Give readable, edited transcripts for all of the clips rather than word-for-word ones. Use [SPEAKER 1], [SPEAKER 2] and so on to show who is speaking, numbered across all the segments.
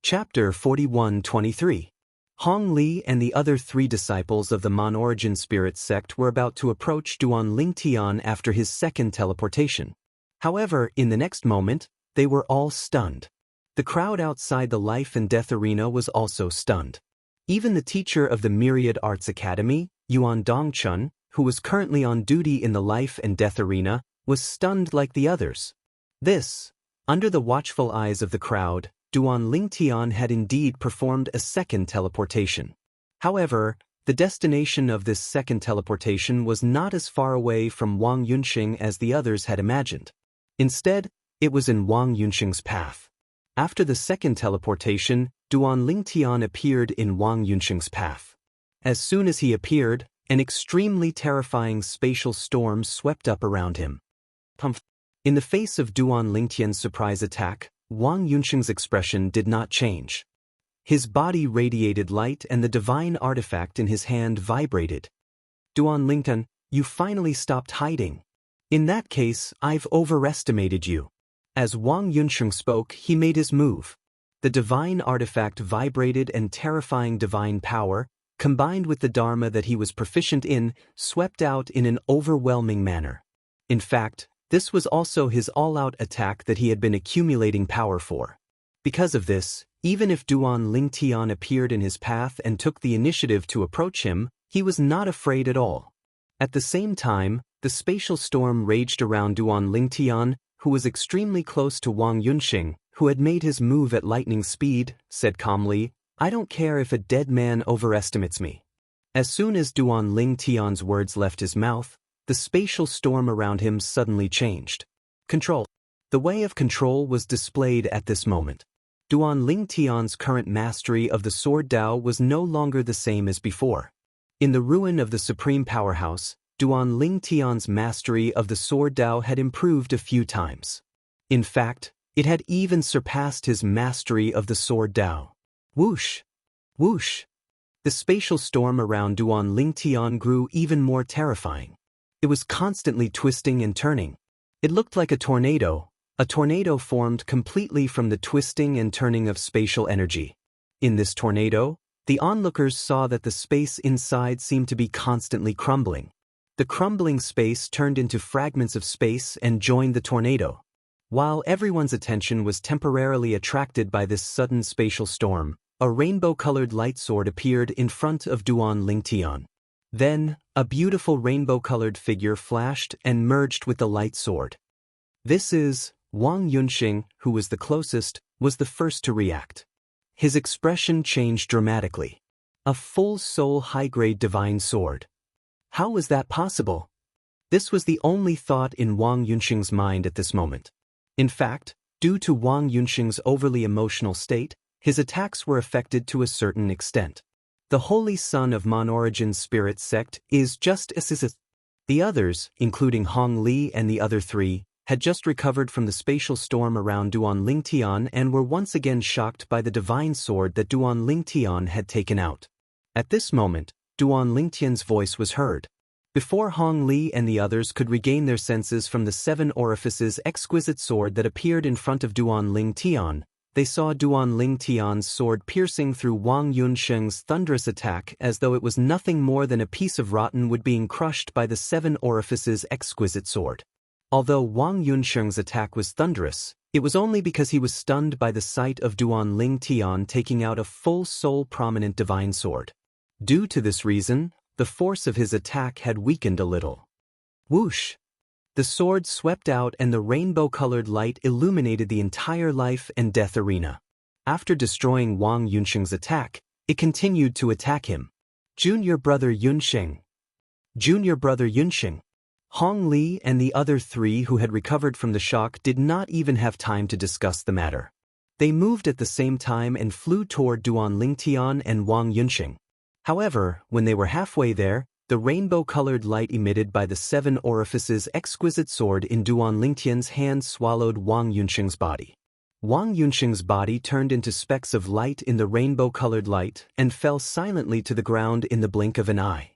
[SPEAKER 1] Chapter 41:23. Hong Li and the other 3 disciples of the Mon-Origin Spirit sect were about to approach Duan Lingtian after his second teleportation. However, in the next moment, they were all stunned. The crowd outside the life and death arena was also stunned. Even the teacher of the Myriad Arts Academy, Yuan Dongchun, who was currently on duty in the life and death arena, was stunned like the others. This, under the watchful eyes of the crowd, Duan Lingtian had indeed performed a second teleportation. However, the destination of this second teleportation was not as far away from Wang Yunxing as the others had imagined. Instead, it was in Wang Yunxing's path. After the second teleportation, Duan Lingtian appeared in Wang Yunxing's path. As soon as he appeared, an extremely terrifying spatial storm swept up around him. In the face of Duan Lingtian's surprise attack, Wang Yunxing's expression did not change. His body radiated light and the divine artifact in his hand vibrated. Duan Lingtian, you finally stopped hiding. In that case, I've overestimated you. As Wang Yunxing spoke, he made his move. The divine artifact vibrated and terrifying divine power, combined with the Dharma that he was proficient in, swept out in an overwhelming manner. In fact, this was also his all-out attack that he had been accumulating power for. Because of this, even if Duan Lingtian appeared in his path and took the initiative to approach him, he was not afraid at all. At the same time, the spatial storm raged around Duan Lingtian, who was extremely close to Wang Yunxing, who had made his move at lightning speed, said calmly, I don't care if a dead man overestimates me. As soon as Duan Lingtian's words left his mouth, the spatial storm around him suddenly changed. Control. The way of control was displayed at this moment. Duan Lingtian's current mastery of the Sword Dao was no longer the same as before. In the ruin of the Supreme Powerhouse, Duan Lingtian's mastery of the Sword Dao had improved a few times. In fact, it had even surpassed his mastery of the Sword Dao. Whoosh! Whoosh! The spatial storm around Duan Lingtian grew even more terrifying. It was constantly twisting and turning. It looked like a tornado. A tornado formed completely from the twisting and turning of spatial energy. In this tornado, the onlookers saw that the space inside seemed to be constantly crumbling. The crumbling space turned into fragments of space and joined the tornado. While everyone's attention was temporarily attracted by this sudden spatial storm, a rainbow-colored light sword appeared in front of Duan Lingtian. Then, a beautiful rainbow-colored figure flashed and merged with the light sword. This is, Wang Yunxing, who was the closest, was the first to react. His expression changed dramatically. A full-soul high-grade divine sword. How was that possible? This was the only thought in Wang Yunxing's mind at this moment. In fact, due to Wang Yunxing's overly emotional state, his attacks were affected to a certain extent. The Holy Son of Mon-Origin Spirit sect is just as the others, including Hong Li and the other 3, had just recovered from the spatial storm around Duan Lingtian and were once again shocked by the divine sword that Duan Lingtian had taken out. At this moment, Duan Lingtian's voice was heard. Before Hong Li and the others could regain their senses from the 7 orifices exquisite sword that appeared in front of Duan Lingtian, they saw Duan Lingtian's sword piercing through Wang Yunxing's thunderous attack as though it was nothing more than a piece of rotten wood being crushed by the 7 orifices exquisite sword. Although Wang Yunxing's attack was thunderous, it was only because he was stunned by the sight of Duan Lingtian taking out a full soul prominent divine sword. Due to this reason, the force of his attack had weakened a little. Whoosh! The sword swept out and the rainbow-colored light illuminated the entire life and death arena. After destroying Wang Yunxing's attack, it continued to attack him. Junior brother Yunxing. Junior brother Yunxing. Hong Li and the other 3 who had recovered from the shock did not even have time to discuss the matter. They moved at the same time and flew toward Duan Lingtian and Wang Yunxing. However, when they were halfway there, the rainbow-colored light emitted by the 7 orifices exquisite sword in Duan Lingtian's hand swallowed Wang Yunxing's body. Wang Yunxing's body turned into specks of light in the rainbow-colored light and fell silently to the ground in the blink of an eye.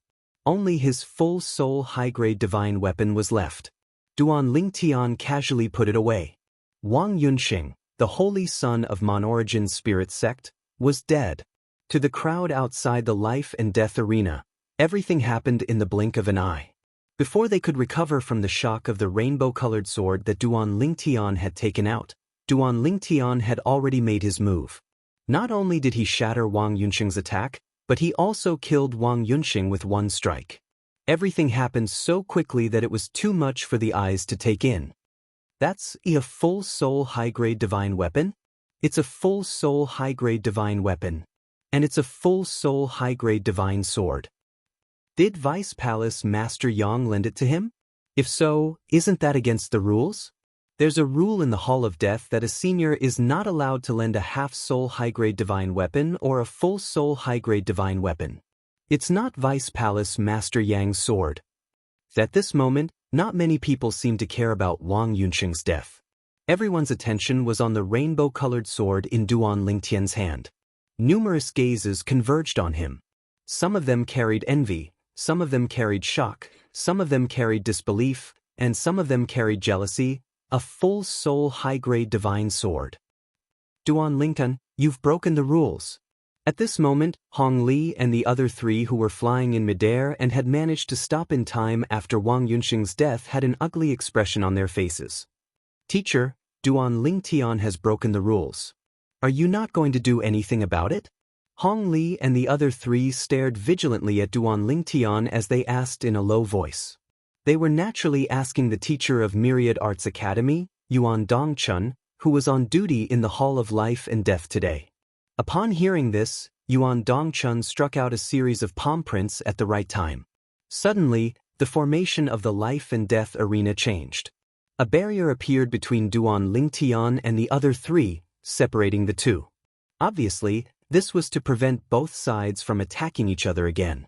[SPEAKER 1] Only his full-soul high-grade divine weapon was left. Duan Lingtian casually put it away. Wang Yunxing, the holy son of Monorigin spirit sect, was dead. To the crowd outside the life and death arena, everything happened in the blink of an eye. Before they could recover from the shock of the rainbow-colored sword that Duan Lingtian had taken out, Duan Lingtian had already made his move. Not only did he shatter Wang Yunxing's attack, but he also killed Wang Yunxing with one strike. Everything happened so quickly that it was too much for the eyes to take in. That's a full soul high-grade divine weapon? It's a full soul high-grade divine weapon. And it's a full soul high-grade divine sword. Did Vice Palace Master Yang lend it to him? If so, isn't that against the rules? There's a rule in the Hall of Death that a senior is not allowed to lend a half-soul high-grade divine weapon or a full-soul high-grade divine weapon. It's not Vice Palace Master Yang's sword. At this moment, not many people seemed to care about Wang Yunxing's death. Everyone's attention was on the rainbow-colored sword in Duan Lingtian's hand. Numerous gazes converged on him. Some of them carried envy, some of them carried shock, some of them carried disbelief, and some of them carried jealousy. A full soul high-grade divine sword. Duan Lingtian, you've broken the rules. At this moment, Hong Li and the other three who were flying in midair and had managed to stop in time after Wang Yunxing's death had an ugly expression on their faces. Teacher, Duan Lingtian has broken the rules. Are you not going to do anything about it? Hong Li and the other three stared vigilantly at Duan Lingtian as they asked in a low voice. They were naturally asking the teacher of Myriad Arts Academy, Yuan Dongchun, who was on duty in the Hall of Life and Death today. Upon hearing this, Yuan Dongchun struck out a series of palm prints at the right time. Suddenly, the formation of the life and death arena changed. A barrier appeared between Duan Lingtian and the other three, separating the two. Obviously, this was to prevent both sides from attacking each other again.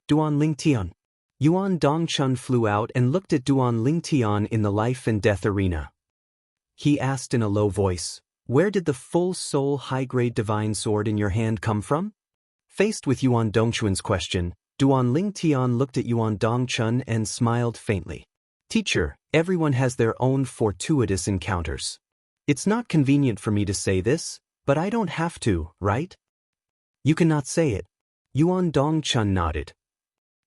[SPEAKER 1] Duan Lingtian. Yuan Dongchun flew out and looked at Duan Lingtian in the life and death arena. He asked in a low voice, "Where did the full soul high-grade divine sword in your hand come from?" Faced with Yuan Dongchun's question, Duan Lingtian looked at Yuan Dongchun and smiled faintly. Teacher, everyone has their own fortuitous encounters. It's not convenient for me to say this, but I don't have to, right? You cannot say it. Yuan Dongchun nodded.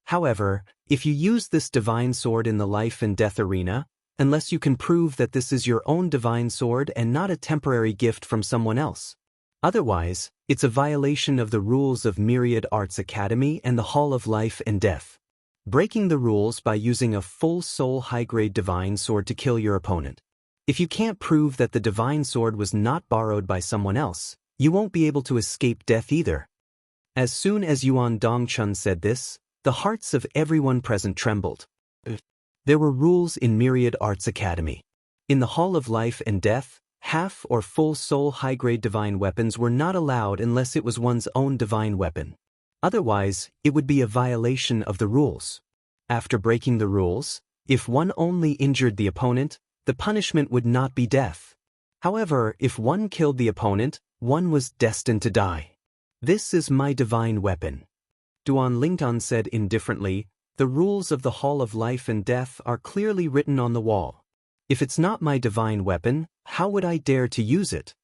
[SPEAKER 1] However, if you use this divine sword in the life and death arena, unless you can prove that this is your own divine sword and not a temporary gift from someone else. Otherwise, it's a violation of the rules of Myriad Arts Academy and the Hall of Life and Death. Breaking the rules by using a full soul high-grade divine sword to kill your opponent. If you can't prove that the divine sword was not borrowed by someone else, you won't be able to escape death either. As soon as Yuan Dongchun said this, the hearts of everyone present trembled. There were rules in Myriad Arts Academy. In the Hall of Life and Death, half or full soul high-grade divine weapons were not allowed unless it was one's own divine weapon. Otherwise, it would be a violation of the rules. After breaking the rules, if one only injured the opponent, the punishment would not be death. However, if one killed the opponent, one was destined to die. This is my divine weapon. Duan Lingtian said indifferently, the rules of the Hall of Life and Death are clearly written on the wall. If it's not my divine weapon, how would I dare to use it?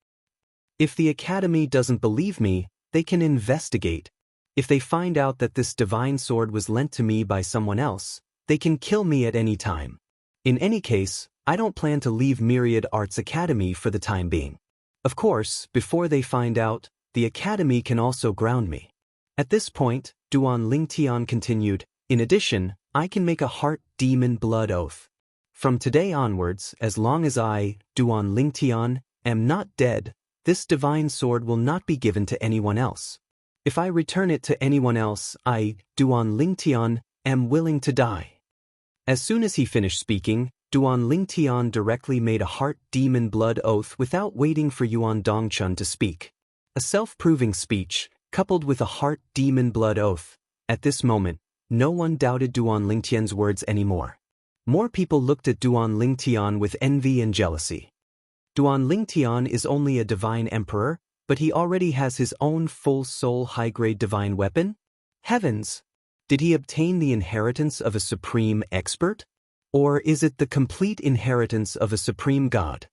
[SPEAKER 1] If the Academy doesn't believe me, they can investigate. If they find out that this divine sword was lent to me by someone else, they can kill me at any time. In any case, I don't plan to leave Myriad Arts Academy for the time being. Of course, before they find out, the Academy can also ground me. At this point, Duan Lingtian continued, in addition, I can make a heart demon blood oath. From today onwards, as long as I, Duan Lingtian, am not dead, this divine sword will not be given to anyone else. If I return it to anyone else, I, Duan Lingtian, am willing to die. As soon as he finished speaking, Duan Lingtian directly made a heart demon blood oath without waiting for Yuan Dongchun to speak. A self-proving speech, coupled with a heart demon blood oath. At this moment, no one doubted Duan Lingtian's words anymore. More people looked at Duan Lingtian with envy and jealousy. Duan Lingtian is only a divine emperor, but he already has his own full soul high-grade divine weapon? Heavens! Did he obtain the inheritance of a supreme expert? Or is it the complete inheritance of a supreme god?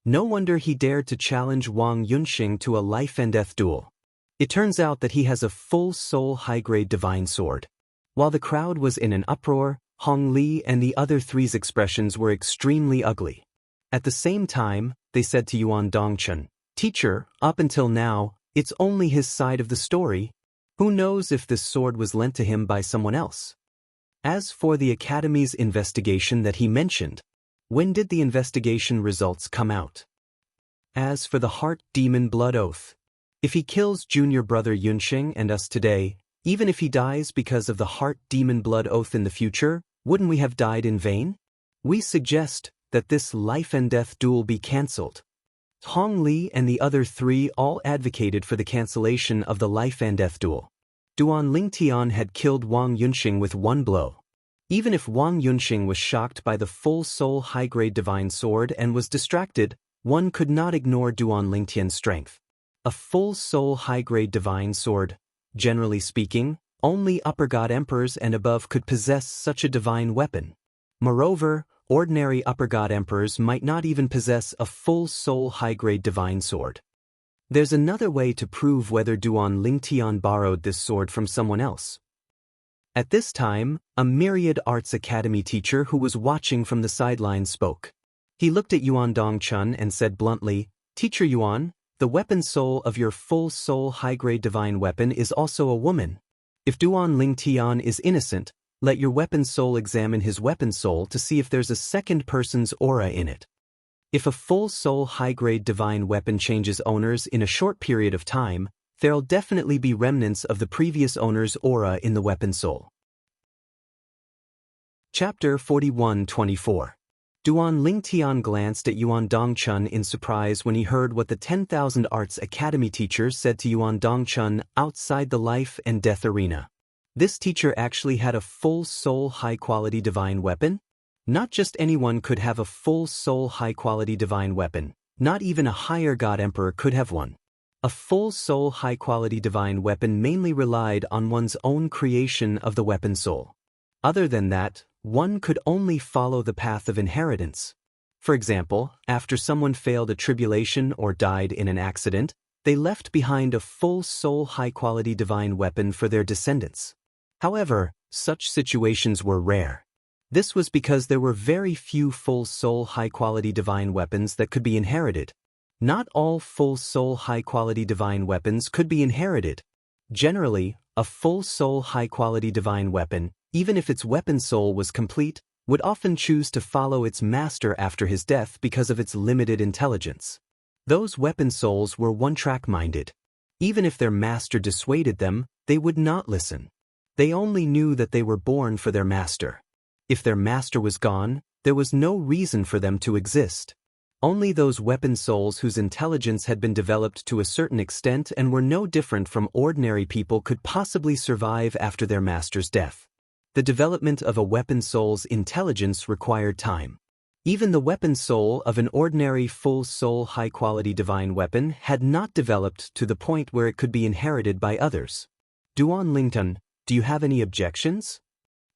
[SPEAKER 1] No wonder he dared to challenge Wang Yunxing to a life-and-death duel. It turns out that he has a full soul high-grade divine sword. While the crowd was in an uproar, Hong Li and the other three's expressions were extremely ugly. At the same time, they said to Yuan Dongchen, "Teacher, up until now, it's only his side of the story. Who knows if this sword was lent to him by someone else?" As for the Academy's investigation that he mentioned, when did the investigation results come out? As for the Heart Demon Blood Oath, if he kills junior brother Yunxing and us today, even if he dies because of the Heart Demon Blood Oath in the future, wouldn't we have died in vain? We suggest that this life-and-death duel be cancelled. Hong Li and the other three all advocated for the cancellation of the life-and-death duel. Duan Lingtian had killed Wang Yunxing with one blow. Even if Wang Yunxing was shocked by the full soul high-grade divine sword and was distracted, one could not ignore Duan Lingtian's strength. A full soul high-grade divine sword, generally speaking, only upper god emperors and above could possess such a divine weapon. Moreover, ordinary upper god emperors might not even possess a full soul high-grade divine sword. There's another way to prove whether Duan Lingtian borrowed this sword from someone else. At this time, a Myriad Arts Academy teacher who was watching from the sidelines spoke. He looked at Yuan Dongchen and said bluntly, "Teacher Yuan, the weapon soul of your full soul high-grade divine weapon is also a woman. If Duan Lingtian is innocent, let your weapon soul examine his weapon soul to see if there's a second person's aura in it. If a full soul high-grade divine weapon changes owners in a short period of time, there'll definitely be remnants of the previous owner's aura in the weapon soul." Chapter 41-24. Duan Lingtian glanced at Yuan Dongchen in surprise when he heard what the 10,000 Arts Academy teachers said to Yuan Dongchen outside the life and death arena. This teacher actually had a full soul high-quality divine weapon? Not just anyone could have a full soul high-quality divine weapon, not even a higher god emperor could have one. A full soul high-quality divine weapon mainly relied on one's own creation of the weapon soul. Other than that, one could only follow the path of inheritance. For example, after someone failed a tribulation or died in an accident, they left behind a full soul high-quality divine weapon for their descendants. However, such situations were rare. This was because there were very few full soul high-quality divine weapons that could be inherited. Not all full soul high-quality divine weapons could be inherited. Generally, a full soul high-quality divine weapon, even if its weapon soul was complete, would often choose to follow its master after his death because of its limited intelligence. Those weapon souls were one-track-minded. Even if their master dissuaded them, they would not listen. They only knew that they were born for their master. If their master was gone, there was no reason for them to exist. Only those weapon souls whose intelligence had been developed to a certain extent and were no different from ordinary people could possibly survive after their master's death. The development of a weapon soul's intelligence required time. Even the weapon soul of an ordinary full soul high-quality divine weapon had not developed to the point where it could be inherited by others. Duan Lingtian, do you have any objections?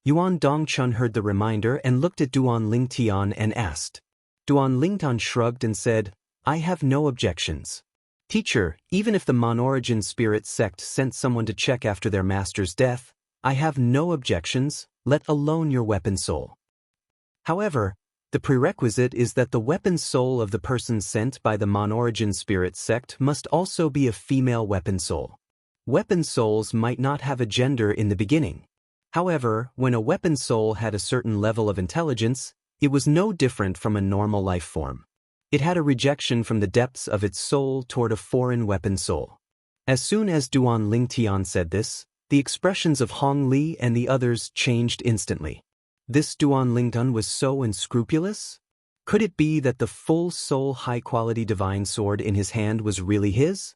[SPEAKER 1] Yuan Dongchen heard the reminder and looked at Duan Lingtian and asked. Duan Lingtian shrugged and said, "I have no objections. Teacher, even if the Monorigin spirit sect sent someone to check after their master's death, I have no objections, let alone your weapon soul. However, the prerequisite is that the weapon soul of the person sent by the Monorigin spirit sect must also be a female weapon soul. Weapon souls might not have a gender in the beginning. However, when a weapon soul had a certain level of intelligence, it was no different from a normal life form. It had a rejection from the depths of its soul toward a foreign weapon soul." As soon as Duan Lingtian said this, the expressions of Hong Li and the others changed instantly. This Duan Lingtian was so unscrupulous? Could it be that the full soul high-quality divine sword in his hand was really his?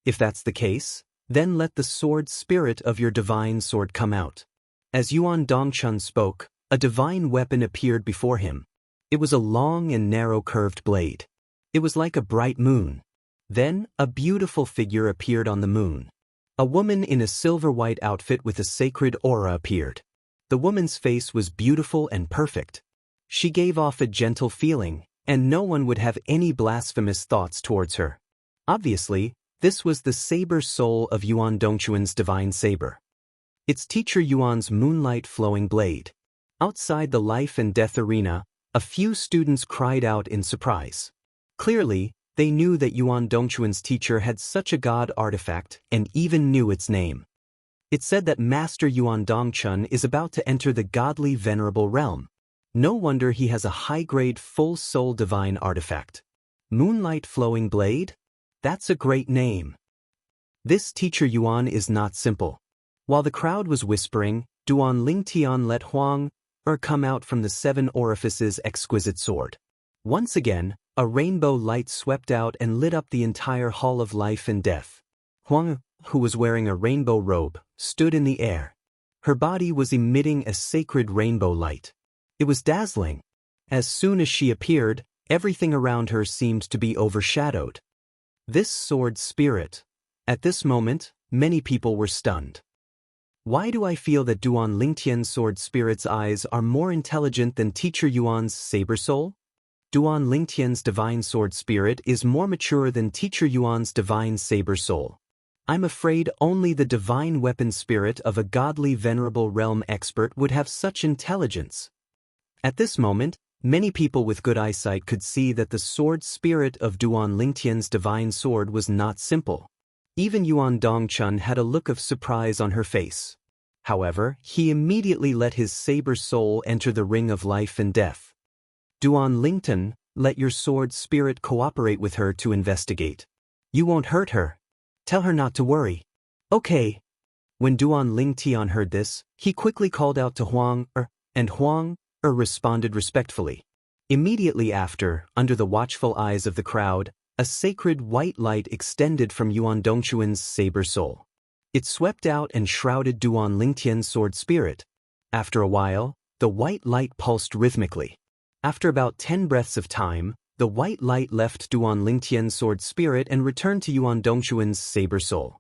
[SPEAKER 1] If that's the case, then let the sword spirit of your divine sword come out. As Yuan Dongchen spoke, a divine weapon appeared before him. It was a long and narrow curved blade. It was like a bright moon. Then, a beautiful figure appeared on the moon. A woman in a silver-white outfit with a sacred aura appeared. The woman's face was beautiful and perfect. She gave off a gentle feeling, and no one would have any blasphemous thoughts towards her. Obviously, this was the saber soul of Yuan Dongquan's divine saber. Its teacher Yuan's moonlight flowing blade. Outside the life and death arena, a few students cried out in surprise. Clearly, they knew that Yuan Dongquan's teacher had such a god artifact and even knew its name. It said that Master Yuan Dongquan is about to enter the godly venerable realm. No wonder he has a high-grade full-soul divine artifact. Moonlight Flowing Blade? That's a great name. This teacher Yuan is not simple. While the crowd was whispering, Duan Lingtian let Huang come out from the 7 orifices exquisite sword. Once again, a rainbow light swept out and lit up the entire hall of life and death. Huang, who was wearing a rainbow robe, stood in the air. Her body was emitting a sacred rainbow light. It was dazzling. As soon as she appeared, everything around her seemed to be overshadowed. This sword spirit. At this moment, many people were stunned. Why do I feel that Duan Lingtian's sword spirit's eyes are more intelligent than teacher Yuan's saber soul? Duan Lingtian's divine sword spirit is more mature than teacher Yuan's divine saber soul. I'm afraid only the divine weapon spirit of a godly venerable realm expert would have such intelligence. At this moment, many people with good eyesight could see that the sword spirit of Duan Lingtian's divine sword was not simple. Even Yuan Dongquan had a look of surprise on her face. However, he immediately let his saber soul enter the ring of life and death. Duan Lingtian, let your sword spirit cooperate with her to investigate. You won't hurt her. Tell her not to worry. Okay. When Duan Lingtian heard this, he quickly called out to Huang and Huang responded respectfully. Immediately after, under the watchful eyes of the crowd, a sacred white light extended from Yuan Dongquan's saber soul. It swept out and shrouded Duan Lingtian's sword spirit. After a while, the white light pulsed rhythmically. After about 10 breaths of time, the white light left Duan Lingtian's sword spirit and returned to Yuan Dongquan's saber soul.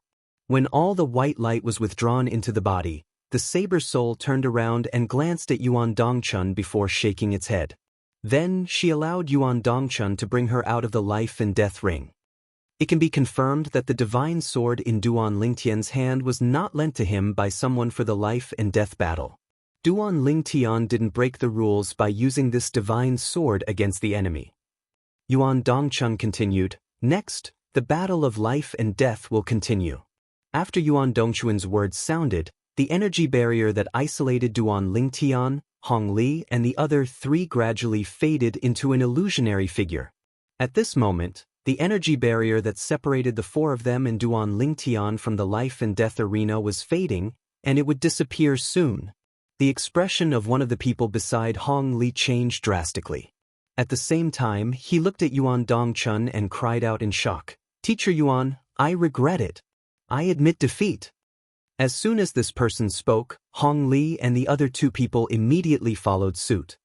[SPEAKER 1] When all the white light was withdrawn into the body, the saber soul turned around and glanced at Yuan Dongquan before shaking its head. Then she allowed Yuan Dongquan to bring her out of the life and death ring. It can be confirmed that the divine sword in Duan Lingtian's hand was not lent to him by someone for the life and death battle. Duan Lingtian didn't break the rules by using this divine sword against the enemy. Yuan Dongquan continued, next, the battle of life and death will continue. After Yuan Dongquan's words sounded, the energy barrier that isolated Duan Lingtian, Hong Li, and the other 3 gradually faded into an illusionary figure. At this moment, the energy barrier that separated the 4 of them and Duan Lingtian from the life and death arena was fading, and it would disappear soon. The expression of one of the people beside Hong Li changed drastically. At the same time, he looked at Yuan Dongquan and cried out in shock, Teacher Yuan, I regret it. I admit defeat. As soon as this person spoke, Hong Li and the other 2 people immediately followed suit.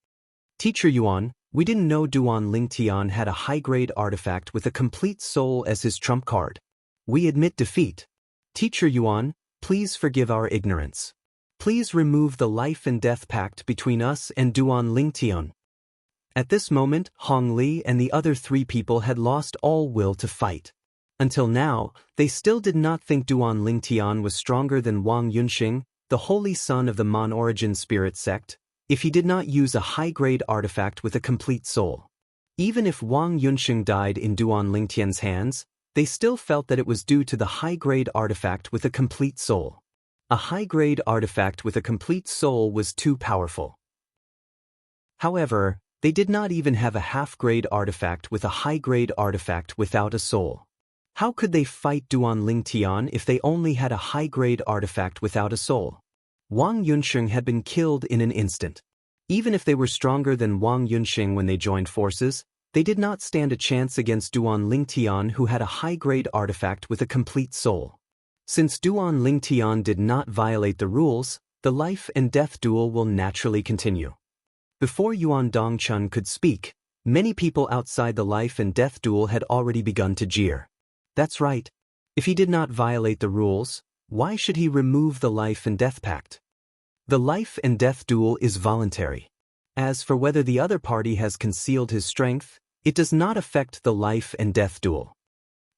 [SPEAKER 1] Teacher Yuan, we didn't know Duan Lingtian had a high-grade artifact with a complete soul as his trump card. We admit defeat. Teacher Yuan, please forgive our ignorance. Please remove the life and death pact between us and Duan Lingtian. At this moment, Hong Li and the other 3 people had lost all will to fight. Until now, they still did not think Duan Lingtian was stronger than Wang Yunxing, the holy son of the Mon origin spirit sect, if he did not use a high-grade artifact with a complete soul. Even if Wang Yunxing died in Duan Lingtian's hands, they still felt that it was due to the high-grade artifact with a complete soul. A high-grade artifact with a complete soul was too powerful. However, they did not even have a half-grade artifact with a high-grade artifact without a soul. How could they fight Duan Lingtian if they only had a high-grade artifact without a soul? Wang Yunxing had been killed in an instant. Even if they were stronger than Wang Yunxing when they joined forces, they did not stand a chance against Duan Lingtian, who had a high-grade artifact with a complete soul. Since Duan Lingtian did not violate the rules, the life and death duel will naturally continue. Before Yuan Dongquan could speak, many people outside the life and death duel had already begun to jeer. That's right. If he did not violate the rules, why should he remove the life and death pact? The life and death duel is voluntary. As for whether the other party has concealed his strength, It does not affect the life and death duel.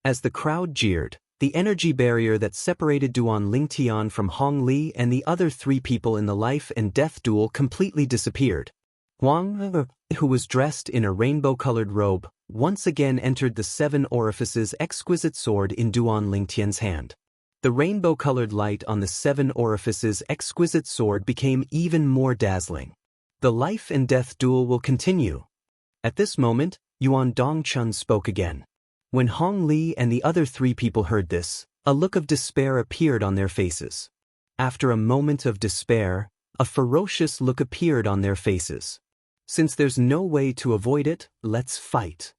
[SPEAKER 1] As the crowd jeered, the energy barrier that separated Duan Lingtian from Hong Li and the other 3 people in the life and death duel completely disappeared. Huang, who was dressed in a rainbow-colored robe, once again entered the 7 orifices exquisite sword in Duan Lingtian's hand. The rainbow-colored light on the 7 orifices exquisite sword became even more dazzling. The life and death duel will continue. At this moment, Yuan Dongchun spoke again. When Hong Li and the other 3 people heard this, a look of despair appeared on their faces. After a moment of despair, a ferocious look appeared on their faces. Since there's no way to avoid it, let's fight.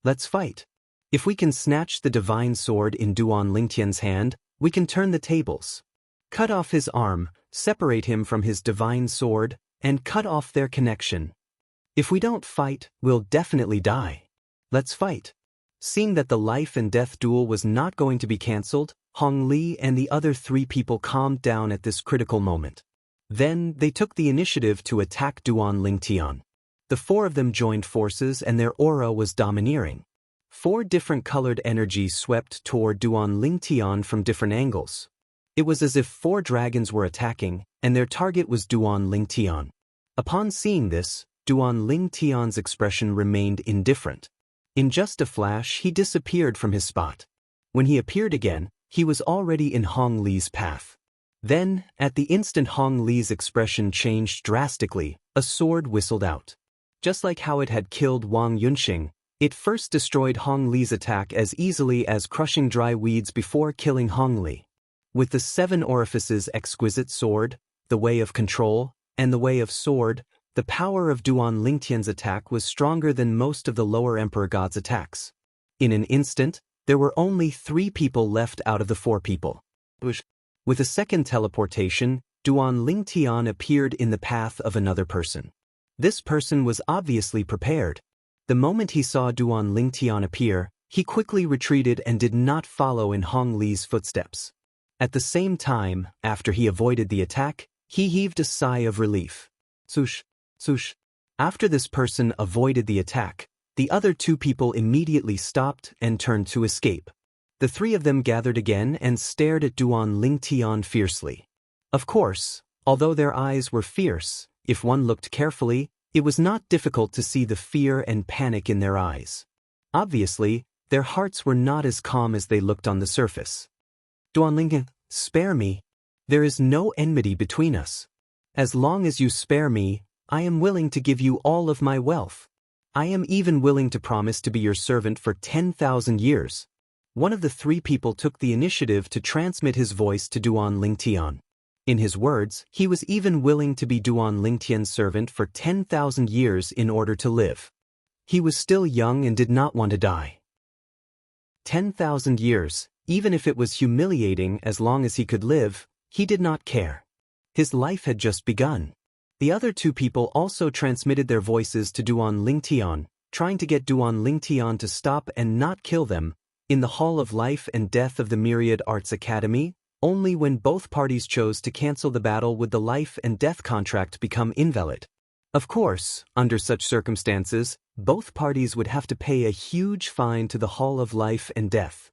[SPEAKER 1] Let's fight. If we can snatch the divine sword in Duan Lingtian's hand, we can turn the tables. Cut off his arm, separate him from his divine sword, and cut off their connection. If we don't fight, we'll definitely die. Let's fight. Seeing that the life and death duel was not going to be cancelled, Hong Li and the other 3 people calmed down at this critical moment. Then, they took the initiative to attack Duan Lingtian. The 4 of them joined forces and their aura was domineering. 4 different colored energies swept toward Duan Lingtian from different angles. It was as if 4 dragons were attacking, and their target was Duan Lingtian. Upon seeing this, Duan Lingtian's expression remained indifferent. In just a flash, he disappeared from his spot. When he appeared again, he was already in Hong Li's path. Then, at the instant Hong Li's expression changed drastically, a sword whistled out. Just like how it had killed Wang Yunxing, it first destroyed Hong Li's attack as easily as crushing dry weeds before killing Hong Li. With the 7 orifices exquisite sword, the way of control, and the way of sword, the power of Duan Lingtian's attack was stronger than most of the lower Emperor God's attacks. In an instant, there were only 3 people left out of the 4 people. With a second teleportation, Duan Lingtian appeared in the path of another person. This person was obviously prepared. The moment he saw Duan Lingtian appear, he quickly retreated and did not follow in Hong Li's footsteps. At the same time, after he avoided the attack, he heaved a sigh of relief. Swoosh. Swoosh. After this person avoided the attack, the other 2 people immediately stopped and turned to escape. The 3 of them gathered again and stared at Duan Lingtian fiercely. Of course, although their eyes were fierce, if one looked carefully, it was not difficult to see the fear and panic in their eyes. Obviously, their hearts were not as calm as they looked on the surface. Duan Lingtian, spare me. There is no enmity between us. As long as you spare me, I am willing to give you all of my wealth. I am even willing to promise to be your servant for 10,000 years. One of the 3 people took the initiative to transmit his voice to Duan Lingtian. In his words, he was even willing to be Duan Lingtian's servant for 10,000 years in order to live. He was still young and did not want to die. 10,000 years, even if it was humiliating as long as he could live, he did not care. His life had just begun. The other 2 people also transmitted their voices to Duan Lingtian, trying to get Duan Lingtian to stop and not kill them. In the Hall of Life and Death of the Myriad Arts Academy, only when both parties chose to cancel the battle would the life and death contract become invalid. Of course, under such circumstances, both parties would have to pay a huge fine to the Hall of Life and Death.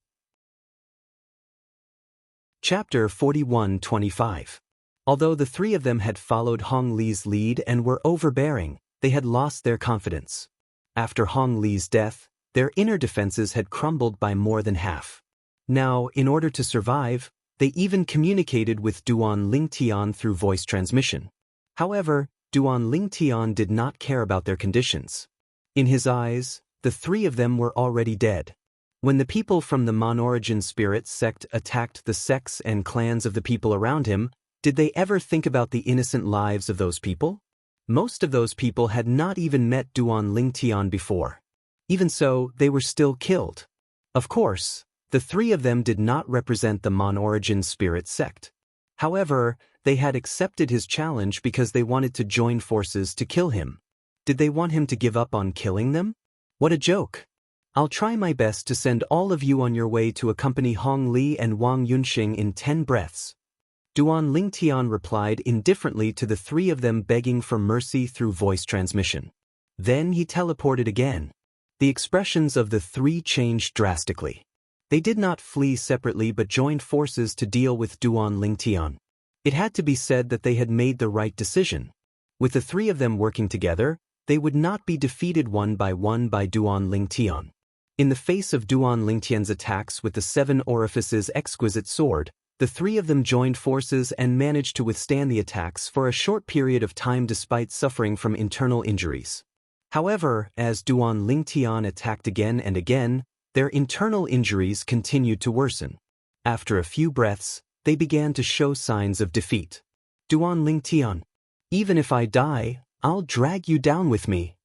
[SPEAKER 1] Chapter 41-25. Although the 3 of them had followed Hong Li's lead and were overbearing, they had lost their confidence. After Hong Li's death, their inner defenses had crumbled by more than half. Now, in order to survive, they even communicated with Duan Lingtian through voice transmission. However, Duan Lingtian did not care about their conditions. In his eyes, the 3 of them were already dead. When the people from the Monorigin Spirit sect attacked the sects and clans of the people around him, did they ever think about the innocent lives of those people? Most of those people had not even met Duan Lingtian before. Even so, they were still killed. Of course, the 3 of them did not represent the Monorigin Spirit sect. However, they had accepted his challenge because they wanted to join forces to kill him. Did they want him to give up on killing them? What a joke! I'll try my best to send all of you on your way to accompany Hong Li and Wang Yunxing in 10 breaths. Duan Lingtian replied indifferently to the 3 of them begging for mercy through voice transmission. Then he teleported again. The expressions of the three changed drastically. They did not flee separately but joined forces to deal with Duan Lingtian. It had to be said that they had made the right decision. With the three of them working together, they would not be defeated one by Duan Lingtian. In the face of Duan Lingtian's attacks with the 7 orifices exquisite sword, the three of them joined forces and managed to withstand the attacks for a short period of time despite suffering from internal injuries. However, as Duan Lingtian attacked again and again, their internal injuries continued to worsen. After a few breaths, they began to show signs of defeat. Duan Lingtian, even if I die, I'll drag you down with me.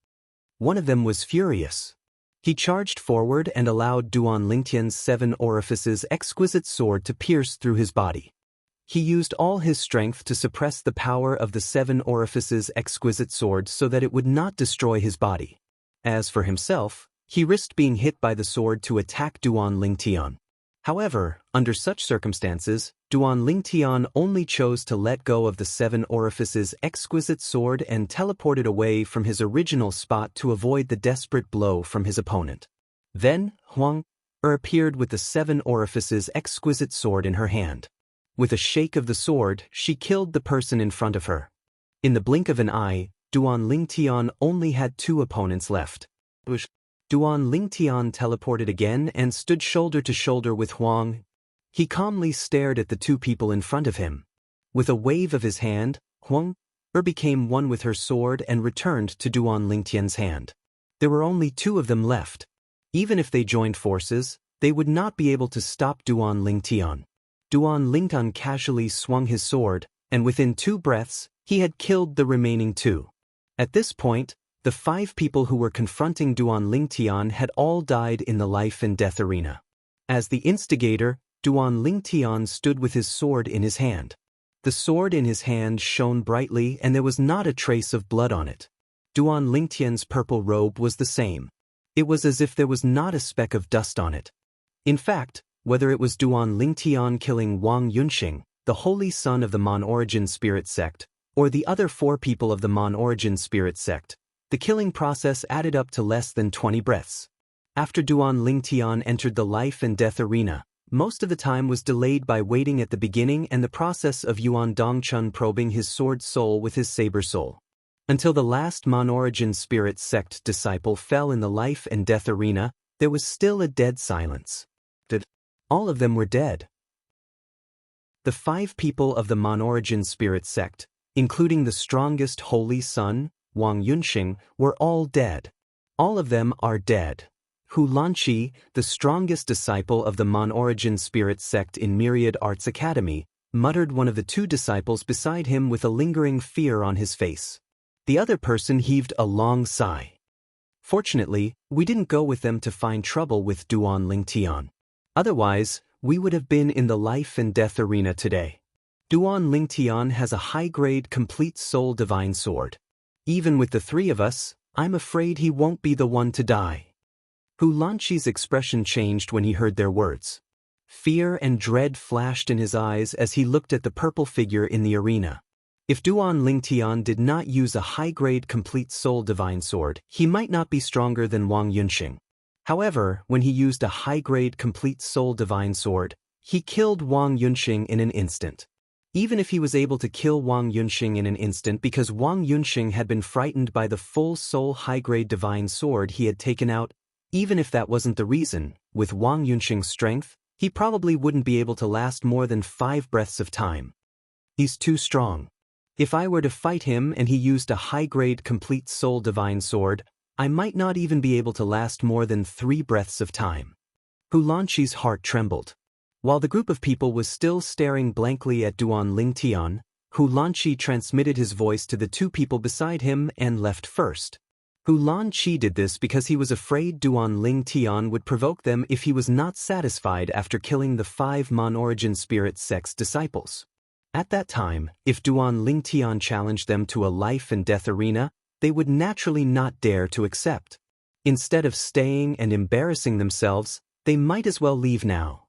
[SPEAKER 1] One of them was furious. He charged forward and allowed Duan Lingtian's 7 orifices exquisite sword to pierce through his body. He used all his strength to suppress the power of the 7 orifices exquisite sword so that it would not destroy his body. As for himself, he risked being hit by the sword to attack Duan Lingtian. However, under such circumstances, Duan Lingtian only chose to let go of the 7 orifices exquisite sword and teleported away from his original spot to avoid the desperate blow from his opponent. Then, Huang appeared with the 7 orifices exquisite sword in her hand. With a shake of the sword, she killed the person in front of her. In the blink of an eye, Duan Lingtian only had 2 opponents left. Duan Lingtian teleported again and stood shoulder to shoulder with Huang. He calmly stared at the 2 people in front of him. With a wave of his hand, Huang became one with her sword and returned to Duan Lingtian's hand. There were only 2 of them left. Even if they joined forces, they would not be able to stop Duan Lingtian. Duan Lingtian casually swung his sword, and within 2 breaths, he had killed the remaining 2. At this point, the 5 people who were confronting Duan Lingtian had all died in the life and death arena. As the instigator, Duan Lingtian stood with his sword in his hand. The sword in his hand shone brightly and there was not a trace of blood on it. Duan Lingtian's purple robe was the same. It was as if there was not a speck of dust on it. In fact, whether it was Duan Lingtian killing Wang Yunxing, the holy son of the Mon Origin Spirit Sect, or the other 4 people of the Mon Origin Spirit Sect, the killing process added up to less than 20 breaths. After Duan Lingtian entered the life and death arena, most of the time was delayed by waiting at the beginning and the process of Yuan Dongchun probing his sword soul with his saber soul. Until the last Mon Origin Spirit Sect disciple fell in the life and death arena, there was still a dead silence. All of them were dead. The 5 people of the Mon Origin Spirit Sect, including the strongest holy son, Wang Yunxing, were all dead. All of them are dead. Hu Lanqi, the strongest disciple of the Mon Origin Spirit Sect in Myriad Arts Academy, muttered one of the 2 disciples beside him with a lingering fear on his face. The other person heaved a long sigh. Fortunately, we didn't go with them to find trouble with Duan Lingtian. Otherwise, we would have been in the life and death arena today. Duan Lingtian has a high-grade complete soul divine sword. Even with the 3 of us, I'm afraid he won't be the one to die. Hu Lanqi's expression changed when he heard their words. Fear and dread flashed in his eyes as he looked at the purple figure in the arena. If Duan Lingtian did not use a high-grade complete soul divine sword, he might not be stronger than Wang Yunxing. However, when he used a high-grade complete soul divine sword, he killed Wang Yunxing in an instant. Even if he was able to kill Wang Yunxing in an instant because Wang Yunxing had been frightened by the full soul high-grade divine sword he had taken out, even if that wasn't the reason, with Wang Yunxing's strength, he probably wouldn't be able to last more than 5 breaths of time. He's too strong. If I were to fight him and he used a high-grade complete soul divine sword, I might not even be able to last more than 3 breaths of time. Hu Lanqi's heart trembled. While the group of people was still staring blankly at Duan Lingtian, Hu Lanqi transmitted his voice to the 2 people beside him and left first. Hu Lanqi did this because he was afraid Duan Lingtian would provoke them if he was not satisfied after killing the 5 Mon Origin Spirit Sect's disciples. At that time, if Duan Lingtian challenged them to a life and death arena, they would naturally not dare to accept. Instead of staying and embarrassing themselves, they might as well leave now.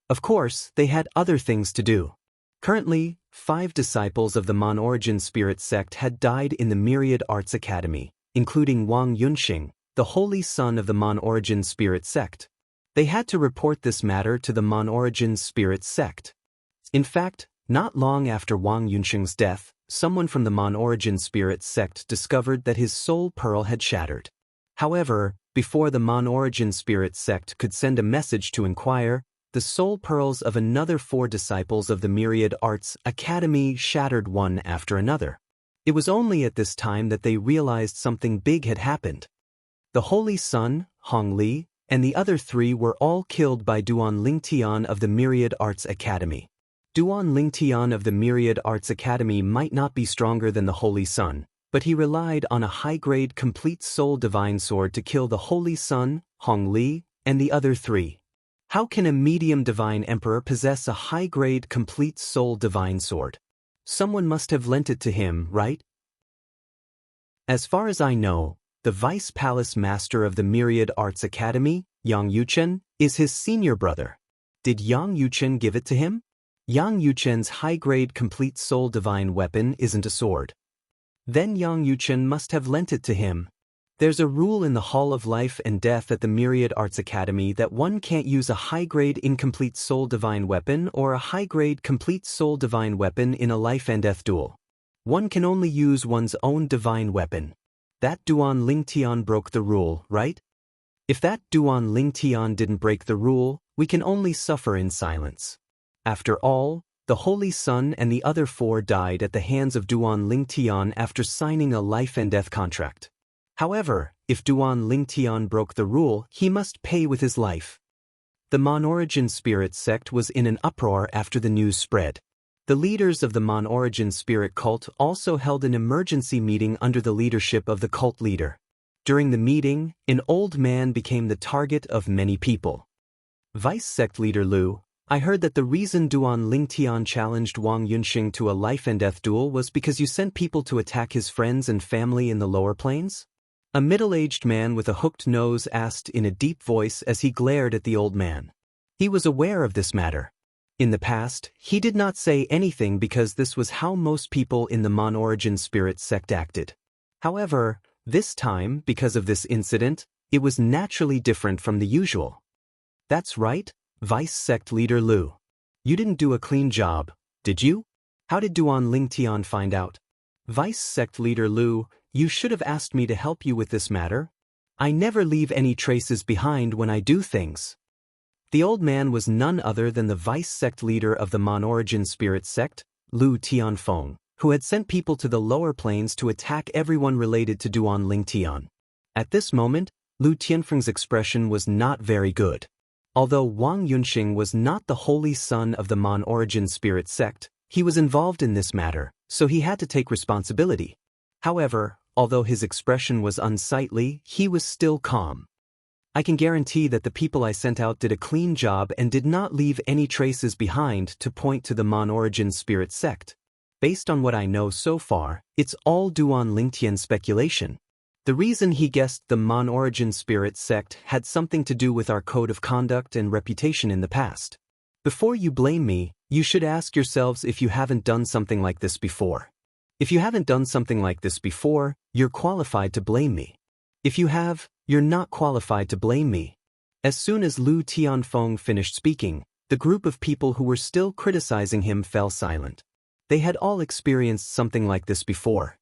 [SPEAKER 1] Of course, they had other things to do. Currently, 5 disciples of the Mon Origin Spirit Sect had died in the Myriad Arts Academy, including Wang Yunxing, the holy son of the Mon-Origin spirit sect. They had to report this matter to the Mon-Origin spirit sect. In fact, not long after Wang Yunsheng's death, someone from the Mon-Origin spirit sect discovered that his soul pearl had shattered. However, before the Mon-Origin spirit sect could send a message to inquire, the soul pearls of another 4 disciples of the Myriad Arts Academy shattered one after another. It was only at this time that they realized something big had happened. The Holy Sun, Hong Li, and the other 3 were all killed by Duan Lingtian of the Myriad Arts Academy. Duan Lingtian of the Myriad Arts Academy might not be stronger than the Holy Sun, but he relied on a high-grade complete soul divine sword to kill the Holy Sun, Hong Li, and the other 3. How can a medium divine emperor possess a high-grade complete soul divine sword? Someone must have lent it to him, right? As far as I know, the Vice Palace Master of the Myriad Arts Academy, Yang Yuchen, is his senior brother. Did Yang Yuchen give it to him? Yang Yuchen's high-grade complete soul divine weapon isn't a sword. Then Yang Yuchen must have lent it to him. There's a rule in the Hall of Life and Death at the Myriad Arts Academy that one can't use a high-grade incomplete soul divine weapon or a high-grade complete soul divine weapon in a life and death duel. One can only use one's own divine weapon. That Duan Lingtian broke the rule, right? If that Duan Lingtian didn't break the rule, we can only suffer in silence. After all, the Holy Sun and the other 4 died at the hands of Duan Lingtian after signing a life and death contract. However, if Duan Lingtian broke the rule, he must pay with his life. The Mon-Origin spirit sect was in an uproar after the news spread. The leaders of the Mon-Origin spirit cult also held an emergency meeting under the leadership of the cult leader. During the meeting, an old man became the target of many people. Vice sect leader Lu, I heard that the reason Duan Lingtian challenged Wang Yunsheng to a life and death duel was because you sent people to attack his friends and family in the lower plains? A middle-aged man with a hooked nose asked in a deep voice as he glared at the old man. He was aware of this matter. In the past, he did not say anything because this was how most people in the Mon-Origin spirit sect acted. However, this time, because of this incident, it was naturally different from the usual. That's right, Vice Sect Leader Lu. You didn't do a clean job, did you? How did Duan Lingtian find out? Vice Sect Leader Lu, you should have asked me to help you with this matter. I never leave any traces behind when I do things. The old man was none other than the Vice Sect Leader of the Mon-Origin spirit sect, Lu Tianfeng, who had sent people to the lower plains to attack everyone related to Duan Lingtian. At this moment, Lu Tianfeng's expression was not very good. Although Wang Yunsheng was not the holy son of the Mon-Origin spirit sect, he was involved in this matter, so he had to take responsibility. However, although his expression was unsightly, he was still calm. I can guarantee that the people I sent out did a clean job and did not leave any traces behind to point to the Mon-Origin spirit sect. Based on what I know so far, it's all Duan Lingtian's speculation. The reason he guessed the Mon-Origin spirit sect had something to do with our code of conduct and reputation in the past. Before you blame me, you should ask yourselves if you haven't done something like this before. If you haven't done something like this before, you're qualified to blame me. If you have, you're not qualified to blame me. As soon as Lu Tianfeng finished speaking, the group of people who were still criticizing him fell silent. They had all experienced something like this before.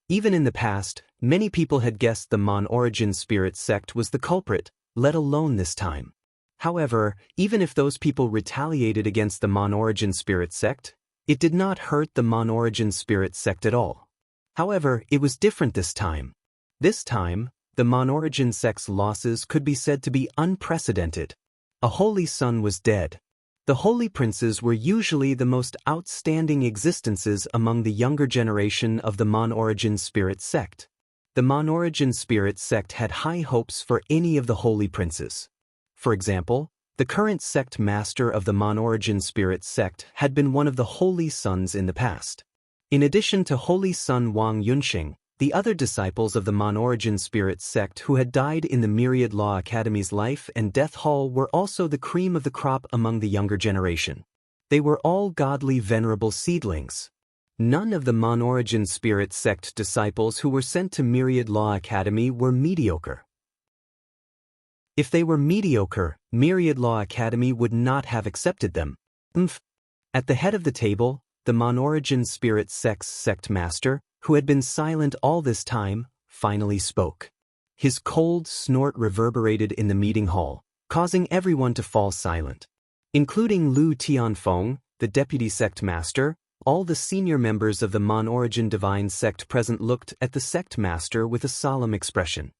[SPEAKER 1] Even in the past, many people had guessed the Mon-Origin spirit sect was the culprit, let alone this time. However, even if those people retaliated against the Mon-Origin spirit sect, it did not hurt the Mon-Origin spirit sect at all. However, it was different this time. This time, the Mon-Origin sect's losses could be said to be unprecedented. A holy son was dead. The holy princes were usually the most outstanding existences among the younger generation of the Mon-Origin spirit sect. The Mon-Origin spirit sect had high hopes for any of the holy princes. For example, the current sect master of the Mon-Origin spirit sect had been one of the holy sons in the past. In addition to holy son Wang Yunsheng, the other disciples of the Mon-Origin spirit sect who had died in the Myriad Law Academy's life and death hall were also the cream of the crop among the younger generation. They were all godly venerable seedlings. None of the Mon-Origin spirit sect disciples who were sent to Myriad Law Academy were mediocre. If they were mediocre, Myriad Law Academy would not have accepted them. At the head of the table, the Monorigin Spirit Sect's sect master, who had been silent all this time, finally spoke. His cold snort reverberated in the meeting hall, causing everyone to fall silent. Including Lu Tianfeng, the deputy sect master, all the senior members of the Monorigin Divine Sect present looked at the sect master with a solemn expression.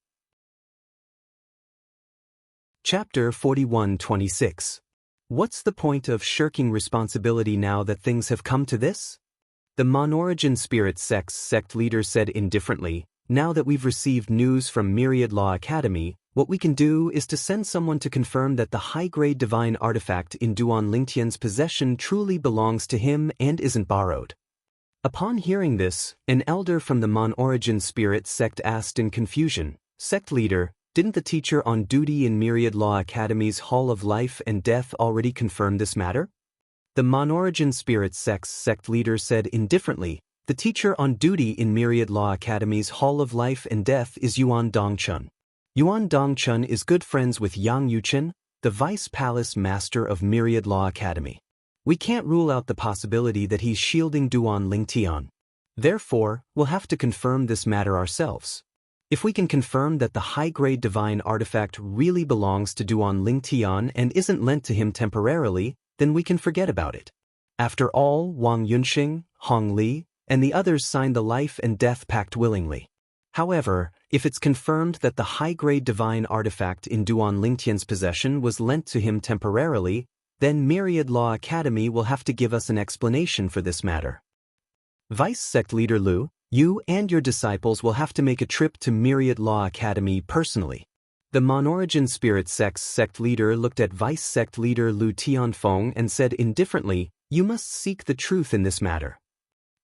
[SPEAKER 1] Chapter 41-26. What's the point of shirking responsibility now that things have come to this? The Monorigin Spirit Sect's sect leader said indifferently, now that we've received news from Myriad Law Academy, what we can do is to send someone to confirm that the high-grade divine artifact in Duan Lingtian's possession truly belongs to him and isn't borrowed. Upon hearing this, an elder from the Monorigin Spirit Sect asked in confusion, "Sect leader, didn't the teacher on duty in Myriad Law Academy's Hall of Life and Death already confirm this matter?" The Monorigin Spirit Sect's sect leader said indifferently, "The teacher on duty in Myriad Law Academy's Hall of Life and Death is Yuan Dongchun. Yuan Dongchun is good friends with Yang Yuchen, the Vice Palace Master of Myriad Law Academy. We can't rule out the possibility that he's shielding Duan Lingtian. Therefore, we'll have to confirm this matter ourselves. If we can confirm that the high-grade divine artifact really belongs to Duan Lingtian and isn't lent to him temporarily, then we can forget about it. After all, Wang Yunxing, Hong Li, and the others signed the life and death pact willingly. However, if it's confirmed that the high-grade divine artifact in Duan Lingtian's possession was lent to him temporarily, then Myriad Law Academy will have to give us an explanation for this matter. Vice Sect Leader Lu, you and your disciples will have to make a trip to Myriad Law Academy personally." The Monorigin Spirit Sect's sect leader looked at Vice Sect Leader Lu Tianfeng and said indifferently, "You must seek the truth in this matter."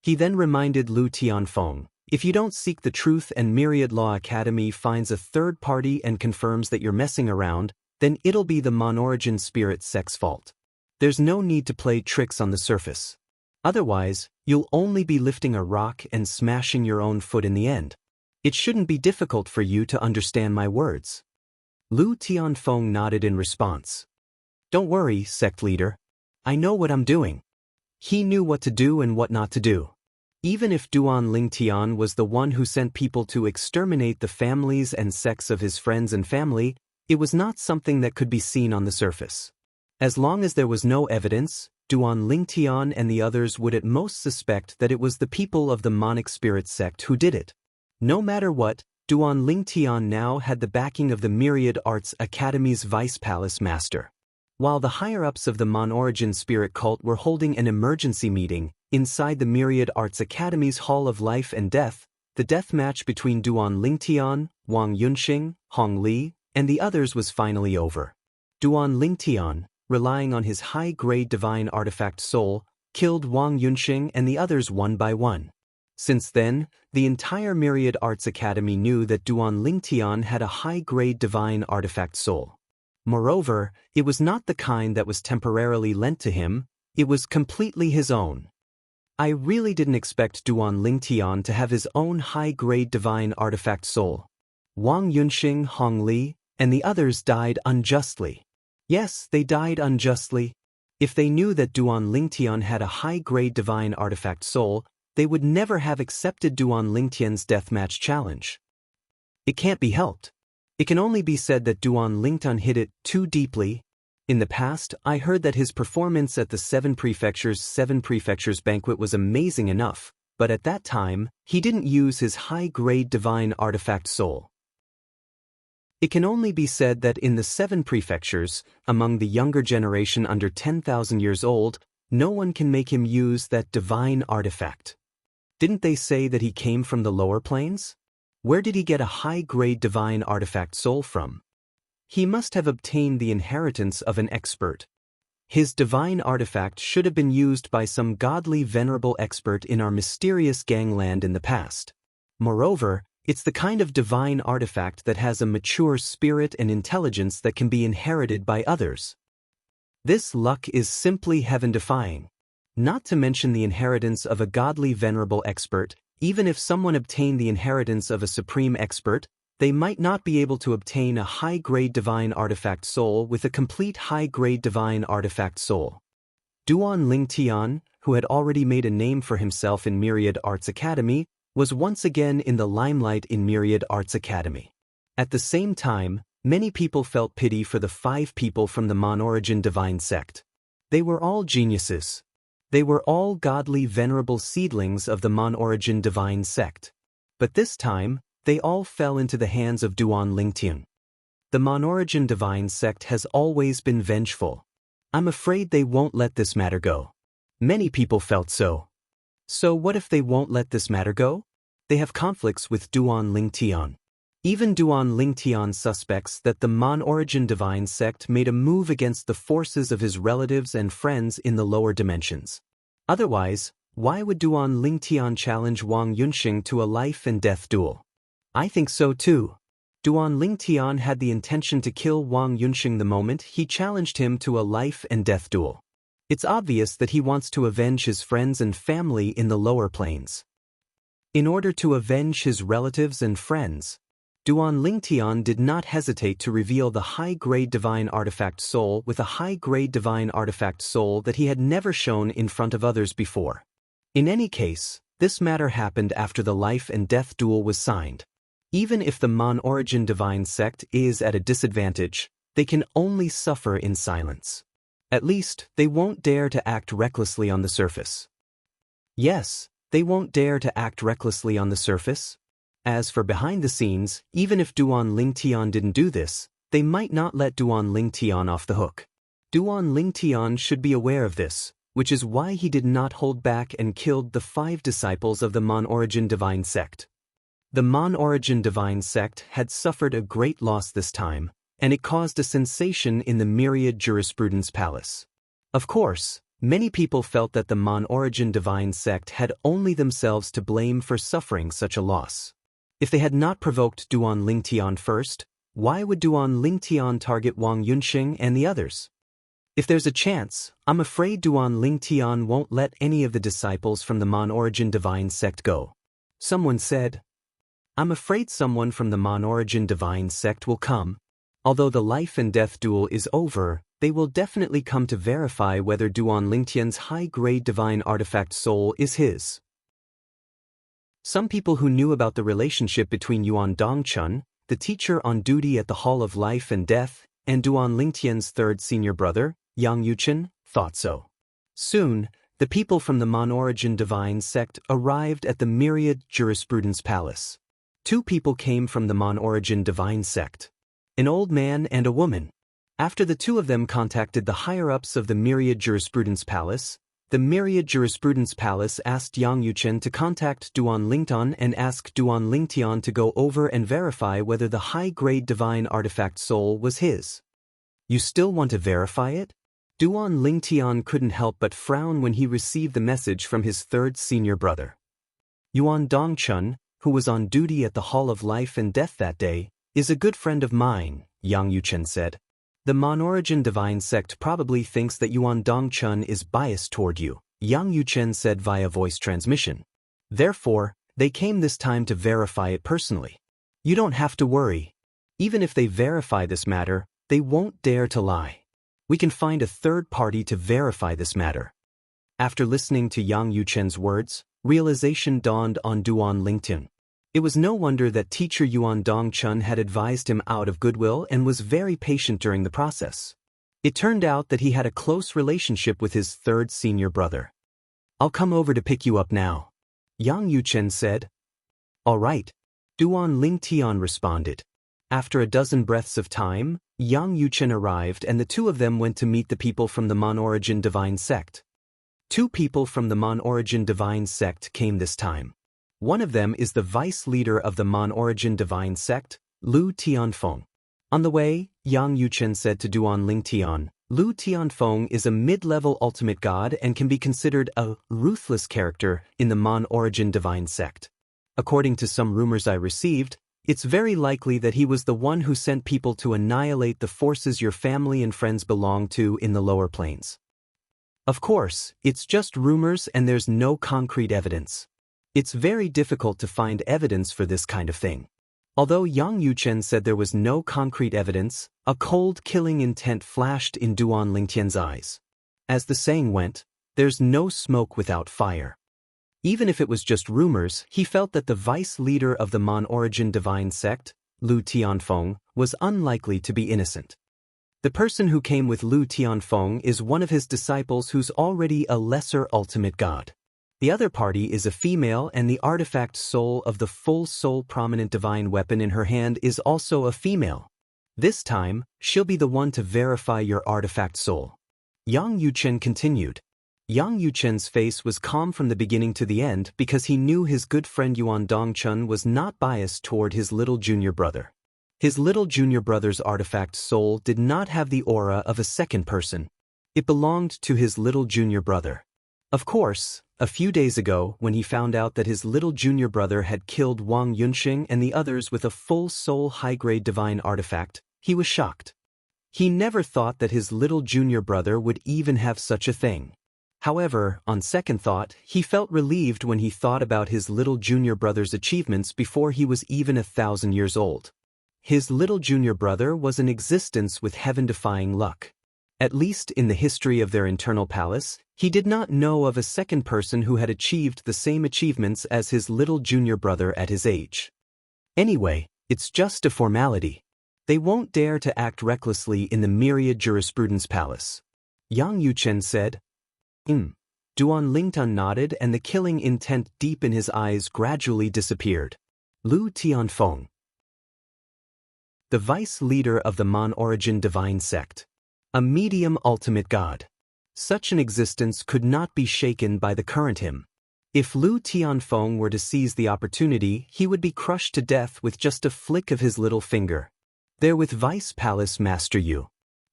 [SPEAKER 1] He then reminded Lu Tianfeng, "If you don't seek the truth and Myriad Law Academy finds a third party and confirms that you're messing around, then it'll be the Monorigin Spirit Sect's fault. There's no need to play tricks on the surface. Otherwise, you'll only be lifting a rock and smashing your own foot in the end. It shouldn't be difficult for you to understand my words." Lu Tianfeng nodded in response. "Don't worry, sect leader. I know what I'm doing." He knew what to do and what not to do. Even if Duan Lingtian was the one who sent people to exterminate the families and sects of his friends and family, it was not something that could be seen on the surface. As long as there was no evidence, Duan Lingtian and the others would at most suspect that it was the people of the Monic Spirit Sect who did it. No matter what, Duan Lingtian now had the backing of the Myriad Arts Academy's Vice Palace Master. While the higher-ups of the Monorigin Spirit Cult were holding an emergency meeting inside the Myriad Arts Academy's Hall of Life and Death, the death match between Duan Lingtian, Wang Yunxing, Hong Li, and the others was finally over. Duan Lingtian, relying on his high-grade divine artifact soul, killed Wang Yunxing and the others one by one. Since then, the entire Myriad Arts Academy knew that Duan Lingtian had a high-grade divine artifact soul. Moreover, it was not the kind that was temporarily lent to him, it was completely his own. I really didn't expect Duan Lingtian to have his own high-grade divine artifact soul. Wang Yunxing, Hong Li, and the others died unjustly. Yes, they died unjustly. If they knew that Duan Lingtian had a high-grade divine artifact soul, they would never have accepted Duan Lingtian's deathmatch challenge. It can't be helped. It can only be said that Duan Lingtian hit it too deeply. In the past, I heard that his performance at the Seven Prefectures banquet was amazing enough, but at that time, he didn't use his high-grade divine artifact soul. It can only be said that in the 7 prefectures, among the younger generation under 10,000 years old, no one can make him use that divine artifact. Didn't they say that he came from the lower planes? Where did he get a high-grade divine artifact soul from? He must have obtained the inheritance of an expert. His divine artifact should have been used by some godly venerable expert in our mysterious gangland in the past. Moreover, it's the kind of divine artifact that has a mature spirit and intelligence that can be inherited by others. This luck is simply heaven-defying. Not to mention the inheritance of a godly venerable expert, even if someone obtained the inheritance of a supreme expert, they might not be able to obtain a high-grade divine artifact soul with a complete high-grade divine artifact soul. Duan Lingtian, who had already made a name for himself in Myriad Arts Academy, was once again in the limelight in Myriad Arts Academy. At the same time, many people felt pity for the 5 people from the Mon-Origin Divine Sect. They were all geniuses. They were all godly venerable seedlings of the Mon-Origin Divine Sect. But this time, they all fell into the hands of Duan Lingtian. The Mon-Origin Divine Sect has always been vengeful. I'm afraid they won't let this matter go. Many people felt so. So what if they won't let this matter go? They have conflicts with Duan Lingtian. Even Duan Lingtian suspects that the Mon-Origin Divine Sect made a move against the forces of his relatives and friends in the lower dimensions. Otherwise, why would Duan Lingtian challenge Wang Yunxing to a life-and-death duel? I think so too. Duan Lingtian had the intention to kill Wang Yunxing the moment he challenged him to a life-and-death duel. It's obvious that he wants to avenge his friends and family in the lower planes. In order to avenge his relatives and friends, Duan Lingtian did not hesitate to reveal the high-grade divine artifact soul with a high-grade divine artifact soul that he had never shown in front of others before. In any case, this matter happened after the life-and-death duel was signed. Even if the Mon-Origin Divine Sect is at a disadvantage, they can only suffer in silence. At least, they won't dare to act recklessly on the surface. Yes, they won't dare to act recklessly on the surface. As for behind the scenes, even if Duan Lingtian didn't do this, they might not let Duan Lingtian off the hook. Duan Lingtian should be aware of this, which is why he did not hold back and killed the 5 disciples of the Mon-Origin Divine Sect. The Mon-Origin Divine Sect had suffered a great loss this time, and it caused a sensation in the Myriad Jurisprudence Palace. Of course, many people felt that the Mon-Origin Divine Sect had only themselves to blame for suffering such a loss. If they had not provoked Duan Lingtian first, why would Duan Lingtian target Wang Yunxing and the others? If there's a chance, I'm afraid Duan Lingtian won't let any of the disciples from the Mon-Origin Divine Sect go. Someone said, I'm afraid someone from the Mon-Origin Divine Sect will come. Although the life-and-death duel is over, they will definitely come to verify whether Duan Lingtian's high-grade divine artifact soul is his. Some people who knew about the relationship between Yuan Dongchun, the teacher on duty at the Hall of Life and Death, and Duan Lingtian's 3rd senior brother, Yang Yuchen, thought so. Soon, the people from the Mon-Origin Divine Sect arrived at the Myriad Jurisprudence Palace. 2 people came from the Mon-Origin Divine Sect. An old man and a woman. After the 2 of them contacted the higher-ups of the Myriad Jurisprudence Palace, the Myriad Jurisprudence Palace asked Yang Yuchen to contact Duan Lingtian and ask Duan Lingtian to go over and verify whether the high-grade divine artifact soul was his. You still want to verify it? Duan Lingtian couldn't help but frown when he received the message from his 3rd senior brother. Yuan Dongchun, who was on duty at the Hall of Life and Death that day, is a good friend of mine, Yang Yuchen said. The Mon-Origin Divine Sect probably thinks that Yuan Dongchun is biased toward you, Yang Yuchen said via voice transmission. Therefore, they came this time to verify it personally. You don't have to worry. Even if they verify this matter, they won't dare to lie. We can find a 3rd party to verify this matter. After listening to Yang Yuchen's words, realization dawned on Duan Lingtian. It was no wonder that teacher Yuan Dongchun had advised him out of goodwill and was very patient during the process. It turned out that he had a close relationship with his 3rd senior brother. I'll come over to pick you up now, Yang Yuchen said. All right, Duan Lingtian responded. After a dozen breaths of time, Yang Yuchen arrived and the 2 of them went to meet the people from the Mon-Origin Divine Sect. 2 people from the Mon-Origin Divine Sect came this time. One of them is the vice leader of the Mon-Origin Divine Sect, Lu Tianfeng. On the way, Yang Yuchen said to Duan Lingtian, Lu Tianfeng is a mid-level ultimate god and can be considered a ruthless character in the Mon-Origin Divine Sect. According to some rumors I received, it's very likely that he was the one who sent people to annihilate the forces your family and friends belong to in the lower planes. Of course, it's just rumors and there's no concrete evidence. It's very difficult to find evidence for this kind of thing. Although Yang Yuchen said there was no concrete evidence, a cold killing intent flashed in Duan Lingtian's eyes. As the saying went, there's no smoke without fire. Even if it was just rumors, he felt that the vice leader of the Mon-origin divine sect, Lu Tianfeng, was unlikely to be innocent. The person who came with Lu Tianfeng is one of his disciples who's already a lesser ultimate god. The other party is a female, and the artifact soul of the full soul prominent divine weapon in her hand is also a female. This time, she'll be the one to verify your artifact soul. Yang Yuchen continued. Yang Yuchen's face was calm from the beginning to the end because he knew his good friend Yuan Dongchun was not biased toward his little junior brother. His little junior brother's artifact soul did not have the aura of a second person. It belonged to his little junior brother. Of course, a few days ago, when he found out that his little junior brother had killed Wang Yunxing and the others with a full soul high-grade divine artifact, he was shocked. He never thought that his little junior brother would even have such a thing. However, on second thought, he felt relieved when he thought about his little junior brother's achievements before he was even 1,000 years old. His little junior brother was an existence with heaven-defying luck. At least in the history of their internal palace, he did not know of a second person who had achieved the same achievements as his little junior brother at his age. Anyway, it's just a formality. They won't dare to act recklessly in the myriad jurisprudence palace. Yang Yuchen said, Duan Lingtan nodded, and the killing intent deep in his eyes gradually disappeared. Lu Tianfeng, the vice leader of the Mon-origin divine sect. A medium ultimate god. Such an existence could not be shaken by the current him. If Lu Tianfeng were to seize the opportunity, he would be crushed to death with just a flick of his little finger. There with Vice Palace Master Yu.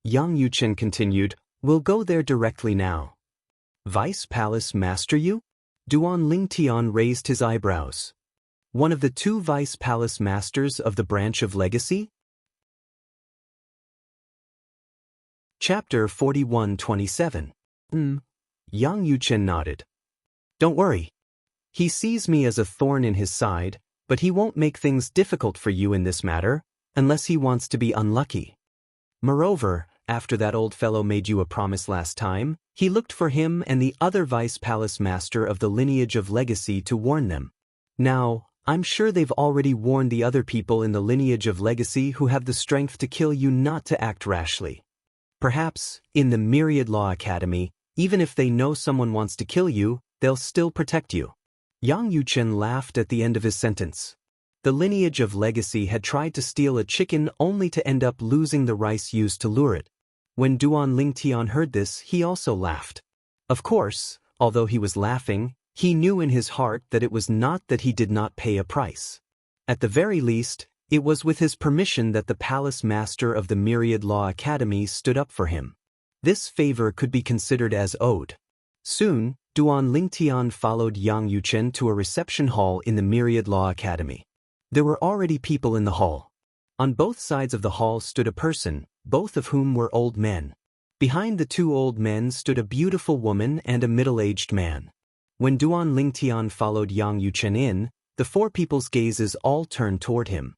[SPEAKER 1] Yang Yuchen continued, we'll go there directly now. Vice Palace Master Yu? Duan Lingtian raised his eyebrows. One of the two Vice Palace Masters of the branch of Legacy? Chapter 41-27. Yang Yuchen nodded. Don't worry. He sees me as a thorn in his side, but he won't make things difficult for you in this matter, unless he wants to be unlucky. Moreover, after that old fellow made you a promise last time, he looked for him and the other Vice Palace Master of the lineage of Legacy to warn them. Now, I'm sure they've already warned the other people in the lineage of Legacy who have the strength to kill you not to act rashly. Perhaps, in the Myriad Law Academy, even if they know someone wants to kill you, they'll still protect you. Yang Yuchen laughed at the end of his sentence. The lineage of Legacy had tried to steal a chicken only to end up losing the rice used to lure it. When Duan Lingtian heard this, he also laughed. Of course, although he was laughing, he knew in his heart that it was not that he did not pay a price. At the very least, it was with his permission that the Palace Master of the Myriad Law Academy stood up for him. This favor could be considered as owed. Soon, Duan Lingtian followed Yang Yuchen to a reception hall in the Myriad Law Academy. There were already people in the hall. On both sides of the hall stood a person, both of whom were old men. Behind the two old men stood a beautiful woman and a middle-aged man. When Duan Lingtian followed Yang Yuchen in, the four people's gazes all turned toward him.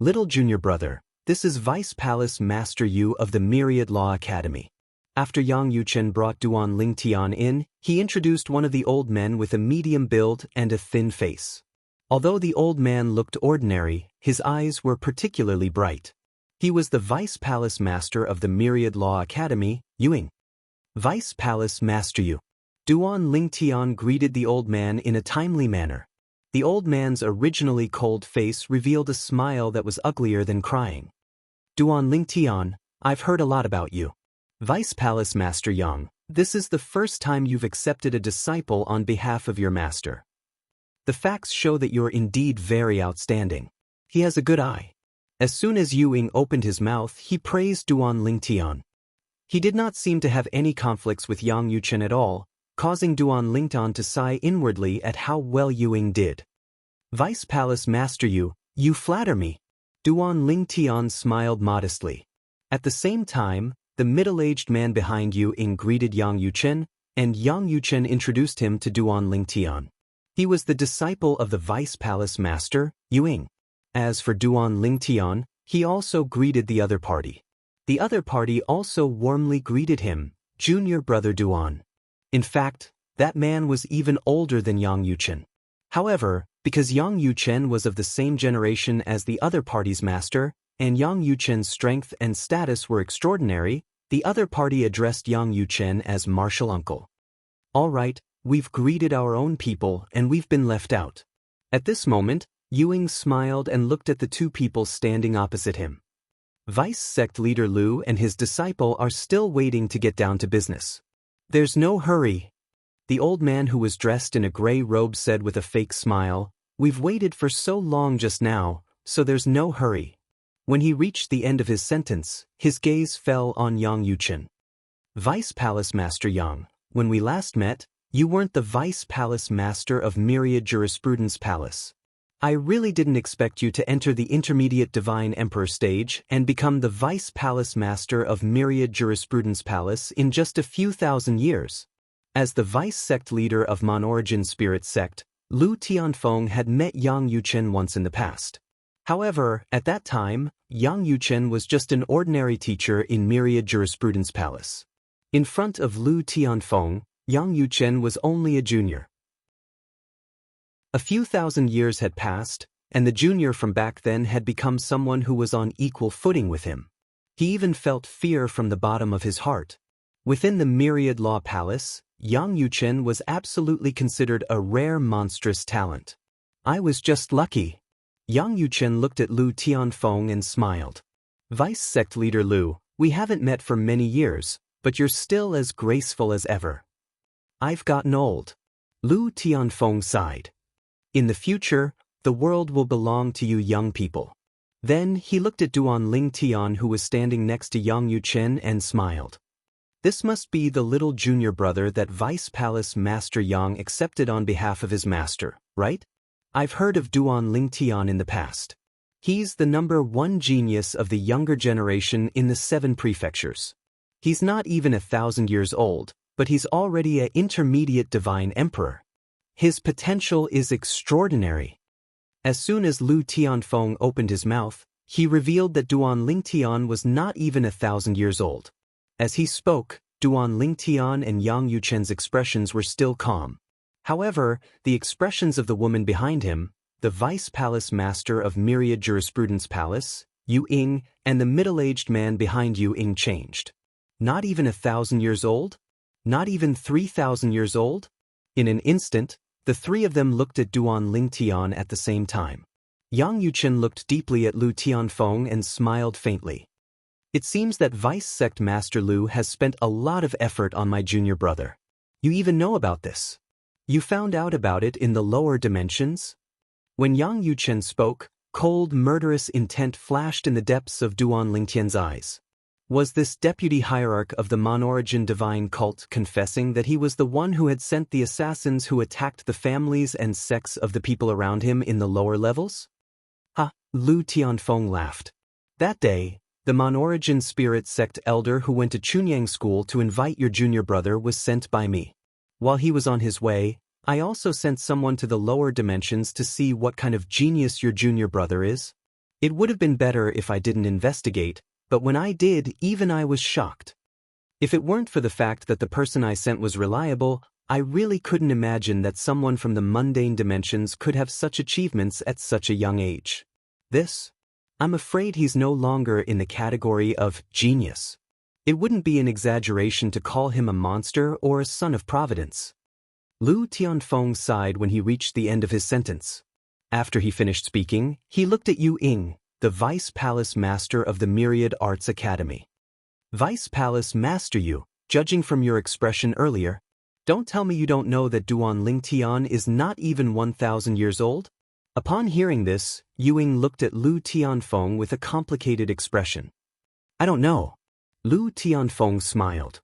[SPEAKER 1] Little junior brother, this is Vice Palace Master Yu of the Myriad Law Academy. After Yang Yuchen brought Duan Lingtian in, he introduced one of the old men with a medium build and a thin face. Although the old man looked ordinary, his eyes were particularly bright. He was the Vice Palace Master of the Myriad Law Academy, Yuing. Vice Palace Master Yu. Duan Lingtian greeted the old man in a timely manner. The old man's originally cold face revealed a smile that was uglier than crying. Duan Lingtian, I've heard a lot about you. Vice Palace Master Yang, this is the first time you've accepted a disciple on behalf of your master. The facts show that you're indeed very outstanding. He has a good eye. As soon as Yuing opened his mouth, he praised Duan Lingtian. He did not seem to have any conflicts with Yang Yuchen at all, causing Duan Lingtian to sigh inwardly at how well Yuing did. Vice Palace Master Yu, you flatter me. Duan Lingtian smiled modestly. At the same time, the middle-aged man behind Yuing greeted Yang Yuchen, and Yang Yuchen introduced him to Duan Lingtian. He was the disciple of the Vice Palace Master, Yuing. As for Duan Lingtian, he also greeted the other party. The other party also warmly greeted him, junior brother Duan. In fact, that man was even older than Yang Yuchen. However, because Yang Yuchen was of the same generation as the other party's master, and Yang Yuchen's strength and status were extraordinary, the other party addressed Yang Yuchen as martial uncle. All right, we've greeted our own people and we've been left out. At this moment, Yuing smiled and looked at the two people standing opposite him. Vice sect leader Lu and his disciple are still waiting to get down to business. There's no hurry. The old man who was dressed in a gray robe said with a fake smile, "We've waited for so long just now, so there's no hurry." When he reached the end of his sentence, his gaze fell on Yang Yuchen. Vice Palace Master Yang, when we last met, you weren't the Vice Palace Master of Myriad Jurisprudence Palace. I really didn't expect you to enter the Intermediate Divine Emperor stage and become the Vice Palace Master of Myriad Jurisprudence Palace in just a few thousand years. As the Vice Sect leader of Mon-Origin Spirit Sect, Lu Tianfeng had met Yang Yuchen once in the past. However, at that time, Yang Yuchen was just an ordinary teacher in Myriad Jurisprudence Palace. In front of Lu Tianfeng, Yang Yuchen was only a junior. A few thousand years had passed, and the junior from back then had become someone who was on equal footing with him. He even felt fear from the bottom of his heart. Within the Myriad Law Palace, Yang Yuchen was absolutely considered a rare monstrous talent. I was just lucky. Yang Yuchen looked at Lu Tianfeng and smiled. Vice Sect Leader Lu, we haven't met for many years, but you're still as graceful as ever. I've gotten old. Lu Tianfeng sighed. In the future, the world will belong to you young people. Then he looked at Duan Lingtian who was standing next to Yang Yuchen and smiled. This must be the little junior brother that Vice Palace Master Yang accepted on behalf of his master, right? I've heard of Duan Lingtian in the past. He's the #1 genius of the younger generation in the 7 prefectures. He's not even 1,000 years old, but he's already an intermediate divine emperor. His potential is extraordinary. As soon as Lu Tianfeng opened his mouth, he revealed that Duan Lingtian was not even 1,000 years old. As he spoke, Duan Lingtian and Yang Yuchen's expressions were still calm. However, the expressions of the woman behind him, the Vice Palace Master of Myriad Jurisprudence Palace, Yu Ying, and the middle-aged man behind Yu Ying changed. Not even 1,000 years old? Not even 3,000 years old? In an instant, the three of them looked at Duan Lingtian at the same time. Yang Yuchen looked deeply at Lu Tianfeng and smiled faintly. It seems that Vice Sect Master Lu has spent a lot of effort on my junior brother. You even know about this. You found out about it in the lower dimensions? When Yang Yuchen spoke, cold, murderous intent flashed in the depths of Duan Lingtian's eyes. Was this deputy hierarch of the Mon-Origin divine cult confessing that he was the one who had sent the assassins who attacked the families and sects of the people around him in the lower levels? Ha! Lu Tianfeng laughed. That day, the Mon-Origin spirit sect elder who went to Chunyang school to invite your junior brother was sent by me. While he was on his way, I also sent someone to the lower dimensions to see what kind of genius your junior brother is. It would have been better if I didn't investigate, but when I did, even I was shocked. If it weren't for the fact that the person I sent was reliable, I really couldn't imagine that someone from the mundane dimensions could have such achievements at such a young age. I'm afraid he's no longer in the category of genius. It wouldn't be an exaggeration to call him a monster or a son of providence. Lu Tianfeng sighed when he reached the end of his sentence. After he finished speaking, he looked at Yu Ying, the Vice Palace Master of the Myriad Arts Academy. Vice Palace Master Yu, judging from your expression earlier, don't tell me you don't know that Duan Lingtian is not even 1,000 years old? Upon hearing this, Yu Ying looked at Lu Tianfeng with a complicated expression. I don't know. Lu Tianfeng smiled.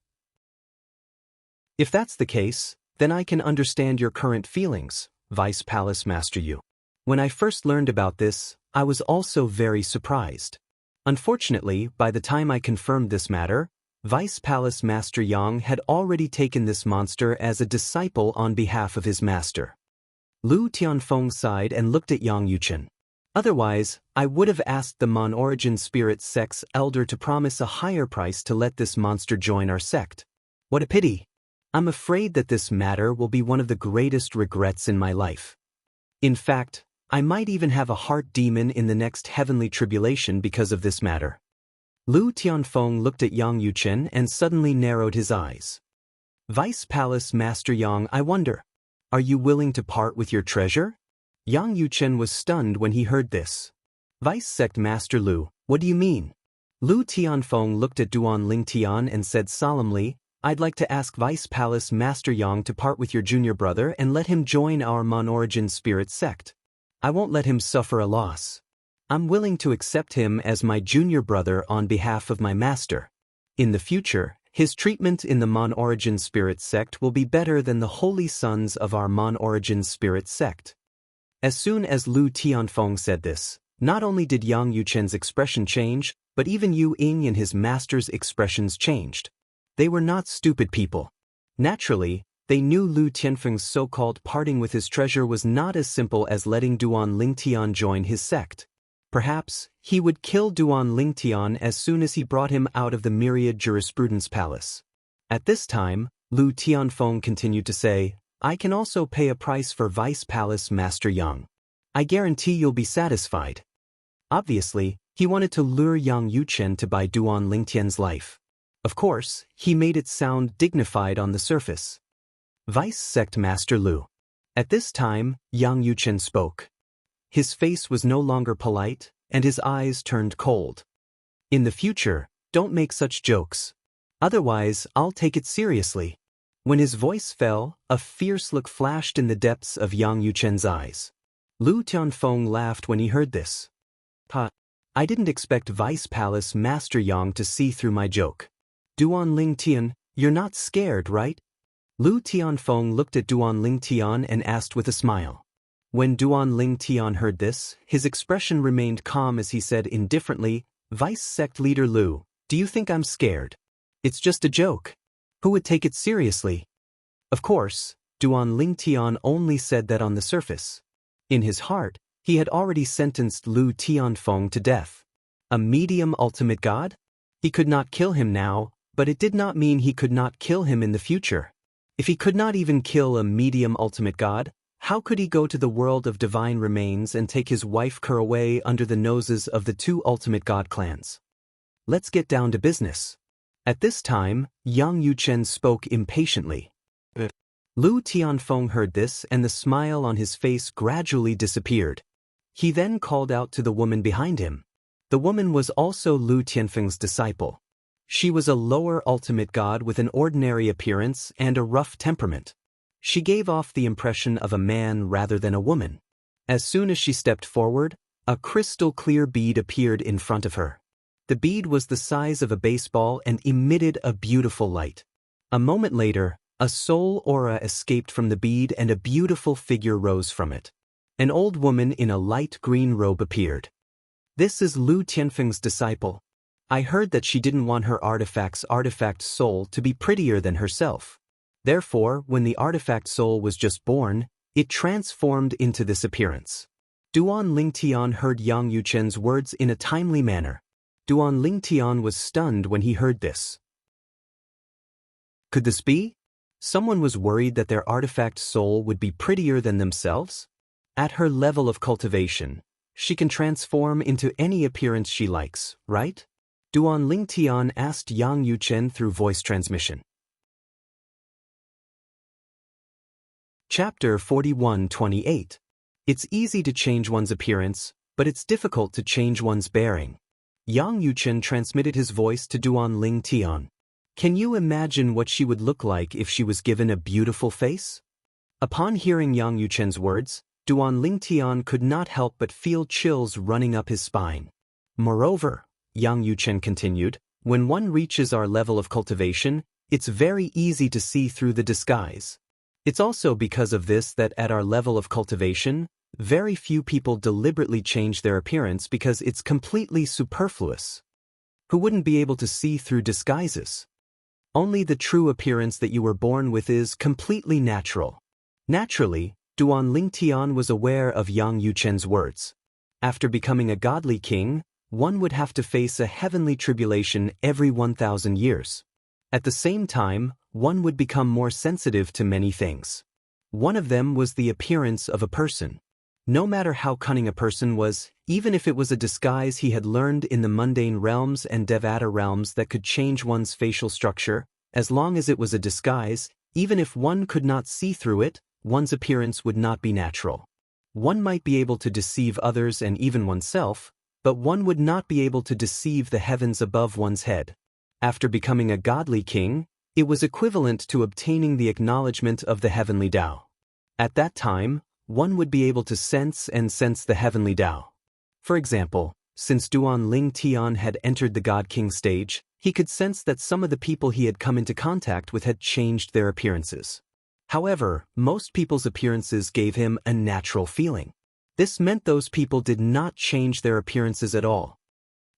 [SPEAKER 1] If that's the case, then I can understand your current feelings, Vice Palace Master Yu. When I first learned about this, I was also very surprised. Unfortunately, by the time I confirmed this matter, Vice Palace Master Yang had already taken this monster as a disciple on behalf of his master. Lu Tianfeng sighed and looked at Yang Yuchen. Otherwise, I would have asked the Mon-Origin Spirit sect's elder to promise a higher price to let this monster join our sect. What a pity. I'm afraid that this matter will be one of the greatest regrets in my life. In fact, I might even have a heart demon in the next heavenly tribulation because of this matter. Lu Tianfeng looked at Yang Yuchen and suddenly narrowed his eyes. Vice Palace Master Yang, I wonder, are you willing to part with your treasure? Yang Yuchen was stunned when he heard this. Vice Sect Master Lu, what do you mean? Lu Tianfeng looked at Duan Lingtian and said solemnly, I'd like to ask Vice Palace Master Yang to part with your junior brother and let him join our Mon-Origin Spirit sect. I won't let him suffer a loss. I'm willing to accept him as my junior brother on behalf of my master. In the future, his treatment in the Mon-Origin Spirit sect will be better than the holy sons of our Mon-Origin Spirit sect. As soon as Lu Tianfeng said this, not only did Yang Yuchen's expression change, but even Yu Ying and his master's expressions changed. They were not stupid people. Naturally, they knew Lu Tianfeng's so-called parting with his treasure was not as simple as letting Duan Lingtian join his sect. Perhaps, he would kill Duan Lingtian as soon as he brought him out of the Myriad Jurisprudence Palace. At this time, Lu Tianfeng continued to say, I can also pay a price for Vice Palace Master Yang. I guarantee you'll be satisfied. Obviously, he wanted to lure Yang Yuchen to buy Duan Lingtian's life. Of course, he made it sound dignified on the surface. Vice Sect Master Lu. At this time, Yang Yuchen spoke. His face was no longer polite, and his eyes turned cold. In the future, don't make such jokes. Otherwise, I'll take it seriously. When his voice fell, a fierce look flashed in the depths of Yang Yuchen's eyes. Lu Tianfeng laughed when he heard this. I didn't expect Vice Palace Master Yang to see through my joke. Duan Lingtian, you're not scared, right? Lu Tianfeng looked at Duan Lingtian and asked with a smile. When Duan Lingtian heard this, his expression remained calm as he said indifferently, Vice Sect Leader Lu, do you think I'm scared? It's just a joke. Who would take it seriously? Of course, Duan Lingtian only said that on the surface. In his heart, he had already sentenced Lu Tianfeng to death. A medium ultimate god? He could not kill him now, but it did not mean he could not kill him in the future. If he could not even kill a medium ultimate god, how could he go to the world of divine remains and take his wife Kur away under the noses of the two ultimate god clans? Let's get down to business. At this time, Yang Yuchen spoke impatiently. Lu Tianfeng heard this and the smile on his face gradually disappeared. He then called out to the woman behind him. The woman was also Lu Tianfeng's disciple. She was a lower ultimate god with an ordinary appearance and a rough temperament. She gave off the impression of a man rather than a woman. As soon as she stepped forward, a crystal-clear bead appeared in front of her. The bead was the size of a baseball and emitted a beautiful light. A moment later, a soul aura escaped from the bead and a beautiful figure rose from it. An old woman in a light green robe appeared. This is Lu Tianfeng's disciple. I heard that she didn't want her artifact soul to be prettier than herself. Therefore, when the artifact soul was just born, it transformed into this appearance. Duan Lingtian heard Yang Yuchen's words in a timely manner. Duan Lingtian was stunned when he heard this. Could this be? Someone was worried that their artifact soul would be prettier than themselves? At her level of cultivation, she can transform into any appearance she likes, right? Duan Lingtian asked Yang Yuchen through voice transmission. Chapter 41:28. It's easy to change one's appearance, but it's difficult to change one's bearing. Yang Yuchen transmitted his voice to Duan Lingtian. Can you imagine what she would look like if she was given a beautiful face? Upon hearing Yang Yuchen's words, Duan Lingtian could not help but feel chills running up his spine. Moreover, Yang Yuchen continued, when one reaches our level of cultivation, it's very easy to see through the disguise. It's also because of this that at our level of cultivation, very few people deliberately change their appearance because it's completely superfluous. Who wouldn't be able to see through disguises? Only the true appearance that you were born with is completely natural. Naturally, Duan Lingtian was aware of Yang Yuchen's words. After becoming a godly king, one would have to face a heavenly tribulation every 1,000 years. At the same time, one would become more sensitive to many things. One of them was the appearance of a person. No matter how cunning a person was, even if it was a disguise he had learned in the mundane realms and Devata realms that could change one's facial structure, as long as it was a disguise, even if one could not see through it, one's appearance would not be natural. One might be able to deceive others and even oneself, but one would not be able to deceive the heavens above one's head. After becoming a godly king, it was equivalent to obtaining the acknowledgement of the heavenly Tao. At that time, one would be able to sense the heavenly Tao. For example, since Duan Ling Tian had entered the God King stage, he could sense that some of the people he had come into contact with had changed their appearances. However, most people's appearances gave him a natural feeling. This meant those people did not change their appearances at all.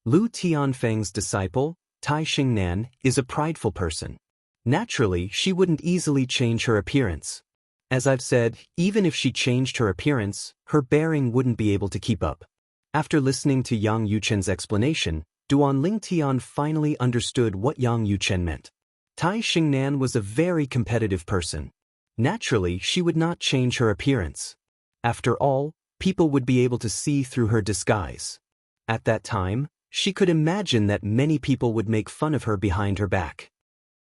[SPEAKER 1] Lu Tianfeng's disciple, Tai Xingnan, is a prideful person. Naturally, she wouldn't easily change her appearance. As I've said, even if she changed her appearance, her bearing wouldn't be able to keep up. After listening to Yang Yuchen's explanation, Duan Ling Tian finally understood what Yang Yuchen meant. Tai Xingnan was a very competitive person. Naturally, she would not change her appearance. After all, people would be able to see through her disguise. At that time, she could imagine that many people would make fun of her behind her back.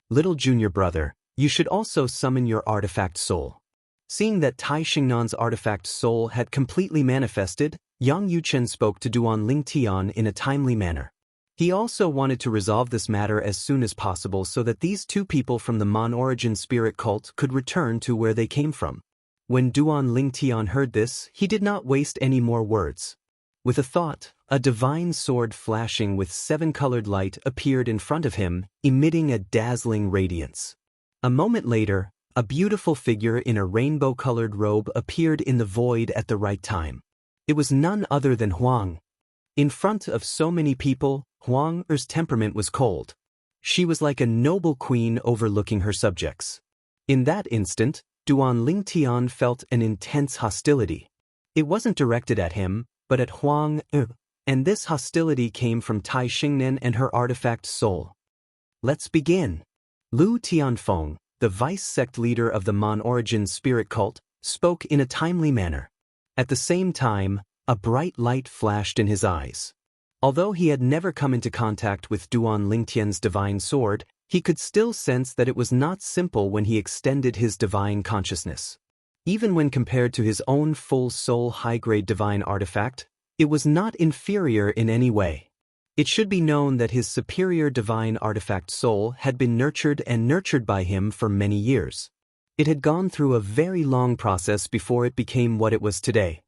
[SPEAKER 1] Little junior brother, you should also summon your artifact soul. Seeing that Tai Xingnan's artifact soul had completely manifested, Yang Yuchen spoke to Duan Ling Tian in a timely manner. He also wanted to resolve this matter as soon as possible so that these two people from the Mon origin spirit cult could return to where they came from. When Duan Ling Tian heard this, he did not waste any more words. With a thought, a divine sword flashing with 7-colored light appeared in front of him, emitting a dazzling radiance. A moment later, a beautiful figure in a rainbow-colored robe appeared in the void at the right time. It was none other than Huang. In front of so many people, Huang's temperament was cold. She was like a noble queen overlooking her subjects. In that instant, Duan Ling Tian felt an intense hostility. It wasn't directed at him, but at Huang, and this hostility came from Tai Xingnan and her artifact soul. Let's begin. Lu Tianfeng, the vice-sect leader of the Mon origin spirit cult, spoke in a timely manner. At the same time, a bright light flashed in his eyes. Although he had never come into contact with Duan Lingtian's divine sword, he could still sense that it was not simple when he extended his divine consciousness. Even when compared to his own full-soul high-grade divine artifact, it was not inferior in any way. It should be known that his superior divine artifact soul had been nurtured by him for many years. It had gone through a very long process before it became what it was today.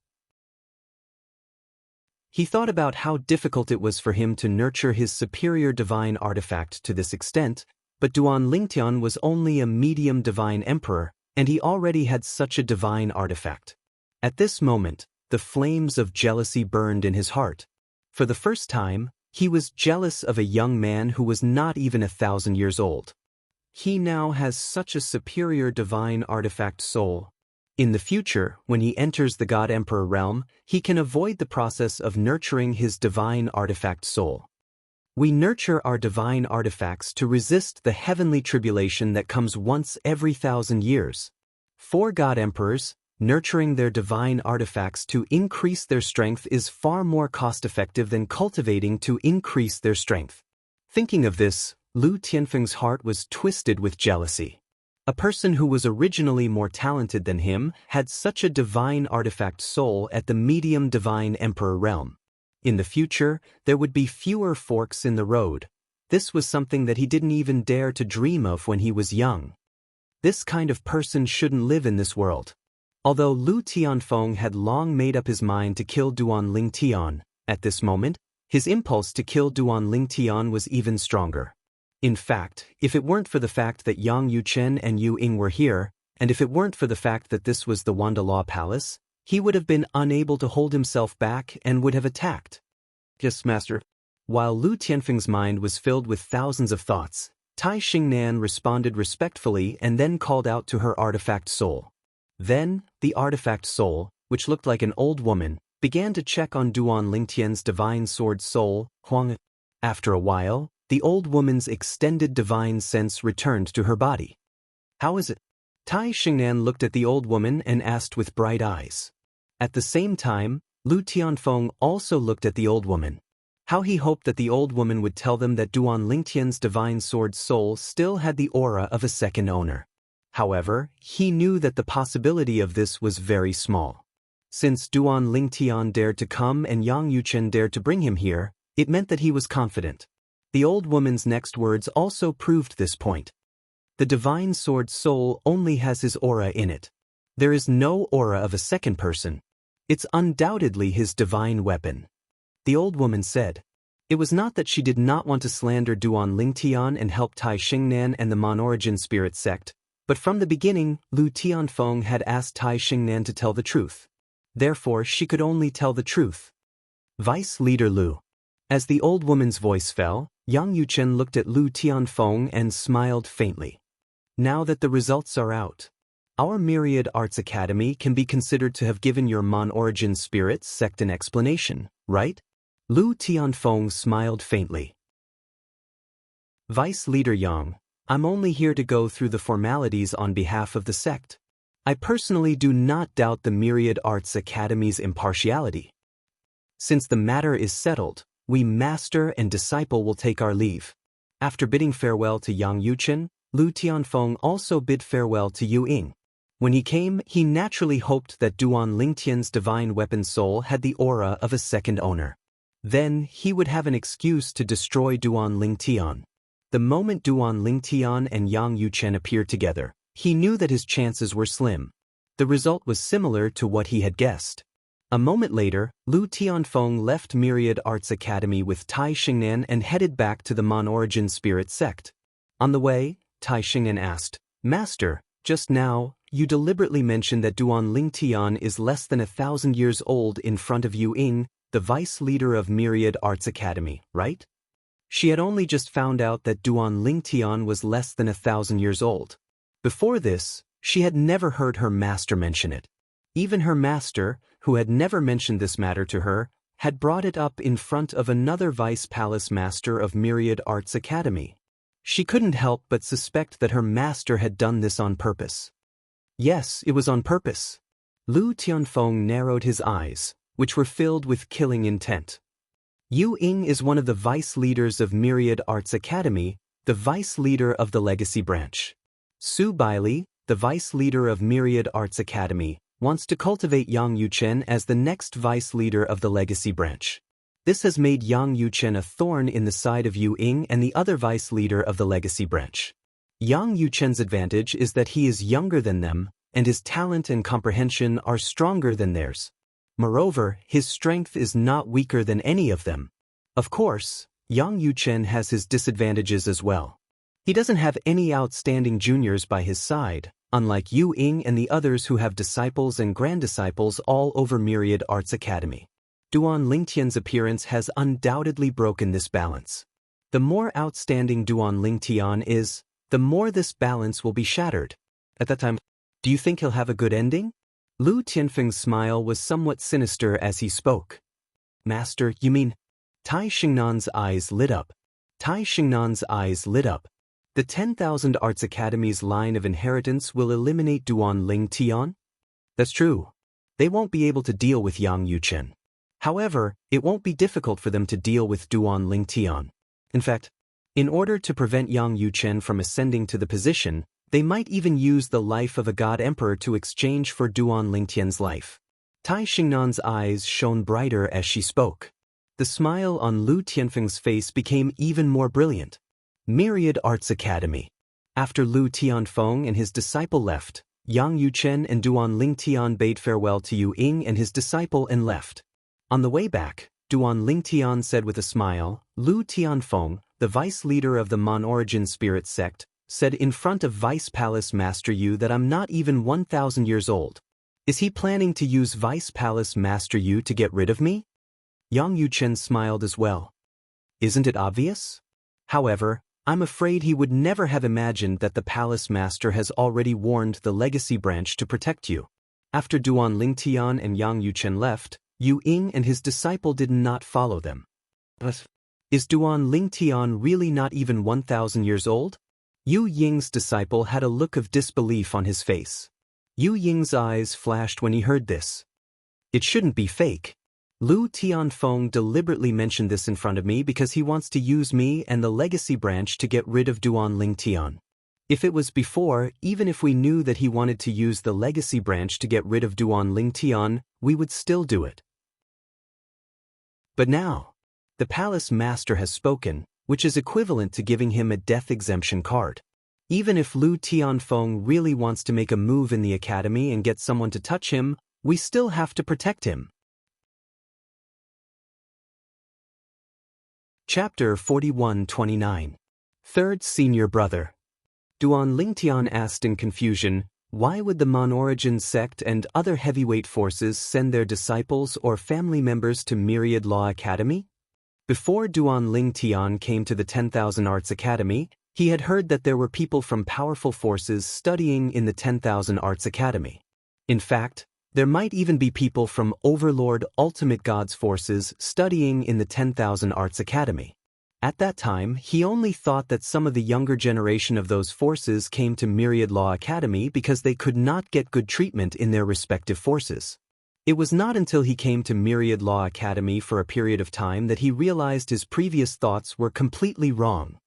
[SPEAKER 1] He thought about how difficult it was for him to nurture his superior divine artifact to this extent, but Duan Lingtian was only a medium divine emperor, and he already had such a divine artifact. At this moment, the flames of jealousy burned in his heart. For the first time, he was jealous of a young man who was not even 1,000 years old. He now has such a superior divine artifact soul. In the future, when he enters the God Emperor realm, he can avoid the process of nurturing his divine artifact soul. We nurture our divine artifacts to resist the heavenly tribulation that comes once every 1,000 years. For God Emperors, nurturing their divine artifacts to increase their strength is far more cost-effective than cultivating to increase their strength. Thinking of this, Lu Tianfeng's heart was twisted with jealousy. A person who was originally more talented than him had such a divine artifact soul at the medium divine emperor realm. In the future, there would be fewer forks in the road. This was something that he didn't even dare to dream of when he was young. This kind of person shouldn't live in this world. Although Lu Tianfeng had long made up his mind to kill Duan Ling Tian, at this moment, his impulse to kill Duan Ling Tian was even stronger. In fact, if it weren't for the fact that Yang Yuchen and Yu Ying were here, and if it weren't for the fact that this was the Wanda Law Palace, he would have been unable to hold himself back and would have attacked. Yes, master. While Lu Tianfeng's mind was filled with thousands of thoughts, Tai Xingnan responded respectfully and then called out to her artifact soul. Then, the artifact soul, which looked like an old woman, began to check on Duan Lingtian's divine sword soul, Huang. After a while, the old woman's extended divine sense returned to her body. How is it? Tai Xingnan looked at the old woman and asked with bright eyes. At the same time, Lu Tianfeng also looked at the old woman. How he hoped that the old woman would tell them that Duan Lingtian's divine sword soul still had the aura of a second owner. However, he knew that the possibility of this was very small. Since Duan Lingtian dared to come and Yang Yuchen dared to bring him here, it meant that he was confident. The old woman's next words also proved this point. The divine sword soul only has his aura in it. There is no aura of a second person. It's undoubtedly his divine weapon. The old woman said. It was not that she did not want to slander Duan Lingtian and help Tai Xingnan and the Mon-origin spirit sect, but from the beginning, Lu Tianfeng had asked Tai Xingnan to tell the truth. Therefore, she could only tell the truth. Vice Leader Lu. As the old woman's voice fell, Yang Yuchen looked at Lu Tianfeng and smiled faintly. Now that the results are out, our Myriad Arts Academy can be considered to have given your Mon-origin spirit sect an explanation, right? Lu Tianfeng smiled faintly. Vice Leader Yang, I'm only here to go through the formalities on behalf of the sect. I personally do not doubt the Myriad Arts Academy's impartiality. Since the matter is settled, we master and disciple will take our leave. After bidding farewell to Yang Yuchen, Lu Tianfeng also bid farewell to Yu Ying. When he came, he naturally hoped that Duan Lingtian's divine weapon soul had the aura of a second owner. Then, he would have an excuse to destroy Duan Lingtian. The moment Duan Lingtian and Yang Yuchen appeared together, he knew that his chances were slim. The result was similar to what he had guessed. A moment later, Lu Tianfeng left Myriad Arts Academy with Tai Xingnan and headed back to the Mon-origin spirit sect. On the way, Tai Xingnan asked, Master, just now, you deliberately mentioned that Duan Lingtian is less than 1,000 years old in front of Yu Ying, the vice leader of Myriad Arts Academy, right? She had only just found out that Duan Lingtian was less than 1,000 years old. Before this, she had never heard her master mention it. Even her master, who had never mentioned this matter to her, had brought it up in front of another vice palace master of Myriad Arts Academy. She couldn't help but suspect that her master had done this on purpose. Yes, it was on purpose. Lu Tianfeng narrowed his eyes, which were filled with killing intent. Yu Ying is one of the vice leaders of Myriad Arts Academy, the vice leader of the Legacy Branch. Su Bailey, the vice leader of Myriad Arts Academy, wants to cultivate Yang Yuchen as the next vice leader of the Legacy Branch. This has made Yang Yuchen a thorn in the side of Yu Ying and the other vice leader of the Legacy Branch. Yang Yuchen's advantage is that he is younger than them, and his talent and comprehension are stronger than theirs. Moreover, his strength is not weaker than any of them. Of course, Yang Yuchen has his disadvantages as well. He doesn't have any outstanding juniors by his side, unlike Yu Ying and the others who have disciples and grand-disciples all over Myriad Arts Academy. Duan Lingtian's appearance has undoubtedly broken this balance. The more outstanding Duan Lingtian is, the more this balance will be shattered. At that time, do you think he'll have a good ending? Lu Tianfeng's smile was somewhat sinister as he spoke. Master, you mean? Tai Xingnan's eyes lit up. Tai Xingnan's eyes lit up. The 10,000 Arts Academy's line of inheritance will eliminate Duan Lingtian? That's true. They won't be able to deal with Yang Yuchen. However, it won't be difficult for them to deal with Duan Lingtian. In fact, in order to prevent Yang Yuchen from ascending to the position, they might even use the life of a god emperor to exchange for Duan Lingtian's life. Tai Xingnan's eyes shone brighter as she spoke. The smile on Lu Tianfeng's face became even more brilliant. Myriad Arts Academy. After Lu Tianfeng and his disciple left, Yang Yuchen and Duan Lingtian bade farewell to Yu Ying and his disciple and left. On the way back, Duan Lingtian said with a smile, Lu Tianfeng, the vice leader of the Mon-origin spirit sect, said in front of Vice Palace Master Yu that I'm not even 1,000 years old. Is he planning to use Vice Palace Master Yu to get rid of me? Yang Yuchen smiled as well. Isn't it obvious? However, I'm afraid he would never have imagined that the Palace Master has already warned the Legacy Branch to protect you. After Duan Lingtian and Yang Yuchen left, Yu Ying and his disciple did not follow them. But is Duan Lingtian really not even 1,000 years old? Yu Ying's disciple had a look of disbelief on his face. Yu Ying's eyes flashed when he heard this. It shouldn't be fake. Lu Tianfeng deliberately mentioned this in front of me because he wants to use me and the legacy branch to get rid of Duan Lingtian. If it was before, even if we knew that he wanted to use the legacy branch to get rid of Duan Lingtian, we would still do it. But now, the palace master has spoken, which is equivalent to giving him a death exemption card. Even if Lu Tianfeng really wants to make a move in the academy and get someone to touch him, we still have to protect him. Chapter 41-29. Third Senior Brother. Duan Lingtian asked in confusion, why would the Mon-Origin sect and other heavyweight forces send their disciples or family members to Myriad Law Academy? Before Duan Lingtian came to the 10,000 Arts Academy, he had heard that there were people from powerful forces studying in the 10,000 Arts Academy. In fact, there might even be people from Overlord Ultimate God's forces studying in the 10,000 Arts Academy. At that time, he only thought that some of the younger generation of those forces came to Myriad Law Academy because they could not get good treatment in their respective forces. It was not until he came to Myriad Law Academy for a period of time that he realized his previous thoughts were completely wrong.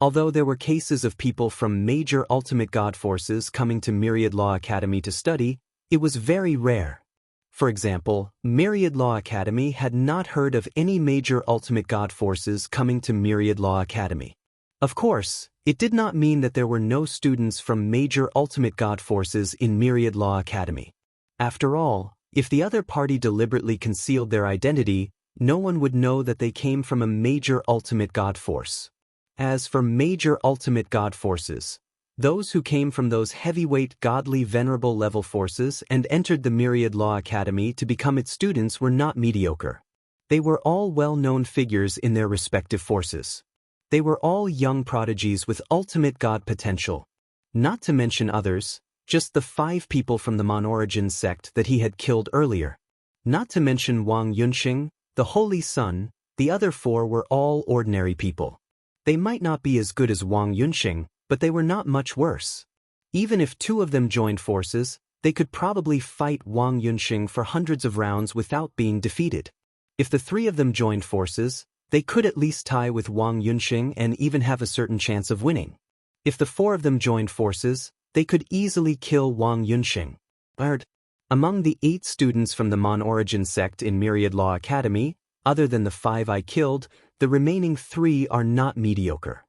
[SPEAKER 1] Although there were cases of people from major Ultimate God forces coming to Myriad Law Academy to study, it was very rare. For example, Myriad Law Academy had not heard of any major Ultimate God forces coming to Myriad Law Academy. Of course, it did not mean that there were no students from major Ultimate God forces in Myriad Law Academy. After all, if the other party deliberately concealed their identity, no one would know that they came from a major Ultimate God force. As for major Ultimate God forces, those who came from those heavyweight godly venerable level forces and entered the Myriad Law Academy to become its students were not mediocre. They were all well-known figures in their respective forces. They were all young prodigies with ultimate god potential. Not to mention others, just the 5 people from the Mon-Origin sect that he had killed earlier. Not to mention Wang Yunxing, the Holy Sun, the other 4 were all ordinary people. They might not be as good as Wang Yunxing, but they were not much worse. Even if 2 of them joined forces, they could probably fight Wang Yunxing for hundreds of rounds without being defeated. If the 3 of them joined forces, they could at least tie with Wang Yunxing and even have a certain chance of winning. If the 4 of them joined forces, they could easily kill Wang Yunxing. But among the 8 students from the Mon-Origin sect in Myriad Law Academy, other than the 5 I killed, the remaining 3 are not mediocre.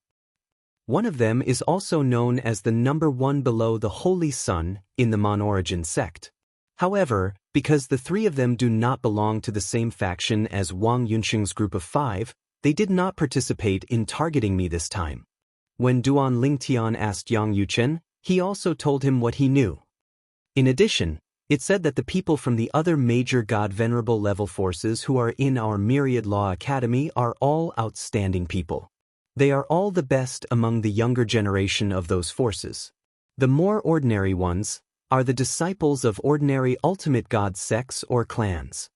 [SPEAKER 1] One of them is also known as the number 1 below the Holy Sun in the Mon-Origin sect. However, because the 3 of them do not belong to the same faction as Wang Yunxing's group of 5, they did not participate in targeting me this time. When Duan Lingtian asked Yang Yuchen, he also told him what he knew. In addition, it said that the people from the other major God Venerable level forces who are in our Myriad Law Academy are all outstanding people. They are all the best among the younger generation of those forces. The more ordinary ones are the disciples of ordinary ultimate god sects or clans.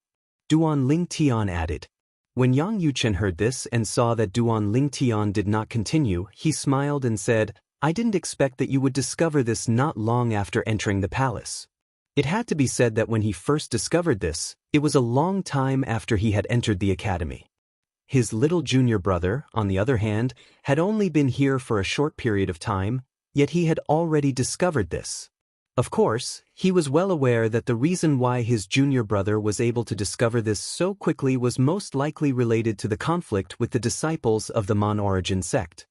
[SPEAKER 1] Duan Lingtian added. When Yang Yuchen heard this and saw that Duan Lingtian did not continue, he smiled and said, I didn't expect that you would discover this not long after entering the palace. It had to be said that when he first discovered this, it was a long time after he had entered the academy. His little junior brother, on the other hand, had only been here for a short period of time, yet he had already discovered this. Of course, he was well aware that the reason why his junior brother was able to discover this so quickly was most likely related to the conflict with the disciples of the Mon-Origin sect.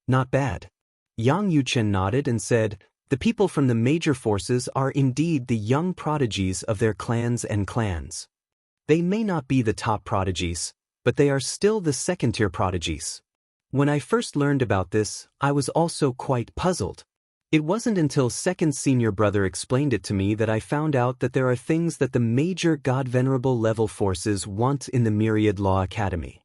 [SPEAKER 1] Not bad. Yang Yuchen nodded and said, the people from the major forces are indeed the young prodigies of their clans and clans. They may not be the top prodigies, but they are still the second-tier prodigies. When I first learned about this, I was also quite puzzled. It wasn't until second senior brother explained it to me that I found out that there are things that the major God Venerable level forces want in the Myriad Law Academy.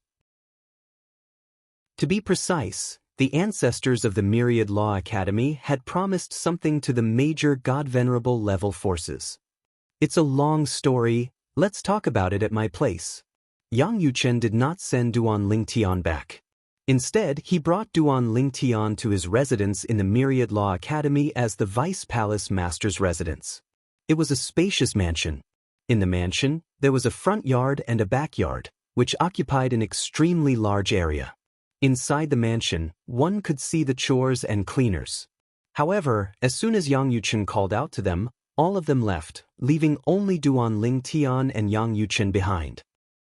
[SPEAKER 1] To be precise, the ancestors of the Myriad Law Academy had promised something to the major God Venerable level forces. It's a long story, Let's talk about it at my place. Yang Yuchen did not send Duan Lingtian back. Instead, he brought Duan Lingtian to his residence in the Myriad Law Academy as the Vice Palace Master's residence. It was a spacious mansion. In the mansion, there was a front yard and a backyard, which occupied an extremely large area. Inside the mansion, one could see the chores and cleaners. However, as soon as Yang Yuchen called out to them, all of them left, leaving only Duan Lingtian and Yang Yuchen behind.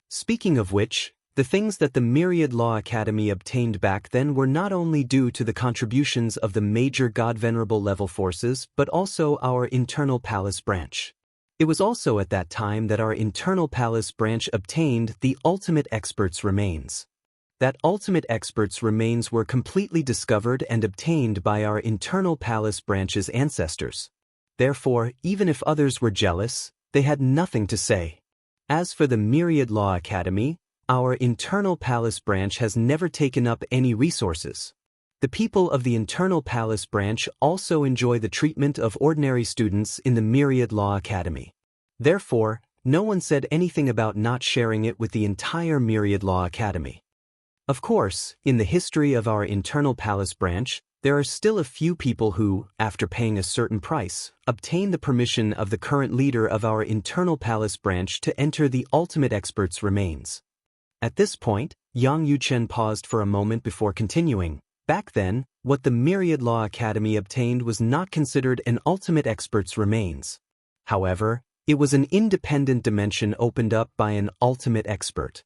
[SPEAKER 1] Speaking of which, the things that the Myriad Law Academy obtained back then were not only due to the contributions of the major God-venerable level forces but also our internal palace branch. It was also at that time that our internal palace branch obtained the ultimate expert's remains. That ultimate expert's remains were completely discovered and obtained by our internal palace branch's ancestors. Therefore, even if others were jealous, they had nothing to say. As for the Myriad Law Academy, our internal palace branch has never taken up any resources. The people of the internal palace branch also enjoy the treatment of ordinary students in the Myriad Law Academy. Therefore, no one said anything about not sharing it with the entire Myriad Law Academy. Of course, in the history of our internal palace branch, there are still a few people who, after paying a certain price, obtain the permission of the current leader of our internal palace branch to enter the ultimate expert's remains. At this point, Yang Yuchen paused for a moment before continuing. Back then, what the Myriad Law Academy obtained was not considered an ultimate expert's remains. However, it was an independent dimension opened up by an ultimate expert.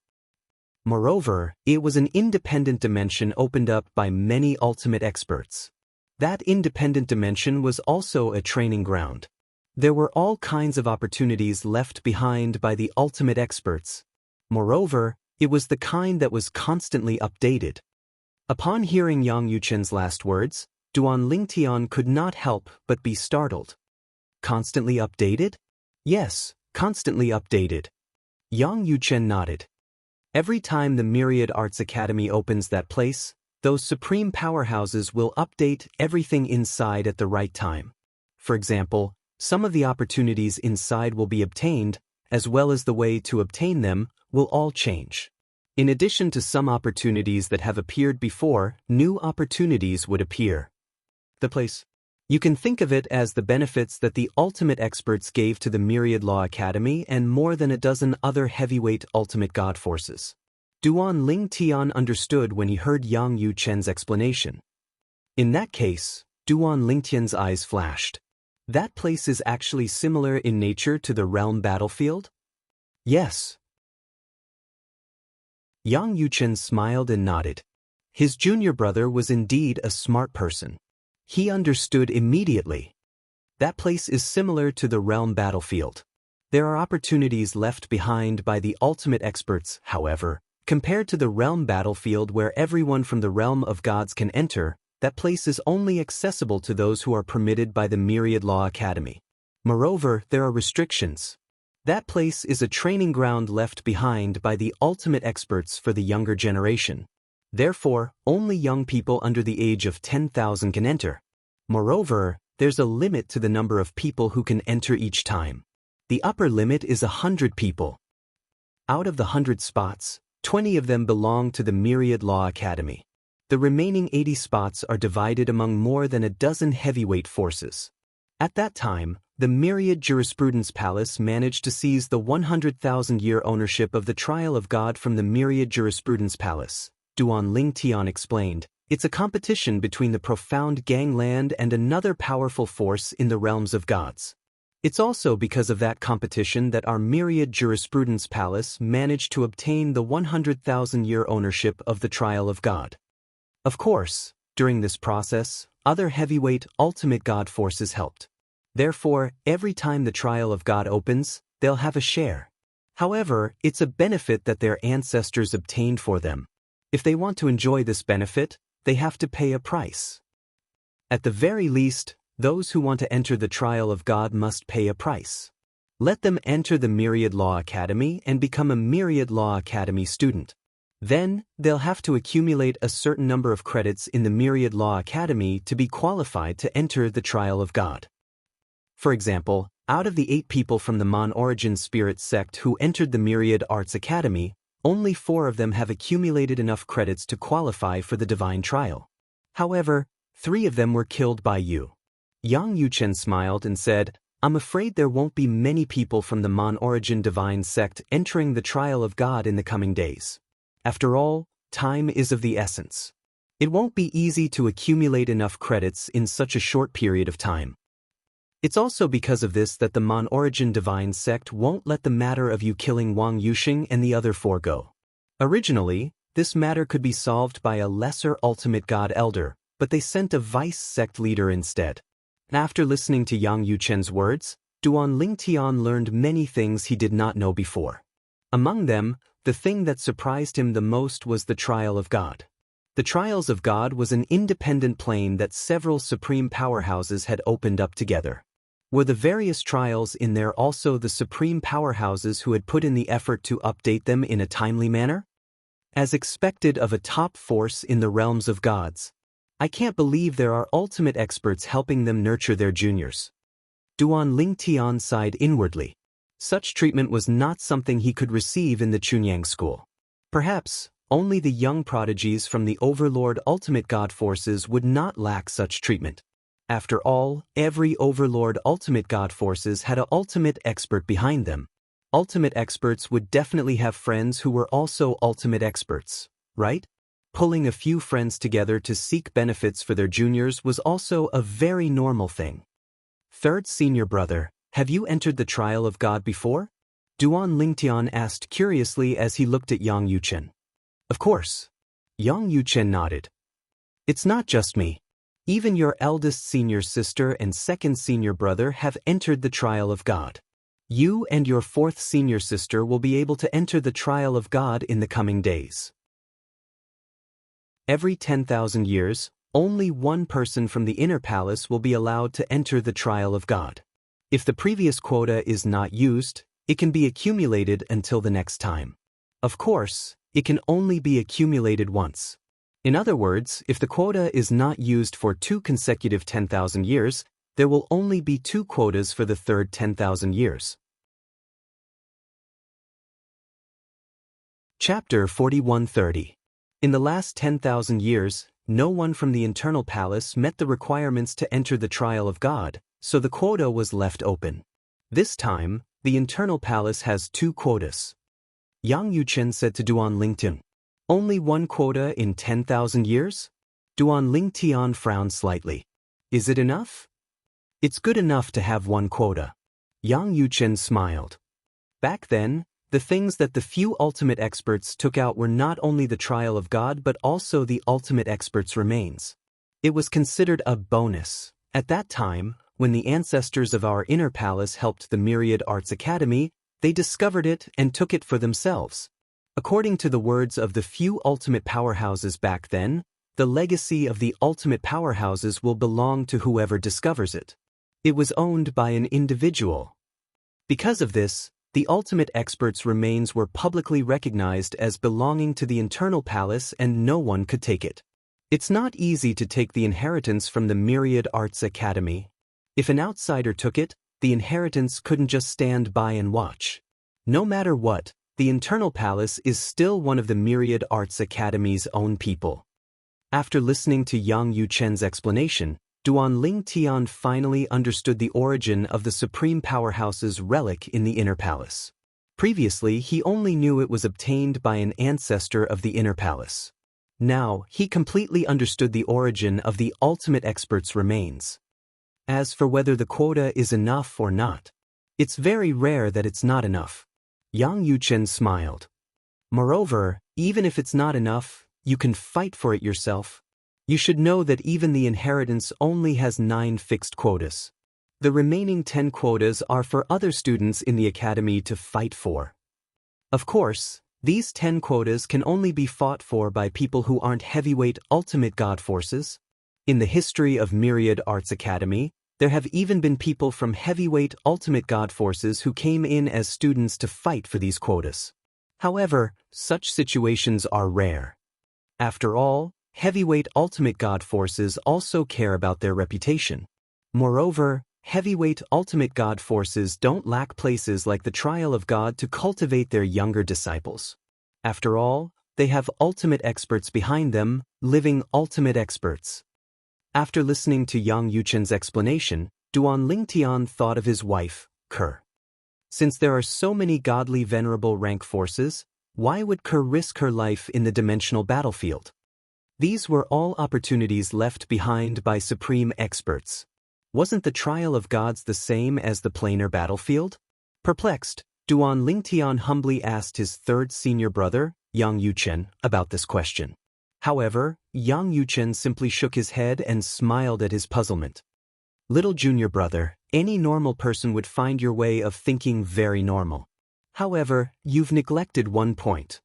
[SPEAKER 1] Moreover, it was an independent dimension opened up by many ultimate experts. That independent dimension was also a training ground. There were all kinds of opportunities left behind by the ultimate experts. Moreover, it was the kind that was constantly updated. Upon hearing Yang Yuchen's last words, Duan Lingtian could not help but be startled. Constantly updated? Yes, constantly updated. Yang Yuchen nodded. Every time the Myriad Arts Academy opens that place, those supreme powerhouses will update everything inside at the right time. For example, some of the opportunities inside will be obtained, as well as the way to obtain them, will all change. In addition to some opportunities that have appeared before, new opportunities would appear. The place. You can think of it as the benefits that the ultimate experts gave to the Myriad Law Academy and more than a dozen other heavyweight ultimate god forces. Duan Lingtian understood when he heard Yang Yuchen's explanation. In that case, Duan Lingtian's eyes flashed. That place is actually similar in nature to the realm battlefield? Yes. Yang Yuchen smiled and nodded. His junior brother was indeed a smart person. He understood immediately. That place is similar to the realm battlefield. There are opportunities left behind by the ultimate experts, however, compared to the realm battlefield where everyone from the realm of gods can enter. That place is only accessible to those who are permitted by the Myriad Law Academy. Moreover, there are restrictions. That place is a training ground left behind by the ultimate experts for the younger generation. Therefore, only young people under the age of 10,000 can enter. Moreover, there's a limit to the number of people who can enter each time. The upper limit is 100 people. Out of the 100 spots, 20 of them belong to the Myriad Law Academy. The remaining 80 spots are divided among more than a dozen heavyweight forces. At that time, the Myriad Jurisprudence Palace managed to seize the 100,000-year ownership of the Trial of God from the Myriad Jurisprudence Palace. Duan Lingtian explained, it's a competition between the profound gangland and another powerful force in the realms of gods. It's also because of that competition that our Myriad Jurisprudence Palace managed to obtain the 100,000-year ownership of the Trial of God. Of course, during this process, other heavyweight ultimate god forces helped. Therefore, every time the Trial of God opens, they'll have a share. However, it's a benefit that their ancestors obtained for them. If they want to enjoy this benefit, they have to pay a price. At the very least, those who want to enter the Trial of God must pay a price. Let them enter the Myriad Law Academy and become a Myriad Law Academy student. Then, they'll have to accumulate a certain number of credits in the Myriad Law Academy to be qualified to enter the Trial of God. For example, Out of the 8 people from the Mon-Origin Spirit sect who entered the Myriad Arts Academy, only 4 of them have accumulated enough credits to qualify for the divine trial. However, 3 of them were killed by you. Yang Yuchen smiled and said, I'm afraid there won't be many people from the Mon-Origin divine sect entering the trial of God in the coming days. After all, time is of the essence. It won't be easy to accumulate enough credits in such a short period of time. It's also because of this that the Mon-Origin divine sect won't let the matter of you killing Wang Yuxing and the other 4 go. Originally, this matter could be solved by a lesser ultimate god elder, but they sent a vice sect leader instead. After listening to Yang Yuchen's words, Duan Lingtian learned many things he did not know before. Among them, the thing that surprised him the most was the trial of God. The trials of God was an independent plane that several supreme powerhouses had opened up together. Were the various trials in there also the supreme powerhouses who had put in the effort to update them in a timely manner? As expected of a top force in the realms of gods, I can't believe there are ultimate experts helping them nurture their juniors. Duan Lingtian sighed inwardly. Such treatment was not something he could receive in the Chunyang school. Perhaps, only the young prodigies from the Overlord Ultimate God Forces would not lack such treatment. After all, every Overlord Ultimate God Forces had an ultimate expert behind them. Ultimate experts would definitely have friends who were also ultimate experts, right? Pulling a few friends together to seek benefits for their juniors was also a very normal thing. Third senior brother, have you entered the trial of God before? Duan Lingtian asked curiously as he looked at Yang Yuchen. Of course. Yang Yuchen nodded. It's not just me. Even your eldest senior sister and second senior brother have entered the trial of God. You and your 4th senior sister will be able to enter the trial of God in the coming days. Every 10,000 years, only one person from the inner palace will be allowed to enter the trial of God. If the previous quota is not used, it can be accumulated until the next time. Of course, it can only be accumulated once. In other words, if the quota is not used for 2 consecutive 10,000 years, there will only be 2 quotas for the third 10,000 years. Chapter 4130. In the last 10,000 years, no one from the internal palace met the requirements to enter the trial of God, so the quota was left open. This time, the internal palace has 2 quotas. Yang Yuchen said to Duan Lingtian, only 1 quota in 10,000 years? Duan Lingtian frowned slightly. Is it enough? It's good enough to have 1 quota. Yang Yuchen smiled. Back then, the things that the few ultimate experts took out were not only the trial of God but also the ultimate expert's remains. It was considered a bonus. At that time, when the ancestors of our inner palace helped the Myriad Arts Academy, they discovered it and took it for themselves. According to the words of the few ultimate powerhouses back then, the legacy of the ultimate powerhouses will belong to whoever discovers it. It was owned by an individual. Because of this, the ultimate expert's remains were publicly recognized as belonging to the internal palace and no one could take it. It's not easy to take the inheritance from the Myriad Arts Academy. If an outsider took it, the inheritance couldn't just stand by and watch. No matter what, the internal palace is still one of the Myriad Arts Academy's own people. After listening to Yang Yuchen's explanation, Duan Lingtian finally understood the origin of the Supreme Powerhouse's relic in the inner palace. Previously, he only knew it was obtained by an ancestor of the inner palace. Now, he completely understood the origin of the ultimate expert's remains. As for whether the quota is enough or not, it's very rare that it's not enough. Yang Yuchen smiled. Moreover, even if it's not enough, you can fight for it yourself. You should know that even the inheritance only has 9 fixed quotas. The remaining 10 quotas are for other students in the academy to fight for. Of course, these 10 quotas can only be fought for by people who aren't heavyweight ultimate god forces. In the history of Myriad Arts Academy, there have even been people from heavyweight ultimate god forces who came in as students to fight for these quotas. However, such situations are rare. After all, heavyweight ultimate god forces also care about their reputation. Moreover, heavyweight ultimate God forces don't lack places like the trial of God to cultivate their younger disciples. After all, they have ultimate experts behind them, living ultimate experts. After listening to Yang Yuchen's explanation, Duan Lingtian thought of his wife, Ke. Since there are so many godly venerable rank forces, why would Ke risk her life in the dimensional battlefield? These were all opportunities left behind by supreme experts. Wasn't the trial of gods the same as the planar battlefield? Perplexed, Duan Lingtian humbly asked his third senior brother, Yang Yuchen, about this question. However, Yang Yuchen simply shook his head and smiled at his puzzlement. Little junior brother, any normal person would find your way of thinking very normal. However, you've neglected one point.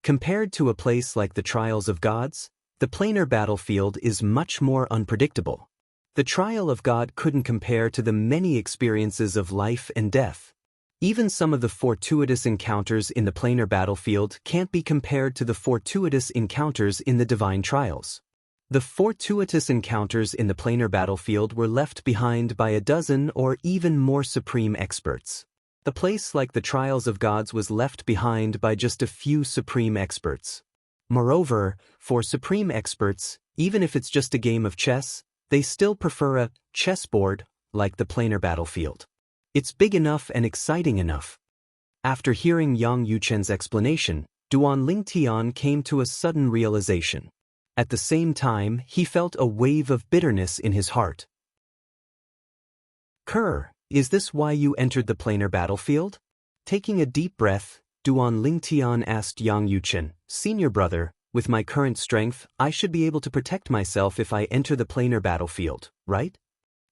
[SPEAKER 1] Compared to a place like the trials of gods, the planar battlefield is much more unpredictable. The trial of God couldn't compare to the many experiences of life and death. Even some of the fortuitous encounters in the planar battlefield can't be compared to the fortuitous encounters in the divine trials. The fortuitous encounters in the planar battlefield were left behind by a dozen or even more supreme experts. A place like the trials of gods was left behind by just a few supreme experts. Moreover, for supreme experts, even if it's just a game of chess, they still prefer a chessboard like the planar battlefield. It's big enough and exciting enough. After hearing Yang Yuchen's explanation, Duan Lingtian came to a sudden realization. At the same time, he felt a wave of bitterness in his heart. Ke, is this why you entered the planar battlefield? Taking a deep breath, Duan Lingtian asked Yang Yuchen, senior brother, with my current strength, I should be able to protect myself if I enter the planar battlefield, right?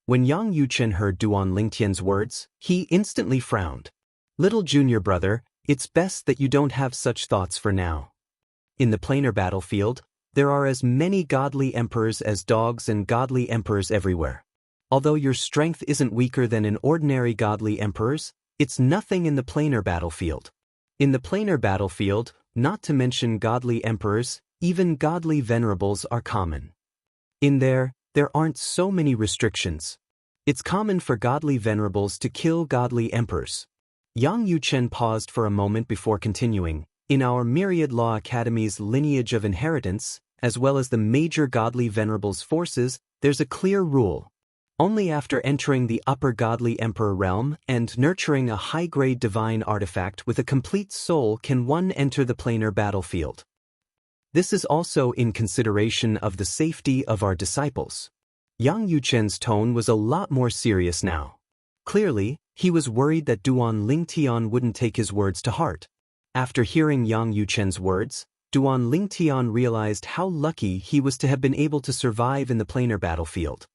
[SPEAKER 1] When Yang Yuchen heard Duan Lingtian's words, he instantly frowned. Little junior brother, it's best that you don't have such thoughts for now. In the planar battlefield, there are as many godly emperors as dogs and godly emperors everywhere. Although your strength isn't weaker than an ordinary godly emperor's, it's nothing in the planar battlefield. In the planar battlefield, not to mention godly emperors, even godly venerables are common. In there aren't so many restrictions. It's common for godly venerables to kill godly emperors. Yang Yuchen paused for a moment before continuing. In our Myriad Law Academy's lineage of inheritance, as well as the major godly venerables' forces, there's a clear rule. Only after entering the upper godly emperor realm and nurturing a high-grade divine artifact with a complete soul can one enter the planar battlefield. This is also in consideration of the safety of our disciples. Yang Yuchen's tone was a lot more serious now. Clearly, he was worried that Duan Lingtian wouldn't take his words to heart. After hearing Yang Yuchen's words, Duan Lingtian realized how lucky he was to have been able to survive in the planar battlefield.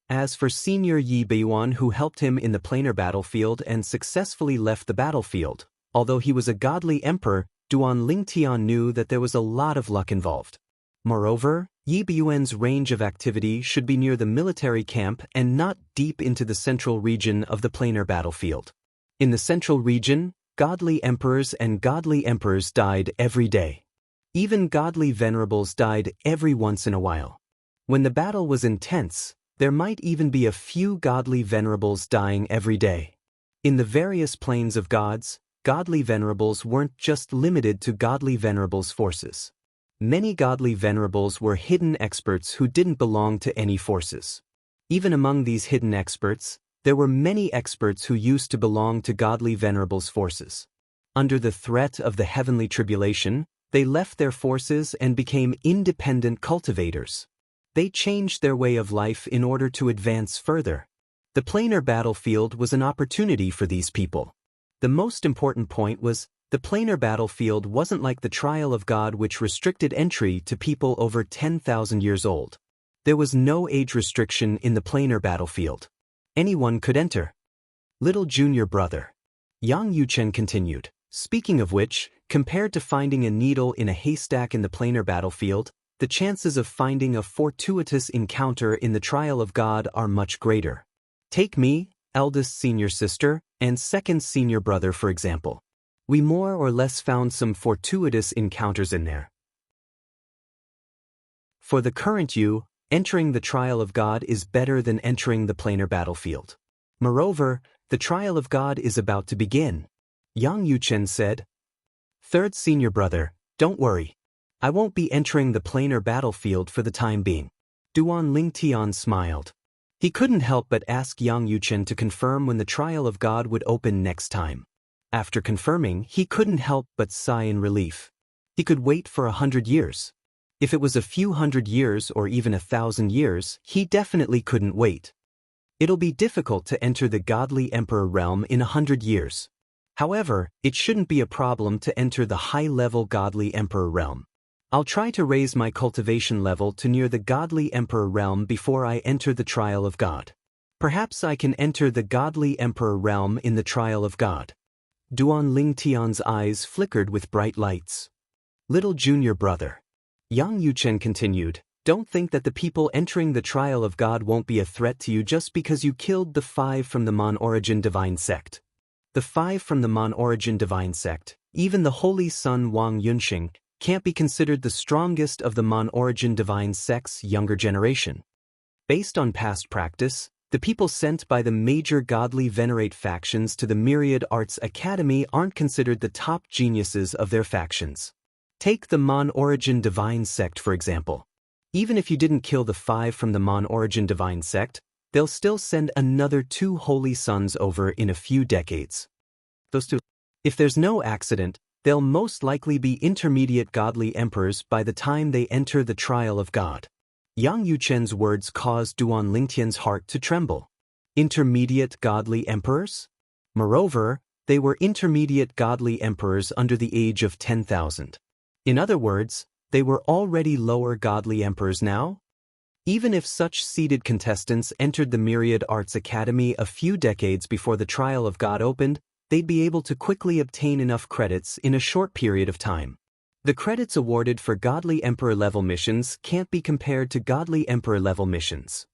[SPEAKER 1] As for Senior Yi Beiyuan, who helped him in the planar battlefield and successfully left the battlefield, although he was a godly emperor, Duan Lingtian knew that there was a lot of luck involved. Moreover, Yi Beiyuan's range of activity should be near the military camp and not deep into the central region of the planar battlefield. In the central region, godly emperors and godly emperors died every day. Even godly venerables died every once in a while. When the battle was intense, there might even be a few godly venerables dying every day. In the various planes of gods, godly venerables weren't just limited to godly venerables' forces. Many godly venerables were hidden experts who didn't belong to any forces. Even among these hidden experts, there were many experts who used to belong to godly venerables' forces. Under the threat of the heavenly tribulation, they left their forces and became independent cultivators. They changed their way of life in order to advance further. The planar battlefield was an opportunity for these people. The most important point was, the planar battlefield wasn't like the trial of God, which restricted entry to people over 10,000 years old. There was no age restriction in the planar battlefield. Anyone could enter. Little junior brother. Yang Yuchen continued, speaking of which, compared to finding a needle in a haystack in the planar battlefield, the chances of finding a fortuitous encounter in the trial of God are much greater. Take me, eldest senior sister, and second senior brother for example. We more or less found some fortuitous encounters in there. For the current you, entering the trial of God is better than entering the planar battlefield. Moreover, the trial of God is about to begin. Yang Yuchen said. Third senior brother, don't worry. I won't be entering the planar battlefield for the time being. Duan Lingtian smiled. He couldn't help but ask Yang Yuchen to confirm when the trial of God would open next time. After confirming, he couldn't help but sigh in relief. He could wait for 100 years. If it was a few hundred years or even 1,000 years, he definitely couldn't wait. It'll be difficult to enter the godly emperor realm in 100 years. However, it shouldn't be a problem to enter the high-level godly emperor realm. I'll try to raise my cultivation level to near the godly emperor realm before I enter the trial of God. Perhaps I can enter the godly emperor realm in the trial of God. Duan Lingtian's eyes flickered with bright lights. Little junior brother. Yang Yuchen continued, don't think that the people entering the trial of God won't be a threat to you just because you killed the 5 from the Mon-Origin divine sect. The 5 from the Mon-Origin divine sect, even the holy son Wang Yunxing, can't be considered the strongest of the Mon-Origin divine sect's younger generation. Based on past practice, the people sent by the major godly venerate factions to the Myriad Arts Academy aren't considered the top geniuses of their factions. Take the Mon-Origin divine sect for example. Even if you didn't kill the 5 from the Mon-Origin divine sect, they'll still send another 2 holy sons over in a few decades. Those 2, if there's no accident, they'll most likely be intermediate godly emperors by the time they enter the trial of God. Yang Yuchen's words caused Duan Lingtian's heart to tremble. Intermediate godly emperors? Moreover, they were intermediate godly emperors under the age of 10,000. In other words, they were already lower godly emperors now? Even if such seeded contestants entered the Myriad Arts Academy a few decades before the trial of God opened, they'd be able to quickly obtain enough credits in a short period of time. The credits awarded for godly emperor-level missions can't be compared to godly emperor-level missions.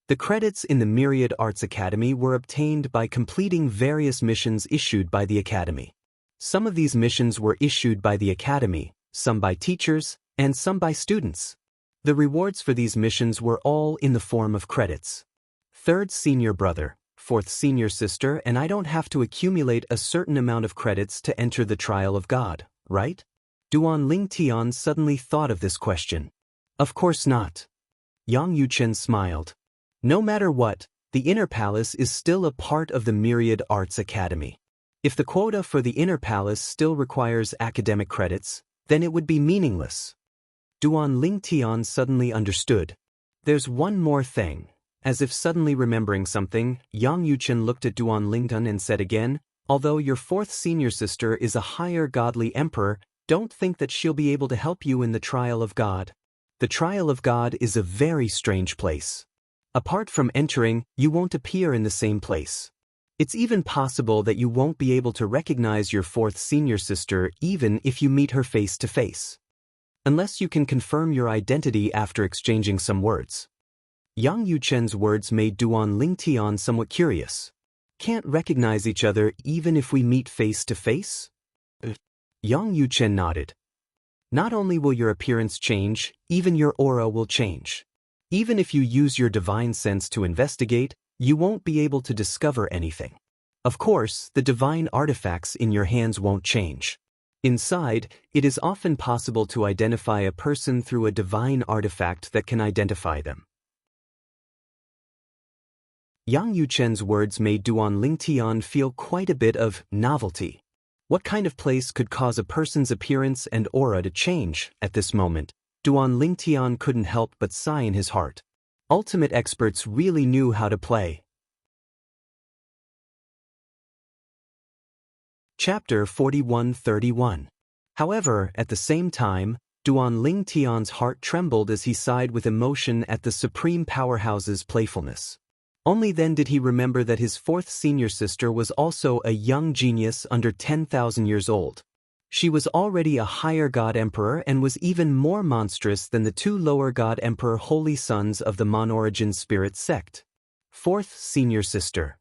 [SPEAKER 1] The credits in the Myriad Arts Academy were obtained by completing various missions issued by the Academy. Some of these missions were issued by the Academy, some by teachers, and some by students. The rewards for these missions were all in the form of credits. Third senior brother, fourth senior sister, and I don't have to accumulate a certain amount of credits to enter the trial of God, right? Duan Lingtian suddenly thought of this question. Of course not. Yang Yuchen smiled. No matter what, the Inner Palace is still a part of the Myriad Arts Academy. If the quota for the Inner Palace still requires academic credits, then it would be meaningless. Duan Lingtian suddenly understood. There's one more thing. As if suddenly remembering something, Yang Yuchen looked at Duan Lingtian and said again, although your 4th senior sister is a higher godly emperor, don't think that she'll be able to help you in the trial of God. The trial of God is a very strange place. Apart from entering, you won't appear in the same place. It's even possible that you won't be able to recognize your 4th senior sister even if you meet her face to face. Unless you can confirm your identity after exchanging some words. Yang Yuchen's words made Duan Lingtian somewhat curious. Can't recognize each other even if we meet face to face? Yang Yuchen nodded. Not only will your appearance change, even your aura will change. Even if you use your divine sense to investigate, you won't be able to discover anything. Of course, the divine artifacts in your hands won't change. Inside, it is often possible to identify a person through a divine artifact that can identify them. Yang Yuchen's words made Duan Lingtian feel quite a bit of novelty. What kind of place could cause a person's appearance and aura to change at this moment? Duan Lingtian couldn't help but sigh in his heart. Ultimate experts really knew how to play. Chapter 41-31. However, at the same time, Duan Lingtian's heart trembled as he sighed with emotion at the Supreme Powerhouse's playfulness. Only then did he remember that his 4th senior sister was also a young genius under 10,000 years old. She was already a higher god emperor and was even more monstrous than the 2 lower god emperor holy sons of the Mon-Origin spirit sect. 4th senior sister.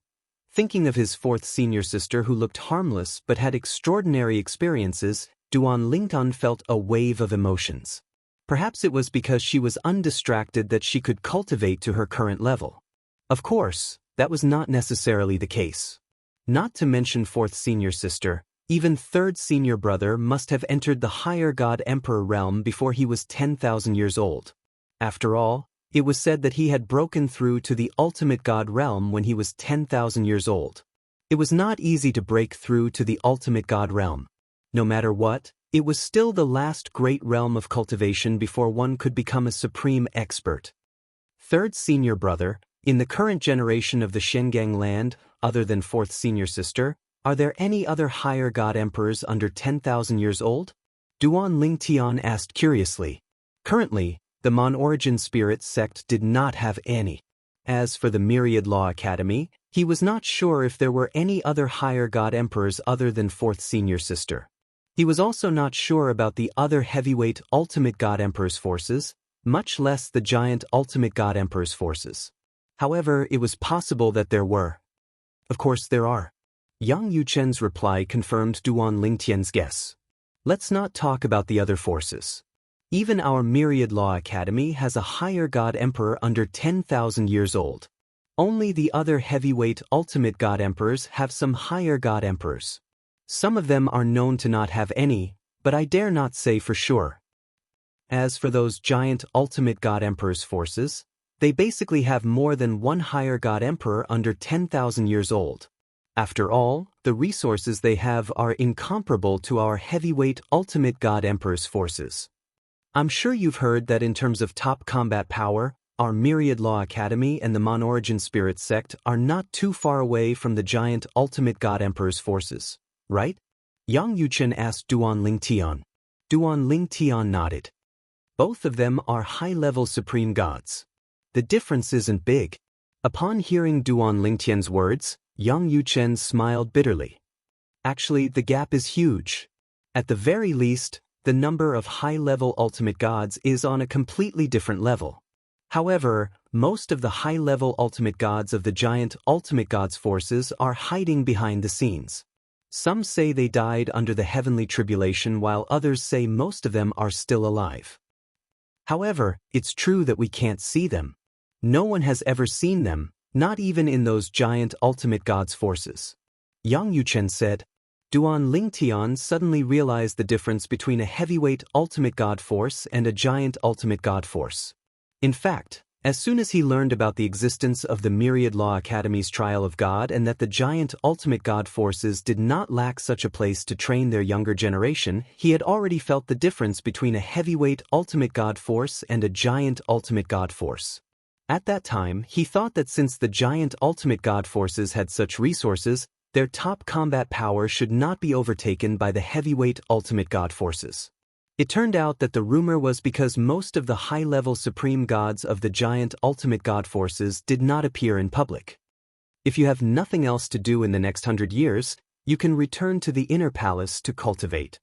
[SPEAKER 1] Thinking of his 4th senior sister who looked harmless but had extraordinary experiences, Duan Lingtian felt a wave of emotions. Perhaps it was because she was undistracted that she could cultivate to her current level. Of course, that was not necessarily the case. Not to mention fourth senior sister, even third senior brother must have entered the higher God Emperor realm before he was 10,000 years old. After all, it was said that he had broken through to the ultimate God realm when he was 10,000 years old. It was not easy to break through to the ultimate God realm. No matter what, it was still the last great realm of cultivation before one could become a supreme expert. Third senior brother, in the current generation of the Shengang land, other than fourth senior sister, are there any other higher God emperors under 10,000 years old? Duan Lingtian asked curiously. Currently, the Mon Origin Spirit sect did not have any. As for the Myriad Law Academy, he was not sure if there were any other higher God emperors other than fourth senior sister. He was also not sure about the other heavyweight ultimate God emperor's forces, much less the giant ultimate God emperor's forces. However, it was possible that there were. Of course there are. Yang Yuchen's reply confirmed Duan Lingtian's guess. Let's not talk about the other forces. Even our Myriad Law Academy has a higher God Emperor under 10,000 years old. Only the other heavyweight ultimate God Emperors have some higher God Emperors. Some of them are known to not have any, but I dare not say for sure. As for those giant ultimate God Emperor's forces, they basically have more than one higher God Emperor under 10,000 years old. After all, the resources they have are incomparable to our heavyweight ultimate God Emperor's forces. I'm sure you've heard that in terms of top combat power, our Myriad Law Academy and the Mon Origin Spirit sect are not too far away from the giant ultimate God Emperor's forces, right? Yang Yuchen asked Duan Lingtian. Duan Lingtian nodded. Both of them are high-level supreme gods. The difference isn't big. Upon hearing Duan Lingtian's words, Yang Yuchen smiled bitterly. Actually, the gap is huge. At the very least, the number of high-level ultimate gods is on a completely different level. However, most of the high-level ultimate gods of the giant ultimate gods forces are hiding behind the scenes. Some say they died under the heavenly tribulation while others say most of them are still alive. However, it's true that we can't see them. No one has ever seen them, not even in those giant ultimate gods forces. Yang Yuchen said. Duan Lingtian suddenly realized the difference between a heavyweight ultimate god force and a giant ultimate god force. In fact, as soon as he learned about the existence of the Myriad Law Academy's Trial of God and that the giant ultimate god forces did not lack such a place to train their younger generation, he had already felt the difference between a heavyweight ultimate god force and a giant ultimate god force. At that time, he thought that since the giant ultimate god forces had such resources, their top combat power should not be overtaken by the heavyweight ultimate god forces. It turned out that the rumor was because most of the high-level supreme gods of the giant ultimate god forces did not appear in public. If you have nothing else to do in the next 100 years, you can return to the inner palace to cultivate.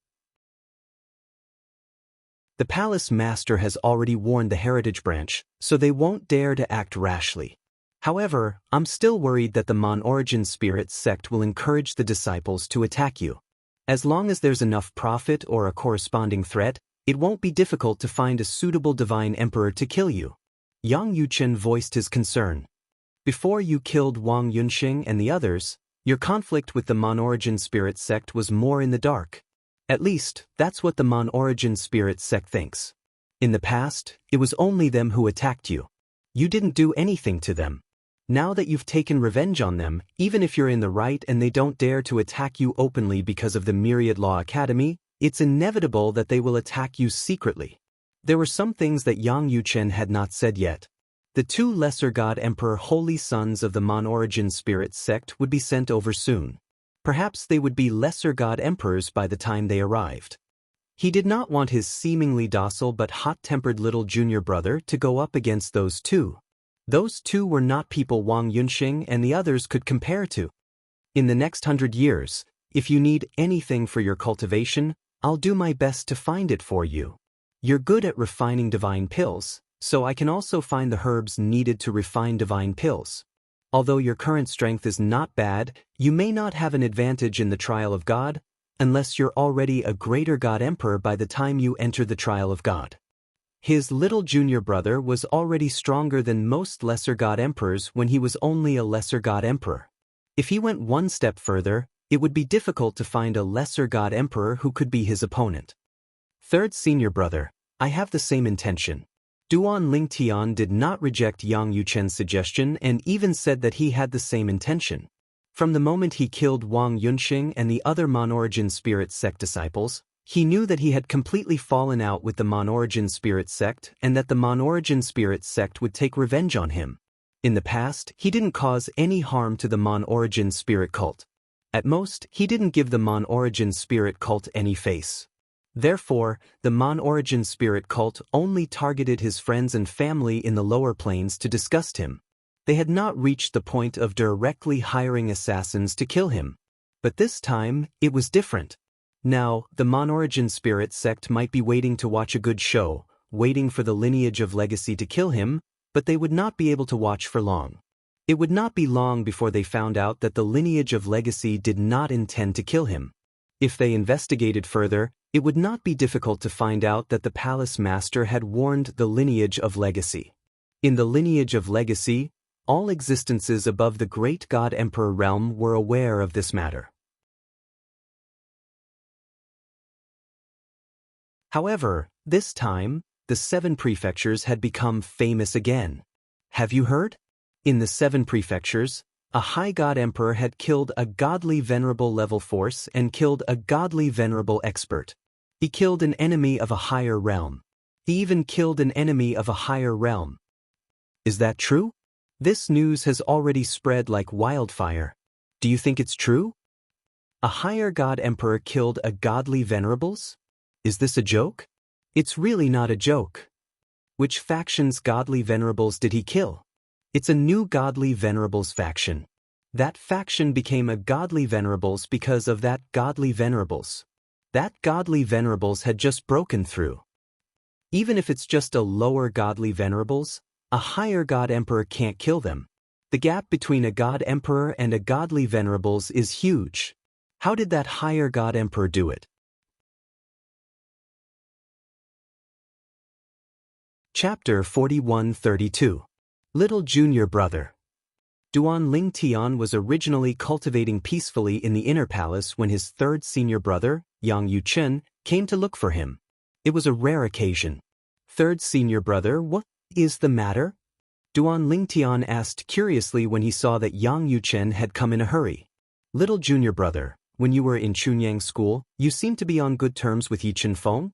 [SPEAKER 1] The palace master has already warned the heritage branch, so they won't dare to act rashly. However, I'm still worried that the Mon Origin Spirit sect will encourage the disciples to attack you. As long as there's enough profit or a corresponding threat, it won't be difficult to find a suitable divine emperor to kill you. Yang Yuchen voiced his concern. Before you killed Wang Yunxing and the others, your conflict with the Mon Origin Spirit sect was more in the dark. At least, that's what the Mon Origin Spirit sect thinks. In the past, it was only them who attacked you. You didn't do anything to them. Now that you've taken revenge on them, even if you're in the right and they don't dare to attack you openly because of the Myriad Law Academy, it's inevitable that they will attack you secretly. There were some things that Yang Yuchen had not said yet. The 2 Lesser God Emperor Holy Sons of the Mon Origin Spirit sect would be sent over soon. Perhaps they would be Lesser God Emperors by the time they arrived. He did not want his seemingly docile but hot-tempered little junior brother to go up against those 2. Those 2 were not people Wang Yunxing and the others could compare to. In the next 100 years, if you need anything for your cultivation, I'll do my best to find it for you. You're good at refining divine pills, so I can also find the herbs needed to refine divine pills. Although your current strength is not bad, you may not have an advantage in the trial of God, unless you're already a greater God Emperor by the time you enter the trial of God. His little junior brother was already stronger than most lesser god emperors when he was only a lesser god emperor. If he went one step further, it would be difficult to find a lesser god emperor who could be his opponent. Third senior brother, I have the same intention. Duan Lingtian did not reject Yang Yuchen's suggestion and even said that he had the same intention. From the moment he killed Wang Yunxing and the other Mon-origin spirit sect disciples, he knew that he had completely fallen out with the Mon-origin spirit sect and that the Mon-origin spirit sect would take revenge on him. In the past, he didn't cause any harm to the Mon-origin spirit cult. At most, he didn't give the Mon-origin spirit cult any face. Therefore, the Mon-origin spirit cult only targeted his friends and family in the lower planes to disgust him. They had not reached the point of directly hiring assassins to kill him. But this time, it was different. Now, the Mon-origin spirit sect might be waiting to watch a good show, waiting for the lineage of legacy to kill him, but they would not be able to watch for long. It would not be long before they found out that the lineage of legacy did not intend to kill him. If they investigated further, it would not be difficult to find out that the palace master had warned the lineage of legacy. In the lineage of legacy, all existences above the great god emperor realm were aware of this matter. However, this time, the 7 prefectures had become famous again. Have you heard? In the 7 prefectures, a high god emperor had killed a godly venerable level force and killed a godly venerable expert. He killed an enemy of a higher realm. He even killed an enemy of a higher realm. Is that true? This news has already spread like wildfire. Do you think it's true? A higher god emperor killed a godly venerables? Is this a joke? It's really not a joke. Which faction's godly venerables did he kill? It's a new godly venerables faction. That faction became a godly venerables because of that godly venerables. That godly venerables had just broken through. Even if it's just a lower godly venerables, a higher god emperor can't kill them. The gap between a god emperor and a godly venerables is huge. How did that higher god emperor do it? Chapter 41-32. Little Junior Brother. Duan Lingtian was originally cultivating peacefully in the inner palace when his third senior brother, Yang Yuchen, came to look for him. It was a rare occasion. Third senior brother, what is the matter? Duan Lingtian asked curiously when he saw that Yang Yuchen had come in a hurry. Little junior brother, when you were in Chunyang school, you seemed to be on good terms with Yi Chenfeng?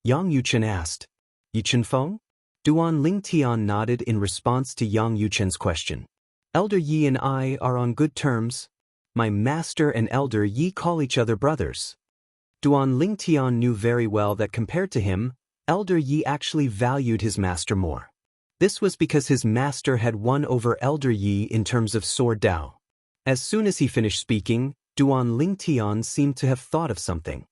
[SPEAKER 1] Yang Yuchen asked. Yi Chenfeng? Duan Lingtian nodded in response to Yang Yuchen's question. Elder Yi and I are on good terms. My master and Elder Yi call each other brothers. Duan Lingtian knew very well that compared to him, Elder Yi actually valued his master more. This was because his master had won over Elder Yi in terms of sword Dao. As soon as he finished speaking, Duan Lingtian seemed to have thought of something.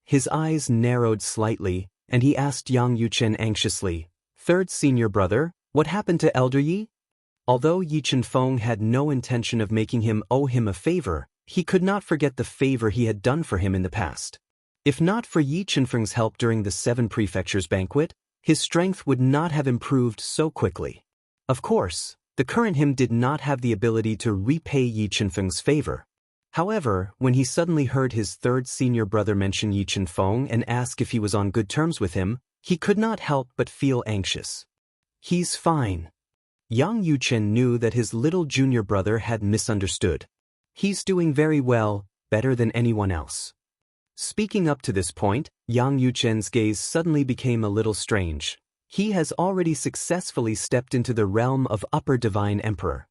[SPEAKER 1] His eyes narrowed slightly, and he asked Yang Yuchen anxiously, Third senior brother, what happened to Elder Yi? Although Yi Chenfeng had no intention of making him owe him a favor, he could not forget the favor he had done for him in the past. If not for Yi Chenfeng's help during the 7 prefectures banquet, his strength would not have improved so quickly. Of course, the current him did not have the ability to repay Yi Chenfeng's favor. However, when he suddenly heard his third senior brother mention Yi Chenfeng and ask if he was on good terms with him, he could not help but feel anxious. He's fine. Yang Yuchen knew that his little junior brother had misunderstood. He's doing very well, better than anyone else. Speaking up to this point, Yang Yuchen's gaze suddenly became a little strange. He has already successfully stepped into the realm of Upper Divine Emperor.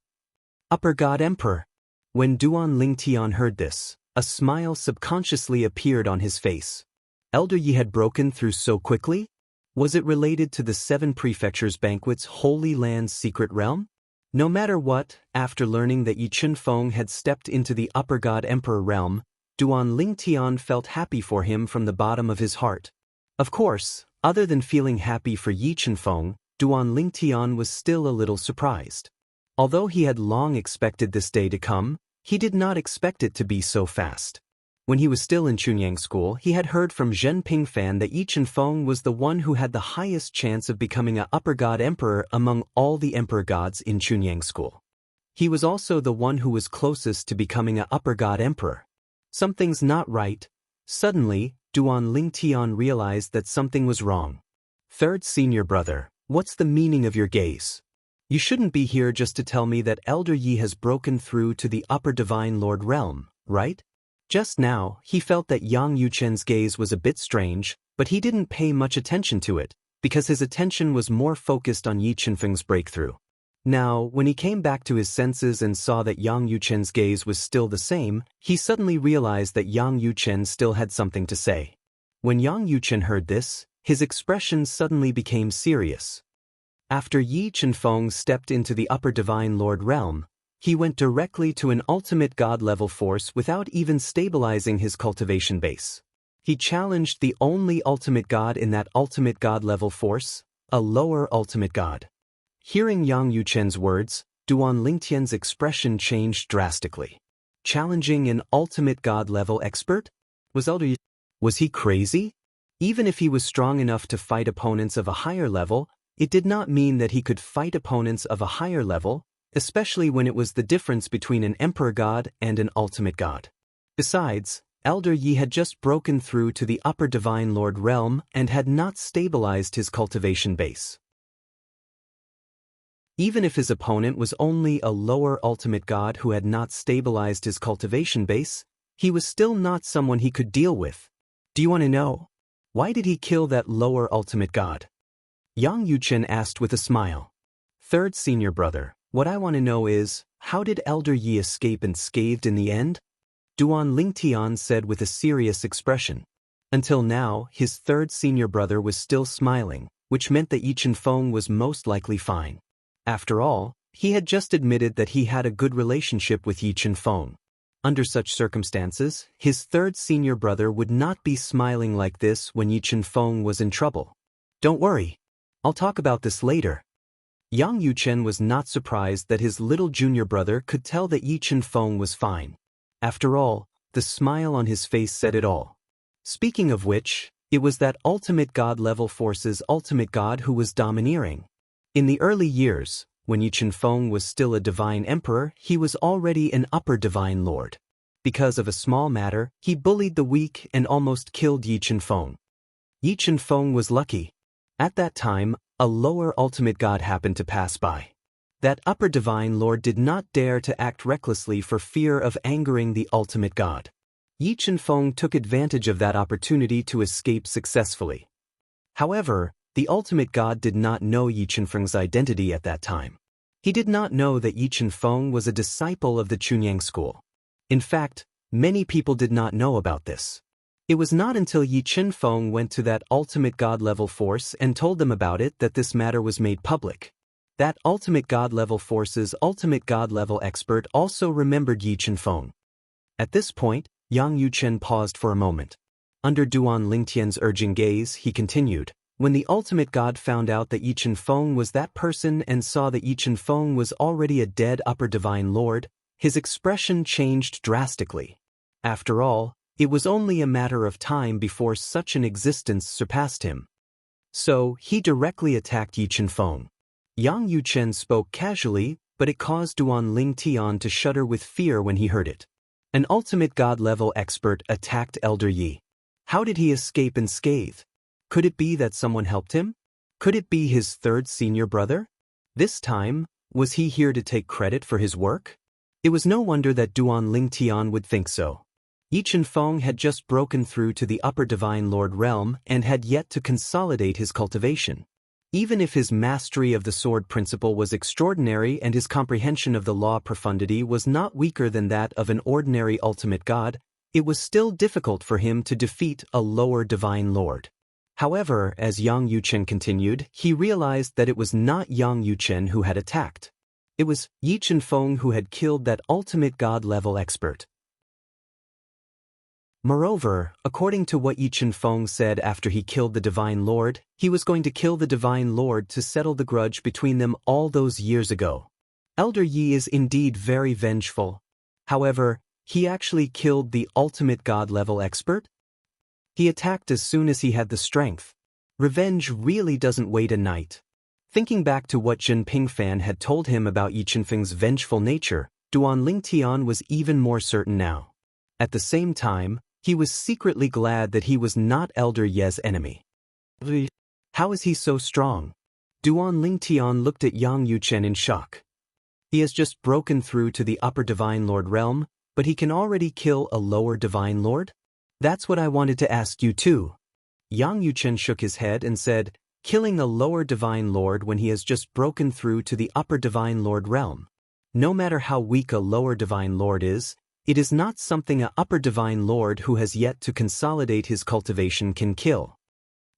[SPEAKER 1] Upper God Emperor. When Duan Lingtian heard this, a smile subconsciously appeared on his face. Elder Yi had broken through so quickly? Was it related to the 7 prefectures banquet's Holy Land's secret realm? No matter what, after learning that Yi Chenfeng had stepped into the Upper God Emperor realm, Duan Lingtian felt happy for him from the bottom of his heart. Of course, other than feeling happy for Yi Chenfeng, Duan Lingtian was still a little surprised. Although he had long expected this day to come, he did not expect it to be so fast. When he was still in Chunyang School, he had heard from Zhen Pingfan that Yi Chen-feng was the one who had the highest chance of becoming a upper god emperor among all the emperor gods in Chunyang School. He was also the one who was closest to becoming a upper god emperor. Something's not right. Suddenly, Duan Lingtian realized that something was wrong. Third senior brother, what's the meaning of your gaze? You shouldn't be here just to tell me that Elder Yi has broken through to the upper divine lord realm, right? Just now, he felt that Yang Yuchen's gaze was a bit strange, but he didn't pay much attention to it, because his attention was more focused on Yi Chen-feng's breakthrough. Now, when he came back to his senses and saw that Yang Yuchen's gaze was still the same, he suddenly realized that Yang Yuchen still had something to say. When Yang Yuchen heard this, his expression suddenly became serious. After Yi Chen-feng stepped into the upper divine lord realm, he went directly to an ultimate god-level force without even stabilizing his cultivation base. He challenged the only ultimate god in that ultimate god-level force, a lower ultimate god. Hearing Yang Yuchen's words, Duan Lingtian's expression changed drastically. Challenging an ultimate god-level expert? Was he crazy? Even if he was strong enough to fight opponents of a higher level, it did not mean that he could fight opponents of a higher level, especially when it was the difference between an emperor god and an ultimate god. Besides, Elder Yi had just broken through to the upper divine lord realm and had not stabilized his cultivation base. Even if his opponent was only a lower ultimate god who had not stabilized his cultivation base, he was still not someone he could deal with. Do you want to know? Why did he kill that lower ultimate god? Yang Yuchen asked with a smile. Third senior brother, what I want to know is, how did Elder Yi escape unscathed in the end? Duan Lingtian said with a serious expression. Until now, his third senior brother was still smiling, which meant that Yi Chen-feng was most likely fine. After all, he had just admitted that he had a good relationship with Yi Chen-feng. Under such circumstances, his third senior brother would not be smiling like this when Yi Chen-feng was in trouble. Don't worry. I'll talk about this later. Yang Yuchen was not surprised that his little junior brother could tell that Yi Chen-feng was fine. After all, the smile on his face said it all. Speaking of which, it was that ultimate god-level force's ultimate god who was domineering. In the early years, when Yi Chen-feng was still a divine emperor, he was already an upper divine lord. Because of a small matter, he bullied the weak and almost killed Yi Chen-feng. Yi Chen-feng was lucky. At that time, a lower ultimate god happened to pass by. That upper divine lord did not dare to act recklessly for fear of angering the ultimate god. Yi Chen-feng took advantage of that opportunity to escape successfully. However, the ultimate god did not know Yi Chen-feng's identity at that time. He did not know that Yi Chen-feng was a disciple of the Chunyang school. In fact, many people did not know about this. It was not until Yi Chen-feng went to that ultimate god-level force and told them about it that this matter was made public. That ultimate god-level force's ultimate god-level expert also remembered Yi Chen-feng. At this point, Yang Yuchen paused for a moment. Under Duan Lingtian's urging gaze, he continued. When the ultimate god found out that Yi Chen-feng was that person and saw that Yi Chen-feng was already a dead upper divine lord, his expression changed drastically. After all, it was only a matter of time before such an existence surpassed him. So, he directly attacked Yi Chen-feng. Yang Yuchen spoke casually, but it caused Duan Lingtian to shudder with fear when he heard it. An ultimate god-level expert attacked Elder Yi. How did he escape unscathed? Could it be that someone helped him? Could it be his third senior brother? This time, was he here to take credit for his work? It was no wonder that Duan Lingtian would think so. Yi Chen-feng had just broken through to the upper divine lord realm and had yet to consolidate his cultivation. Even if his mastery of the sword principle was extraordinary and his comprehension of the law profundity was not weaker than that of an ordinary ultimate god, it was still difficult for him to defeat a lower divine lord. However, as Yang Yuchen continued, he realized that it was not Yang Yuchen who had attacked. It was Yi Chen-feng who had killed that ultimate god-level expert. Moreover, according to what Yi Chen-feng said after he killed the Divine Lord, he was going to kill the Divine Lord to settle the grudge between them all those years ago. Elder Yi is indeed very vengeful. However, He actually killed the ultimate god-level expert? He attacked as soon as he had the strength. Revenge really doesn't wait a night. Thinking back to what Jinping Fan had told him about Yi Qinfeng's vengeful nature, Duan Lingtian was even more certain now. At the same time, he was secretly glad that he was not Elder Ye's enemy. How is he so strong? Duan Lingtian looked at Yang Yuchen in shock. He has just broken through to the upper Divine Lord realm, but he can already kill a lower Divine Lord? That's what I wanted to ask you too. Yang Yuchen shook his head and said, killing a lower Divine Lord when he has just broken through to the upper Divine Lord realm. No matter how weak a lower Divine Lord is, it is not something a upper Divine Lord who has yet to consolidate his cultivation can kill.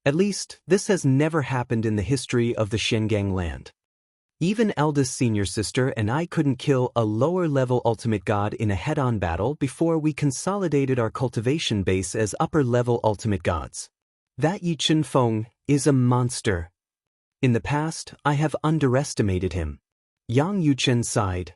[SPEAKER 1] At least, this has never happened in the history of the Shengang land. Even eldest senior sister and I couldn't kill a lower-level ultimate god in a head-on battle before we consolidated our cultivation base as upper-level ultimate gods. That Yi Qinfeng is a monster. In the past, I have underestimated him. Yang Yuchen sighed.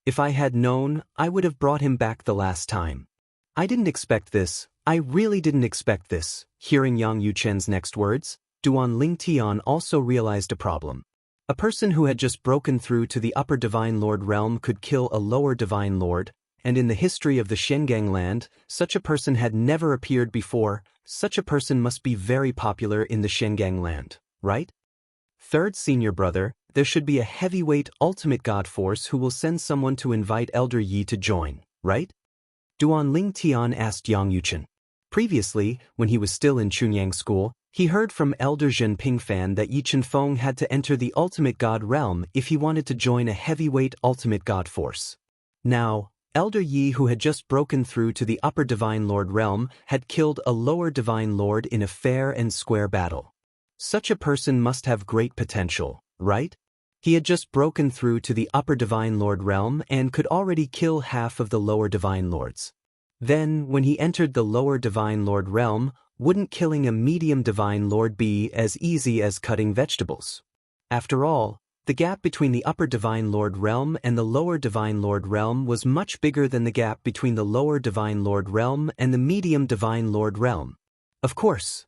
[SPEAKER 1] If I had known, I would have brought him back the last time. I didn't expect this. I really didn't expect this. Hearing Yang Yuchen's next words, Duan Lingtian also realized a problem. A person who had just broken through to the upper Divine Lord realm could kill a lower Divine Lord, and in the history of the Shengang land, such a person had never appeared before. Such a person must be very popular in the Shengang land, right? Third senior brother, there should be a heavyweight ultimate god force who will send someone to invite Elder Yi to join, right? Duan Lingtian asked Yang Yuchen. Previously, when he was still in Chunyang school, he heard from Elder Jinping Fan that Yi Qinfeng had to enter the ultimate god realm if he wanted to join a heavyweight ultimate god force. Now, Elder Yi, who had just broken through to the upper Divine Lord realm, had killed a lower Divine Lord in a fair and square battle. Such a person must have great potential, right? He had just broken through to the upper Divine Lord realm and could already kill half of the lower Divine Lords. Then, when he entered the lower Divine Lord realm, wouldn't killing a medium Divine Lord be as easy as cutting vegetables? After all, the gap between the upper Divine Lord realm and the lower Divine Lord realm was much bigger than the gap between the lower Divine Lord realm and the medium Divine Lord realm. Of course.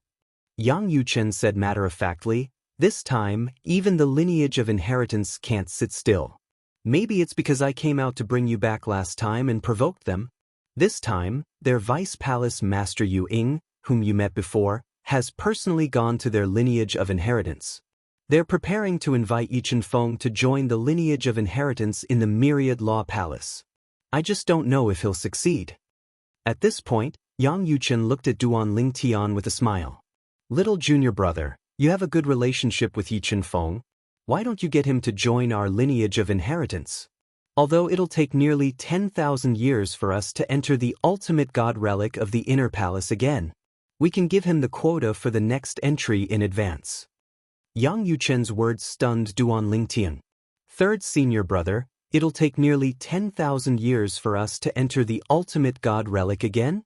[SPEAKER 1] Yang Yuchen said matter-of-factly, this time, even the lineage of inheritance can't sit still. Maybe it's because I came out to bring you back last time and provoked them. This time, their Vice Palace Master Yu Ying, whom you met before, has personally gone to their lineage of inheritance. They're preparing to invite Yi Qinfeng to join the lineage of inheritance in the Myriad Law Palace. I just don't know if he'll succeed. At this point, Yang Yuchen looked at Duan Lingtian with a smile. Little junior brother, you have a good relationship with Yi Qinfeng. Why don't you get him to join our lineage of inheritance? Although it'll take nearly 10,000 years for us to enter the ultimate god relic of the inner palace again, we can give him the quota for the next entry in advance. Yang Yuchen's words stunned Duan Lingtian. Third senior brother, it'll take nearly 10,000 years for us to enter the ultimate god relic again?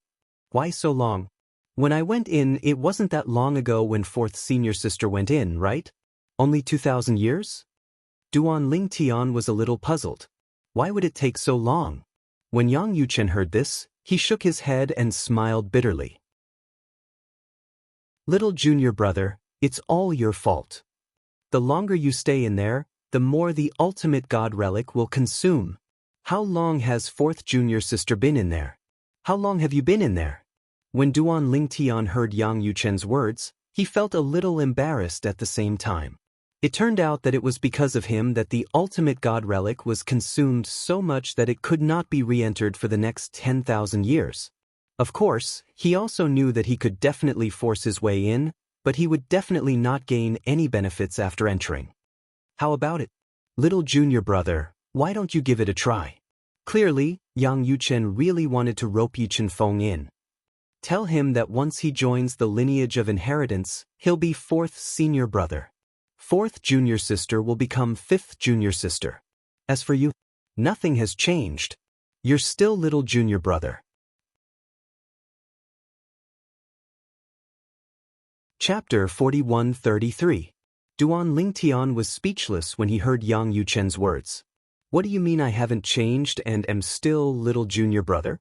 [SPEAKER 1] Why so long? When I went in, it wasn't that long ago when fourth senior sister went in, right? Only 2,000 years? Duan Lingtian was a little puzzled. Why would it take so long? When Yang Yuchen heard this, he shook his head and smiled bitterly. Little junior brother, it's all your fault. The longer you stay in there, the more the ultimate god relic will consume. How long has fourth junior sister been in there? How long have you been in there? When Duan Lingtian heard Yang Yuchen's words, he felt a little embarrassed at the same time. It turned out that it was because of him that the ultimate god relic was consumed so much that it could not be re-entered for the next 10,000 years. Of course, he also knew that he could definitely force his way in, but he would definitely not gain any benefits after entering. How about it? Little junior brother, why don't you give it a try? Clearly, Yang Yuchen really wanted to rope Yi Qinfeng in. Tell him that once he joins the lineage of inheritance, he'll be fourth senior brother. Fourth junior sister will become fifth junior sister. As for you, nothing has changed. You're still little junior brother. Chapter 41-33. Duan Lingtian was speechless when he heard Yang Yuchen's words. What do you mean I haven't changed and am still little junior brother?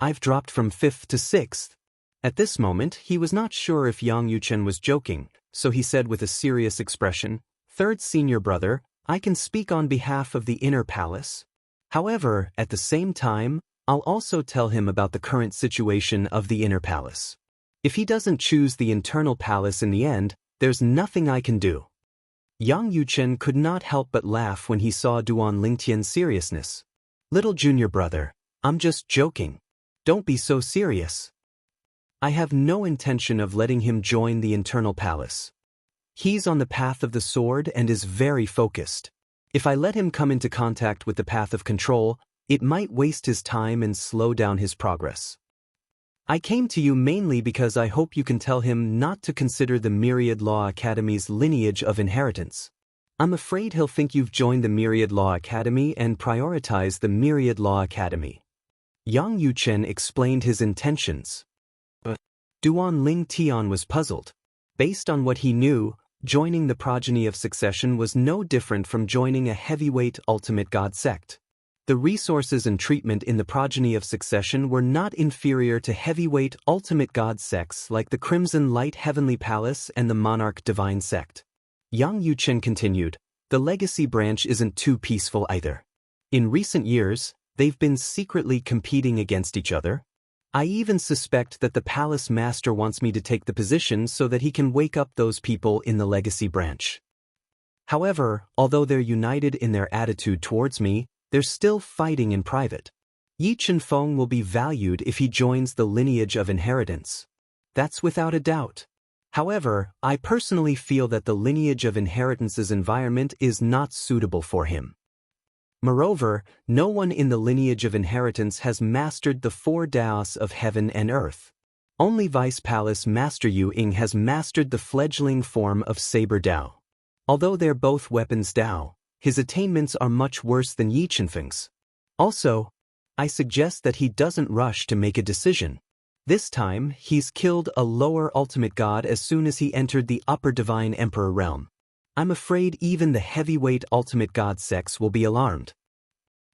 [SPEAKER 1] I've dropped from 5th to 6th. At this moment, he was not sure if Yang Yuchen was joking, so he said with a serious expression, "Third senior brother, I can speak on behalf of the inner palace. However, at the same time, I'll also tell him about the current situation of the inner palace. If he doesn't choose the internal palace in the end, there's nothing I can do." Yang Yuchen could not help but laugh when he saw Duan Lingtian's seriousness. "Little junior brother, I'm just joking. Don't be so serious. I have no intention of letting him join the internal palace. He's on the path of the sword and is very focused. If I let him come into contact with the path of control, it might waste his time and slow down his progress. I came to you mainly because I hope you can tell him not to consider the Myriad Law Academy's lineage of inheritance. I'm afraid he'll think you've joined the Myriad Law Academy and prioritize the Myriad Law Academy." Yang Yuchen explained his intentions. But Duan Lingtian was puzzled. Based on what he knew, joining the progeny of succession was no different from joining a heavyweight ultimate god sect. The resources and treatment in the progeny of succession were not inferior to heavyweight ultimate god sects like the Crimson Light Heavenly Palace and the Monarch Divine Sect. Yang Yuchen continued, "The legacy branch isn't too peaceful either. In recent years, they've been secretly competing against each other. I even suspect that the palace master wants me to take the position so that he can wake up those people in the legacy branch. However, although they're united in their attitude towards me, they're still fighting in private. Yi Chenfeng will be valued if he joins the lineage of inheritance. That's without a doubt. However, I personally feel that the lineage of inheritance's environment is not suitable for him. Moreover, no one in the lineage of inheritance has mastered the 4 Daos of heaven and earth. Only Vice Palace Master Yu Ying has mastered the fledgling form of Saber Dao. Although they're both weapons Dao, his attainments are much worse than Yi Chenfeng's. Also, I suggest that he doesn't rush to make a decision. This time, he's killed a lower ultimate god as soon as he entered the upper divine emperor realm. I'm afraid even the heavyweight ultimate god sects will be alarmed.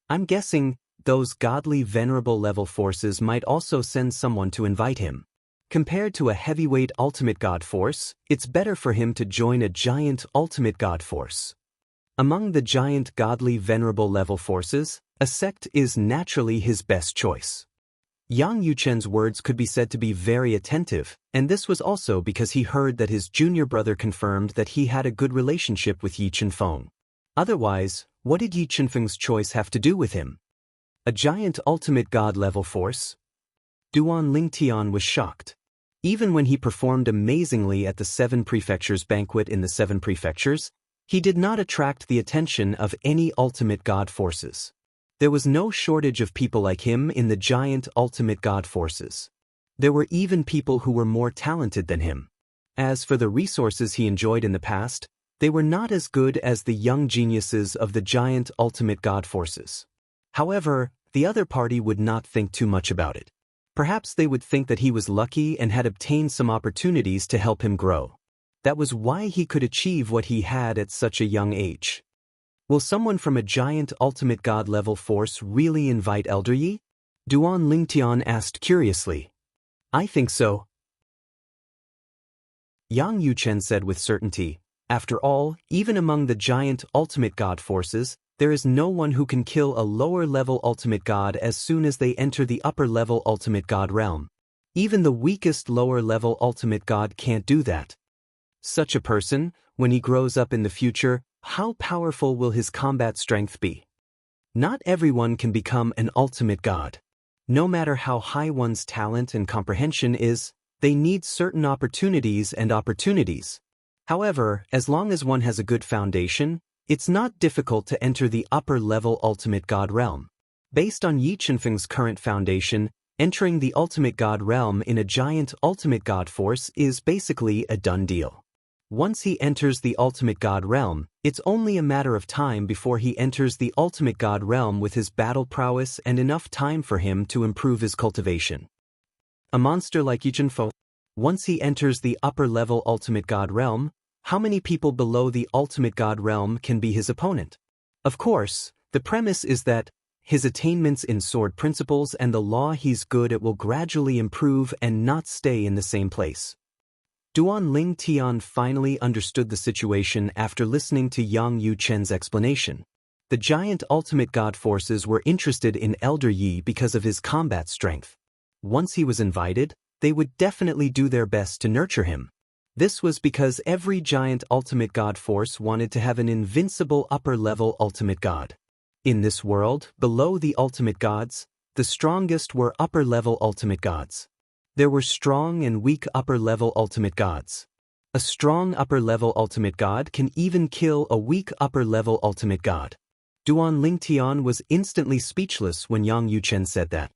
[SPEAKER 1] I'm guessing those godly venerable level forces might also send someone to invite him. Compared to a heavyweight ultimate god force, it's better for him to join a giant ultimate god force. Among the giant godly venerable level forces, a sect is naturally his best choice." Yang Yuchen's words could be said to be very attentive, and this was also because he heard that his junior brother confirmed that he had a good relationship with Yi Chenfeng. Otherwise, what did Yi Chenfeng's choice have to do with him? A giant ultimate god level force? Duan Lingtian was shocked. Even when he performed amazingly at the 7 Prefectures banquet in the 7 Prefectures, he did not attract the attention of any ultimate god forces. There was no shortage of people like him in the giant ultimate god forces. There were even people who were more talented than him. As for the resources he enjoyed in the past, they were not as good as the young geniuses of the giant ultimate god forces. However, the other party would not think too much about it. Perhaps they would think that he was lucky and had obtained some opportunities to help him grow. That was why he could achieve what he had at such a young age. Will someone from a giant ultimate god level force really invite Elder Yi? Duan Lingtian asked curiously. I think so. Yang Yuchen said with certainty, after all, even among the giant ultimate god forces, there is no one who can kill a lower level ultimate god as soon as they enter the upper level ultimate god realm. Even the weakest lower level ultimate god can't do that. Such a person, when he grows up in the future, how powerful will his combat strength be? Not everyone can become an ultimate god. No matter how high one's talent and comprehension is, they need certain opportunities and opportunities. However, as long as one has a good foundation, it's not difficult to enter the upper level ultimate god realm. Based on Yi Chenfeng's current foundation, entering the ultimate god realm in a giant ultimate god force is basically a done deal. Once he enters the ultimate god realm, it's only a matter of time before he enters the ultimate god realm with his battle prowess and enough time for him to improve his cultivation. A monster like Yi Chenfeng, once he enters the upper level ultimate god realm, how many people below the ultimate god realm can be his opponent? Of course, the premise is that his attainments in sword principles and the law he's good at will gradually improve and not stay in the same place. Duan Ling Tian finally understood the situation after listening to Yang Yuchen's explanation. The giant ultimate god forces were interested in Elder Yi because of his combat strength. Once he was invited, they would definitely do their best to nurture him. This was because every giant ultimate god force wanted to have an invincible upper-level ultimate god. In this world, below the ultimate gods, the strongest were upper-level ultimate gods. There were strong and weak upper-level ultimate gods. A strong upper-level ultimate god can even kill a weak upper-level ultimate god. Duan Lingtian was instantly speechless when Yang Yuchen said that.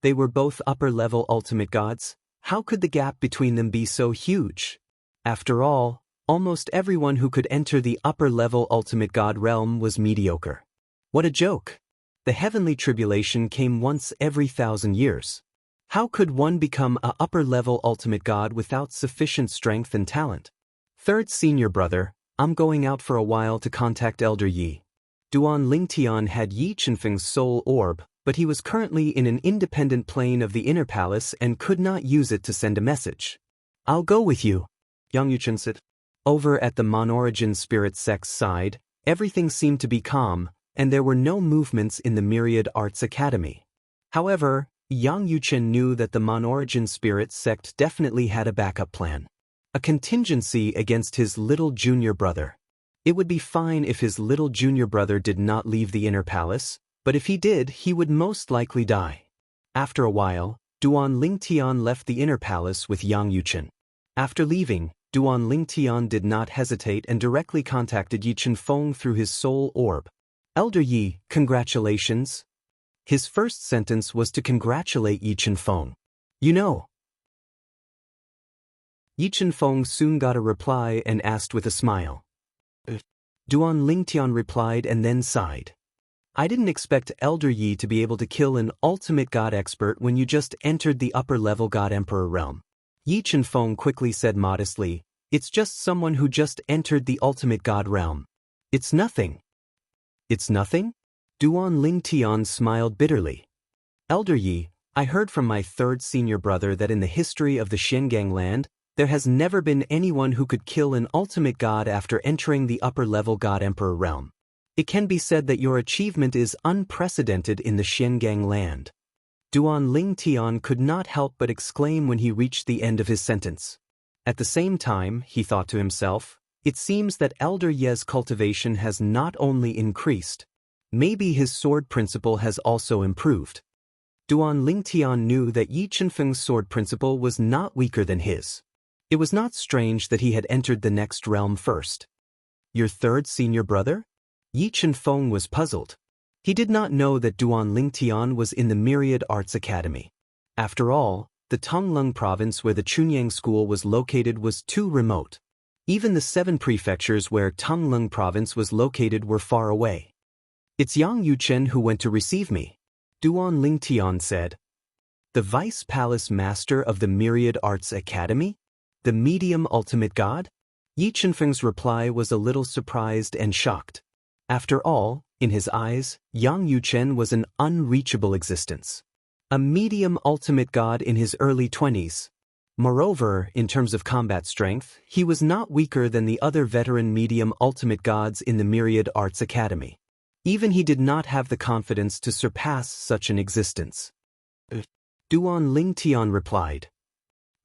[SPEAKER 1] They were both upper-level ultimate gods. How could the gap between them be so huge? After all, almost everyone who could enter the upper-level ultimate god realm was mediocre. What a joke! The heavenly tribulation came once every 1,000 years. How could one become a upper-level ultimate god without sufficient strength and talent? Third senior brother, I'm going out for a while to contact Elder Yi. Duan Lingtian had Yi Chenfeng's soul orb, but he was currently in an independent plane of the inner palace and could not use it to send a message. I'll go with you, Yang Yuchen said. Over at the Monorigin spirit sect's side, everything seemed to be calm, and there were no movements in the Myriad Arts Academy. However, Yang Yuchen knew that the Monorigin spirit sect definitely had a backup plan. A contingency against his little junior brother. It would be fine if his little junior brother did not leave the inner palace, but if he did, he would most likely die. After a while, Duan Lingtian left the inner palace with Yang Yuchen. After leaving, Duan Lingtian did not hesitate and directly contacted Yi Chenfeng through his soul orb. Elder Yi, congratulations. His first sentence was to congratulate Yi Chenfeng. You know. Yi Chenfeng soon got a reply and asked with a smile. Duan Lingtian replied and then sighed. I didn't expect Elder Yi to be able to kill an ultimate god expert when you just entered the upper-level god emperor realm. Yi Chenfeng quickly said modestly, it's just someone who just entered the ultimate god realm. It's nothing. It's nothing? Duan Lingtian smiled bitterly. Elder Yi, I heard from my third senior brother that in the history of the Shengang land, there has never been anyone who could kill an ultimate god after entering the upper-level god emperor realm. It can be said that your achievement is unprecedented in the Shengang land. Duan Lingtian could not help but exclaim when he reached the end of his sentence. At the same time, he thought to himself, it seems that Elder Ye's cultivation has not only increased, maybe his sword principle has also improved. Duan Lingtian knew that Yi Chenfeng's sword principle was not weaker than his. It was not strange that he had entered the next realm first. Your third senior brother? Yi Chenfeng was puzzled. He did not know that Duan Lingtian was in the Myriad Arts Academy. After all, the Tonglung province where the Chunyang school was located was too remote. Even the 7 prefectures where Tonglung province was located were far away. It's Yang Yuchen who went to receive me, Duan Lingtian said. The Vice Palace Master of the Myriad Arts Academy? The medium ultimate god? Yi Chenfeng's reply was a little surprised and shocked. After all, in his eyes, Yang Yuchen was an unreachable existence. A medium ultimate god in his early 20s. Moreover, in terms of combat strength, he was not weaker than the other veteran medium ultimate gods in the Myriad Arts Academy. Even he did not have the confidence to surpass such an existence. Duan Lingtian replied.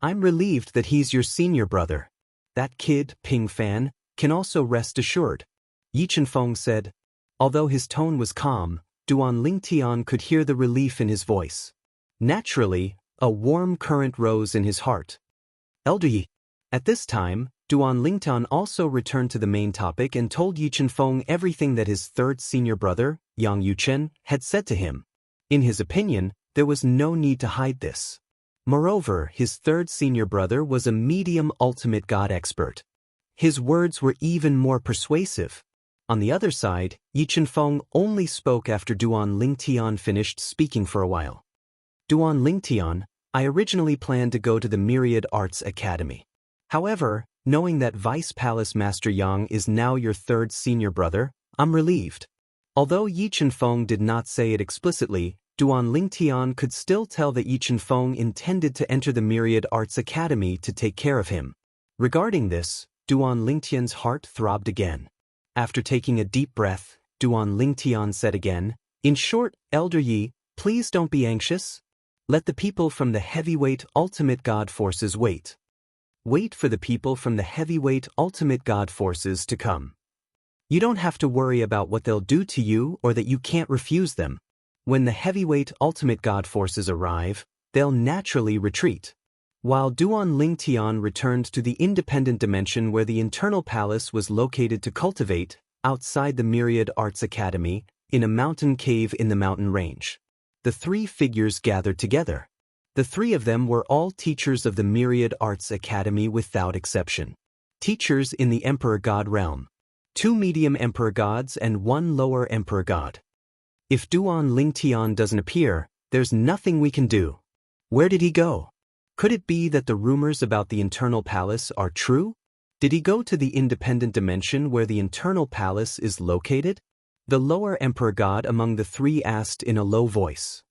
[SPEAKER 1] I'm relieved that he's your senior brother. That kid, Ping Fan, can also rest assured. Yi Chenfeng said. Although his tone was calm, Duan Lingtian could hear the relief in his voice. Naturally, a warm current rose in his heart. Elder Yi. At this time, Duan Lingtian also returned to the main topic and told Yi Chenfeng everything that his third senior brother, Yang Yuchen, had said to him. In his opinion, there was no need to hide this. Moreover, his third senior brother was a medium ultimate god expert. His words were even more persuasive. On the other side, Yi Chenfeng only spoke after Duan Lingtian finished speaking for a while. Duan Lingtian, I originally planned to go to the Myriad Arts Academy. However, knowing that Vice Palace Master Yang is now your third senior brother, I'm relieved. Although Yi Chen-feng did not say it explicitly, Duan Lingtian could still tell that Yi Chen-feng intended to enter the Myriad Arts Academy to take care of him. Regarding this, Duan Lingtian's heart throbbed again. After taking a deep breath, Duan Lingtian said again, "In short, Elder Yi, please don't be anxious. Let the people from the heavyweight ultimate god forces wait. Wait for the people from the heavyweight ultimate god forces to come. You don't have to worry about what they'll do to you or that you can't refuse them. When the heavyweight ultimate god forces arrive, they'll naturally retreat." While Duan Lingtian returned to the independent dimension where the internal palace was located to cultivate, outside the Myriad Arts Academy, in a mountain cave in the mountain range. The three figures gathered together. The three of them were all teachers of the Myriad Arts Academy without exception. Teachers in the Emperor God realm. 2 medium Emperor Gods and 1 lower Emperor God. If Duan Lingtian doesn't appear, there's nothing we can do. Where did he go? Could it be that the rumors about the internal palace are true? Did he go to the independent dimension where the internal palace is located? The lower Emperor God among the three asked in a low voice.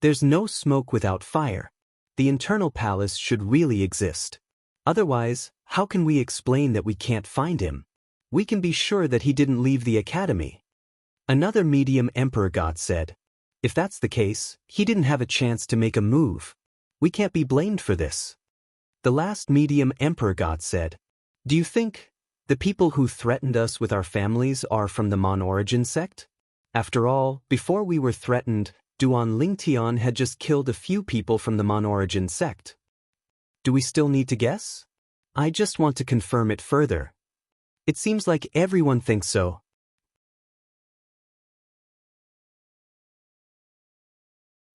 [SPEAKER 1] There's no smoke without fire. The internal palace should really exist. Otherwise, how can we explain that we can't find him? We can be sure that he didn't leave the academy. Another medium Emperor God said, "If that's the case, he didn't have a chance to make a move. We can't be blamed for this." The last medium Emperor God said, "Do you think the people who threatened us with our families are from the Mon Origin sect? After all, before we were threatened, Duan Lingtian had just killed a few people from the Mon Origin sect. Do we still need to guess? I just want to confirm it further. It seems like everyone thinks so."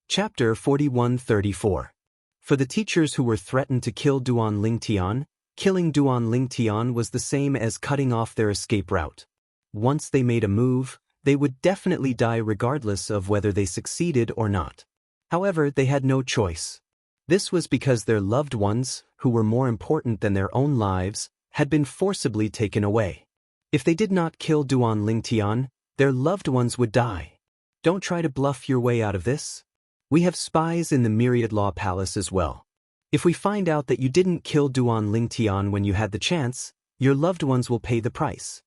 [SPEAKER 1] Chapter 41-34. For the teachers who were threatened to kill Duan Lingtian, killing Duan Lingtian was the same as cutting off their escape route. Once they made a move, they would definitely die regardless of whether they succeeded or not. However, they had no choice. This was because their loved ones, who were more important than their own lives, had been forcibly taken away. If they did not kill Duan Lingtian, their loved ones would die. Don't try to bluff your way out of this. We have spies in the Myriad Law Palace as well. If we find out that you didn't kill Duan Lingtian when you had the chance, your loved ones will pay the price.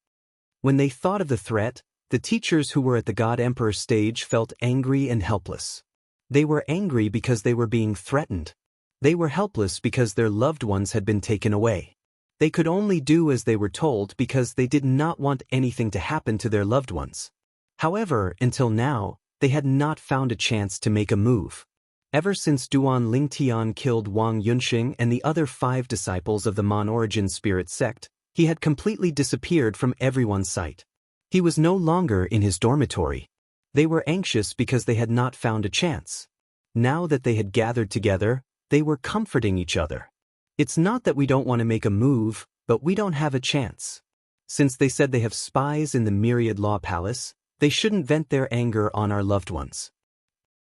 [SPEAKER 1] When they thought of the threat, the teachers who were at the God Emperor stage felt angry and helpless. They were angry because they were being threatened. They were helpless because their loved ones had been taken away. They could only do as they were told because they did not want anything to happen to their loved ones. However, until now, they had not found a chance to make a move. Ever since Duan Lingtian killed Wang Yunxing and the other 5 disciples of the Mon Origin Spirit sect, he had completely disappeared from everyone's sight. He was no longer in his dormitory. They were anxious because they had not found a chance. Now that they had gathered together, they were comforting each other. It's not that we don't want to make a move, but we don't have a chance. Since they said they have spies in the Myriad Law Palace, they shouldn't vent their anger on our loved ones.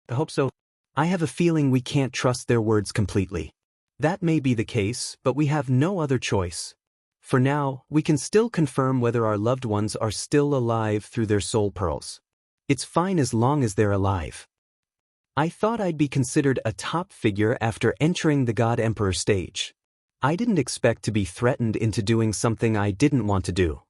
[SPEAKER 1] I hope so. I have a feeling we can't trust their words completely. That may be the case, but we have no other choice. For now, we can still confirm whether our loved ones are still alive through their soul pearls. It's fine as long as they're alive. I thought I'd be considered a top figure after entering the God Emperor stage. I didn't expect to be threatened into doing something I didn't want to do.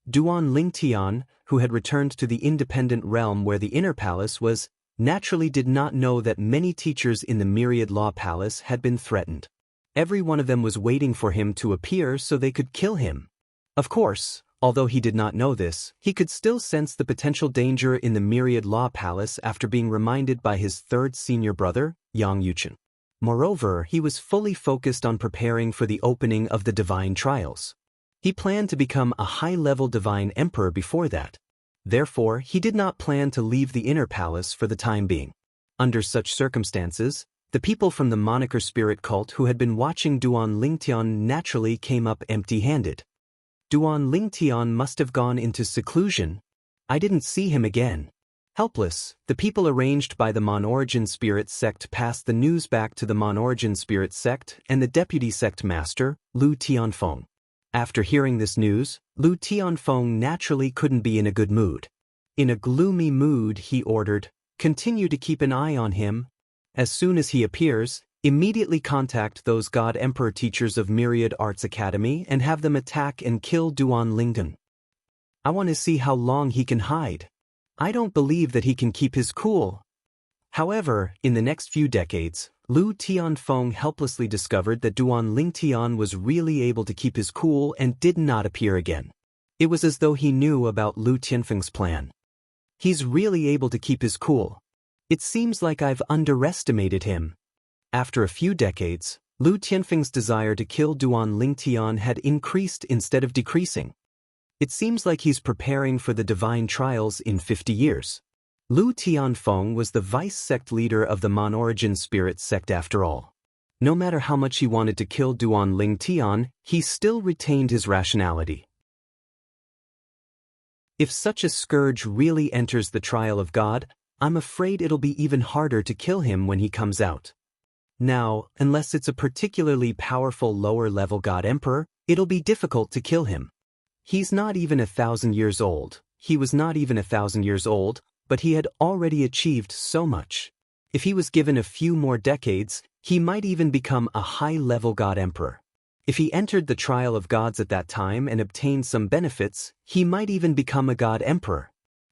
[SPEAKER 1] Duan Lingtian, who had returned to the independent realm where the inner palace was, naturally did not know that many teachers in the Myriad Law Palace had been threatened. Every one of them was waiting for him to appear so they could kill him. Of course, although he did not know this, he could still sense the potential danger in the Myriad Law Palace after being reminded by his 3rd senior brother, Yang Yuchen. Moreover, he was fully focused on preparing for the opening of the divine trials. He planned to become a high-level divine emperor before that. Therefore, he did not plan to leave the inner palace for the time being. Under such circumstances, the people from the Moniker spirit cult who had been watching Duan Lingtian naturally came up empty-handed. Duan Lingtian must have gone into seclusion. I didn't see him again. Helpless, the people arranged by the Mon Origin Spirit sect passed the news back to the Mon Origin Spirit sect and the deputy sect master, Lu Tianfeng. After hearing this news, Lu Tianfeng naturally couldn't be in a good mood. In a gloomy mood, he ordered, "Continue to keep an eye on him. As soon as he appears, immediately contact those God Emperor teachers of Myriad Arts Academy and have them attack and kill Duan Lingdan. I want to see how long he can hide. I don't believe that he can keep his cool." However, in the next few decades, Lu Tianfeng helplessly discovered that Duan Lingtian was really able to keep his cool and did not appear again. It was as though he knew about Lu Tianfeng's plan. He's really able to keep his cool. It seems like I've underestimated him. After a few decades, Lu Tianfeng's desire to kill Duan Lingtian had increased instead of decreasing. It seems like he's preparing for the divine trials in 50 years. Lu Tianfeng was the vice-sect leader of the Mon-Origin Spirit sect after all. No matter how much he wanted to kill Duan Lingtian, he still retained his rationality. If such a scourge really enters the trial of God, I'm afraid it'll be even harder to kill him when he comes out. Now, unless it's a particularly powerful lower-level God Emperor, it'll be difficult to kill him. He's not even 1,000 years old. He was not even 1,000 years old, but he had already achieved so much. If he was given a few more decades, he might even become a high-level God Emperor. If he entered the trial of gods at that time and obtained some benefits, he might even become a God Emperor.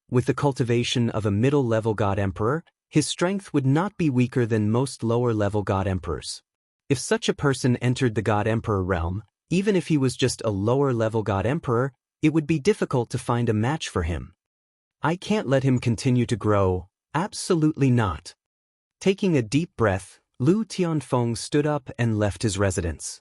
[SPEAKER 1] With the cultivation of a middle-level God Emperor, his strength would not be weaker than most lower-level God Emperors. If such a person entered the God Emperor realm, even if he was just a lower-level God Emperor, it would be difficult to find a match for him. I can't let him continue to grow, absolutely not. Taking a deep breath, Lu Tianfeng stood up and left his residence.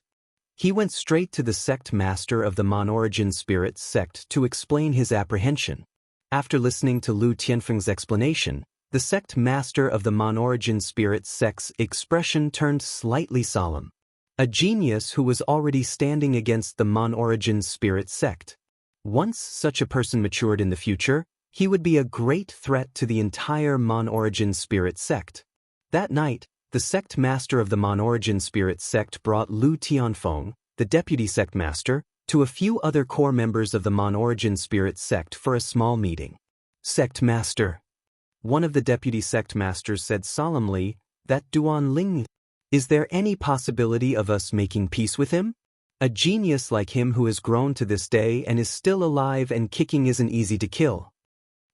[SPEAKER 1] He went straight to the sect master of the Mon-Origin Spirit sect to explain his apprehension. After listening to Lu Tianfeng's explanation, the sect master of the Mon-Origin Spirit sect's expression turned slightly solemn. A genius who was already standing against the Mon-Origin Spirit sect. Once such a person matured in the future, he would be a great threat to the entire Mon-Origin Spirit sect. That night, the sect master of the Mon-Origin Spirit sect brought Lu Tianfeng, the deputy sect master, to a few other core members of the Mon-Origin Spirit sect for a small meeting. "Sect master," one of the deputy sect masters said solemnly, "that Duan Ling, is there any possibility of us making peace with him? A genius like him who has grown to this day and is still alive and kicking isn't easy to kill."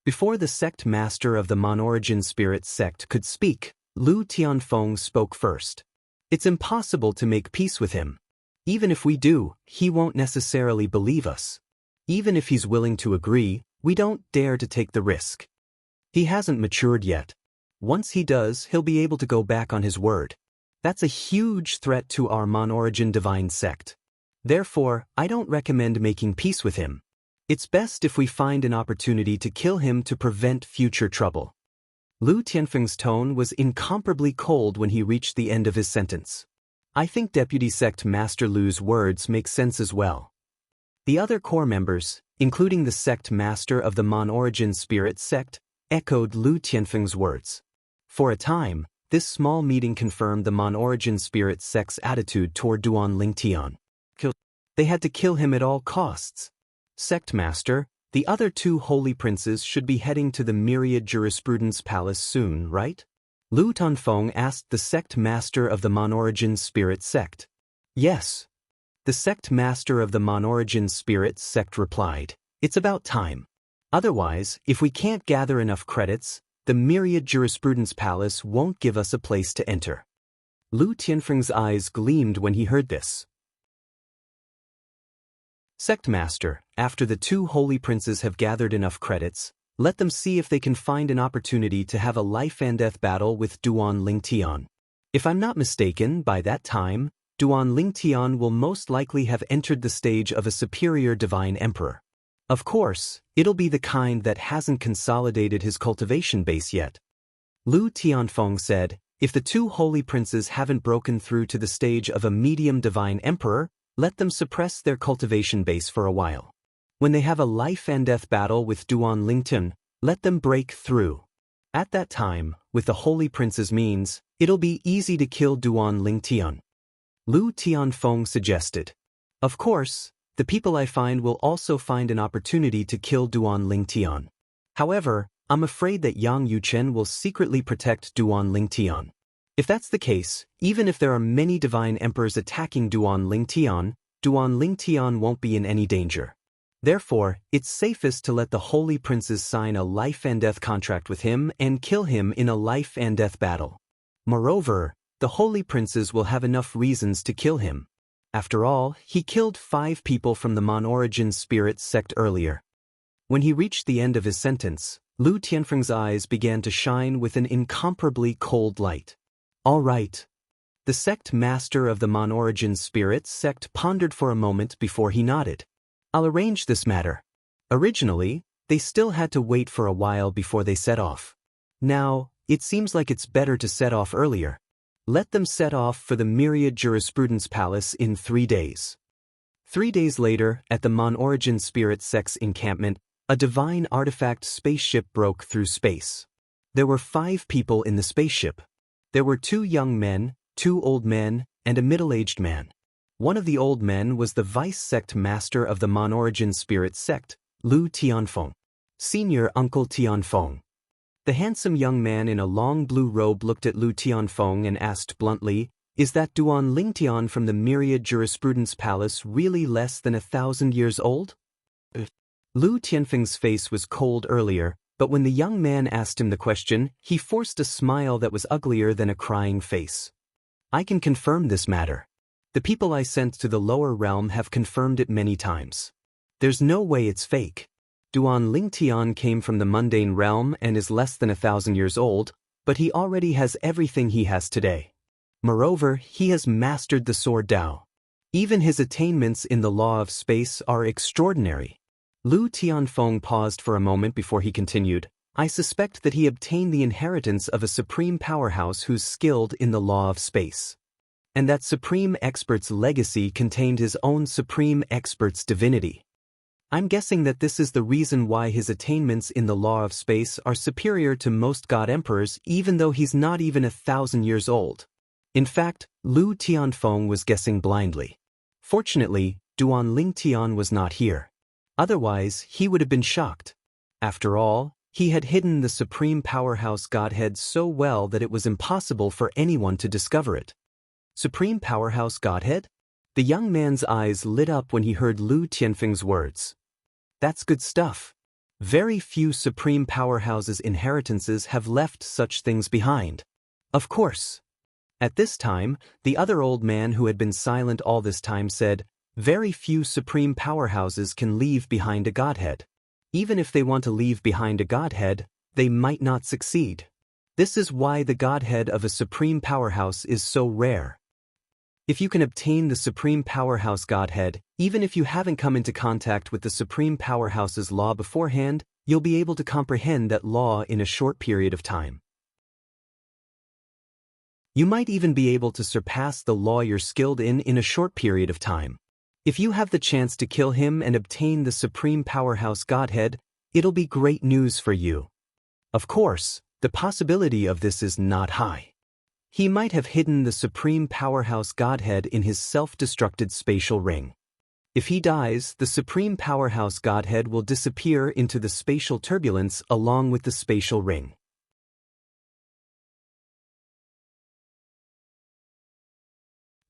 [SPEAKER 1] Before the sect master of the Mon-Origin Spirit sect could speak, Lu Tianfeng spoke first. "It's impossible to make peace with him. Even if we do, he won't necessarily believe us. Even if he's willing to agree, we don't dare to take the risk. He hasn't matured yet. Once he does, he'll be able to go back on his word. That's a huge threat to our Mon-Origin divine sect. Therefore, I don't recommend making peace with him. It's best if we find an opportunity to kill him to prevent future trouble." Lu Tianfeng's tone was incomparably cold when he reached the end of his sentence. I think Deputy Sect Master Lu's words make sense as well. The other core members, including the Sect Master of the Mon-Origin Spirit sect, echoed Lu Tianfeng's words. For a time, this small meeting confirmed the Mon-Origin Spirit sect's attitude toward Duan Lingtian. They had to kill him at all costs. "Sect Master, the other two holy princes should be heading to the Myriad Jurisprudence Palace soon, right?" Lu Tianfeng asked the sect master of the Mon-Origin Spirit sect. "Yes." The sect master of the Mon-Origin Spirit sect replied, "It's about time. Otherwise, if we can't gather enough credits, the Myriad Jurisprudence Palace won't give us a place to enter." Lu Tianfeng's eyes gleamed when he heard this. "Sect Master, after the two holy princes have gathered enough credits, let them see if they can find an opportunity to have a life-and-death battle with Duan Lingtian. If I'm not mistaken, by that time, Duan Lingtian will most likely have entered the stage of a superior divine emperor. Of course, it'll be the kind that hasn't consolidated his cultivation base yet." Lu Tianfeng said, "If the two holy princes haven't broken through to the stage of a medium divine emperor, let them suppress their cultivation base for a while. When they have a life-and-death battle with Duan Lingtian, let them break through. At that time, with the holy prince's means, it'll be easy to kill Duan Lingtian." Lu Tianfeng suggested. Of course, The people I find will also find an opportunity to kill Duan Lingtian. However, I'm afraid that Yang Yuchen will secretly protect Duan Lingtian. If that's the case, even if there are many divine emperors attacking Duan Lingtian won't be in any danger. Therefore, it's safest to let the holy princes sign a life and death contract with him and kill him in a life and death battle. Moreover, the holy princes will have enough reasons to kill him. After all, he killed 5 people from the Mon-Origin spirit sect earlier. When he reached the end of his sentence, Lu Tianfeng's eyes began to shine with an incomparably cold light. All right. The sect master of the Mon-Origin spirit sect pondered for a moment before he nodded. I'll arrange this matter. Originally, they still had to wait for a while before they set off. Now, it seems like it's better to set off earlier. Let them set off for the Myriad Jurisprudence Palace in 3 days. 3 days later, at the Mon-Origin spirit sect's encampment, a divine artifact spaceship broke through space. There were 5 people in the spaceship. There were 2 young men, 2 old men, and a middle-aged man. One of the old men was the vice-sect master of the Mon-Origin spirit sect, Lu Tianfeng. Senior Uncle Tianfeng. The handsome young man in a long blue robe looked at Lu Tianfeng and asked bluntly, "Is that Duan Lingtian from the Myriad Jurisprudence Palace really less than 1,000 years old?" Lu Tianfeng's face was cold earlier, but when the young man asked him the question, he forced a smile that was uglier than a crying face. "I can confirm this matter. The people I sent to the lower realm have confirmed it many times. There's no way it's fake. Duan Lingtian came from the mundane realm and is less than 1,000 years old, but he already has everything he has today. Moreover, he has mastered the Sword Dao. Even his attainments in the law of space are extraordinary." Lu Tianfeng paused for a moment before he continued, "I suspect that he obtained the inheritance of a supreme powerhouse who's skilled in the law of space. And that supreme expert's legacy contained his own supreme expert's divinity. I'm guessing that this is the reason why his attainments in the law of space are superior to most god emperors even though he's not even 1,000 years old." In fact, Lu Tianfeng was guessing blindly. Fortunately, Duan Lingtian was not here. Otherwise, he would have been shocked. After all, he had hidden the supreme powerhouse godhead so well that it was impossible for anyone to discover it. Supreme powerhouse godhead? The young man's eyes lit up when he heard Lu Tianfeng's words. That's good stuff. Very few supreme powerhouses' inheritances have left such things behind. Of course. At this time, the other old man who had been silent all this time said, "Very few supreme powerhouses can leave behind a godhead. Even if they want to leave behind a godhead, they might not succeed. This is why the godhead of a supreme powerhouse is so rare. If you can obtain the supreme powerhouse godhead, even if you haven't come into contact with the supreme powerhouse's law beforehand, you'll be able to comprehend that law in a short period of time. You might even be able to surpass the law you're skilled in a short period of time. If you have the chance to kill him and obtain the supreme powerhouse godhead, it'll be great news for you. Of course, the possibility of this is not high. He might have hidden the supreme powerhouse godhead in his self-destructed spatial ring. If he dies, the supreme powerhouse godhead will disappear into the spatial turbulence along with the spatial ring.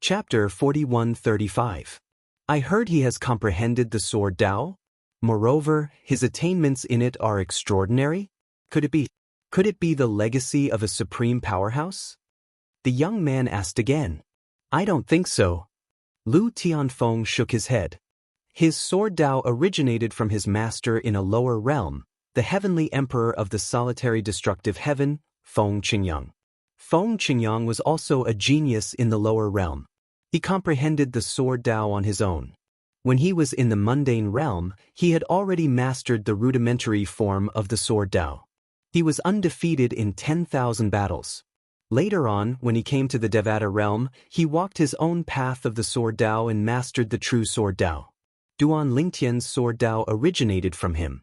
[SPEAKER 1] Chapter 4135. I heard he has comprehended the Sword Dao. Moreover, his attainments in it are extraordinary. Could it be the legacy of a supreme powerhouse? The young man asked again. I don't think so. Lu Tianfeng shook his head. His Sword Dao originated from his master in a lower realm, the heavenly emperor of the solitary destructive heaven, Feng Qingyang. Feng Qingyang was also a genius in the lower realm. He comprehended the Sword Dao on his own. When he was in the mundane realm, he had already mastered the rudimentary form of the Sword Dao. He was undefeated in 10,000 battles. Later on, when he came to the Devata realm, he walked his own path of the Sword Dao and mastered the true Sword Dao. Duan Lingtian's Sword Dao originated from him.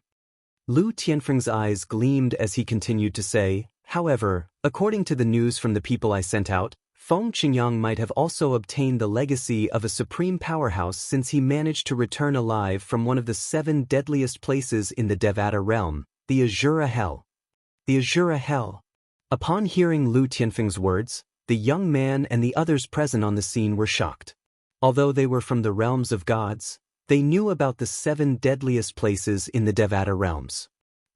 [SPEAKER 1] Lu Tianfeng's eyes gleamed as he continued to say, however, according to the news from the people I sent out, Feng Qingyang might have also obtained the legacy of a supreme powerhouse since he managed to return alive from one of the 7 deadliest places in the Devata realm, the Azura Hell. The Azura Hell. Upon hearing Lu Tianfeng's words, the young man and the others present on the scene were shocked. Although they were from the realms of gods, they knew about the 7 deadliest places in the Devata realms.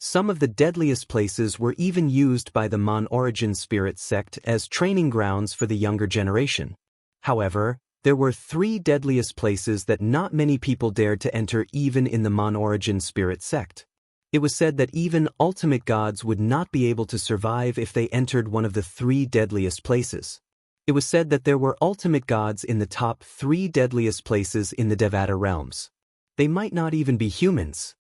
[SPEAKER 1] Some of the deadliest places were even used by the Mon origin spirit sect as training grounds for the younger generation. However, there were 3 deadliest places that not many people dared to enter even in the Mon origin spirit sect. It was said that even ultimate gods would not be able to survive if they entered one of the 3 deadliest places. It was said that there were ultimate gods in the top 3 deadliest places in the Devata realms. They might not even be humans.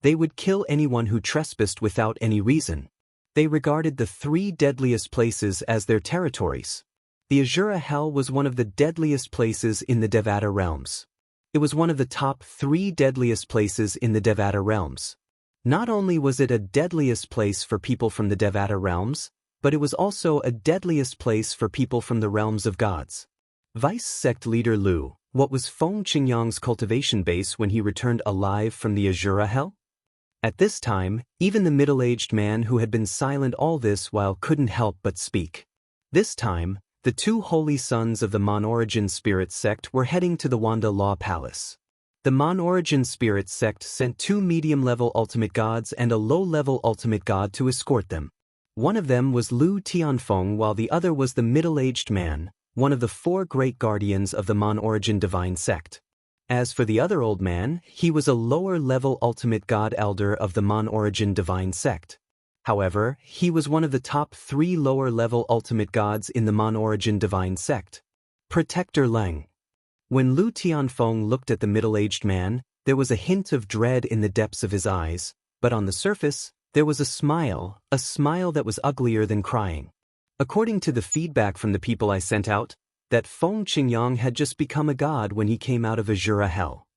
[SPEAKER 1] They would kill anyone who trespassed without any reason. They regarded the 3 deadliest places as their territories. The Azura Hell was one of the deadliest places in the Devata realms. It was one of the top 3 deadliest places in the Devata realms. Not only was it a deadliest place for people from the Devata realms, but it was also a deadliest place for people from the realms of gods. Vice Sect Leader Lu, what was Feng Qingyang's cultivation base when he returned alive from the Azura Hell? At this time, even the middle-aged man who had been silent all this while couldn't help but speak. This time, the 2 holy sons of the Mon origin spirit sect were heading to the Wanda Law Palace. The Mon origin spirit sect sent 2 medium-level ultimate gods and a low-level ultimate god to escort them. One of them was Lu Tianfeng while the other was the middle-aged man, one of the 4 great guardians of the Mon origin divine sect. As for the other old man, he was a lower-level ultimate god elder of the Mon origin divine sect. However, he was one of the top 3 lower-level ultimate gods in the Mon origin divine sect. Protector Leng. When Lu Tianfeng looked at the middle-aged man, there was a hint of dread in the depths of his eyes, but on the surface, there was a smile that was uglier than crying. According to the feedback from the people I sent out, that Feng Qingyang had just become a god when he came out of Azura Hell.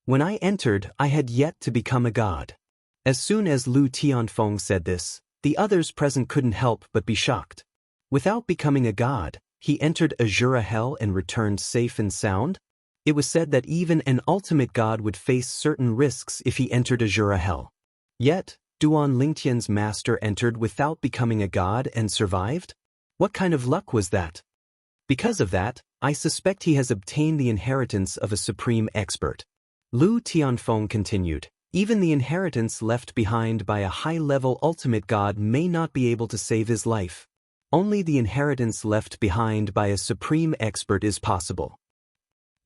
[SPEAKER 1] When I entered, I had yet to become a god. As soon as Lu Tianfeng said this, the others present couldn't help but be shocked. Without becoming a god, he entered Azura Hell and returned safe and sound? It was said that even an ultimate god would face certain risks if he entered Azura Hell. Yet, Duan Lingtian's master entered without becoming a god and survived? What kind of luck was that? Because of that, I suspect he has obtained the inheritance of a supreme expert. Lu Tianfeng continued, even the inheritance left behind by a high-level ultimate god may not be able to save his life. Only the inheritance left behind by a supreme expert is possible.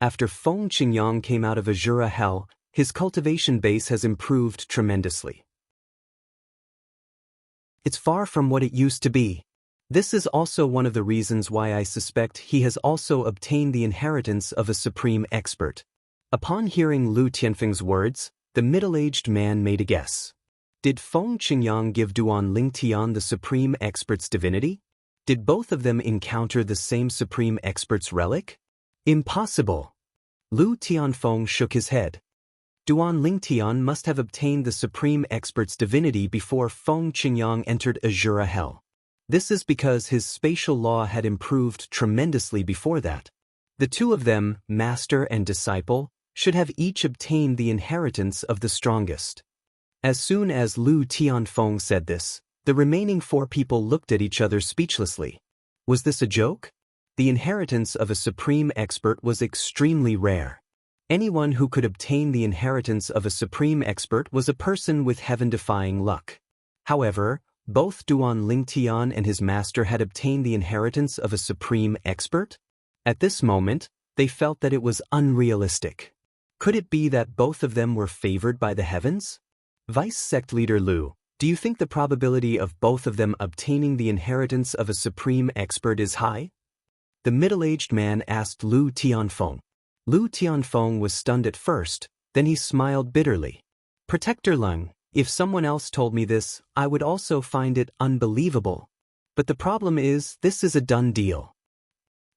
[SPEAKER 1] After Feng Qingyang came out of Azura Hell, his cultivation base has improved tremendously. It's far from what it used to be. This is also one of the reasons why I suspect he has also obtained the inheritance of a supreme expert. Upon hearing Lu Tianfeng's words, the middle-aged man made a guess. Did Feng Qingyang give Duan Lingtian the supreme expert's divinity? Did both of them encounter the same supreme expert's relic? Impossible. Lu Tianfeng shook his head. Duan Lingtian must have obtained the supreme expert's divinity before Feng Qingyang entered Azura Hell. This is because his spatial law had improved tremendously before that. The 2 of them, master and disciple, should have each obtained the inheritance of the strongest. As soon as Lu Tianfeng said this, the remaining 4 people looked at each other speechlessly. Was this a joke? The inheritance of a supreme expert was extremely rare. Anyone who could obtain the inheritance of a supreme expert was a person with heaven-defying luck. However, both Duan Lingtian and his master had obtained the inheritance of a supreme expert? At this moment, they felt that it was unrealistic. Could it be that both of them were favored by the heavens? Vice Sect Leader Lu, do you think the probability of both of them obtaining the inheritance of a supreme expert is high? The middle-aged man asked Lu Tianfeng. Lu Tianfeng was stunned at first, then he smiled bitterly. Protector Leng, if someone else told me this, I would also find it unbelievable. But the problem is, this is a done deal.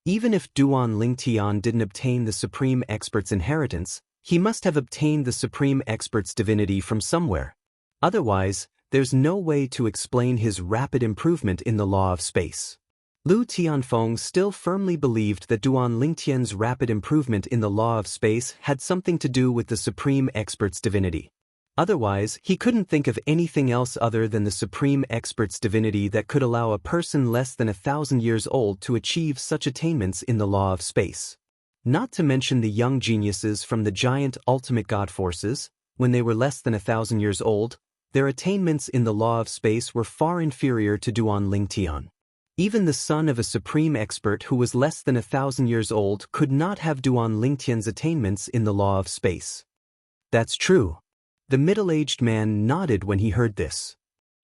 [SPEAKER 1] Even if Duan Lingtian didn't obtain the supreme expert's inheritance, he must have obtained the supreme expert's divinity from somewhere. Otherwise, there's no way to explain his rapid improvement in the law of space. Lu Tianfeng still firmly believed that Duan Lingtian's rapid improvement in the law of space had something to do with the supreme expert's divinity. Otherwise, he couldn't think of anything else other than the supreme expert's divinity that could allow a person less than 1,000 years old to achieve such attainments in the law of space. Not to mention the young geniuses from the giant ultimate god forces, when they were less than 1,000 years old, their attainments in the law of space were far inferior to Duan Lingtian. Even the son of a supreme expert who was less than 1,000 years old could not have Duan Lingtian's attainments in the law of space. That's true. The middle-aged man nodded when he heard this.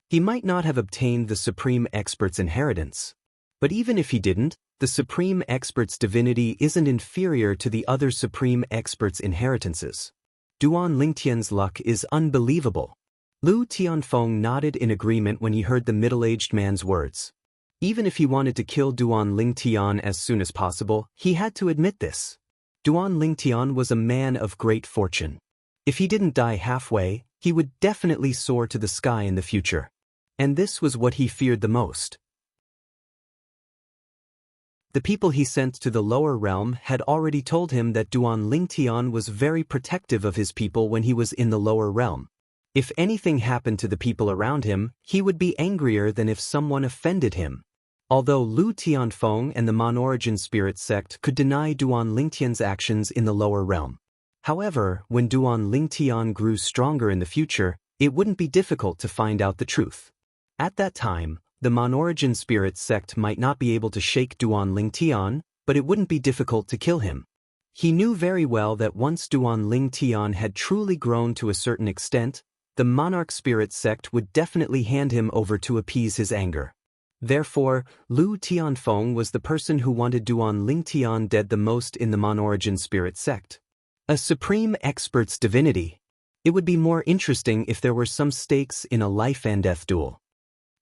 [SPEAKER 1] He might not have obtained the supreme expert's inheritance. But even if he didn't, the supreme expert's divinity isn't inferior to the other supreme expert's inheritances. Duan Lingtian's luck is unbelievable. Lu Tianfeng nodded in agreement when he heard the middle-aged man's words. Even if he wanted to kill Duan Lingtian as soon as possible, he had to admit this. Duan Lingtian was a man of great fortune. If he didn't die halfway, he would definitely soar to the sky in the future. And this was what he feared the most. The people he sent to the lower realm had already told him that Duan Lingtian was very protective of his people when he was in the lower realm. If anything happened to the people around him, he would be angrier than if someone offended him. Although Lu Tianfeng and the Mon-Origin spirit sect could deny Duan Lingtian's actions in the lower realm. However, when Duan Lingtian grew stronger in the future, it wouldn't be difficult to find out the truth. At that time, the Mon-Origin spirit sect might not be able to shake Duan Lingtian, but it wouldn't be difficult to kill him. He knew very well that once Duan Lingtian had truly grown to a certain extent, the monarch spirit sect would definitely hand him over to appease his anger. Therefore, Lu Tianfeng was the person who wanted Duan Lingtian dead the most in the Mon-Origin spirit sect. A supreme expert's divinity. It would be more interesting if there were some stakes in a life and death duel.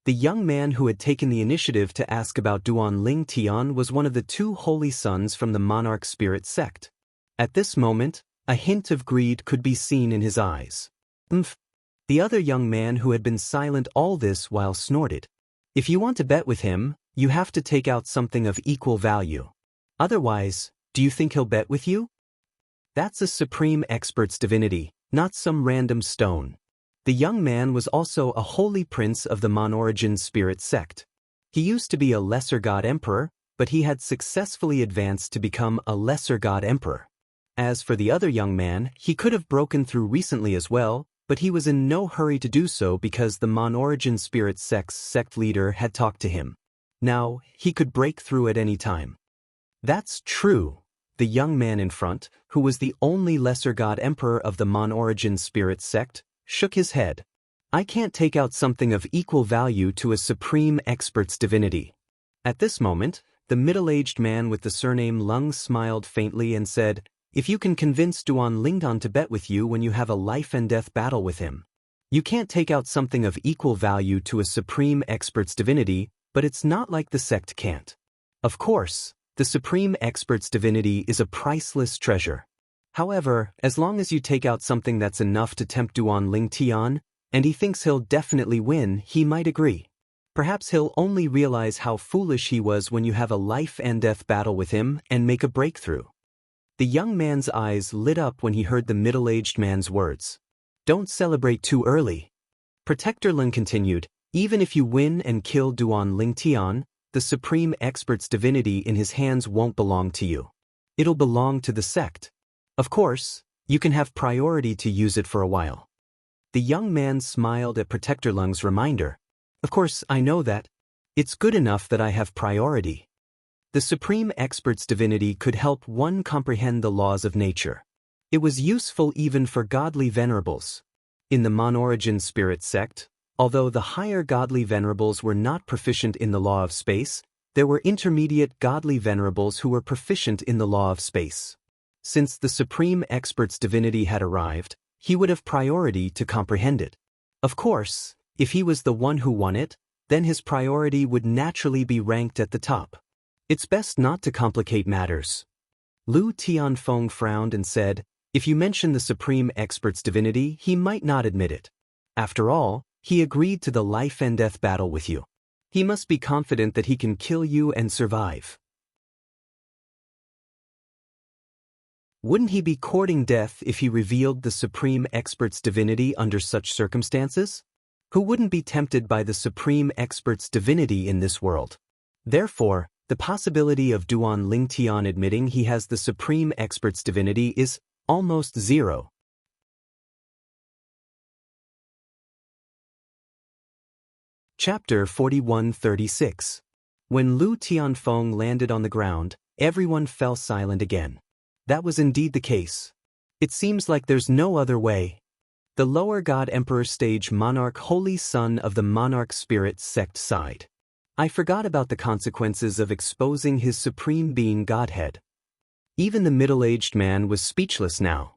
[SPEAKER 1] The young man who had taken the initiative to ask about Duan Lingtian was one of the two holy sons from the monarch spirit sect. At this moment, a hint of greed could be seen in his eyes. The other young man who had been silent all this while snorted. If you want to bet with him, you have to take out something of equal value. Otherwise, do you think he'll bet with you? That's a supreme expert's divinity, not some random stone. The young man was also a holy prince of the Mon-Origin spirit sect. He used to be a lesser god emperor, but he had successfully advanced to become a lesser god emperor. As for the other young man, he could have broken through recently as well, but he was in no hurry to do so because the Mon-Origin spirit sect's sect leader had talked to him. Now, he could break through at any time. That's true. The young man in front, who was the only lesser god emperor of the Mon-Origin spirit sect, shook his head. I can't take out something of equal value to a supreme expert's divinity. At this moment, the middle-aged man with the surname Lung smiled faintly and said, if you can convince Duan Lingtian to bet with you when you have a life-and-death battle with him. You can't take out something of equal value to a supreme expert's divinity, but it's not like the sect can't. Of course, the supreme expert's divinity is a priceless treasure. However, as long as you take out something that's enough to tempt Duan Lingtian, and he thinks he'll definitely win, he might agree. Perhaps he'll only realize how foolish he was when you have a life-and-death battle with him and make a breakthrough. The young man's eyes lit up when he heard the middle-aged man's words. Don't celebrate too early. Protector Lin continued, even if you win and kill Duan Lingtian, the supreme expert's divinity in his hands won't belong to you. It'll belong to the sect. Of course, you can have priority to use it for a while. The young man smiled at Protector Lung's reminder. Of course, I know that. It's good enough that I have priority. The supreme expert's divinity could help one comprehend the laws of nature. It was useful even for godly venerables. In the Mon-Origin spirit sect, although the higher godly venerables were not proficient in the law of space, there were intermediate godly venerables who were proficient in the law of space. Since the supreme expert's divinity had arrived, he would have priority to comprehend it. Of course, if he was the one who won it, then his priority would naturally be ranked at the top. It's best not to complicate matters. Lu Tianfeng frowned and said, if you mention the supreme expert's divinity, he might not admit it. After all, he agreed to the life-and-death battle with you. He must be confident that he can kill you and survive. Wouldn't he be courting death if he revealed the Supreme Expert's divinity under such circumstances? Who wouldn't be tempted by the Supreme Expert's divinity in this world? Therefore, the possibility of Duan Lingtian admitting he has the Supreme Expert's divinity is almost zero. Chapter 41-36. When Lu Tianfeng landed on the ground, everyone fell silent again. That was indeed the case. It seems like there's no other way. The lower God Emperor stage monarch holy son of the monarch spirit sect sighed. I forgot about the consequences of exposing his supreme being Godhead. Even the middle-aged man was speechless now.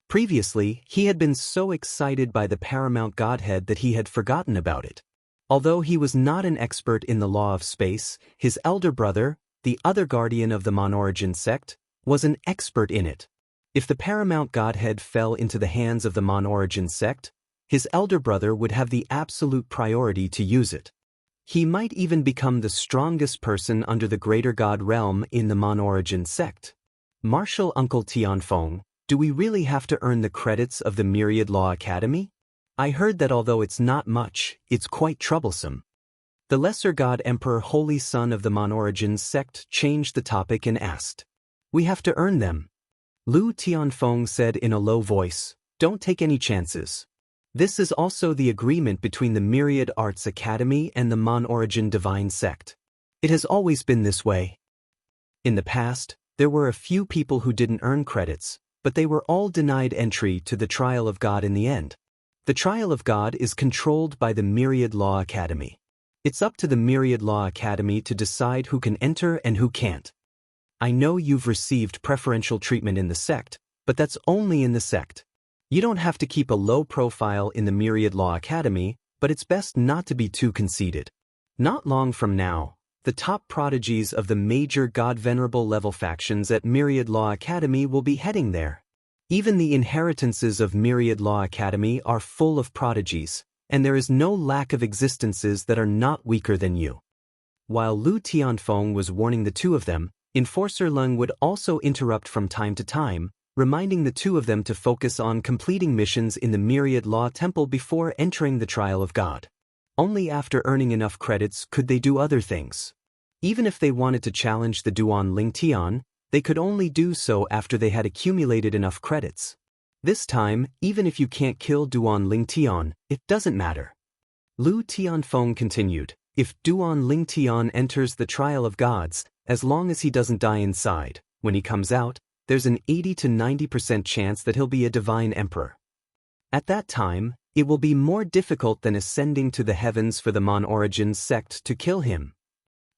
[SPEAKER 1] Previously, he had been so excited by the paramount Godhead that he had forgotten about it. Although he was not an expert in the law of space, his elder brother, the other guardian of the Monorigin sect, was an expert in it. If the paramount Godhead fell into the hands of the Monorigin sect, his elder brother would have the absolute priority to use it. He might even become the strongest person under the greater God realm in the Monorigin sect. Martial Uncle Tianfeng, do we really have to earn the credits of the Myriad Law Academy? I heard that although it's not much, it's quite troublesome. The lesser God Emperor holy son of the Monorigin sect changed the topic and asked. We have to earn them. Lu Tianfeng said in a low voice, don't take any chances. This is also the agreement between the Myriad Arts Academy and the Monorigin Divine Sect. It has always been this way. In the past, there were a few people who didn't earn credits, but they were all denied entry to the Trial of God in the end. The Trial of God is controlled by the Myriad Law Academy. It's up to the Myriad Law Academy to decide who can enter and who can't. I know you've received preferential treatment in the sect, but that's only in the sect. You don't have to keep a low profile in the Myriad Law Academy, but it's best not to be too conceited. Not long from now, the top prodigies of the major God-venerable level factions at Myriad Law Academy will be heading there. Even the inheritances of Myriad Law Academy are full of prodigies, and there is no lack of existences that are not weaker than you. While Lu Tianfeng was warning the two of them, Enforcer Leng would also interrupt from time to time, reminding the two of them to focus on completing missions in the Myriad Law Temple before entering the Trial of God. Only after earning enough credits could they do other things. Even if they wanted to challenge the Duan Lingtian, they could only do so after they had accumulated enough credits. This time, even if you can't kill Duan Lingtian, it doesn't matter. Lu Tianfeng continued, if Duan Lingtian enters the Trial of Gods, as long as he doesn't die inside, when he comes out, there's an 80 to 90% chance that he'll be a divine emperor. At that time, it will be more difficult than ascending to the heavens for the Monorigin sect to kill him.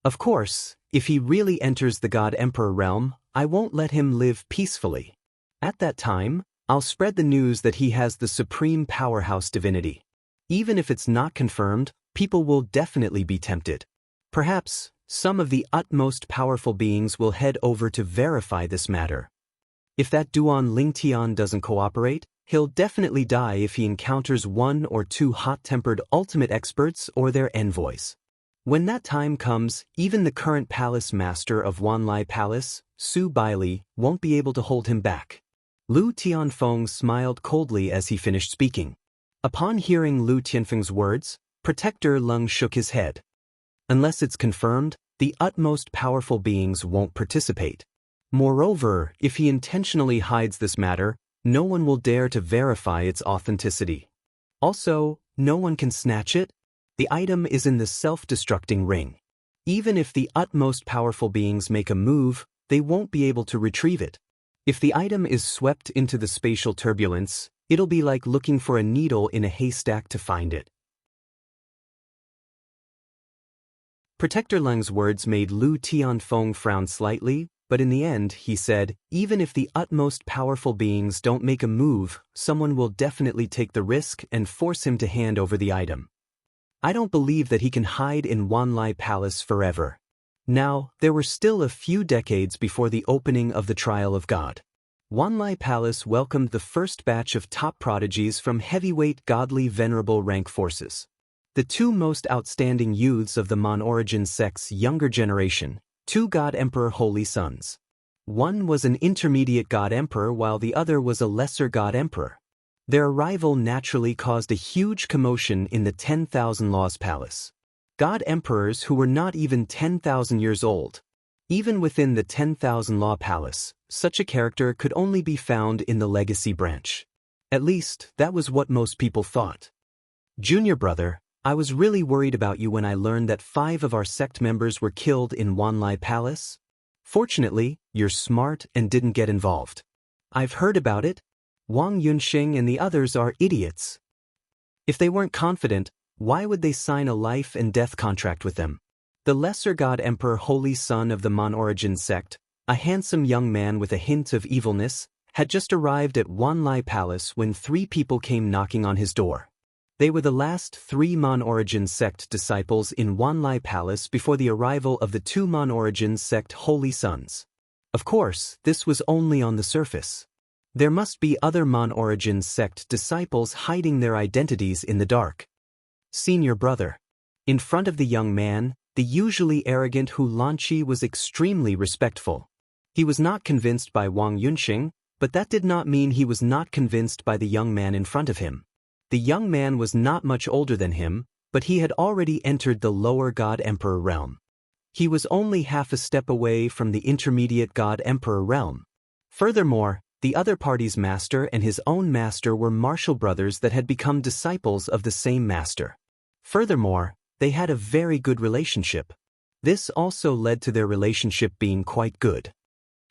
[SPEAKER 1] Of course, if he really enters the God Emperor realm, I won't let him live peacefully. At that time, I'll spread the news that he has the supreme powerhouse divinity. Even if it's not confirmed, people will definitely be tempted. Perhaps, some of the utmost powerful beings will head over to verify this matter. If that Duan Lingtian doesn't cooperate, he'll definitely die if he encounters one or two hot-tempered ultimate experts or their envoys. When that time comes, even the current palace master of Wanlai Palace, Su Baili, won't be able to hold him back. Lu Tianfeng smiled coldly as he finished speaking. Upon hearing Lu Tianfeng's words, Protector Leng shook his head. Unless it's confirmed, the utmost powerful beings won't participate. Moreover, if he intentionally hides this matter, no one will dare to verify its authenticity. Also, no one can snatch it. The item is in the self-destructing ring. Even if the utmost powerful beings make a move, they won't be able to retrieve it. If the item is swept into the spatial turbulence, it'll be like looking for a needle in a haystack to find it. Protector Leng's words made Lu Tianfeng frown slightly, but in the end, he said, even if the utmost powerful beings don't make a move, someone will definitely take the risk and force him to hand over the item. I don't believe that he can hide in Wanlai Palace forever. Now, there were still a few decades before the opening of the Trial of God. Wanlai Palace welcomed the first batch of top prodigies from heavyweight godly venerable rank forces. The two most outstanding youths of the Mon-Origin sect's younger generation, two God Emperor holy sons. One was an intermediate God Emperor while the other was a lesser God Emperor. Their arrival naturally caused a huge commotion in the 10,000 Laws Palace. God Emperors who were not even 10,000 years old. Even within the 10,000 Law Palace, such a character could only be found in the legacy branch. At least, that was what most people thought. Junior brother, I was really worried about you when I learned that 5 of our sect members were killed in Wanlai Palace. Fortunately, you're smart and didn't get involved. I've heard about it. Wang Yunxing and the others are idiots. If they weren't confident, why would they sign a life and death contract with them? The lesser God Emperor holy son of the Mon-Origin sect, a handsome young man with a hint of evilness, had just arrived at Wanlai Palace when 3 people came knocking on his door. They were the last 3 Mon-Origin sect disciples in Wanlai Palace before the arrival of the 2 Mon-Origin sect holy sons. Of course, this was only on the surface. There must be other Mon-Origin sect disciples hiding their identities in the dark. Senior brother. In front of the young man, the usually arrogant Hu Lanqi was extremely respectful. He was not convinced by Wang Yunxing, but that did not mean he was not convinced by the young man in front of him. The young man was not much older than him, but he had already entered the lower God Emperor realm. He was only half a step away from the intermediate God Emperor realm. Furthermore, the other party's master and his own master were martial brothers that had become disciples of the same master. Furthermore, they had a very good relationship. This also led to their relationship being quite good.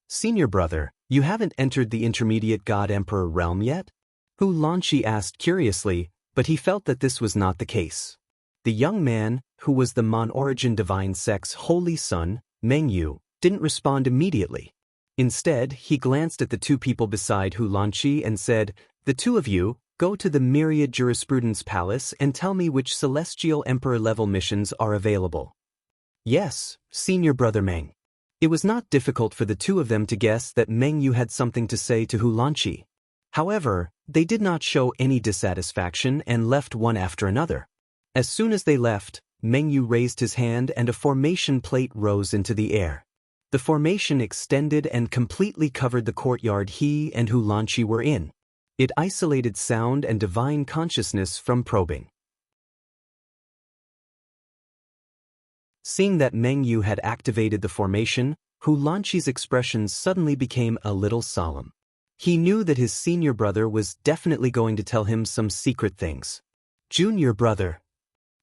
[SPEAKER 1] Senior brother, you haven't entered the intermediate God Emperor realm yet? Hu Lanqi asked curiously, but he felt that this was not the case. The young man, who was the Mon-Origin divine sect's holy son, Meng Yu, didn't respond immediately. Instead, he glanced at the 2 people beside Hu Lanqi and said, "The 2 of you, go to the Myriad Jurisprudence Palace and tell me which Celestial Emperor-level missions are available." Yes, Senior Brother Meng. It was not difficult for the 2 of them to guess that Meng Yu had something to say to Hu Lanqi. However, they did not show any dissatisfaction and left one after another. As soon as they left, Meng Yu raised his hand and a formation plate rose into the air. The formation extended and completely covered the courtyard he and Hu Lanqi were in. It isolated sound and divine consciousness from probing. Seeing that Meng Yu had activated the formation, Hu Lanqi's expression suddenly became a little solemn. He knew that his senior brother was definitely going to tell him some secret things. Junior brother.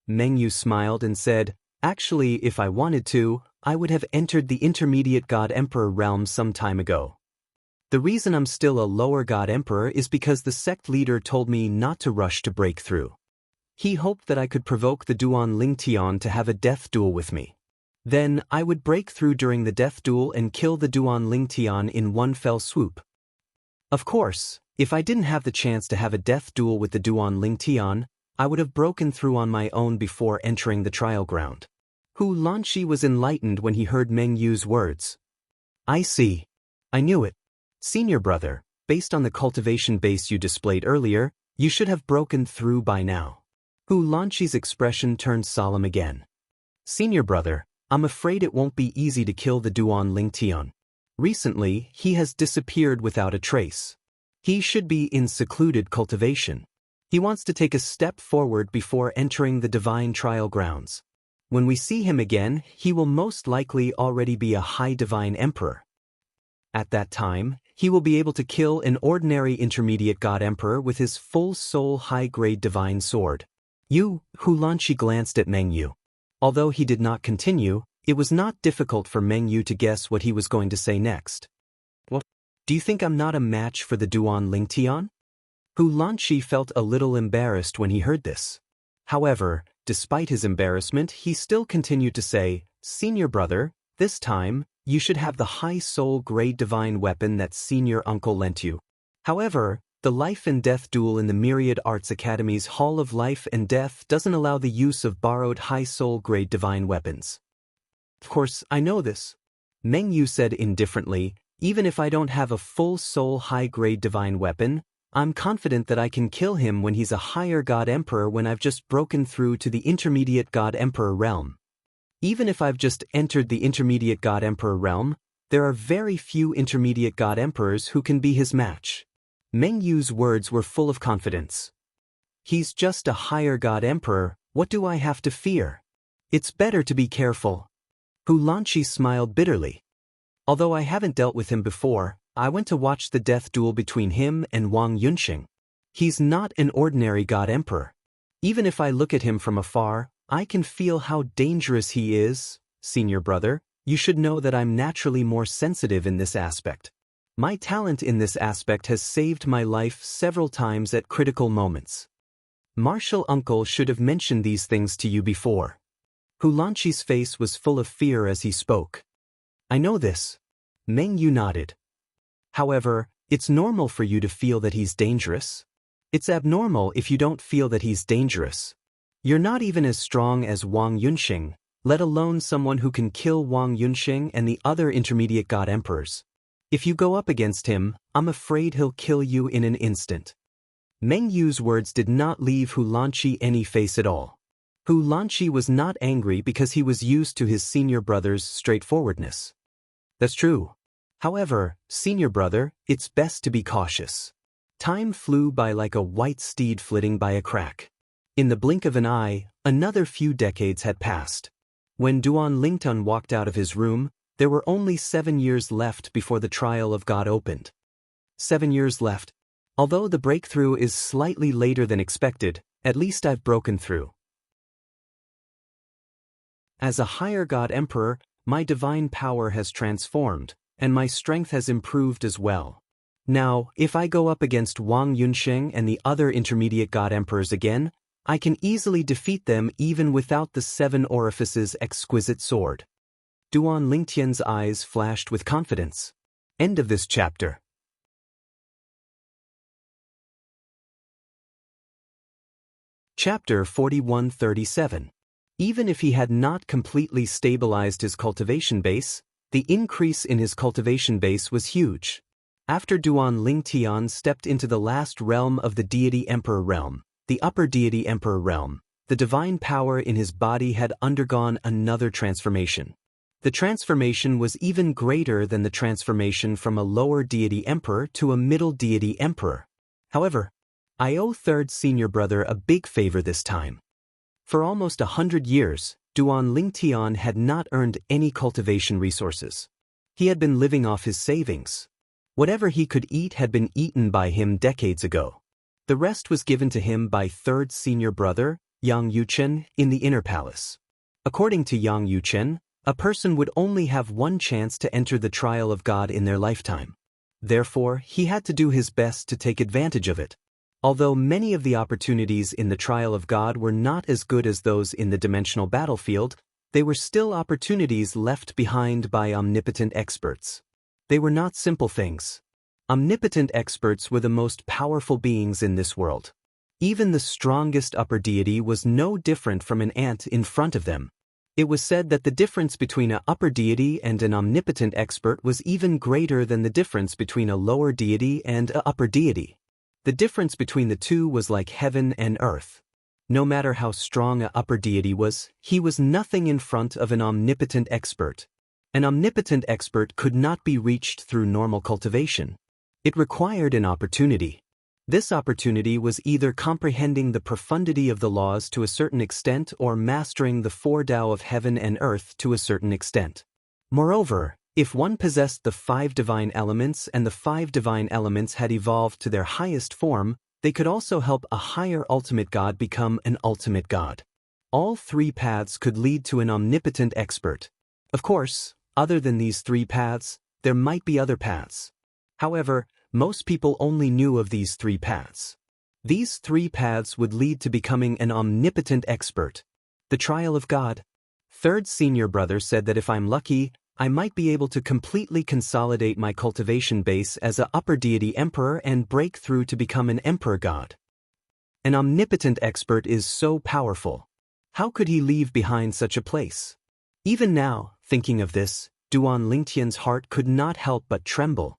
[SPEAKER 1] Meng Yu smiled and said, "Actually, if I wanted to, I would have entered the intermediate God Emperor realm some time ago. The reason I'm still a lower God Emperor is because the sect leader told me not to rush to break through. He hoped that I could provoke the Duan Lingtian to have a death duel with me. Then, I would break through during the death duel and kill the Duan Lingtian in one fell swoop. Of course, if I didn't have the chance to have a death duel with the Duan Lingtian, I would have broken through on my own before entering the trial ground." Hu Lanqi was enlightened when he heard Meng Yu's words. "I see. I knew it. Senior brother, based on the cultivation base you displayed earlier, you should have broken through by now." Hu Lanqi's expression turned solemn again. "Senior brother, I'm afraid it won't be easy to kill the Duan Lingtian. Recently, he has disappeared without a trace. He should be in secluded cultivation. He wants to take a step forward before entering the divine trial grounds. When we see him again, he will most likely already be a high divine emperor. At that time, he will be able to kill an ordinary intermediate God Emperor with his full soul high-grade divine sword." Hu Lanqi glanced at Meng Yu. Although he did not continue, it was not difficult for Meng Yu to guess what he was going to say next. "What? Do you think I'm not a match for the Duan Lingtian?" Hu Lanqi felt a little embarrassed when he heard this. However, despite his embarrassment, he still continued to say, "Senior brother, this time, you should have the high soul grade divine weapon that senior uncle lent you. However, the Life and Death duel in the Myriad Arts Academy's Hall of Life and Death doesn't allow the use of borrowed high soul grade divine weapons." "Of course, I know this," Meng Yu said indifferently. "Even if I don't have a full soul high grade divine weapon, I'm confident that I can kill him when he's a higher God Emperor when I've just broken through to the intermediate God Emperor realm. Even if I've just entered the intermediate God Emperor realm, there are very few intermediate God Emperors who can be his match. Meng Yu's words were full of confidence. He's just a higher God Emperor, what do I have to fear? It's better to be careful. Hu Lanqi smiled bitterly. Although I haven't dealt with him before, I went to watch the death duel between him and Wang Yunxing. He's not an ordinary God Emperor. Even if I look at him from afar, I can feel how dangerous he is. Senior brother, you should know that I'm naturally more sensitive in this aspect. My talent in this aspect has saved my life several times at critical moments. Martial uncle should have mentioned these things to you before. Hu Lanqi's face was full of fear as he spoke. I know this. Meng Yu nodded. However, it's normal for you to feel that he's dangerous. It's abnormal if you don't feel that he's dangerous. You're not even as strong as Wang Yunxing, let alone someone who can kill Wang Yunxing and the other intermediate God Emperors. If you go up against him, I'm afraid he'll kill you in an instant. Meng Yu's words did not leave Hu Lanqi any face at all. Hu Lanqi was not angry because he was used to his senior brother's straightforwardness. That's true. However, senior brother, it's best to be cautious. Time flew by like a white steed flitting by a crack. In the blink of an eye, another few decades had passed. When Duan Lingtun walked out of his room, there were only 7 years left before the trial of God opened. 7 years left. Although the breakthrough is slightly later than expected, at least I've broken through. As a higher God Emperor, my divine power has transformed, and my strength has improved as well. Now, if I go up against Wang Yunxing and the other intermediate God Emperors again, I can easily defeat them even without the 7 Orifices exquisite sword. Duan Lingtian's eyes flashed with confidence. End of this chapter. Chapter 4137. Even if he had not completely stabilized his cultivation base, the increase in his cultivation base was huge. After Duan Lingtian stepped into the last realm of the Deity Emperor realm, the Upper Deity Emperor realm, the divine power in his body had undergone another transformation. The transformation was even greater than the transformation from a lower deity emperor to a middle deity emperor. However, I owe third senior brother a big favor this time. For almost 100 years, Duan Lingtian had not earned any cultivation resources. He had been living off his savings. Whatever he could eat had been eaten by him decades ago. The rest was given to him by third senior brother, Yang Yuchen, in the inner palace. According to Yang Yuchen, a person would only have one chance to enter the trial of God in their lifetime. Therefore, he had to do his best to take advantage of it. Although many of the opportunities in the trial of God were not as good as those in the dimensional battlefield, they were still opportunities left behind by omnipotent experts. They were not simple things. Omnipotent experts were the most powerful beings in this world. Even the strongest upper deity was no different from an ant in front of them. It was said that the difference between an upper deity and an omnipotent expert was even greater than the difference between a lower deity and an upper deity. The difference between the two was like heaven and earth. No matter how strong an upper deity was, he was nothing in front of an omnipotent expert. An omnipotent expert could not be reached through normal cultivation. It required an opportunity. This opportunity was either comprehending the profundity of the laws to a certain extent or mastering the 4 Tao of heaven and earth to a certain extent. Moreover, if one possessed the 5 divine elements and the 5 divine elements had evolved to their highest form, they could also help a higher ultimate god become an ultimate god. All 3 paths could lead to an omnipotent expert. Of course, other than these 3 paths, there might be other paths. However, most people only knew of these 3 paths. These 3 paths would lead to becoming an omnipotent expert. The trial of God. Third senior brother said that if I'm lucky, I might be able to completely consolidate my cultivation base as an upper deity emperor and break through to become an emperor god. An omnipotent expert is so powerful. How could he leave behind such a place? Even now, thinking of this, Duan Lingtian's heart could not help but tremble.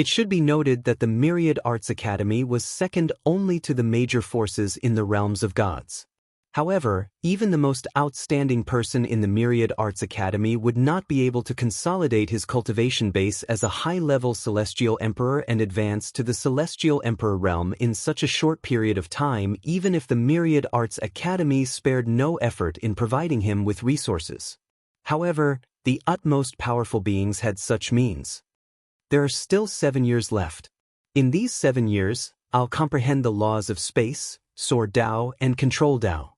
[SPEAKER 1] It should be noted that the Myriad Arts Academy was second only to the major forces in the realms of gods. However, even the most outstanding person in the Myriad Arts Academy would not be able to consolidate his cultivation base as a high-level Celestial Emperor and advance to the Celestial Emperor realm in such a short period of time, even if the Myriad Arts Academy spared no effort in providing him with resources. However, the utmost powerful beings had such means. There are still 7 years left. In these 7 years, I'll comprehend the laws of space, Sword Dao, and Control Dao.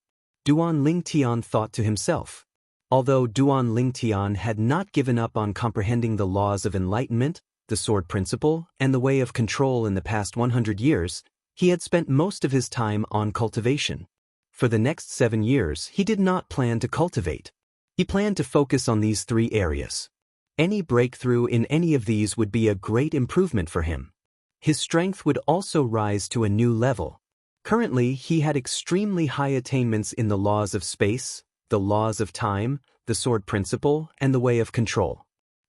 [SPEAKER 1] Duan Lingtian thought to himself. Although Duan Lingtian had not given up on comprehending the laws of enlightenment, the sword principle, and the way of control in the past 100 years, he had spent most of his time on cultivation. For the next 7 years, he did not plan to cultivate. He planned to focus on these 3 areas. Any breakthrough in any of these would be a great improvement for him. His strength would also rise to a new level. Currently, he had extremely high attainments in the laws of space, the laws of time, the sword principle, and the way of control.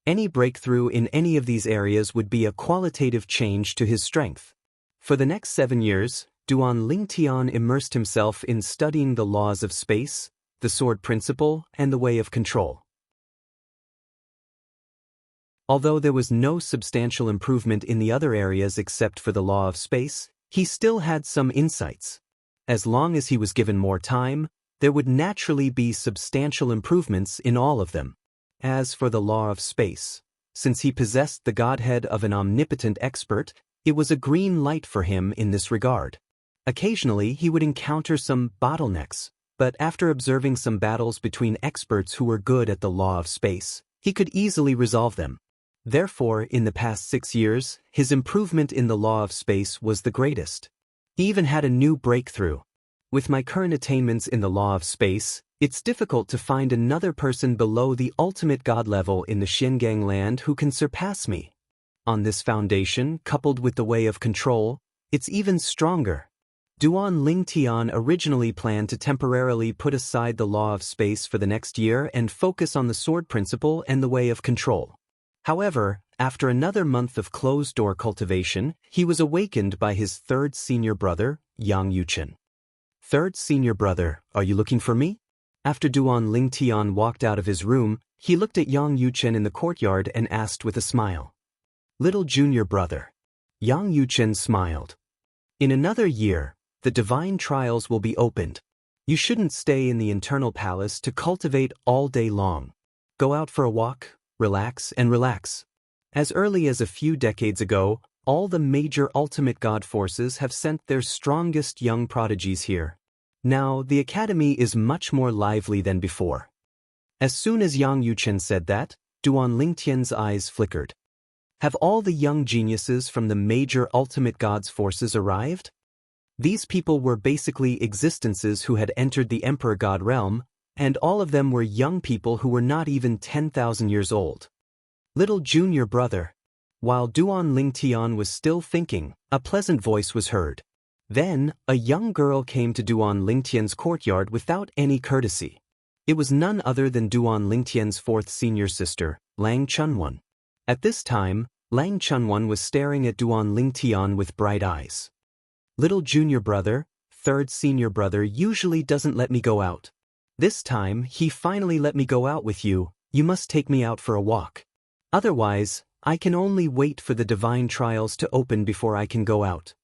[SPEAKER 1] Any breakthrough in any of these areas would be a qualitative change to his strength. For the next 7 years, Duan Lingtian immersed himself in studying the laws of space, the sword principle, and the way of control. Although there was no substantial improvement in the other areas except for the law of space, he still had some insights. As long as he was given more time, there would naturally be substantial improvements in all of them. As for the law of space, since he possessed the godhead of an omnipotent expert, it was a green light for him in this regard. Occasionally, he would encounter some bottlenecks, but after observing some battles between experts who were good at the law of space, he could easily resolve them. Therefore, in the past 6 years, his improvement in the law of space was the greatest. He even had a new breakthrough. With my current attainments in the law of space, it's difficult to find another person below the ultimate god level in the Xingang land who can surpass me. On this foundation, coupled with the way of control, it's even stronger. Duan Lingtian originally planned to temporarily put aside the law of space for the next year and focus on the sword principle and the way of control. However, after another month of closed-door cultivation, he was awakened by his third senior brother, Yang Yuchen. Third senior brother, are you looking for me? After Duan Lingtian walked out of his room, he looked at Yang Yuchen in the courtyard and asked with a smile. Little junior brother. Yang Yuchen smiled. In another year, the divine trials will be opened. You shouldn't stay in the internal palace to cultivate all day long. Go out for a walk. Relax and relax. As early as a few decades ago, all the major ultimate god forces have sent their strongest young prodigies here. Now, the academy is much more lively than before. As soon as Yang Yuchen said that, Duan Lingtian's eyes flickered. Have all the young geniuses from the major ultimate gods forces arrived? These people were basically existences who had entered the Emperor God realm, and all of them were young people who were not even 10,000 years old. Little junior brother. While Duan Lingtian was still thinking, a pleasant voice was heard. Then, a young girl came to Duan Lingtian's courtyard without any courtesy. It was none other than Duan Lingtian's fourth senior sister, Lang Chunwan. At this time, Lang Chunwan was staring at Duan Lingtian with bright eyes. Little junior brother, third senior brother usually doesn't let me go out. This time, he finally let me go out with you. You must take me out for a walk. Otherwise, I can only wait for the divine trials to open before I can go out.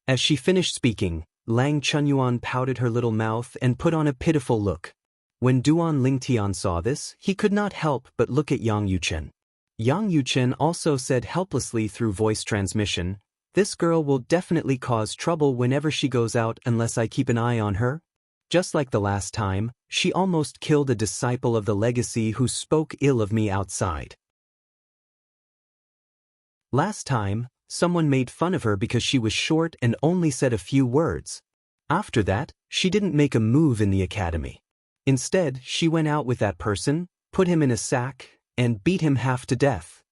[SPEAKER 1] As she finished speaking, Lang Chunyuan pouted her little mouth and put on a pitiful look. When Duan Lingtian saw this, he could not help but look at Yang Yuchen. Yang Yuchen also said helplessly through voice transmission, "This girl will definitely cause trouble whenever she goes out unless I keep an eye on her." Just like the last time, she almost killed a disciple of the legacy who spoke ill of me outside. Last time, someone made fun of her because she was short and only said a few words. After that, she didn't make a move in the academy. Instead, she went out with that person, put him in a sack, and beat him half to death.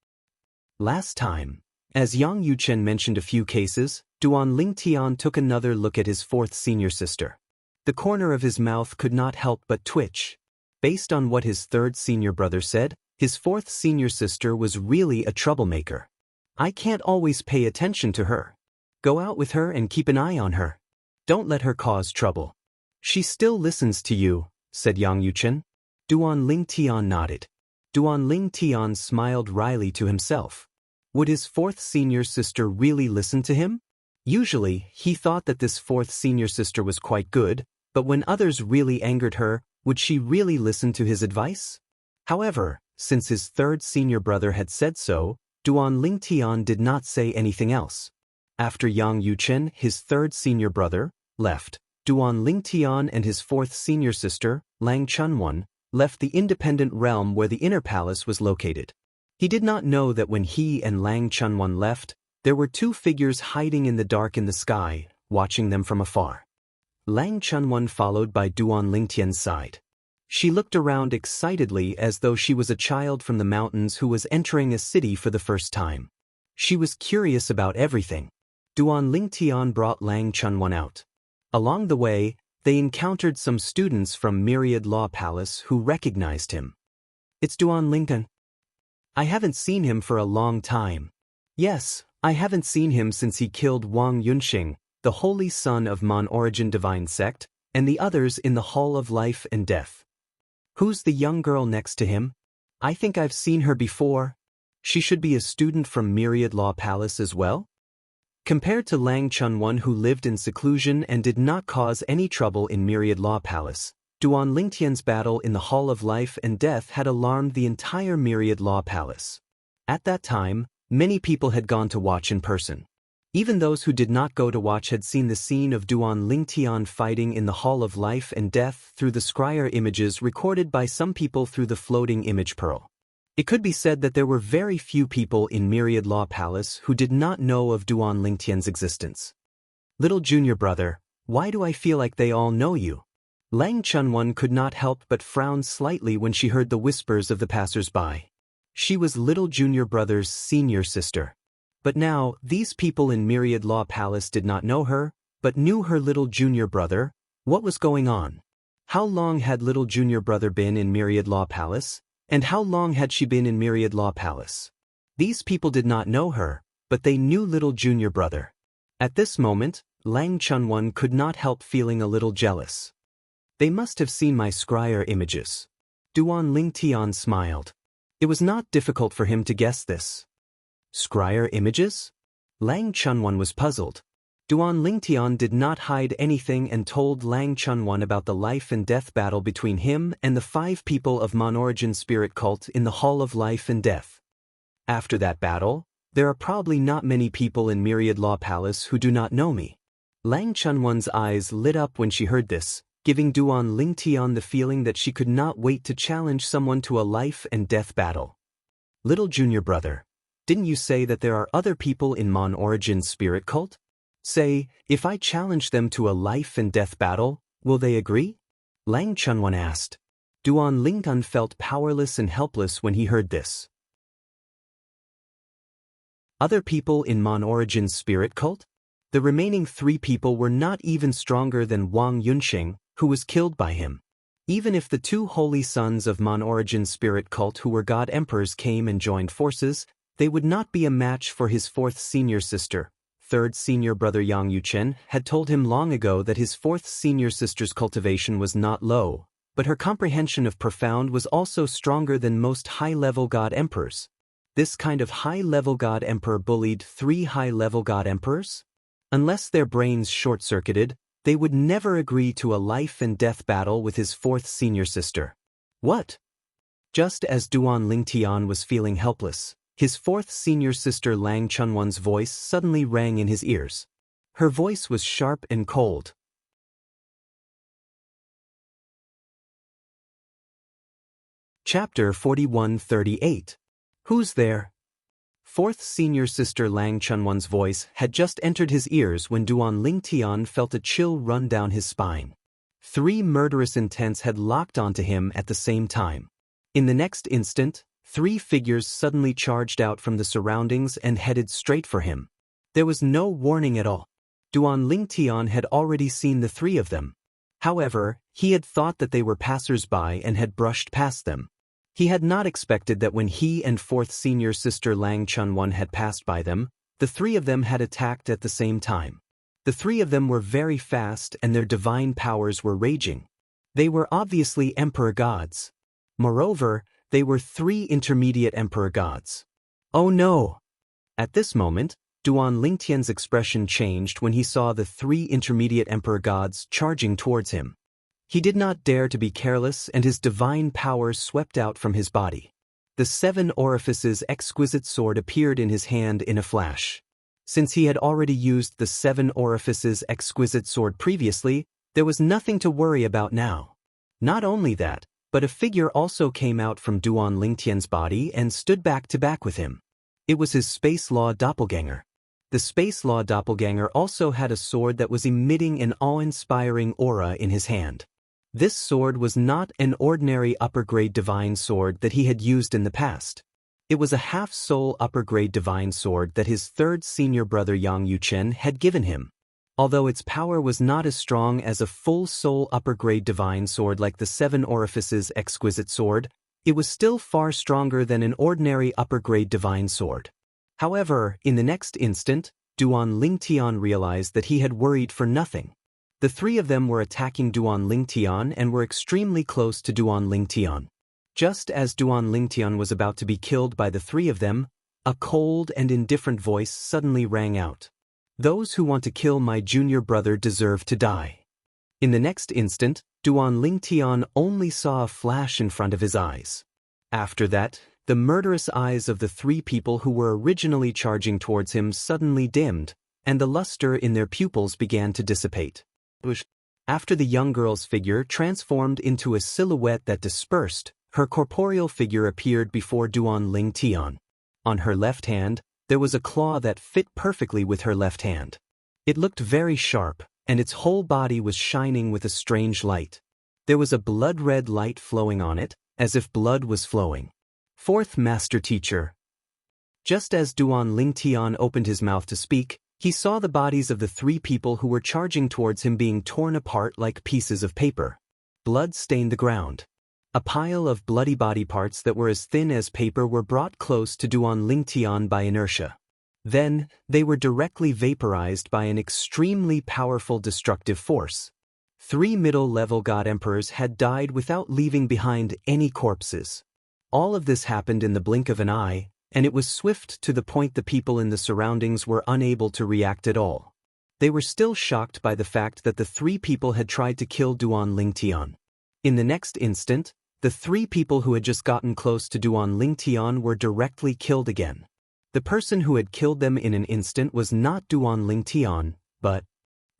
[SPEAKER 1] Last time, as Yang Yuchen mentioned a few cases, Duan Lingtian took another look at his fourth senior sister. The corner of his mouth could not help but twitch. Based on what his third senior brother said, his fourth senior sister was really a troublemaker. I can't always pay attention to her. Go out with her and keep an eye on her. Don't let her cause trouble. She still listens to you, said Yang Yuchen. Duan Lingtian nodded. Duan Lingtian smiled wryly to himself. Would his fourth senior sister really listen to him? Usually, he thought that this fourth senior sister was quite good, but when others really angered her, would she really listen to his advice? However, since his third senior brother had said so, Duan Lingtian did not say anything else. After Yang Yuchen, his third senior brother, left, Duan Lingtian and his fourth senior sister, Lang Chunwan, left the independent realm where the inner palace was located. He did not know that when he and Lang Chunwan left, there were two figures hiding in the dark in the sky, watching them from afar. Lang Chunwan followed by Duan Lingtian's side. She looked around excitedly as though she was a child from the mountains who was entering a city for the first time. She was curious about everything. Duan Lingtian brought Lang Chunwan out. Along the way, they encountered some students from Myriad Law Palace who recognized him. It's Duan Lingtian. I haven't seen him for a long time. Yes, I haven't seen him since he killed Wang Yunxing, the holy son of Mon Origin Divine Sect, and the others in the Hall of Life and Death. Who's the young girl next to him? I think I've seen her before. She should be a student from Myriad Law Palace as well? Compared to Lang Chunwan, who lived in seclusion and did not cause any trouble in Myriad Law Palace, Duan Lingtian's battle in the Hall of Life and Death had alarmed the entire Myriad Law Palace. At that time, many people had gone to watch in person. Even those who did not go to watch had seen the scene of Duan Lingtian fighting in the Hall of Life and Death through the scryer images recorded by some people through the floating image pearl. It could be said that there were very few people in Myriad Law Palace who did not know of Duan Lingtian's existence. Little junior brother, why do I feel like they all know you? Lang Chunwan could not help but frown slightly when she heard the whispers of the passers-by. She was little junior brother's senior sister. But now, these people in Myriad Law Palace did not know her, but knew her little junior brother. What was going on? How long had little junior brother been in Myriad Law Palace? And how long had she been in Myriad Law Palace? These people did not know her, but they knew little junior brother. At this moment, Lang Chunwan could not help feeling a little jealous. They must have seen my scryer images. Duan Lingtian smiled. It was not difficult for him to guess this. Scryer images? Lang Chunwan was puzzled. Duan Lingtian did not hide anything and told Lang Chunwan about the life and death battle between him and the 5 people of Mon Origin Spirit Cult in the Hall of Life and Death. After that battle, there are probably not many people in Myriad Law Palace who do not know me. Lang Chunwan's eyes lit up when she heard this, giving Duan Lingtian the feeling that she could not wait to challenge someone to a life and death battle. Little junior brother, didn't you say that there are other people in Mon Origin Spirit Cult? Say, if I challenge them to a life and death battle, will they agree? Lang Chunwan asked. Duan Lingtian felt powerless and helpless when he heard this. Other people in Mon Origin Spirit Cult? The remaining 3 people were not even stronger than Wang Yunxing, who was killed by him. Even if the 2 holy sons of Mon Origin Spirit Cult who were God Emperors came and joined forces, they would not be a match for his 4th senior sister. 3rd senior brother Yang Yuchen had told him long ago that his 4th senior sister's cultivation was not low, but her comprehension of profound was also stronger than most high-level God Emperors. This kind of high-level God Emperor bullied 3 high-level God Emperors? Unless their brains short-circuited, they would never agree to a life and death battle with his 4th senior sister. What? Just as Duan Lingtian was feeling helpless, his 4th senior sister Lang Chunwan's voice suddenly rang in his ears. Her voice was sharp and cold. Chapter 41-38. Who's there? 4th senior sister Lang Chunwan's voice had just entered his ears when Duan Lingtian felt a chill run down his spine. 3 murderous intents had locked onto him at the same time. In the next instant, 3 figures suddenly charged out from the surroundings and headed straight for him. There was no warning at all. Duan Lingtian had already seen the 3 of them. However, he had thought that they were passers-by and had brushed past them. He had not expected that when he and fourth senior sister Lang Chun-won had passed by them, the three of them had attacked at the same time. The three of them were very fast and their divine powers were raging. They were obviously emperor gods. Moreover, they were three intermediate emperor gods. Oh no! At this moment, Duan Lingtian's expression changed when he saw the three intermediate emperor gods charging towards him. He did not dare to be careless and his divine powers swept out from his body. The seven orifices exquisite sword appeared in his hand in a flash. Since he had already used the seven orifices exquisite sword previously, there was nothing to worry about now. Not only that, but a figure also came out from Duan Lingtian's body and stood back to back with him. It was his Space Law doppelganger. The Space Law doppelganger also had a sword that was emitting an awe-inspiring aura in his hand. This sword was not an ordinary upper-grade divine sword that he had used in the past. It was a half-soul upper-grade divine sword that his third senior brother Yang Yuchen had given him. Although its power was not as strong as a full-soul upper-grade divine sword like the Seven Orifices exquisite sword, it was still far stronger than an ordinary upper-grade divine sword. However, in the next instant, Duan Lingtian realized that he had worried for nothing. The three of them were attacking Duan Lingtian and were extremely close to Duan Lingtian. Just as Duan Lingtian was about to be killed by the three of them, a cold and indifferent voice suddenly rang out. "Those who want to kill my junior brother deserve to die." In the next instant, Duan Lingtian only saw a flash in front of his eyes. After that, the murderous eyes of the three people who were originally charging towards him suddenly dimmed, and the luster in their pupils began to dissipate. After the young girl's figure transformed into a silhouette that dispersed, her corporeal figure appeared before Duan Lingtian. On her left hand, there was a claw that fit perfectly with her left hand. It looked very sharp, and its whole body was shining with a strange light. There was a blood-red light flowing on it, as if blood was flowing. Fourth Master Teacher. Just as Duan Lingtian opened his mouth to speak, he saw the bodies of the three people who were charging towards him being torn apart like pieces of paper. Blood stained the ground. A pile of bloody body parts that were as thin as paper were brought close to Duan Lingtian by inertia. Then, they were directly vaporized by an extremely powerful destructive force. Three middle-level god emperors had died without leaving behind any corpses. All of this happened in the blink of an eye, and it was swift to the point the people in the surroundings were unable to react at all. They were still shocked by the fact that the three people had tried to kill Duan Lingtian. In the next instant, the three people who had just gotten close to Duan Lingtian were directly killed again. The person who had killed them in an instant was not Duan Lingtian, but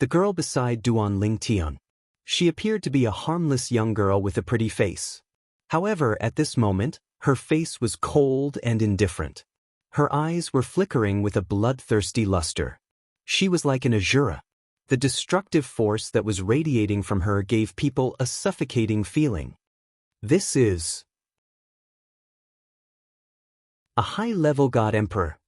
[SPEAKER 1] the girl beside Duan Lingtian. She appeared to be a harmless young girl with a pretty face. However, at this moment, her face was cold and indifferent. Her eyes were flickering with a bloodthirsty luster. She was like an Azura. The destructive force that was radiating from her gave people a suffocating feeling. This is a high-level god emperor.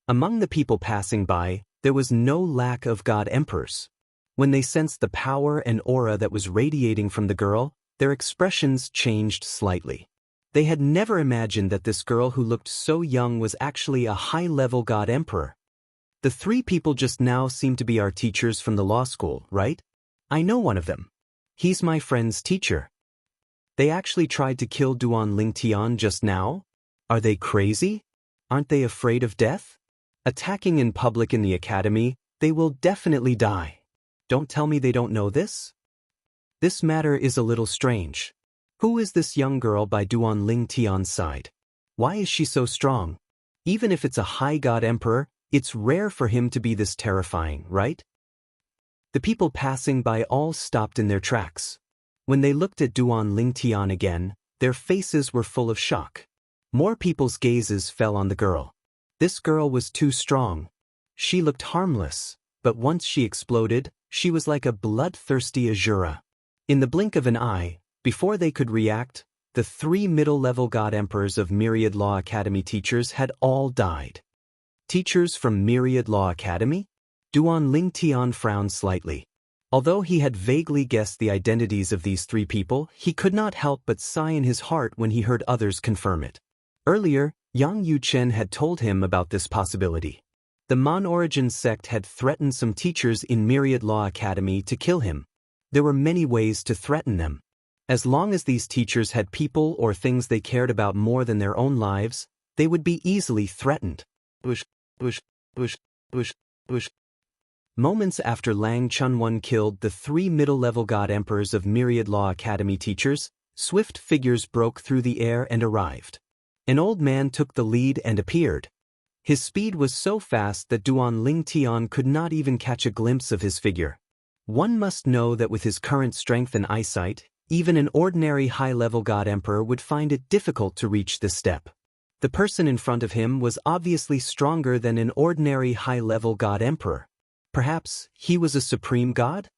[SPEAKER 1] Among the people passing by, there was no lack of god emperors. When they sensed the power and aura that was radiating from the girl, their expressions changed slightly. They had never imagined that this girl who looked so young was actually a high-level god emperor. The three people just now seem to be our teachers from the law school, right? I know one of them. He's my friend's teacher. They actually tried to kill Duan Lingtian just now? Are they crazy? Aren't they afraid of death? Attacking in public in the academy, they will definitely die. Don't tell me they don't know this? This matter is a little strange. Who is this young girl by Duan Lingtian's side? Why is she so strong? Even if it's a high god emperor, it's rare for him to be this terrifying, right? The people passing by all stopped in their tracks. When they looked at Duan Lingtian again, their faces were full of shock. More people's gazes fell on the girl. This girl was too strong. She looked harmless, but once she exploded, she was like a bloodthirsty Azura. In the blink of an eye, before they could react, the three middle-level god emperors of Myriad Law Academy teachers had all died. Teachers from Myriad Law Academy? Duan Lingtian frowned slightly. Although he had vaguely guessed the identities of these three people, he could not help but sigh in his heart when he heard others confirm it. Earlier, Yang Yuchen had told him about this possibility. The Mon-Origin sect had threatened some teachers in Myriad Law Academy to kill him. There were many ways to threaten them. As long as these teachers had people or things they cared about more than their own lives, they would be easily threatened. Moments after Lang Chunwon killed the three middle-level God Emperors of Myriad Law Academy teachers, swift figures broke through the air and arrived. An old man took the lead and appeared. His speed was so fast that Duan Lingtian could not even catch a glimpse of his figure. One must know that with his current strength and eyesight, even an ordinary high-level God Emperor would find it difficult to reach this step. The person in front of him was obviously stronger than an ordinary high-level God Emperor. Perhaps he was a supreme god?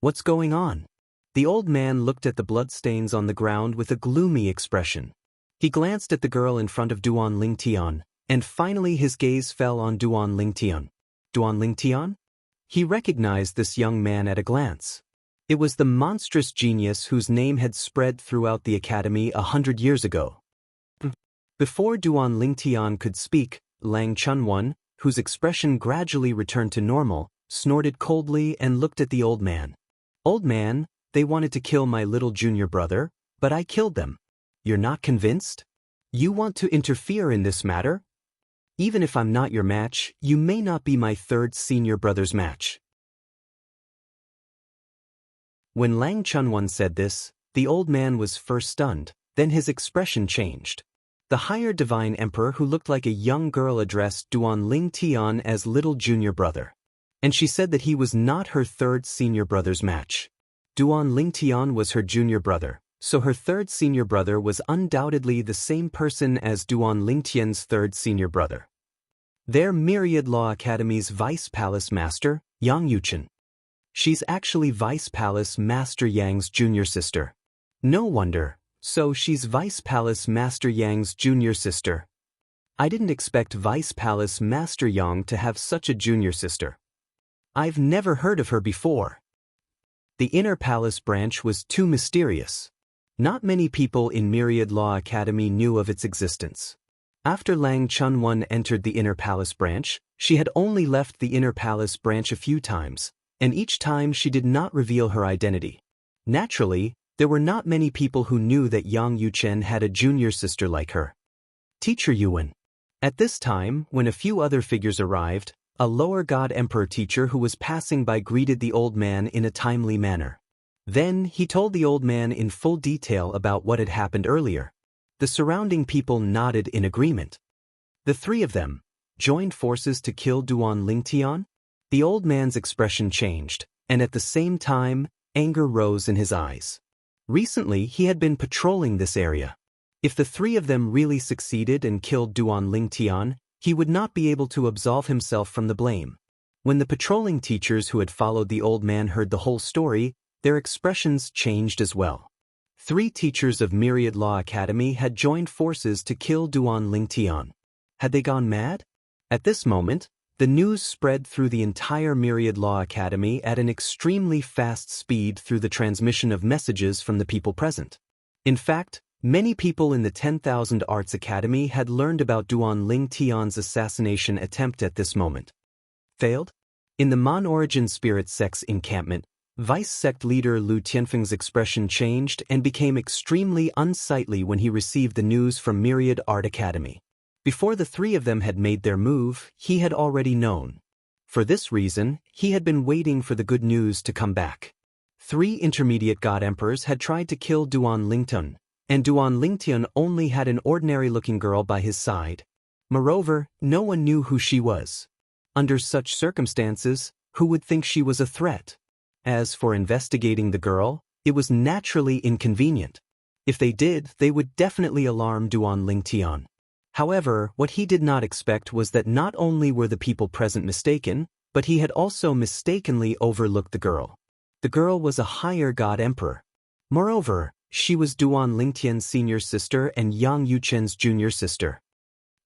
[SPEAKER 1] What's going on? The old man looked at the bloodstains on the ground with a gloomy expression. He glanced at the girl in front of Duan Lingtian, and finally his gaze fell on Duan Lingtian. Duan Lingtian? He recognized this young man at a glance. It was the monstrous genius whose name had spread throughout the academy 100 years ago. Before Duan Lingtian could speak, Lang Chunwon, whose expression gradually returned to normal, snorted coldly and looked at the old man. Old man, they wanted to kill my little junior brother, but I killed them. You're not convinced? You want to interfere in this matter? Even if I'm not your match, you may not be my third senior brother's match. When Lang Chunwon said this, the old man was first stunned, then his expression changed. The higher divine emperor who looked like a young girl addressed Duan Lingtian as little junior brother. And she said that he was not her third senior brother's match. Duan Lingtian was her junior brother, so her third senior brother was undoubtedly the same person as Duan Lingtian's third senior brother. They're Myriad Law Academy's Vice Palace Master, Yang Yuchen. She's actually Vice Palace Master Yang's junior sister. No wonder, so she's Vice Palace Master Yang's junior sister. I didn't expect Vice Palace Master Yang to have such a junior sister. I've never heard of her before. The Inner Palace branch was too mysterious. Not many people in Myriad Law Academy knew of its existence. After Lang Chunwon entered the Inner Palace branch, she had only left the Inner Palace branch a few times, and each time she did not reveal her identity. Naturally, there were not many people who knew that Yang Yuchen had a junior sister like her. Teacher Yuan. At this time, when a few other figures arrived, a lower God Emperor teacher who was passing by greeted the old man in a timely manner. Then he told the old man in full detail about what had happened earlier. The surrounding people nodded in agreement. The three of them joined forces to kill Duan Lingtian? The old man's expression changed, and at the same time, anger rose in his eyes. Recently, he had been patrolling this area. If the three of them really succeeded and killed Duan Lingtian, he would not be able to absolve himself from the blame. When the patrolling teachers who had followed the old man heard the whole story, their expressions changed as well. 3 teachers of Myriad Law Academy had joined forces to kill Duan Lingtian. Had they gone mad? At this moment, the news spread through the entire Myriad Law Academy at an extremely fast speed through the transmission of messages from the people present. In fact, many people in the 10,000 Arts Academy had learned about Duan Lingtian's assassination attempt at this moment. Failed? In the Mon-Origin Spirit Sect's encampment, Vice Sect leader Lu Tianfeng's expression changed and became extremely unsightly when he received the news from Myriad Art Academy. Before the 3 of them had made their move, he had already known. For this reason, he had been waiting for the good news to come back. 3 intermediate God Emperors had tried to kill Duan Lingtian, and Duan Lingtian only had an ordinary-looking girl by his side. Moreover, no one knew who she was. Under such circumstances, who would think she was a threat? As for investigating the girl, it was naturally inconvenient. If they did, they would definitely alarm Duan Lingtian. However, what he did not expect was that not only were the people present mistaken, but he had also mistakenly overlooked the girl. The girl was a higher God Emperor. Moreover, she was Duan Lingtian's senior sister and Yang Yuchen's junior sister.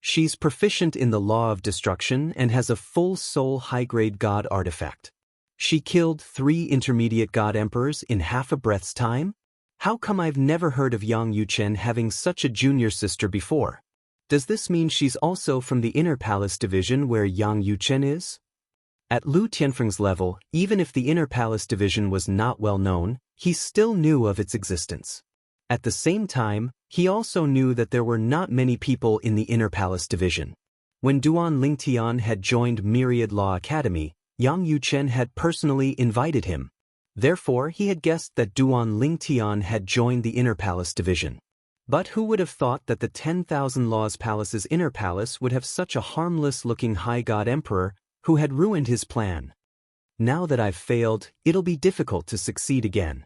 [SPEAKER 1] She's proficient in the law of destruction and has a full soul high-grade God artifact. She killed 3 intermediate god emperors in half a breath's time? How come I've never heard of Yang Yuchen having such a junior sister before? Does this mean she's also from the Inner Palace division where Yang Yuchen is? At Lu Tianfeng's level, even if the Inner Palace division was not well known, he still knew of its existence. At the same time, he also knew that there were not many people in the Inner Palace division. When Duan Lingtian had joined Myriad Law Academy, Yang Yuchen had personally invited him. Therefore, he had guessed that Duan Lingtian had joined the Inner Palace division. But who would have thought that the 10,000 Laws Palace's Inner Palace would have such a harmless-looking High God Emperor who had ruined his plan? Now that I've failed, it'll be difficult to succeed again.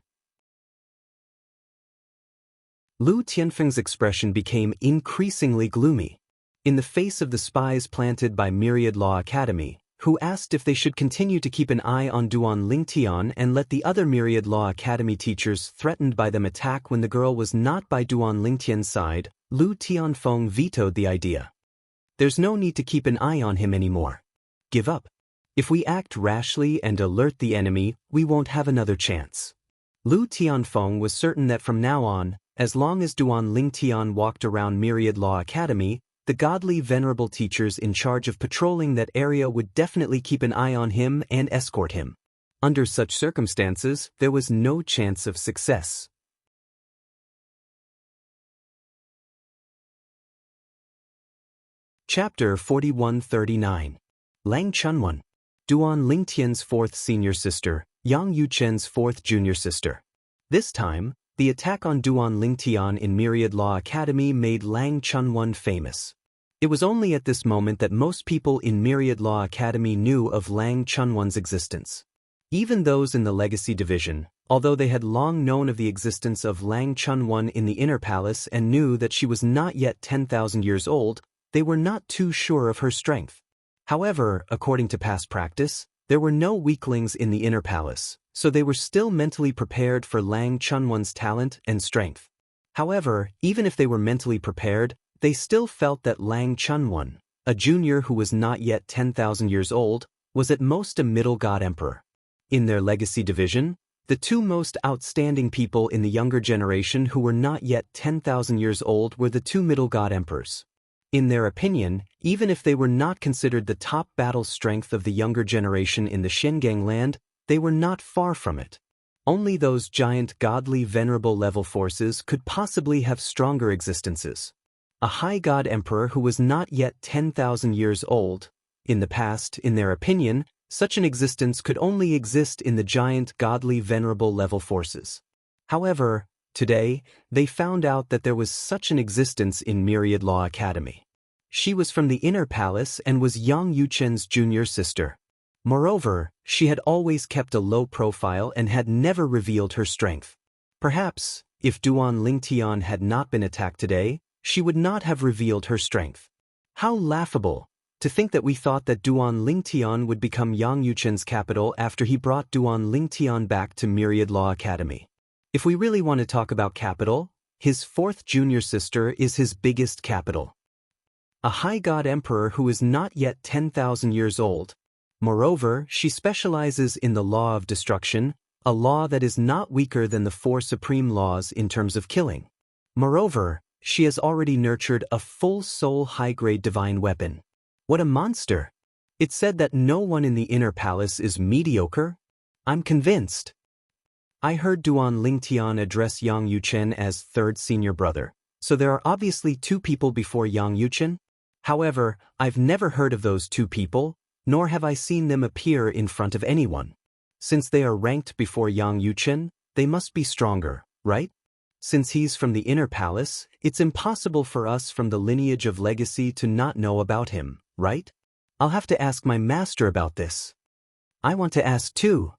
[SPEAKER 1] Lu Tianfeng's expression became increasingly gloomy. In the face of the spies planted by Myriad Law Academy, who asked if they should continue to keep an eye on Duan Lingtian and let the other Myriad Law Academy teachers threatened by them attack when the girl was not by Duan Lingtian's side, Lu Tianfeng vetoed the idea. There's no need to keep an eye on him anymore. Give up. If we act rashly and alert the enemy, we won't have another chance. Lu Tianfeng was certain that from now on, as long as Duan Lingtian walked around Myriad Law Academy, the godly venerable teachers in charge of patrolling that area would definitely keep an eye on him and escort him. Under such circumstances, there was no chance of success. Chapter 4139. Lang Chunwan, Duan Lingtian's 4th senior sister, Yang Yuchen's 4th junior sister. This time, the attack on Duan Lingtian in Myriad Law Academy made Lang Chunwan famous. It was only at this moment that most people in Myriad Law Academy knew of Lang Chunwan's existence. Even those in the Legacy Division, although they had long known of the existence of Lang Chunwan in the Inner Palace and knew that she was not yet 10,000 years old, they were not too sure of her strength. However, according to past practice, there were no weaklings in the Inner Palace, so they were still mentally prepared for Lang Chunwan's talent and strength. However, even if they were mentally prepared, they still felt that Lang Chunwan, a junior who was not yet 10,000 years old, was at most a middle god emperor. In their Legacy Division, the 2 most outstanding people in the younger generation who were not yet 10,000 years old were the 2 middle god emperors. In their opinion, even if they were not considered the top battle strength of the younger generation in the Shengang land, they were not far from it. Only those giant godly venerable level forces could possibly have stronger existences. A high god emperor who was not yet 10,000 years old. In the past, in their opinion, such an existence could only exist in the giant godly venerable level forces. However, today, they found out that there was such an existence in Myriad Law Academy. She was from the Inner Palace and was Yang Yuchen's junior sister. Moreover, she had always kept a low profile and had never revealed her strength. Perhaps, if Duan Lingtian had not been attacked today, she would not have revealed her strength. How laughable, to think that we thought that Duan Lingtian would become Yang Yuchen's capital after he brought Duan Lingtian back to Myriad Law Academy. If we really want to talk about capital, his 4th junior sister is his biggest capital. A high god emperor who is not yet 10,000 years old. Moreover, she specializes in the law of destruction, a law that is not weaker than the 4 supreme laws in terms of killing. Moreover, she has already nurtured a full soul high-grade divine weapon. What a monster! It's said that no one in the Inner Palace is mediocre? I'm convinced. I heard Duan Lingtian address Yang Yuchen as 3rd senior brother, so there are obviously 2 people before Yang Yuchen. However, I've never heard of those 2 people, nor have I seen them appear in front of anyone. Since they are ranked before Yang Yuchen, they must be stronger, right? Since he's from the Inner Palace, it's impossible for us from the lineage of Legacy to not know about him, right? I'll have to ask my master about this. I want to ask too.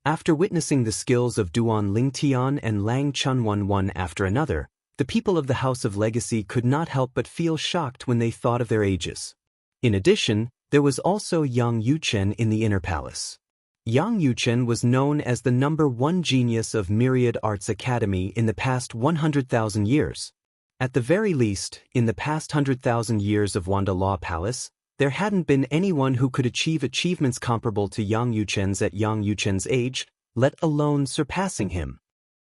[SPEAKER 1] After witnessing the skills of Duan Lingtian and Lang Chunwan one after another, the people of the House of Legacy could not help but feel shocked when they thought of their ages. In addition, there was also Yang Yuchen in the Inner Palace. Yang Yuchen was known as the #1 genius of Myriad Arts Academy in the past 100,000 years. At the very least, in the past 100,000 years of Wanda Law Palace, there hadn't been anyone who could achieve achievements comparable to Yang Yuchen's at Yang Yuchen's age, let alone surpassing him.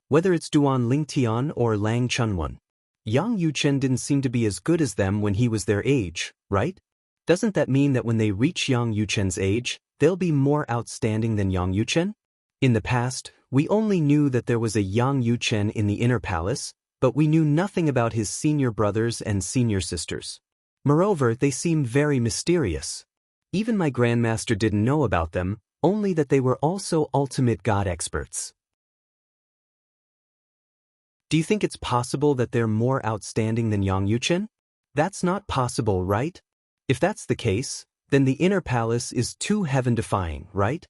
[SPEAKER 1] Whether it's Duan Lingtian or Lang Chunwan, Yang Yuchen didn't seem to be as good as them when he was their age, right? Doesn't that mean that when they reach Yang Yuchen's age, they'll be more outstanding than Yang Yuchen? In the past, we only knew that there was a Yang Yuchen in the inner palace, but we knew nothing about his senior brothers and senior sisters. Moreover, they seem very mysterious. Even my grandmaster didn't know about them, only that they were also ultimate god experts. Do you think it's possible that they're more outstanding than Yang Yuchen? That's not possible, right? If that's the case, then the inner palace is too heaven-defying, right?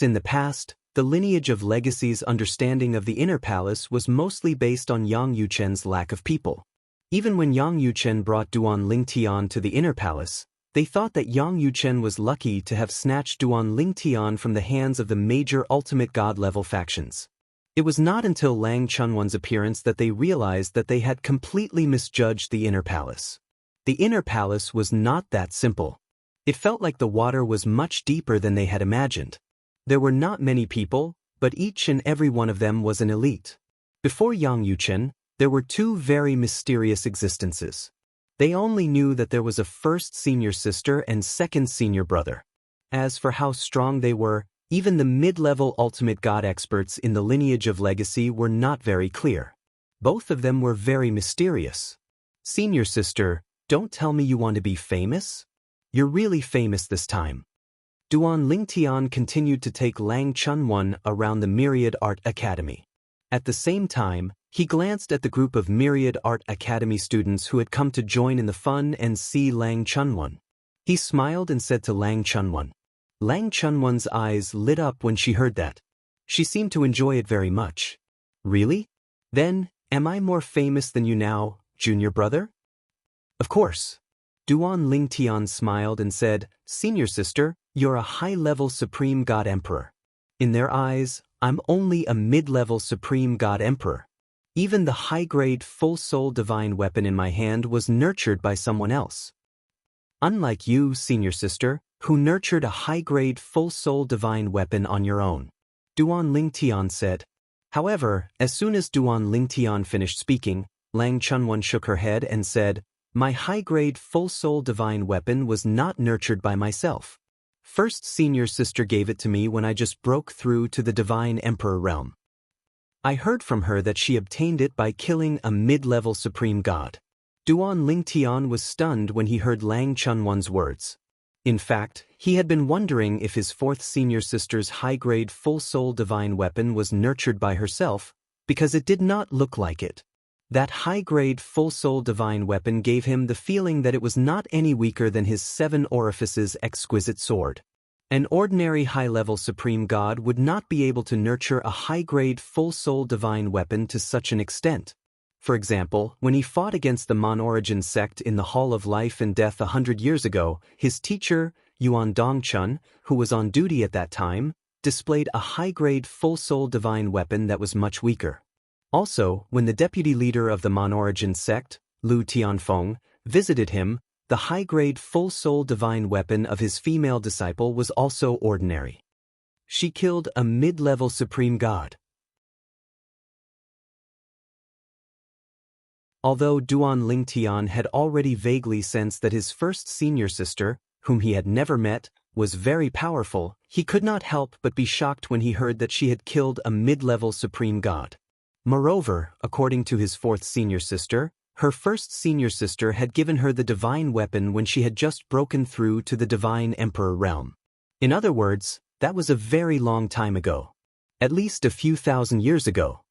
[SPEAKER 1] In the past, the lineage of legacy's understanding of the inner palace was mostly based on Yang Yuchen's lack of people. Even when Yang Yuchen brought Duan Lingtian to the inner palace, they thought that Yang Yuchen was lucky to have snatched Duan Lingtian from the hands of the major ultimate god-level factions. It was not until Lang Chunwan's appearance that they realized that they had completely misjudged the inner palace. The inner palace was not that simple. It felt like the water was much deeper than they had imagined. There were not many people, but each and every one of them was an elite. Before Yang Yuchen, there were two very mysterious existences. They only knew that there was a first senior sister and second senior brother. As for how strong they were, even the mid-level ultimate god experts in the lineage of legacy were not very clear. Both of them were very mysterious. Senior sister, don't tell me you want to be famous? You're really famous this time. Duan Lingtian continued to take Lang Chunwan around the Myriad Art Academy. At the same time, he glanced at the group of Myriad Art Academy students who had come to join in the fun and see Lang Chunwan. He smiled and said to Lang Chunwan. Lang Chunwan's eyes lit up when she heard that. She seemed to enjoy it very much. Really? Then, am I more famous than you now, junior brother? Of course. Duan Lingtian smiled and said, Senior sister, you're a high-level supreme god emperor. In their eyes, I'm only a mid-level supreme god emperor. Even the high-grade full-soul divine weapon in my hand was nurtured by someone else. Unlike you, senior sister, who nurtured a high-grade full-soul divine weapon on your own. Duan Lingtian said. However, as soon as Duan Lingtian finished speaking, Lang Chunwan shook her head and said, My high-grade full-soul divine weapon was not nurtured by myself. First senior sister gave it to me when I just broke through to the divine emperor realm. I heard from her that she obtained it by killing a mid-level supreme god. Duan Lingtian was stunned when he heard Lang Chunwan's words. In fact, he had been wondering if his fourth senior sister's high-grade full-soul divine weapon was nurtured by herself, because it did not look like it. That high-grade full-soul divine weapon gave him the feeling that it was not any weaker than his 7 orifices exquisite sword. An ordinary high-level supreme god would not be able to nurture a high-grade full-soul divine weapon to such an extent. For example, when he fought against the Mon-Origin sect in the Hall of Life and Death 100 years ago, his teacher, Yuan Dongchun, who was on duty at that time, displayed a high-grade full-soul divine weapon that was much weaker. Also, when the deputy leader of the Mon-Origin sect, Lu Tianfeng, visited him, the high-grade full-soul divine weapon of his female disciple was also ordinary. She killed a mid-level supreme god. Although Duan Lingtian had already vaguely sensed that his first senior sister, whom he had never met, was very powerful, he could not help but be shocked when he heard that she had killed a mid-level supreme god. Moreover, according to his fourth senior sister, her first senior sister had given her the divine weapon when she had just broken through to the divine emperor realm. In other words, that was a very long time ago. At least a few thousand years ago.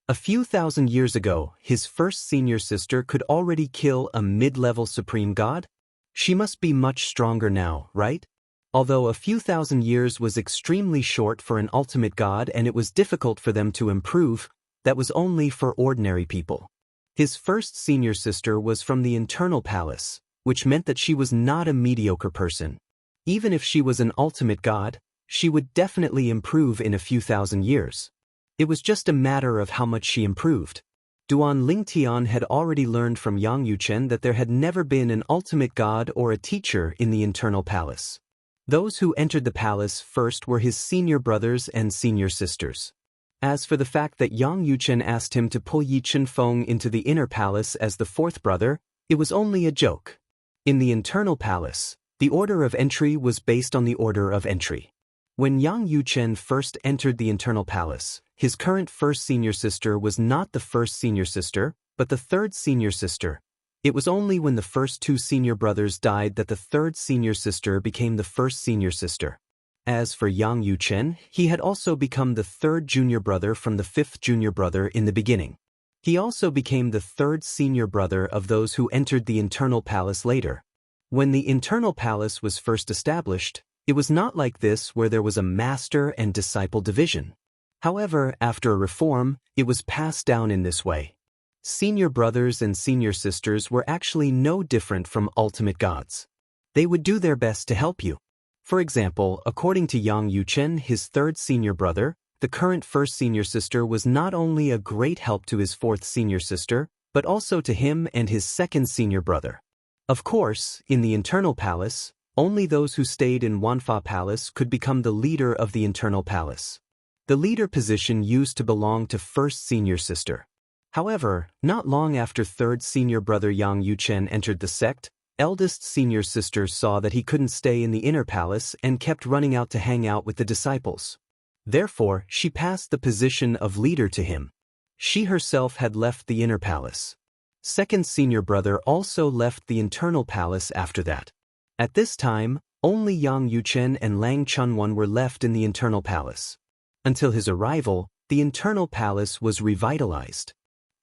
[SPEAKER 1] A few thousand years ago, his first senior sister could already kill a mid-level supreme god? She must be much stronger now, right? Although a few thousand years was extremely short for an ultimate god and it was difficult for them to improve, that was only for ordinary people. His first senior sister was from the internal palace, which meant that she was not a mediocre person. Even if she was an ultimate god, she would definitely improve in a few thousand years. It was just a matter of how much she improved. Duan Lingtian had already learned from Yang Yuchen that there had never been an ultimate god or a teacher in the internal palace. Those who entered the palace first were his senior brothers and senior sisters. As for the fact that Yang Yuchen asked him to pull Yi Chenfeng into the inner palace as the fourth brother, it was only a joke. In the internal palace, the order of entry was based on the order of entry. When Yang Yuchen first entered the internal palace, his current first senior sister was not the first senior sister, but the third senior sister. It was only when the first two senior brothers died that the third senior sister became the first senior sister. As for Yang Yuchen, he had also become the third junior brother from the fifth junior brother in the beginning. He also became the third senior brother of those who entered the internal palace later. When the internal palace was first established, it was not like this where there was a master and disciple division. However, after a reform, it was passed down in this way. Senior brothers and senior sisters were actually no different from ultimate gods. They would do their best to help you. For example, according to Yang Yuchen, his third senior brother, the current first senior sister was not only a great help to his fourth senior sister, but also to him and his second senior brother. Of course, in the internal palace, only those who stayed in Wanfa Palace could become the leader of the internal palace. The leader position used to belong to first senior sister. However, not long after third senior brother Yang Yuchen entered the sect, eldest senior sister saw that he couldn't stay in the inner palace and kept running out to hang out with the disciples. Therefore, she passed the position of leader to him. She herself had left the inner palace. Second senior brother also left the internal palace after that. At this time, only Yang Yuchen and Lang Chunwan were left in the internal palace. Until his arrival, the internal palace was revitalized.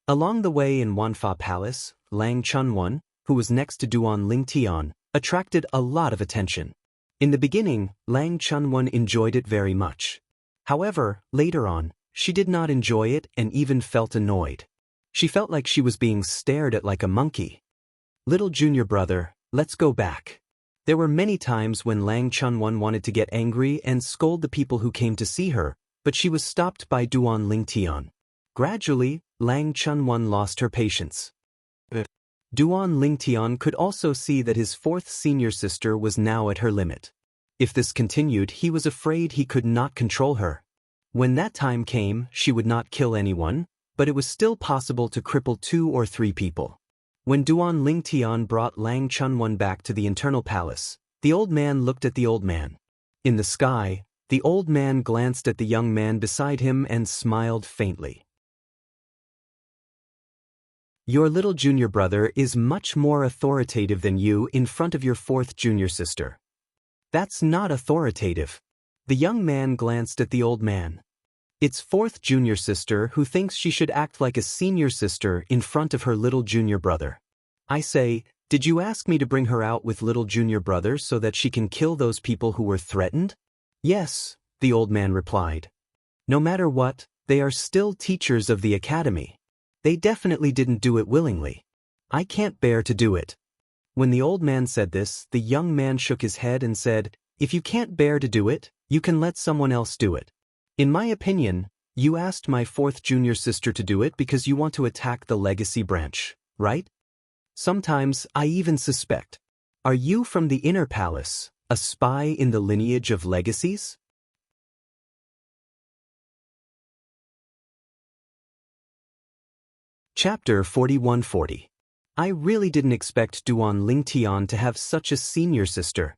[SPEAKER 1] Along the way in Wanfa Palace, Lang Chunwan, who was next to Duan Lingtian, attracted a lot of attention. In the beginning, Lang Chunwan enjoyed it very much. However, later on, she did not enjoy it and even felt annoyed. She felt like she was being stared at like a monkey. Little junior brother, let's go back. There were many times when Lang Chunwan wanted to get angry and scold the people who came to see her, but she was stopped by Duan Lingtian. Gradually, Lang Chunwan lost her patience. Duan Lingtian could also see that his fourth senior sister was now at her limit. If this continued, he was afraid he could not control her. When that time came, she would not kill anyone, but it was still possible to cripple 2 or 3 people. When Duan Lingtian brought Lang Chunwan back to the internal palace, the old man looked at the old man. In the sky, the old man glanced at the young man beside him and smiled faintly. Your little junior brother is much more authoritative than you in front of your fourth junior sister. That's not authoritative. The young man glanced at the old man. It's fourth junior sister who thinks she should act like a senior sister in front of her little junior brother. I say, did you ask me to bring her out with little junior brother so that she can kill those people who were threatened? Yes, the old man replied. No matter what, they are still teachers of the academy. They definitely didn't do it willingly. I can't bear to do it. When the old man said this, the young man shook his head and said, if you can't bear to do it, you can let someone else do it. In my opinion, you asked my fourth junior sister to do it because you want to attack the legacy branch, right? Sometimes I even suspect. Are you from the inner palace, a spy in the lineage of legacies? Chapter 4140. I really didn't expect Duan Lingtian to have such a senior sister.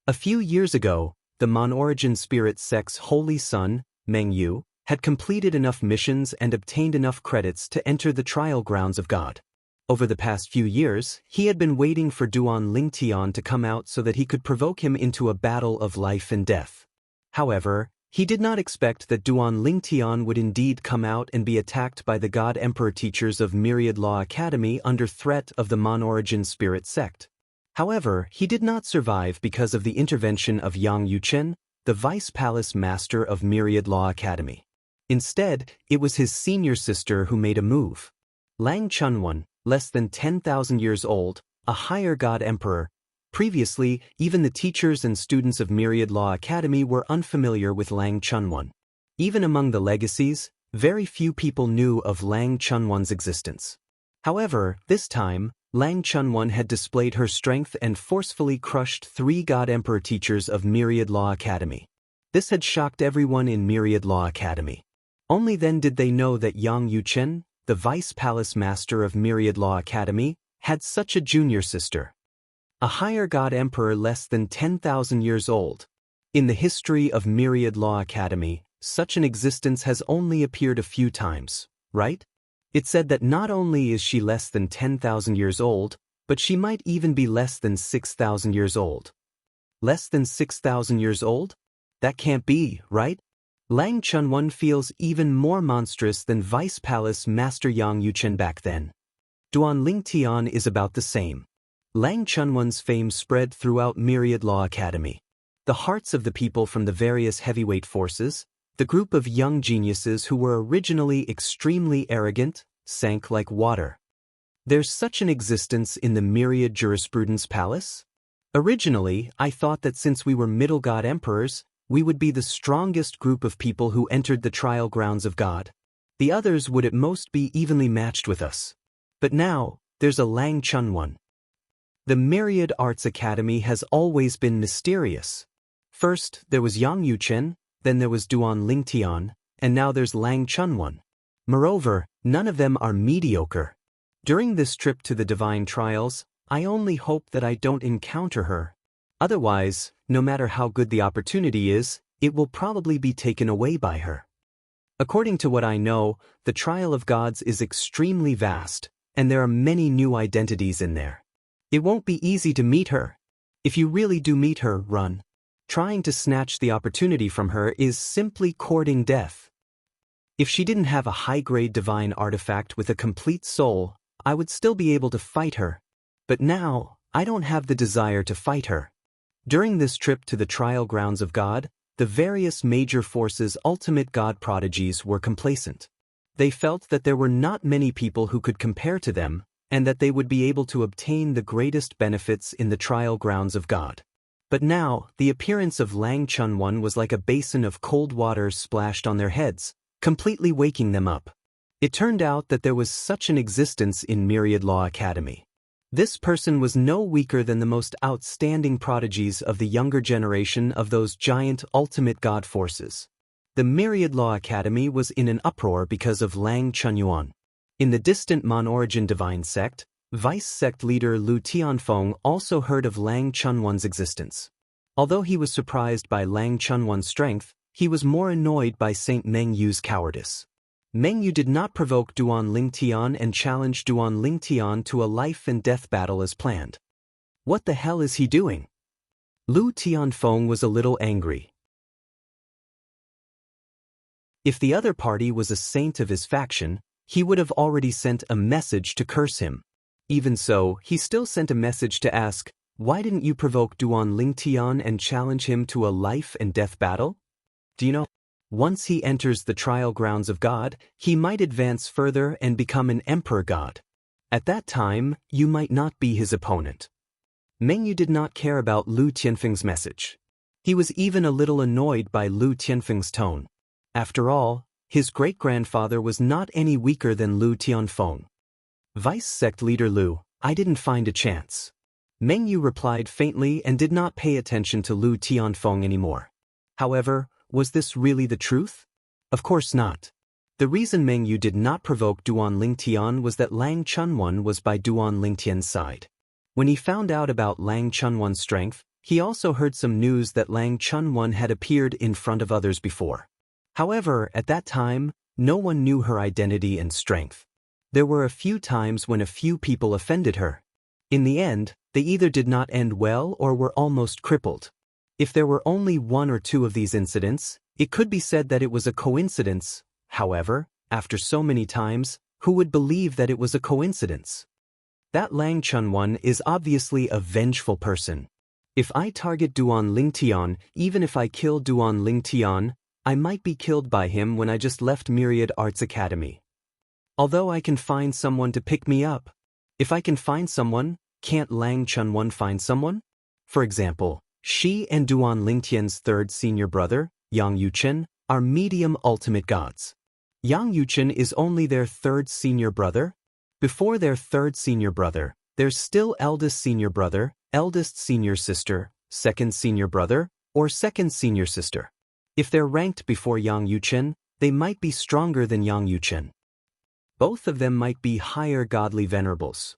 [SPEAKER 1] A few years ago, the Mon-Origin Spirit sect's holy son, Meng Yu, had completed enough missions and obtained enough credits to enter the trial grounds of God. Over the past few years, he had been waiting for Duan Lingtian to come out so that he could provoke him into a battle of life and death. However, he did not expect that Duan Lingtian would indeed come out and be attacked by the God Emperor teachers of Myriad Law Academy under threat of the Mon-Origin Spirit sect. However, he did not survive because of the intervention of Yang Yuchen, the Vice Palace Master of Myriad Law Academy. Instead, it was his senior sister who made a move. Lang Chunwan, less than 10,000 years old, a higher God Emperor. Previously, even the teachers and students of Myriad Law Academy were unfamiliar with Lang Chunwan. Even among the legacies, very few people knew of Lang Chunwan's existence. However, this time, Lang Chunwan had displayed her strength and forcefully crushed 3 God Emperor teachers of Myriad Law Academy. This had shocked everyone in Myriad Law Academy. Only then did they know that Yang Yuchen, the Vice Palace Master of Myriad Law Academy, had such a junior sister. A higher God Emperor less than 10,000 years old. In the history of Myriad Law Academy, such an existence has only appeared a few times, right? It said that not only is she less than 10,000 years old, but she might even be less than 6,000 years old. Less than 6,000 years old? That can't be, right? Lang Chunwan feels even more monstrous than Vice Palace Master Yang Yuchen back then. Duan Lingtian is about the same. Lang Chunwan's fame spread throughout Myriad Law Academy. The hearts of the people from the various heavyweight forces, the group of young geniuses who were originally extremely arrogant, sank like water. There's such an existence in the Myriad Jurisprudence Palace? Originally, I thought that since we were middle God Emperors, we would be the strongest group of people who entered the trial grounds of God. The others would at most be evenly matched with us. But now, there's a Lang Chunwan. The Myriad Arts Academy has always been mysterious. First, there was Yang Yuchen, then there was Duan Lingtian, and now there's Lang Chunwan. Moreover, none of them are mediocre. During this trip to the Divine Trials, I only hope that I don't encounter her. Otherwise, no matter how good the opportunity is, it will probably be taken away by her. According to what I know, the Trial of Gods is extremely vast, and there are many new identities in there. It won't be easy to meet her. If you really do meet her, run. Trying to snatch the opportunity from her is simply courting death. If she didn't have a high-grade divine artifact with a complete soul, I would still be able to fight her. But now, I don't have the desire to fight her. During this trip to the trial grounds of God, the various major forces' ultimate God prodigies were complacent. They felt that there were not many people who could compare to them, and that they would be able to obtain the greatest benefits in the trial grounds of God. But now, the appearance of Lang Chunwan was like a basin of cold water splashed on their heads, completely waking them up. It turned out that there was such an existence in Myriad Law Academy. This person was no weaker than the most outstanding prodigies of the younger generation of those giant ultimate god forces. The Myriad Law Academy was in an uproar because of Lang Chunyuan. In the distant Mon-Origin Divine Sect, Vice Sect leader Lu Tianfeng also heard of Lang Chunwan's existence. Although he was surprised by Lang Chunwan's strength, he was more annoyed by Saint Meng Yu's cowardice. Meng Yu did not provoke Duan Lingtian and challenge Duan Lingtian to a life-and-death battle as planned. What the hell is he doing? Lu Tianfeng was a little angry. If the other party was a saint of his faction, he would have already sent a message to curse him. Even so, he still sent a message to ask, why didn't you provoke Duan Lingtian and challenge him to a life-and-death battle? Do you know? Once he enters the trial grounds of God, he might advance further and become an emperor god. At that time, you might not be his opponent. Meng Yu did not care about Lu Tianfeng's message. He was even a little annoyed by Lu Tianfeng's tone. After all, his great-grandfather was not any weaker than Lu Tianfeng. Vice Sect leader Lu, I didn't find a chance. Meng Yu replied faintly and did not pay attention to Lu Tianfeng anymore. However, was this really the truth? Of course not. The reason Meng Yu did not provoke Duan Lingtian was that Lang Chunwan was by Duan Lingtian's side. When he found out about Lang Chunwan's strength, he also heard some news that Lang Chunwan had appeared in front of others before. However, at that time, no one knew her identity and strength. There were a few times when a few people offended her. In the end, they either did not end well or were almost crippled. If there were only one or two of these incidents, it could be said that it was a coincidence. However, after so many times, who would believe that it was a coincidence? That Lang Chunwan is obviously a vengeful person. If I target Duan Lingtian, even if I kill Duan Lingtian, I might be killed by him when I just left Myriad Arts Academy. Although I can find someone to pick me up. If I can find someone, can't Lang Chunwan find someone? For example, she and Duan Lingtian's third senior brother, Yang Yuchen, are medium ultimate gods. Yang Yuchen is only their third senior brother? Before their third senior brother, there's still eldest senior brother, eldest senior sister, second senior brother, or second senior sister. If they're ranked before Yang Yuchen, they might be stronger than Yang Yuchen. Both of them might be higher godly venerables.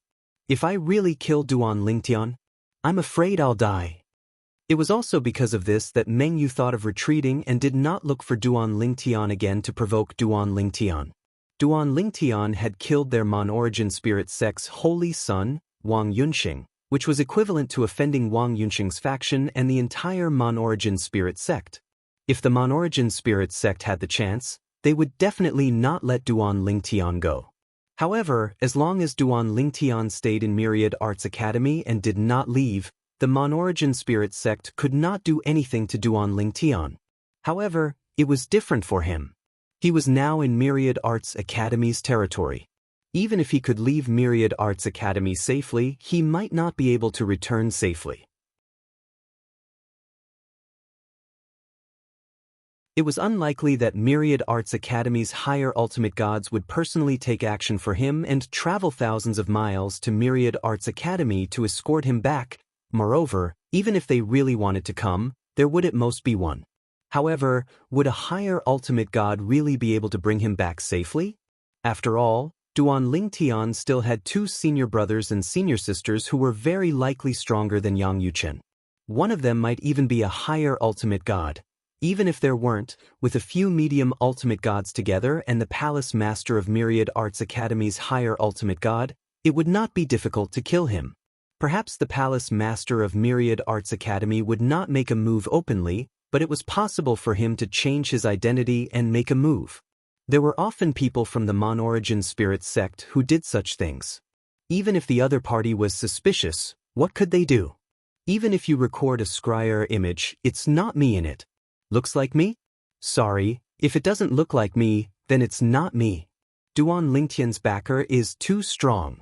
[SPEAKER 1] If I really kill Duan Lingtian, I'm afraid I'll die. It was also because of this that Meng Yu thought of retreating and did not look for Duan Lingtian again to provoke Duan Lingtian. Duan Lingtian had killed their Mon-origin spirit sect's holy son, Wang Yunxing, which was equivalent to offending Wang Yunxing's faction and the entire Mon-origin spirit sect. If the Mon-origin spirit sect had the chance, they would definitely not let Duan Lingtian go. However, as long as Duan Lingtian stayed in Myriad Arts Academy and did not leave, the Mon-origin spirit sect could not do anything to Duan Lingtian. However, it was different for him. He was now in Myriad Arts Academy's territory. Even if he could leave Myriad Arts Academy safely, he might not be able to return safely. It was unlikely that Myriad Arts Academy's higher ultimate gods would personally take action for him and travel thousands of miles to Myriad Arts Academy to escort him back. Moreover, even if they really wanted to come, there would at most be one. However, would a higher ultimate god really be able to bring him back safely? After all, Duan Lingtian still had two senior brothers and senior sisters who were very likely stronger than Yang Yuchen. One of them might even be a higher ultimate god. Even if there weren't, with a few medium ultimate gods together and the Palace Master of Myriad Arts Academy's higher ultimate god, it would not be difficult to kill him. Perhaps the Palace Master of Myriad Arts Academy would not make a move openly, but it was possible for him to change his identity and make a move. There were often people from the Mon-origin spirit sect who did such things. Even if the other party was suspicious, what could they do? Even if you record a scryer image, it's not me in it. Looks like me? Sorry, if it doesn't look like me, then it's not me. Duan Lingtian's backer is too strong.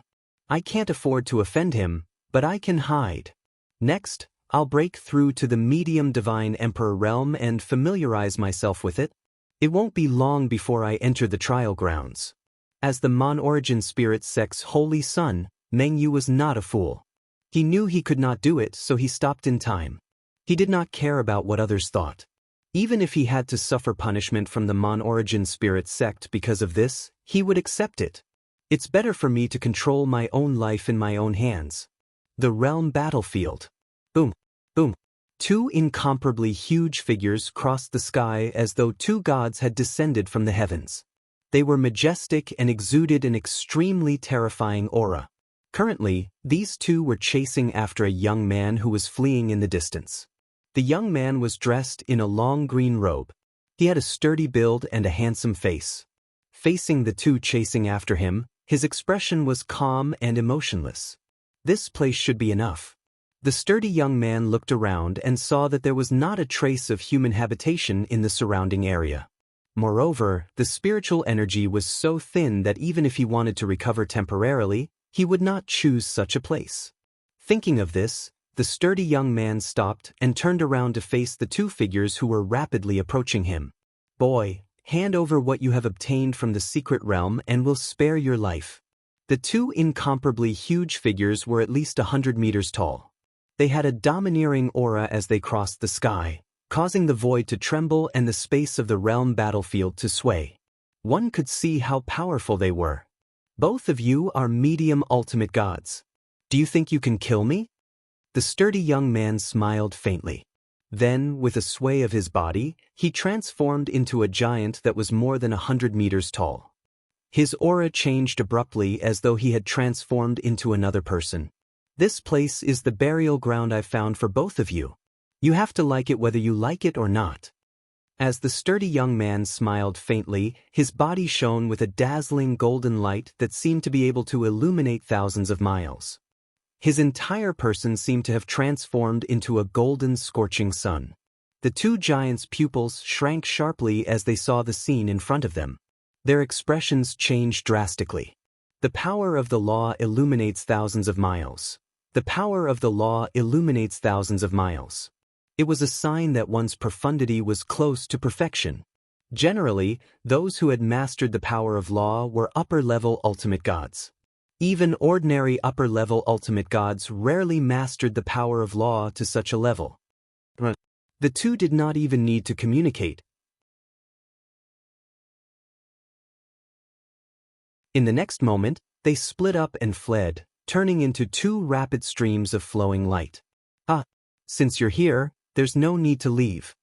[SPEAKER 1] I can't afford to offend him, but I can hide. Next, I'll break through to the medium divine emperor realm and familiarize myself with it. It won't be long before I enter the trial grounds. As the Mon-origin spirit sect's holy son, Meng Yu was not a fool. He knew he could not do it, so he stopped in time. He did not care about what others thought. Even if he had to suffer punishment from the Mon-origin spirit sect because of this, he would accept it. It's better for me to control my own life in my own hands. The realm battlefield. Boom, boom. Two incomparably huge figures crossed the sky as though two gods had descended from the heavens. They were majestic and exuded an extremely terrifying aura. Currently, these two were chasing after a young man who was fleeing in the distance. The young man was dressed in a long green robe. He had a sturdy build and a handsome face. Facing the two chasing after him, his expression was calm and emotionless. This place should be enough. The sturdy young man looked around and saw that there was not a trace of human habitation in the surrounding area. Moreover, the spiritual energy was so thin that even if he wanted to recover temporarily, he would not choose such a place. Thinking of this, the sturdy young man stopped and turned around to face the two figures who were rapidly approaching him. Boy, hand over what you have obtained from the secret realm and we'll spare your life. The two incomparably huge figures were at least 100 meters tall. They had a domineering aura as they crossed the sky, causing the void to tremble and the space of the realm battlefield to sway. One could see how powerful they were. Both of you are medium ultimate gods. Do you think you can kill me? The sturdy young man smiled faintly. Then, with a sway of his body, he transformed into a giant that was more than 100 meters tall. His aura changed abruptly as though he had transformed into another person. This place is the burial ground I found for both of you. You have to like it whether you like it or not. As the sturdy young man smiled faintly, his body shone with a dazzling golden light that seemed to be able to illuminate thousands of miles. His entire person seemed to have transformed into a golden scorching sun. The two giants' pupils shrank sharply as they saw the scene in front of them. Their expressions changed drastically. The power of the law illuminates thousands of miles. The power of the law illuminates thousands of miles. It was a sign that one's profundity was close to perfection. Generally, those who had mastered the power of law were upper-level ultimate gods. Even ordinary upper-level ultimate gods rarely mastered the power of law to such a level. The two did not even need to communicate. In the next moment, they split up and fled, turning into two rapid streams of flowing light. Ah, since you're here, there's no need to leave.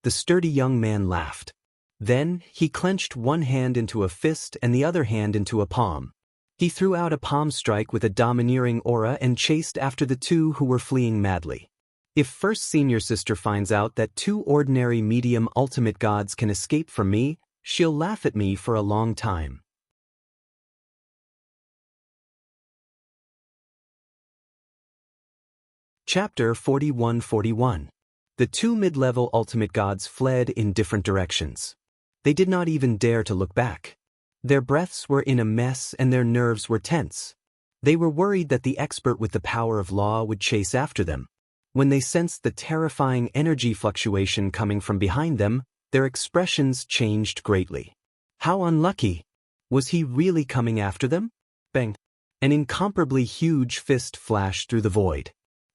[SPEAKER 1] The sturdy young man laughed. Then, he clenched one hand into a fist and the other hand into a palm. He threw out a palm strike with a domineering aura and chased after the two who were fleeing madly. If first senior sister finds out that two ordinary medium ultimate gods can escape from me, she'll laugh at me for a long time. Chapter 41-41. The two mid-level ultimate gods fled in different directions. They did not even dare to look back. Their breaths were in a mess and their nerves were tense. They were worried that the expert with the power of law would chase after them. When they sensed the terrifying energy fluctuation coming from behind them, their expressions changed greatly. How unlucky! Was he really coming after them? Bang! An incomparably huge fist flashed through the void.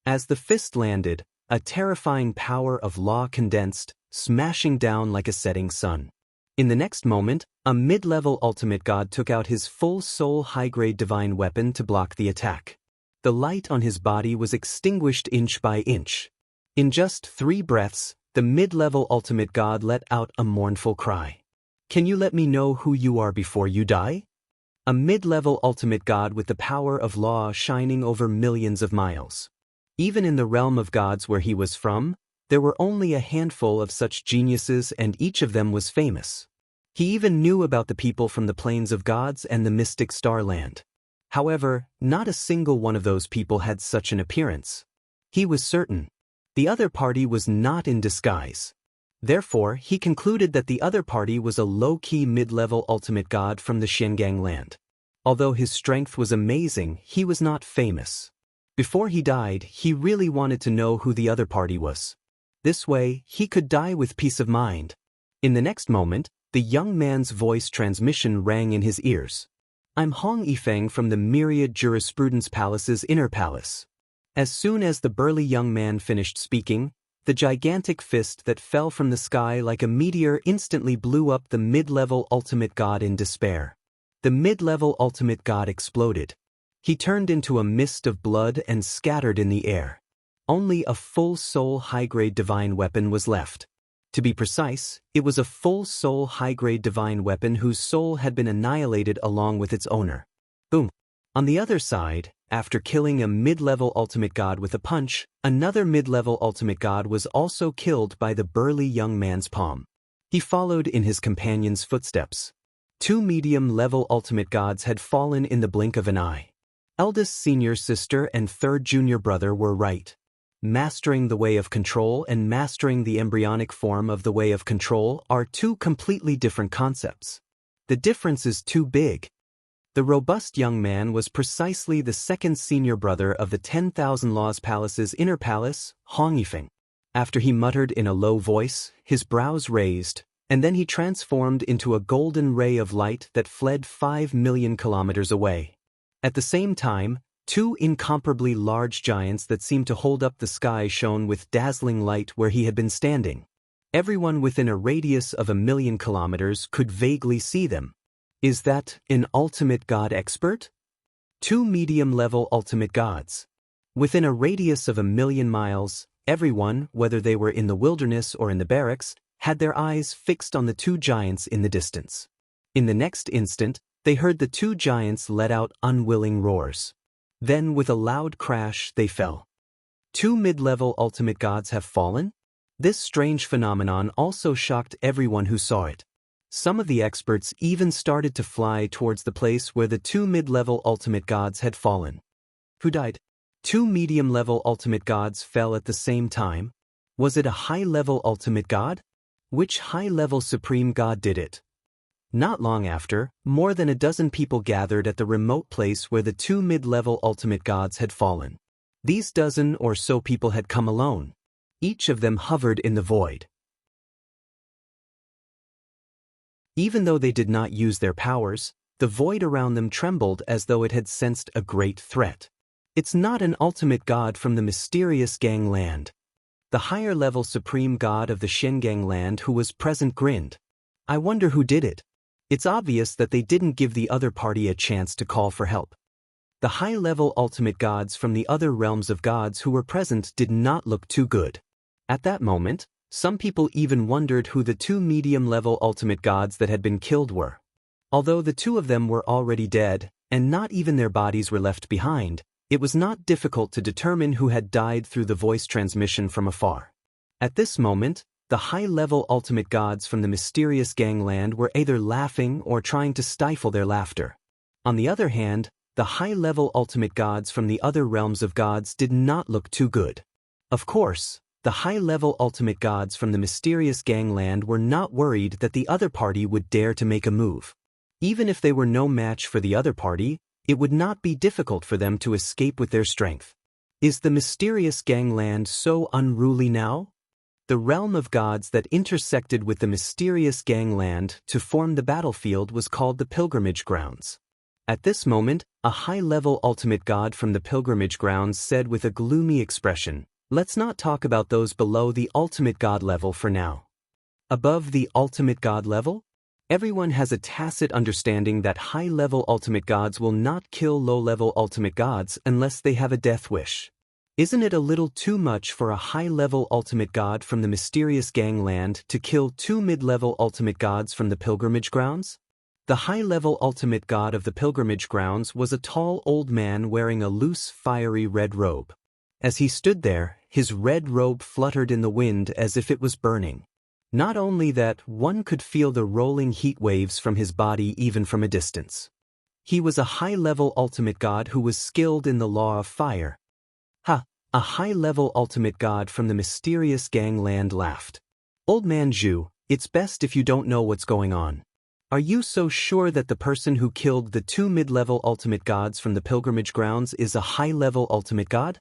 [SPEAKER 1] As the fist landed, a terrifying power of law condensed, smashing down like a setting sun. In the next moment, a mid-level ultimate god took out his full soul high-grade divine weapon to block the attack. The light on his body was extinguished inch by inch. In just 3 breaths, the mid-level ultimate god let out a mournful cry. Can you let me know who you are before you die? A mid-level ultimate god with the power of law shining over millions of miles. Even in the realm of gods where he was from, there were only a handful of such geniuses and each of them was famous. He even knew about the people from the plains of gods and the mystic starland. However, not a single one of those people had such an appearance. He was certain. The other party was not in disguise. Therefore, he concluded that the other party was a low-key mid-level ultimate god from the Shengang land. Although his strength was amazing, he was not famous. Before he died, he really wanted to know who the other party was. This way, he could die with peace of mind. In the next moment, the young man's voice transmission rang in his ears. I'm Hong Yifeng from the Myriad Jurisprudence Palace's inner palace. As soon as the burly young man finished speaking, the gigantic fist that fell from the sky like a meteor instantly blew up the mid-level ultimate god in despair. The mid-level ultimate god exploded. He turned into a mist of blood and scattered in the air. Only a full soul high-grade divine weapon was left. To be precise, it was a full soul high-grade divine weapon whose soul had been annihilated along with its owner. Boom. On the other side, after killing a mid-level ultimate god with a punch, another mid-level ultimate god was also killed by the burly young man's palm. He followed in his companion's footsteps. 2 medium-level ultimate gods had fallen in the blink of an eye. Eldest senior sister and third junior brother were right. Mastering the way of control and mastering the embryonic form of the way of control are 2 completely different concepts. The difference is too big. The robust young man was precisely the second senior brother of the 10,000 Laws Palace's inner palace, Hong Yifeng. After he muttered in a low voice, his brows raised, and then he transformed into a golden ray of light that fled 5 million kilometers away. At the same time, 2 incomparably large giants that seemed to hold up the sky shone with dazzling light where he had been standing. Everyone within a radius of 1,000,000 kilometers could vaguely see them. Is that an ultimate god expert? 2 medium-level ultimate gods. Within a radius of 1,000,000 miles, everyone, whether they were in the wilderness or in the barracks, had their eyes fixed on the 2 giants in the distance. In the next instant, they heard the 2 giants let out unwilling roars. Then, with a loud crash, they fell. 2 mid-level ultimate gods have fallen? This strange phenomenon also shocked everyone who saw it. Some of the experts even started to fly towards the place where the 2 mid-level ultimate gods had fallen. Who died? 2 medium-level ultimate gods fell at the same time. Was it a high-level ultimate god? Which high-level supreme god did it? Not long after, more than a dozen people gathered at the remote place where the 2 mid-level ultimate gods had fallen. These dozen or so people had come alone. Each of them hovered in the void. Even though they did not use their powers, the void around them trembled as though it had sensed a great threat. It's not an ultimate god from the mysterious gangland. The higher-level supreme god of the Shengangland who was present grinned. I wonder who did it. It's obvious that they didn't give the other party a chance to call for help. The high-level ultimate gods from the other realms of gods who were present did not look too good. At that moment, some people even wondered who the two medium-level ultimate gods that had been killed were. Although the two of them were already dead, and not even their bodies were left behind, it was not difficult to determine who had died through the voice transmission from afar. At this moment, the high-level ultimate gods from the mysterious gangland were either laughing or trying to stifle their laughter. On the other hand, the high-level ultimate gods from the other realms of gods did not look too good. Of course, the high-level ultimate gods from the mysterious gangland were not worried that the other party would dare to make a move. Even if they were no match for the other party, it would not be difficult for them to escape with their strength. Is the mysterious gangland so unruly now? The realm of gods that intersected with the mysterious gangland to form the battlefield was called the pilgrimage grounds. At this moment, a high-level ultimate god from the pilgrimage grounds said with a gloomy expression, "Let's not talk about those below the ultimate god level for now." Above the ultimate god level? Everyone has a tacit understanding that high-level ultimate gods will not kill low-level ultimate gods unless they have a death wish. Isn't it a little too much for a high-level ultimate god from the mysterious gangland to kill two mid-level ultimate gods from the pilgrimage grounds? The high-level ultimate god of the pilgrimage grounds was a tall old man wearing a loose, fiery red robe. As he stood there, his red robe fluttered in the wind as if it was burning. Not only that, one could feel the rolling heat waves from his body even from a distance. He was a high-level ultimate god who was skilled in the law of fire. Ha! A high-level ultimate god from the mysterious gangland laughed. Old man Zhu, it's best if you don't know what's going on. Are you so sure that the person who killed the two mid-level ultimate gods from the pilgrimage grounds is a high-level ultimate god?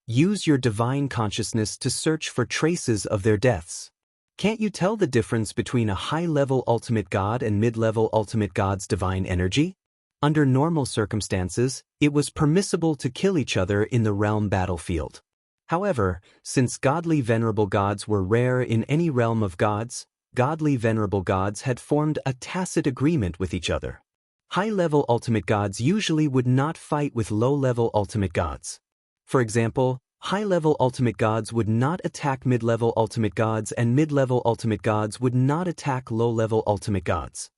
[SPEAKER 1] Use your divine consciousness to search for traces of their deaths. Can't you tell the difference between a high-level ultimate god and mid-level ultimate god's divine energy? Under normal circumstances, it was permissible to kill each other in the realm battlefield. However, since godly venerable gods were rare in any realm of gods, godly venerable gods had formed a tacit agreement with each other. High-level ultimate gods usually would not fight with low-level ultimate gods. For example, high-level ultimate gods would not attack mid-level ultimate gods and mid-level ultimate gods would not attack low-level ultimate gods.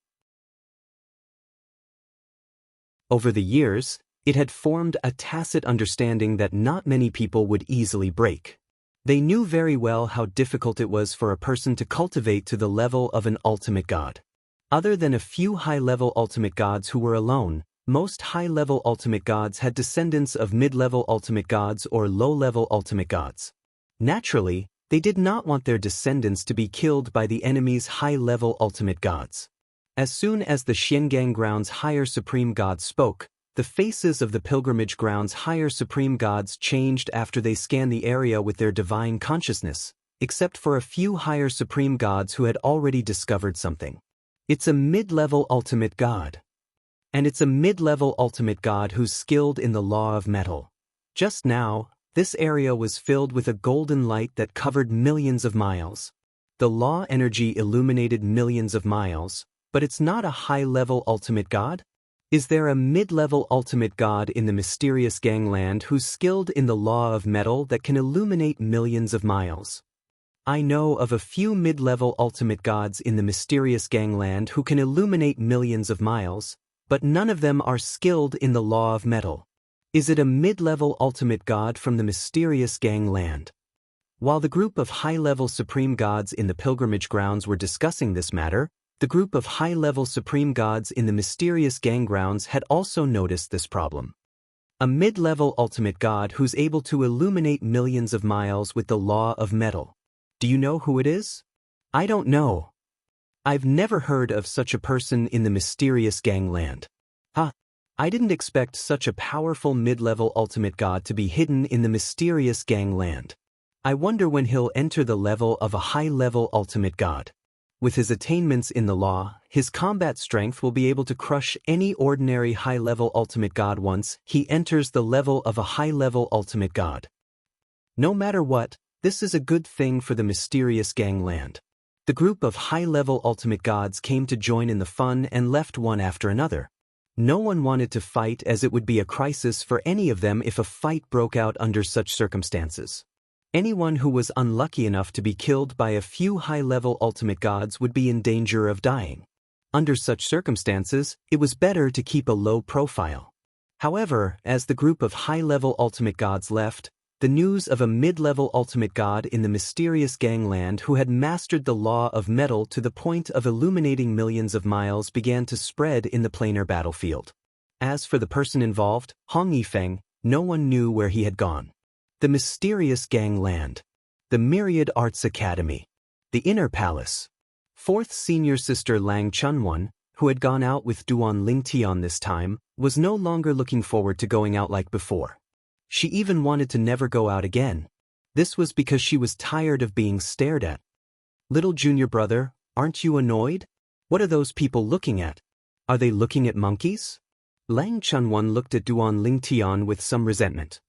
[SPEAKER 1] Over the years, it had formed a tacit understanding that not many people would easily break. They knew very well how difficult it was for a person to cultivate to the level of an ultimate god. Other than a few high-level ultimate gods who were alone, most high-level ultimate gods had descendants of mid-level ultimate gods or low-level ultimate gods. Naturally, they did not want their descendants to be killed by the enemy's high-level ultimate gods. As soon as the Xiangang Grounds higher supreme gods spoke, the faces of the pilgrimage grounds higher supreme gods changed after they scanned the area with their divine consciousness, except for a few higher supreme gods who had already discovered something. It's a mid-level ultimate god. And it's a mid-level ultimate god who's skilled in the law of metal. Just now, this area was filled with a golden light that covered millions of miles. The law energy illuminated millions of miles, but it's not a high-level ultimate god? Is there a mid-level ultimate god in the mysterious gangland who's skilled in the law of metal that can illuminate millions of miles? I know of a few mid-level ultimate gods in the mysterious gangland who can illuminate millions of miles, but none of them are skilled in the law of metal. Is it a mid-level ultimate god from the mysterious gangland? While the group of high-level supreme gods in the pilgrimage grounds were discussing this matter, the group of high-level supreme gods in the mysterious gang grounds had also noticed this problem. A mid-level ultimate god who's able to illuminate millions of miles with the law of metal. Do you know who it is? I don't know. I've never heard of such a person in the mysterious gangland. I didn't expect such a powerful mid-level ultimate god to be hidden in the mysterious gangland. I wonder when he'll enter the level of a high-level ultimate god. With his attainments in the law, his combat strength will be able to crush any ordinary high-level ultimate god once he enters the level of a high-level ultimate god. No matter what, this is a good thing for the mysterious gangland. The group of high-level ultimate gods came to join in the fun and left one after another. No one wanted to fight, as it would be a crisis for any of them if a fight broke out under such circumstances. Anyone who was unlucky enough to be killed by a few high-level ultimate gods would be in danger of dying. Under such circumstances, it was better to keep a low profile. However, as the group of high-level ultimate gods left, the news of a mid-level ultimate god in the mysterious gangland who had mastered the law of metal to the point of illuminating millions of miles began to spread in the planar battlefield. As for the person involved, Hong Yifeng, no one knew where he had gone. The mysterious gangland. The Myriad Arts Academy. The Inner Palace. Fourth senior sister Lang Chunwon, who had gone out with Duan Lingtian this time, was no longer looking forward to going out like before. She even wanted to never go out again. This was because she was tired of being stared at. Little junior brother, aren't you annoyed? What are those people looking at? Are they looking at monkeys? Lang Chunwon looked at Duan Lingtian with some resentment.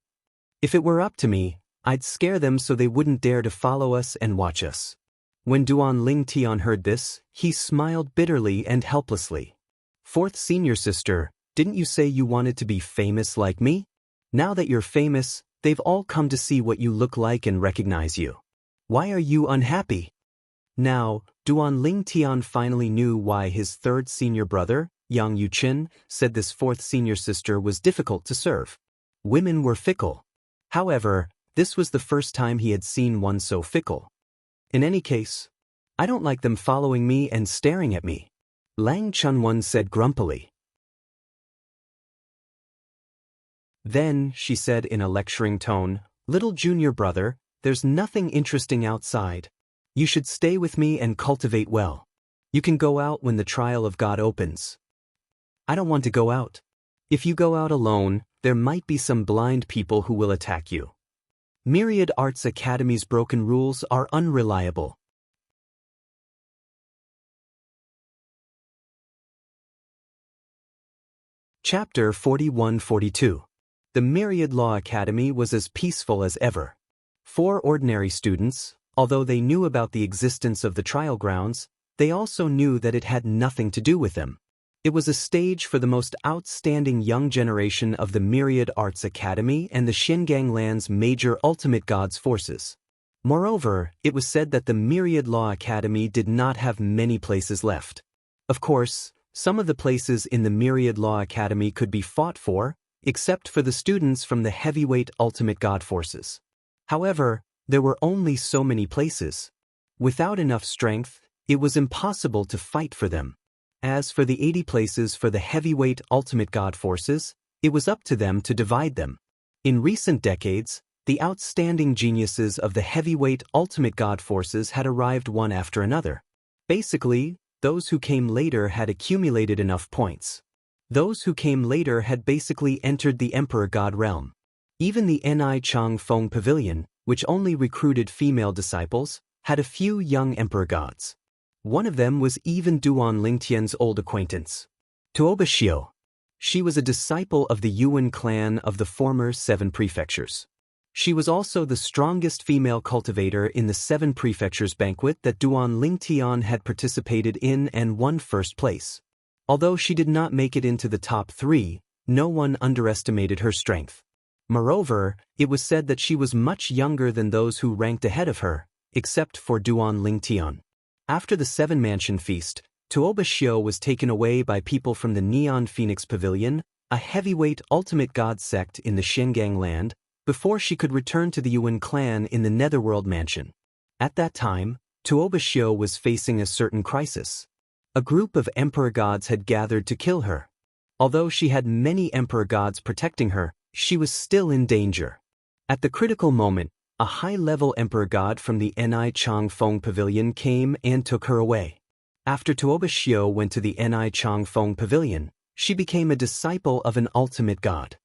[SPEAKER 1] If it were up to me, I'd scare them so they wouldn't dare to follow us and watch us. When Duan Lingtian heard this, he smiled bitterly and helplessly. Fourth senior sister, didn't you say you wanted to be famous like me? Now that you're famous, they've all come to see what you look like and recognize you. Why are you unhappy? Now, Duan Lingtian finally knew why his third senior brother, Yang Yuqin, said this fourth senior sister was difficult to serve. Women were fickle. However, this was the first time he had seen one so fickle. In any case, I don't like them following me and staring at me, Lang Chunwon said grumpily. Then, she said in a lecturing tone, little junior brother, there's nothing interesting outside. You should stay with me and cultivate well. You can go out when the trial of God opens. I don't want to go out. If you go out alone, there might be some blind people who will attack you. Myriad Arts Academy's broken rules are unreliable. Chapter 41-42. The Myriad Law Academy was as peaceful as ever. 4 ordinary students, although they knew about the existence of the trial grounds, they also knew that it had nothing to do with them. It was a stage for the most outstanding young generation of the Myriad Arts Academy and the Xingangland's major ultimate gods forces. Moreover, it was said that the Myriad Law Academy did not have many places left. Of course, some of the places in the Myriad Law Academy could be fought for, except for the students from the heavyweight ultimate god forces. However, there were only so many places. Without enough strength, it was impossible to fight for them. As for the 80 places for the heavyweight ultimate god forces, it was up to them to divide them. In recent decades, the outstanding geniuses of the heavyweight ultimate god forces had arrived one after another. Basically, those who came later had accumulated enough points. Those who came later had basically entered the Emperor God realm. Even the Ni Chang Feng Pavilion, which only recruited female disciples, had a few young Emperor gods. One of them was even Duan Lingtian's old acquaintance, Tuoba Xiu. She was a disciple of the Yuan clan of the former 7 prefectures. She was also the strongest female cultivator in the 7 prefectures banquet that Duan Lingtian had participated in and won first place. Although she did not make it into the top 3, no one underestimated her strength. Moreover, it was said that she was much younger than those who ranked ahead of her, except for Duan Lingtian. After the 7-mansion feast, Tuoba Xiu was taken away by people from the Neon Phoenix Pavilion, a heavyweight ultimate god sect in the Xingang land, before she could return to the Yuan clan in the Netherworld mansion. At that time, Tuoba Xiu was facing a certain crisis. A group of emperor gods had gathered to kill her. Although she had many emperor gods protecting her, she was still in danger. At the critical moment, a high-level emperor god from the Ni Chang Feng Pavilion came and took her away. After Tuoba Xiu went to the Ni Chang Feng Pavilion, she became a disciple of an ultimate god.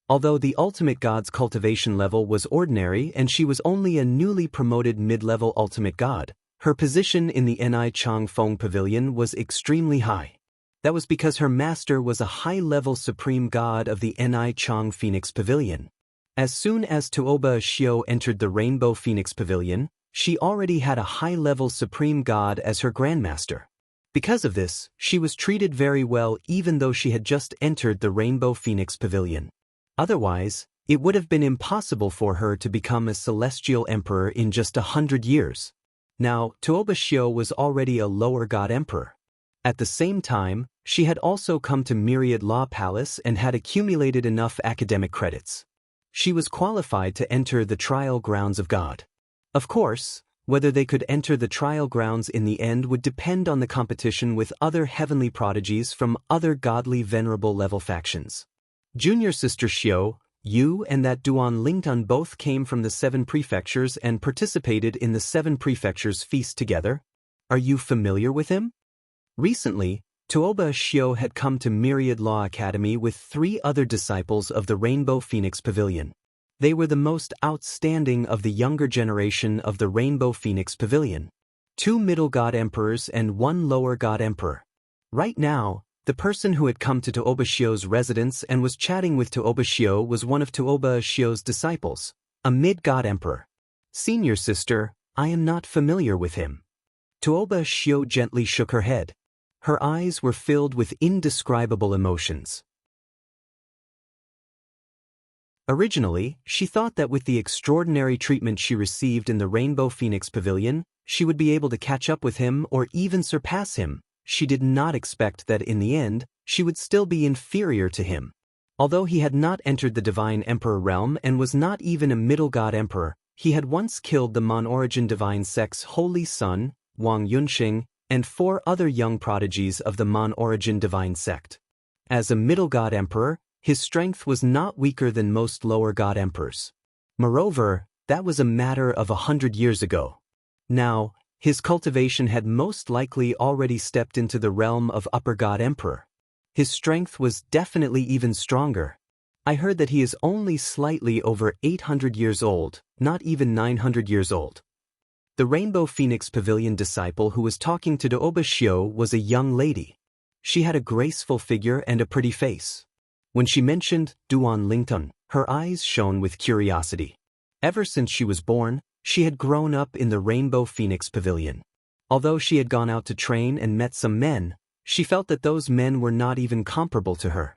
[SPEAKER 1] Although the ultimate god's cultivation level was ordinary and she was only a newly promoted mid-level ultimate god, Her position in the Ni Chang Feng Pavilion was extremely high. That was because her master was a high-level supreme god of the Ni Chang Phoenix Pavilion. As soon as Tuoba Xiao entered the Rainbow Phoenix Pavilion, she already had a high-level supreme god as her grandmaster. Because of this, she was treated very well even though she had just entered the Rainbow Phoenix Pavilion. Otherwise, it would have been impossible for her to become a celestial emperor in just 100 years. Now, Tuoba Xiao was already a lower god emperor. At the same time, she had also come to Myriad Law Palace and had accumulated enough academic credits. She was qualified to enter the trial grounds of God. Of course, whether they could enter the trial grounds in the end would depend on the competition with other heavenly prodigies from other godly venerable level factions. Junior sister Xiao, you and that Duan Lingtun both came from the 7 prefectures and participated in the 7 prefectures feast together. Are you familiar with him? Recently, Tuoba Xiao had come to Myriad Law Academy with 3 other disciples of the Rainbow Phoenix Pavilion. They were the most outstanding of the younger generation of the Rainbow Phoenix Pavilion. 2 middle god emperors and 1 lower god emperor. Right now, the person who had come to Tuoba Xiao's residence and was chatting with Tuoba Xiao was one of Tuoba Xiao's disciples, a mid-god emperor. Senior sister, I am not familiar with him. Tuoba Xiao gently shook her head. Her eyes were filled with indescribable emotions. Originally, she thought that with the extraordinary treatment she received in the Rainbow Phoenix Pavilion, she would be able to catch up with him or even surpass him. She did not expect that in the end, she would still be inferior to him. Although he had not entered the Divine Emperor realm and was not even a middle god emperor, he had once killed the Mon-Origin Divine Sect's holy son, Wang Yunxing, and 4 other young prodigies of the Mon-Origin Divine Sect. As a middle god emperor, his strength was not weaker than most lower god emperors. Moreover, that was a matter of 100 years ago. Now, his cultivation had most likely already stepped into the realm of upper god emperor. His strength was definitely even stronger. I heard that he is only slightly over 800 years old, not even 900 years old. The Rainbow Phoenix Pavilion disciple who was talking to Tuoba Xiao was a young lady. She had a graceful figure and a pretty face. When she mentioned Duan Lingtun, her eyes shone with curiosity. Ever since she was born, she had grown up in the Rainbow Phoenix Pavilion. Although she had gone out to train and met some men, she felt that those men were not even comparable to her.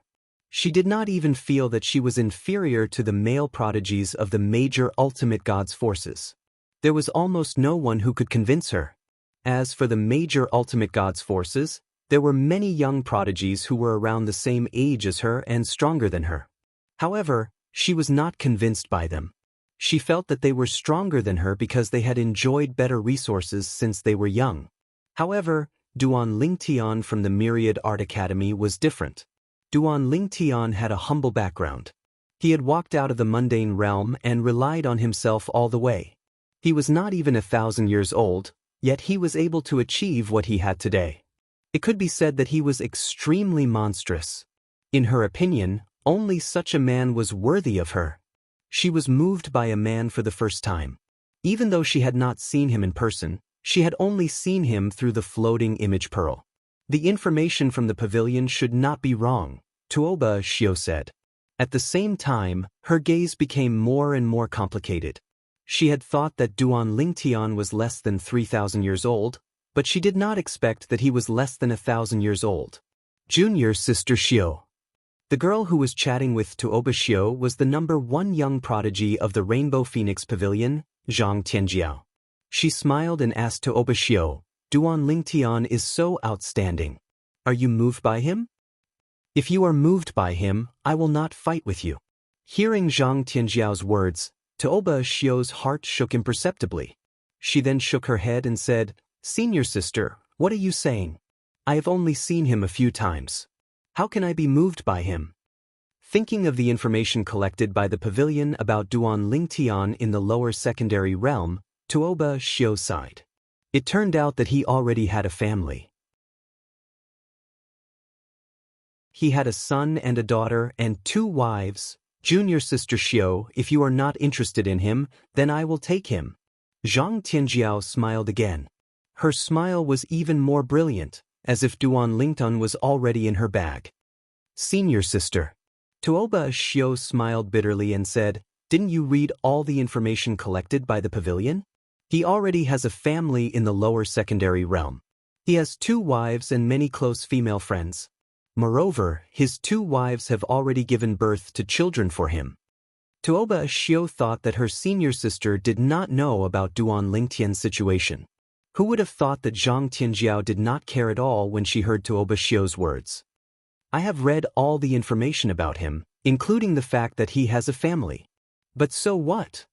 [SPEAKER 1] She did not even feel that she was inferior to the male prodigies of the major ultimate god's forces. There was almost no one who could convince her. As for the major ultimate god's forces, there were many young prodigies who were around the same age as her and stronger than her. However, she was not convinced by them. She felt that they were stronger than her because they had enjoyed better resources since they were young. However, Duan Lingtian from the Myriad Art Academy was different. Duan Lingtian had a humble background. He had walked out of the mundane realm and relied on himself all the way. He was not even 1,000 years old, yet he was able to achieve what he had today. It could be said that he was extremely monstrous. In her opinion, only such a man was worthy of her. She was moved by a man for the first time. Even though she had not seen him in person, she had only seen him through the floating image pearl. The information from the pavilion should not be wrong, Tuoba Xiao said. At the same time, her gaze became more and more complicated. She had thought that Duan Lingtian was less than 3,000 years old, but she did not expect that he was less than 1,000 years old. Junior sister Xiao. The girl who was chatting with Tuoba Xiao was the number 1 young prodigy of the Rainbow Phoenix Pavilion, Zhang Tianjiao. She smiled and asked Tuoba Xiao, Duan Lingtian is so outstanding. Are you moved by him? If you are moved by him, I will not fight with you. Hearing Zhang Tianjiao's words, Tuoba Xiao's heart shook imperceptibly. She then shook her head and said, Senior sister, what are you saying? I have only seen him a few times. How can I be moved by him? Thinking of the information collected by the pavilion about Duan Lingtian in the lower secondary realm, Tuoba Xiao sighed. It turned out that he already had a family. He had a son and a daughter and 2 wives. Junior sister Xiao, if you are not interested in him, then I will take him. Zhang Tianjiao smiled again. Her smile was even more brilliant, as if Duan Lington was already in her bag. Senior sister. Tuoba Xiao smiled bitterly and said, "Didn't you read all the information collected by the pavilion? He already has a family in the lower secondary realm. He has 2 wives and many close female friends. Moreover, his 2 wives have already given birth to children for him." Tuoba Xiao thought that her senior sister did not know about Duan Lingtian's situation. Who would have thought that Zhang Tianjiao did not care at all when she heard Tuoba Xiao's words? "I have read all the information about him, including the fact that he has a family. But so what?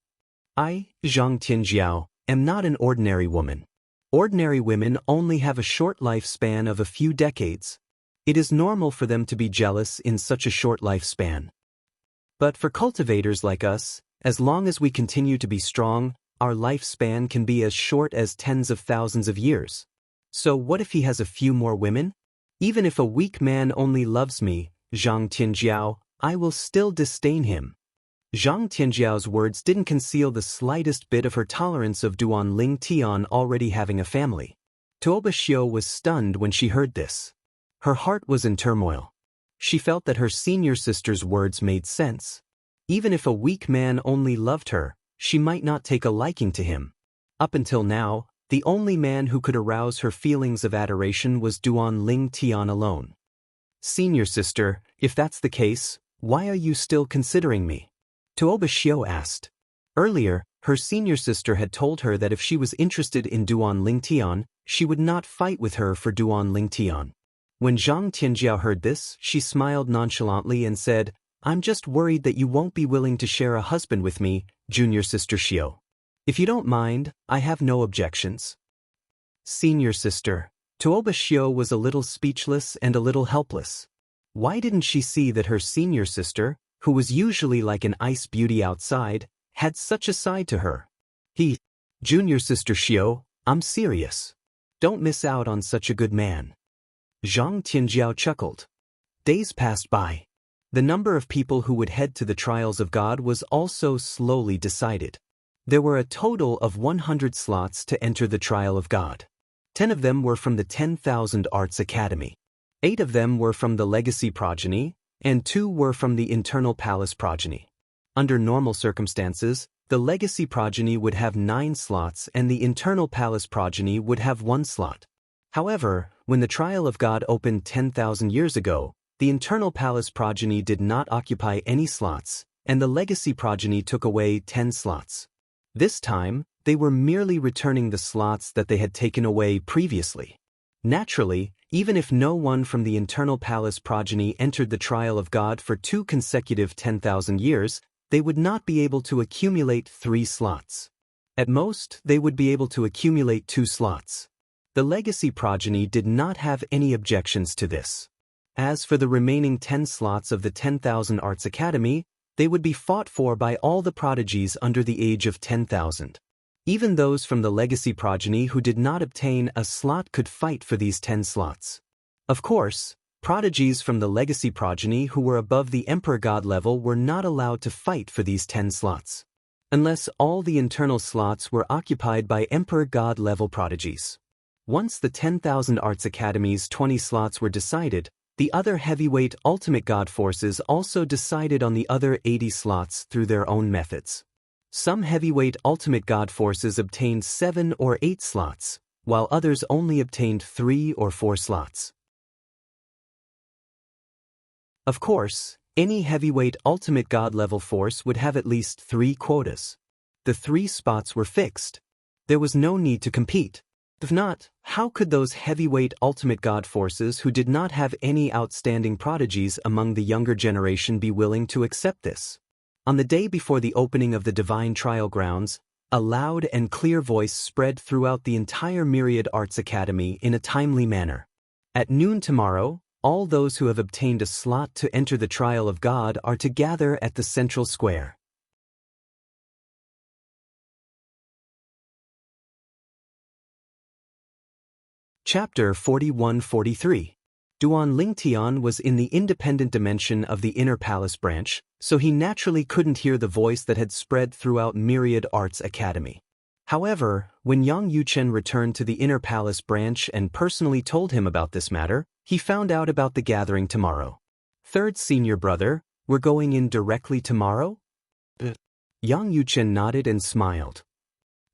[SPEAKER 1] I, Zhang Tianjiao, am not an ordinary woman. Ordinary women only have a short lifespan of a few decades. It is normal for them to be jealous in such a short lifespan. But for cultivators like us, as long as we continue to be strong, our lifespan can be as short as tens of thousands of years. So what if he has a few more women? Even if a weak man only loves me, Zhang Tianjiao, I will still disdain him." Zhang Tianjiao's words didn't conceal the slightest bit of her tolerance of Duan Lingtian already having a family. Tuoba Xiao was stunned when she heard this. Her heart was in turmoil. She felt that her senior sister's words made sense. Even if a weak man only loved her, she might not take a liking to him. Up until now, the only man who could arouse her feelings of adoration was Duan Lingtian alone. "Senior sister, if that's the case, why are you still considering me?" Tuoba Xiao asked. Earlier, her senior sister had told her that if she was interested in Duan Lingtian, she would not fight with her for Duan Lingtian. When Zhang Tianjiao heard this, she smiled nonchalantly and said, "I'm just worried that you won't be willing to share a husband with me, junior sister Xiao. If you don't mind, I have no objections." Senior sister. Tuoba Xiao was a little speechless and a little helpless. Why didn't she see that her senior sister, who was usually like an ice beauty outside, had such a side to her? Junior sister Xiao, I'm serious. Don't miss out on such a good man." Zhang Tianjiao chuckled. Days passed by. The number of people who would head to the trials of God was also slowly decided. There were a total of 100 slots to enter the trial of God. 10 of them were from the 10,000 Arts Academy. 8 of them were from the Legacy Progeny, and 2 were from the Internal Palace Progeny. Under normal circumstances, the Legacy Progeny would have 9 slots and the Internal Palace Progeny would have 1 slot. However, when the trial of God opened 10,000 years ago, the Internal Palace Progeny did not occupy any slots, and the Legacy Progeny took away 10 slots. This time, they were merely returning the slots that they had taken away previously. Naturally, even if no one from the Internal Palace Progeny entered the trial of God for 2 consecutive 10,000 years, they would not be able to accumulate 3 slots. At most, they would be able to accumulate 2 slots. The Legacy Progeny did not have any objections to this. As for the remaining 10 slots of the 10,000 Arts Academy, they would be fought for by all the prodigies under the age of 10,000. Even those from the Legacy Progeny who did not obtain a slot could fight for these 10 slots. Of course, prodigies from the Legacy Progeny who were above the Emperor God level were not allowed to fight for these 10 slots, unless all the internal slots were occupied by Emperor God level prodigies. Once the 10,000 Arts Academy's 20 slots were decided, the other heavyweight ultimate god forces also decided on the other 80 slots through their own methods. Some heavyweight ultimate god forces obtained 7 or 8 slots, while others only obtained 3 or 4 slots. Of course, any heavyweight ultimate god level force would have at least 3 quotas. The 3 spots were fixed. There was no need to compete. If not, how could those heavyweight ultimate god forces who did not have any outstanding prodigies among the younger generation be willing to accept this? On the day before the opening of the Divine Trial Grounds, a loud and clear voice spread throughout the entire Myriad Arts Academy in a timely manner. At noon tomorrow, all those who have obtained a slot to enter the trial of God are to gather at the central square. Chapter 41-43. Duan Lingtian was in the independent dimension of the Inner Palace branch, so he naturally couldn't hear the voice that had spread throughout Myriad Arts Academy. However, when Yang Yuchen returned to the inner palace branch and personally told him about this matter, he found out about the gathering tomorrow. Third senior brother, we're going in directly tomorrow? Yang Yuchen nodded and smiled.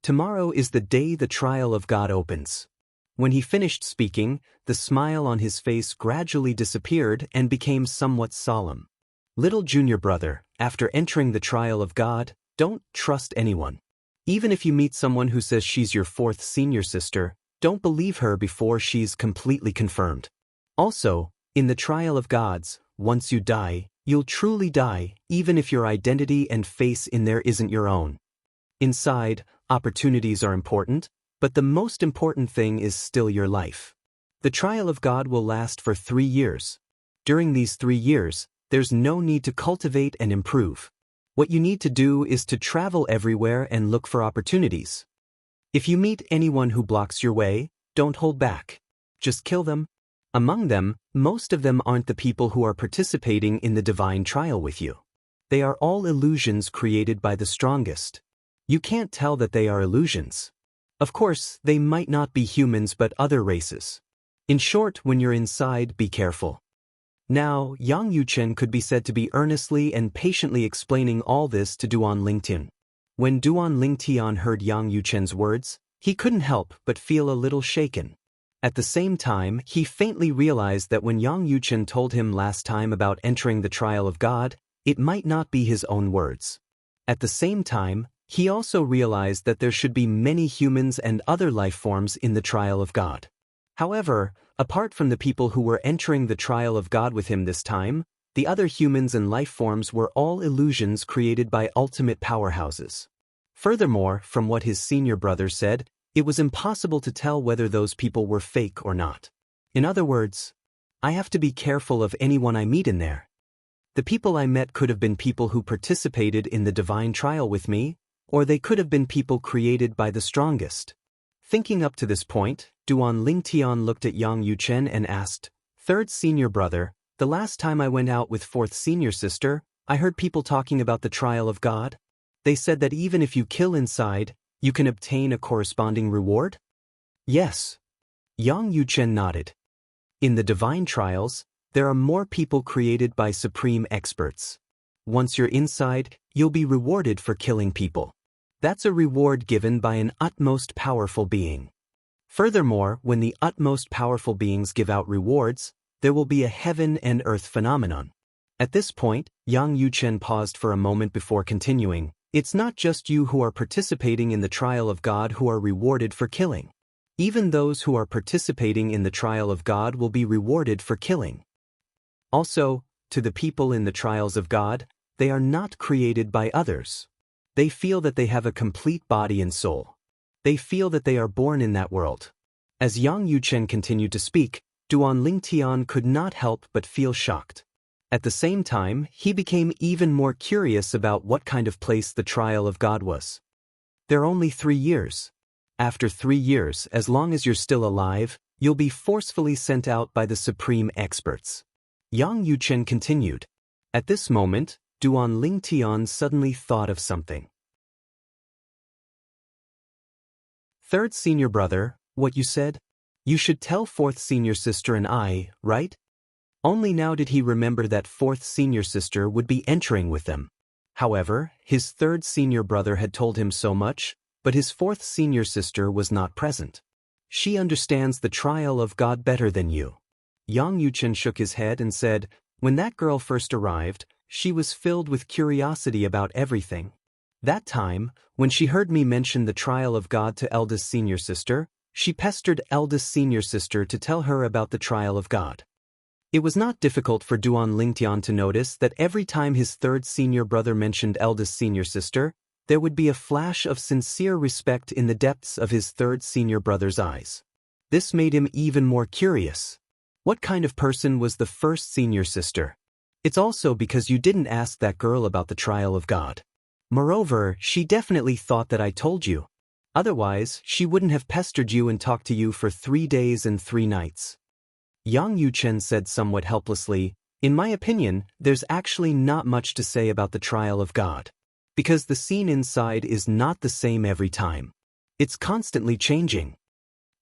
[SPEAKER 1] Tomorrow is the day the trial of God opens. When he finished speaking, the smile on his face gradually disappeared and became somewhat solemn. Little junior brother, after entering the trial of God, don't trust anyone. Even if you meet someone who says she's your fourth senior sister, don't believe her before she's completely confirmed. Also, in the trial of gods, once you die, you'll truly die, even if your identity and face in there isn't your own. Inside, opportunities are important, but the most important thing is still your life. The trial of God will last for 3 years. During these 3 years, there's no need to cultivate and improve. What you need to do is to travel everywhere and look for opportunities. If you meet anyone who blocks your way, don't hold back. Just kill them. Among them, most of them aren't the people who are participating in the divine trial with you. They are all illusions created by the strongest. You can't tell that they are illusions. Of course, they might not be humans but other races. In short, when you're inside, be careful. Now, Yang Yuchen could be said to be earnestly and patiently explaining all this to Duan Lingtian. When Duan Lingtian heard Yang Yuchen's words, he couldn't help but feel a little shaken. At the same time, he faintly realized that when Yang Yuchen told him last time about entering the trial of God, it might not be his own words. At the same time, he also realized that there should be many humans and other life forms in the trial of God. However, apart from the people who were entering the trial of God with him this time, the other humans and life forms were all illusions created by ultimate powerhouses. Furthermore, from what his senior brother said, it was impossible to tell whether those people were fake or not. In other words, I have to be careful of anyone I meet in there. The people I met could have been people who participated in the divine trial with me, or they could have been people created by the strongest. Thinking up to this point, Duan Lingtian looked at Yang Yuchen and asked, Third senior brother, the last time I went out with fourth senior sister, I heard people talking about the trial of God. They said that even if you kill inside, you can obtain a corresponding reward? Yes. Yang Yuchen nodded. In the divine trials, there are more people created by supreme experts. Once you're inside, you'll be rewarded for killing people. That's a reward given by an utmost powerful being. Furthermore, when the utmost powerful beings give out rewards, there will be a heaven and earth phenomenon. At this point, Yang Yuchen paused for a moment before continuing. It's not just you who are participating in the trial of God who are rewarded for killing. Even those who are participating in the trial of God will be rewarded for killing. Also, to the people in the trials of God, they are not created by others. They feel that they have a complete body and soul. They feel that they are born in that world. As Yang Yuchen continued to speak, Duan Lingtian could not help but feel shocked. At the same time, he became even more curious about what kind of place the trial of God was. They're only 3 years. After 3 years, as long as you're still alive, you'll be forcefully sent out by the supreme experts. Yang Yuchen continued. At this moment, Duan Lingtian suddenly thought of something. Third senior brother, what you said? You should tell fourth senior sister and I, right? Only now did he remember that fourth senior sister would be entering with them. However, his third senior brother had told him so much, but his fourth senior sister was not present. She understands the trial of God better than you. Yang Yuchen shook his head and said, when that girl first arrived, she was filled with curiosity about everything. That time, when she heard me mention the trial of God to eldest senior sister, she pestered eldest senior sister to tell her about the trial of God. It was not difficult for Duan Lingtian to notice that every time his third senior brother mentioned eldest senior sister, there would be a flash of sincere respect in the depths of his third senior brother's eyes. This made him even more curious. What kind of person was the first senior sister? It's also because you didn't ask that girl about the trial of God. Moreover, she definitely thought that I told you. Otherwise, she wouldn't have pestered you and talked to you for 3 days and 3 nights. Yang Yuchen said somewhat helplessly, in my opinion, there's actually not much to say about the trial of God. Because the scene inside is not the same every time. It's constantly changing.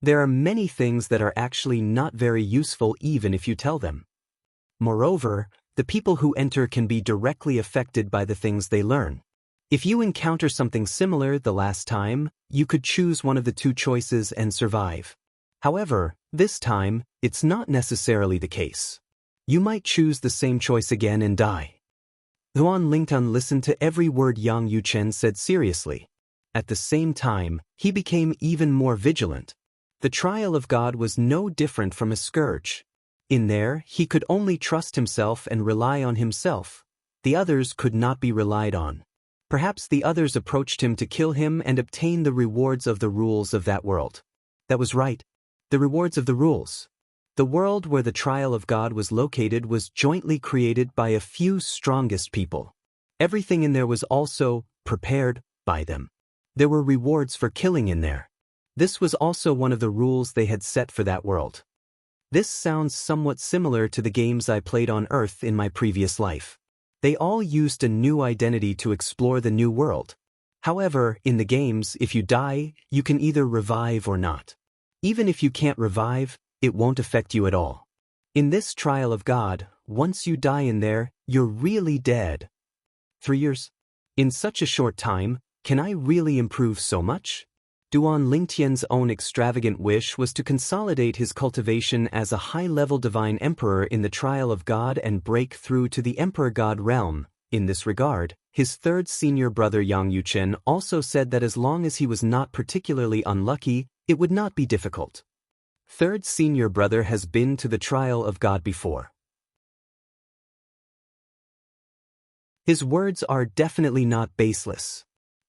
[SPEAKER 1] There are many things that are actually not very useful even if you tell them. Moreover, the people who enter can be directly affected by the things they learn. If you encounter something similar the last time, you could choose one of the two choices and survive. However, this time, it's not necessarily the case. You might choose the same choice again and die. Huan Lingtan listened to every word Yang Yuchen said seriously. At the same time, he became even more vigilant. The trial of God was no different from a scourge. In there, he could only trust himself and rely on himself. The others could not be relied on. Perhaps the others approached him to kill him and obtain the rewards of the rules of that world. That was right. The rewards of the rules. The world where the trial of God was located was jointly created by a few strongest people. Everything in there was also prepared by them. There were rewards for killing in there. This was also one of the rules they had set for that world. This sounds somewhat similar to the games I played on Earth in my previous life. They all used a new identity to explore the new world. However, in the games, if you die, you can either revive or not. Even if you can't revive, it won't affect you at all. In this trial of God, once you die in there, you're really dead. 3 years? In such a short time, can I really improve so much? Duan Lingtian's own extravagant wish was to consolidate his cultivation as a high-level divine emperor in the trial of God and break through to the emperor god realm. In this regard, his third senior brother Yang Yuchen also said that as long as he was not particularly unlucky, it would not be difficult. Third senior brother has been to the trial of God before. His words are definitely not baseless.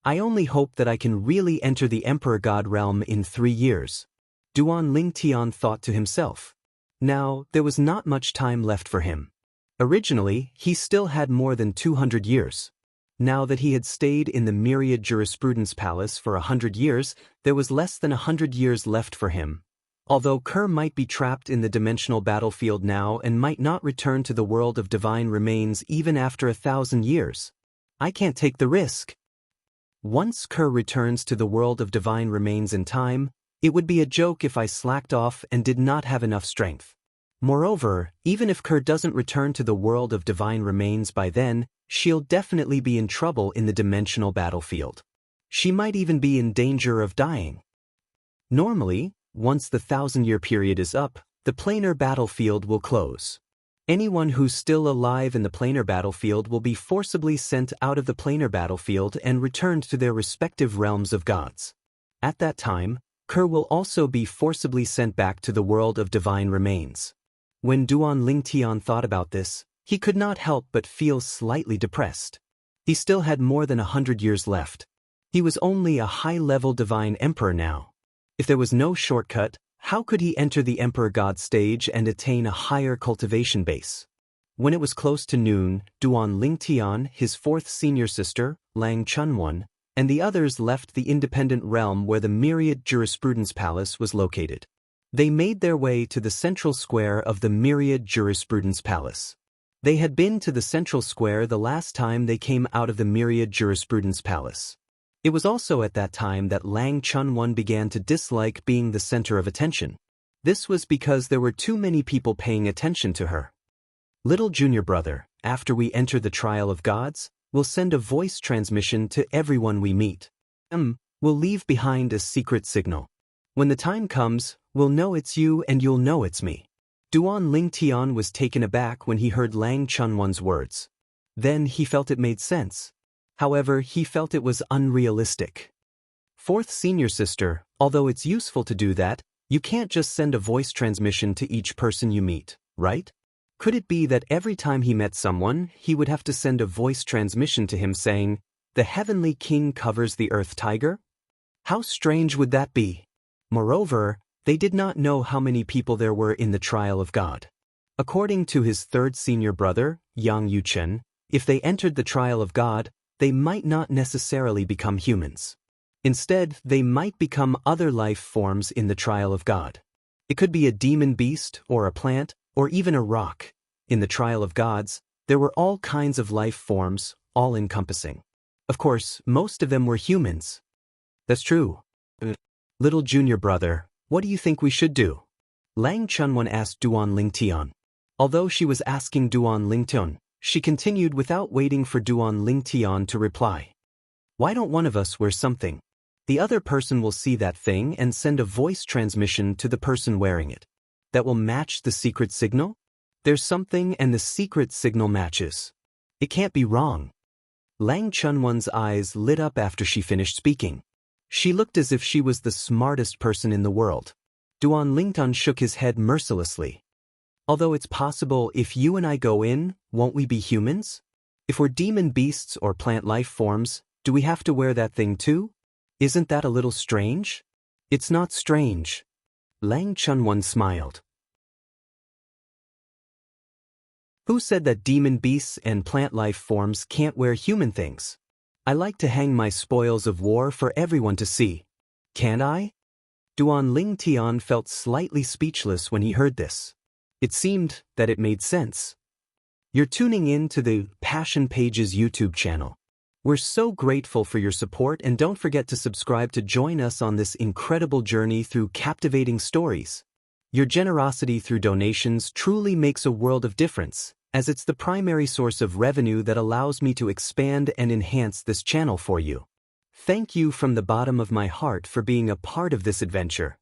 [SPEAKER 1] I only hope that I can really enter the Emperor God realm in 3 years. Duan Lingtian thought to himself. Now, there was not much time left for him. Originally, he still had more than 200 years. Now that he had stayed in the Myriad Jurisprudence Palace for 100 years, there was less than 100 years left for him. Although Kerr might be trapped in the dimensional battlefield now and might not return to the world of divine remains even after 1,000 years. I can't take the risk. Once Kerr returns to the world of divine remains in time, it would be a joke if I slacked off and did not have enough strength. Moreover, even if Kerr doesn't return to the world of divine remains by then, she'll definitely be in trouble in the dimensional battlefield. She might even be in danger of dying. Normally, once the 1,000-year period is up, the planar battlefield will close. Anyone who's still alive in the planar battlefield will be forcibly sent out of the planar battlefield and returned to their respective realms of gods. At that time, Kerr will also be forcibly sent back to the world of divine remains. When Duan Lingtian thought about this, he could not help but feel slightly depressed. He still had more than 100 years left. He was only a high-level divine emperor now. If there was no shortcut, how could he enter the Emperor God stage and attain a higher cultivation base? When it was close to noon, Duan Lingtian, his fourth senior sister, Lang Chunwan, and the others left the independent realm where the Myriad Jurisprudence Palace was located. They made their way to the central square of the Myriad Jurisprudence Palace. They had been to the central square the last time they came out of the Myriad Jurisprudence Palace. It was also at that time that Lang Chunwan began to dislike being the center of attention. This was because there were too many people paying attention to her. Little junior brother, after we enter the trial of gods, we'll send a voice transmission to everyone we meet. We'll leave behind a secret signal. When the time comes, we'll know it's you and you'll know it's me. Duan Lingtian was taken aback when he heard Lang Chunwan's words. Then he felt it made sense. However, he felt it was unrealistic. Fourth senior sister, although it's useful to do that, you can't just send a voice transmission to each person you meet, right? Could it be that every time he met someone, he would have to send a voice transmission to him saying, "The heavenly king covers the earth tiger"? How strange would that be? Moreover, they did not know how many people there were in the trial of God. According to his third senior brother, Yang Yuchen, if they entered the trial of God, they might not necessarily become humans. Instead, they might become other life forms in the trial of God. It could be a demon beast, or a plant, or even a rock. In the trial of gods, there were all kinds of life forms, all-encompassing. Of course, most of them were humans. That's true. Little junior brother, what do you think we should do? Lang Chunwon asked Duan Lingtian. Although she was asking Duan Lingtian, she continued without waiting for Duan Lingtian to reply. Why don't one of us wear something? The other person will see that thing and send a voice transmission to the person wearing it. That will match the secret signal? There's something and the secret signal matches. It can't be wrong. Lang Chunwon's eyes lit up after she finished speaking. She looked as if she was the smartest person in the world. Duan Lingtian shook his head mercilessly. Although it's possible if you and I go in, won't we be humans? If we're demon beasts or plant life forms, do we have to wear that thing too? Isn't that a little strange? It's not strange. Lang Chunwon smiled. Who said that demon beasts and plant life forms can't wear human things? I like to hang my spoils of war for everyone to see. Can't I? Duan Lingtian felt slightly speechless when he heard this. It seemed that it made sense. You're tuning in to the Passion Pages YouTube channel. We're so grateful for your support, and don't forget to subscribe to join us on this incredible journey through captivating stories. Your generosity through donations truly makes a world of difference, as it's the primary source of revenue that allows me to expand and enhance this channel for you. Thank you from the bottom of my heart for being a part of this adventure.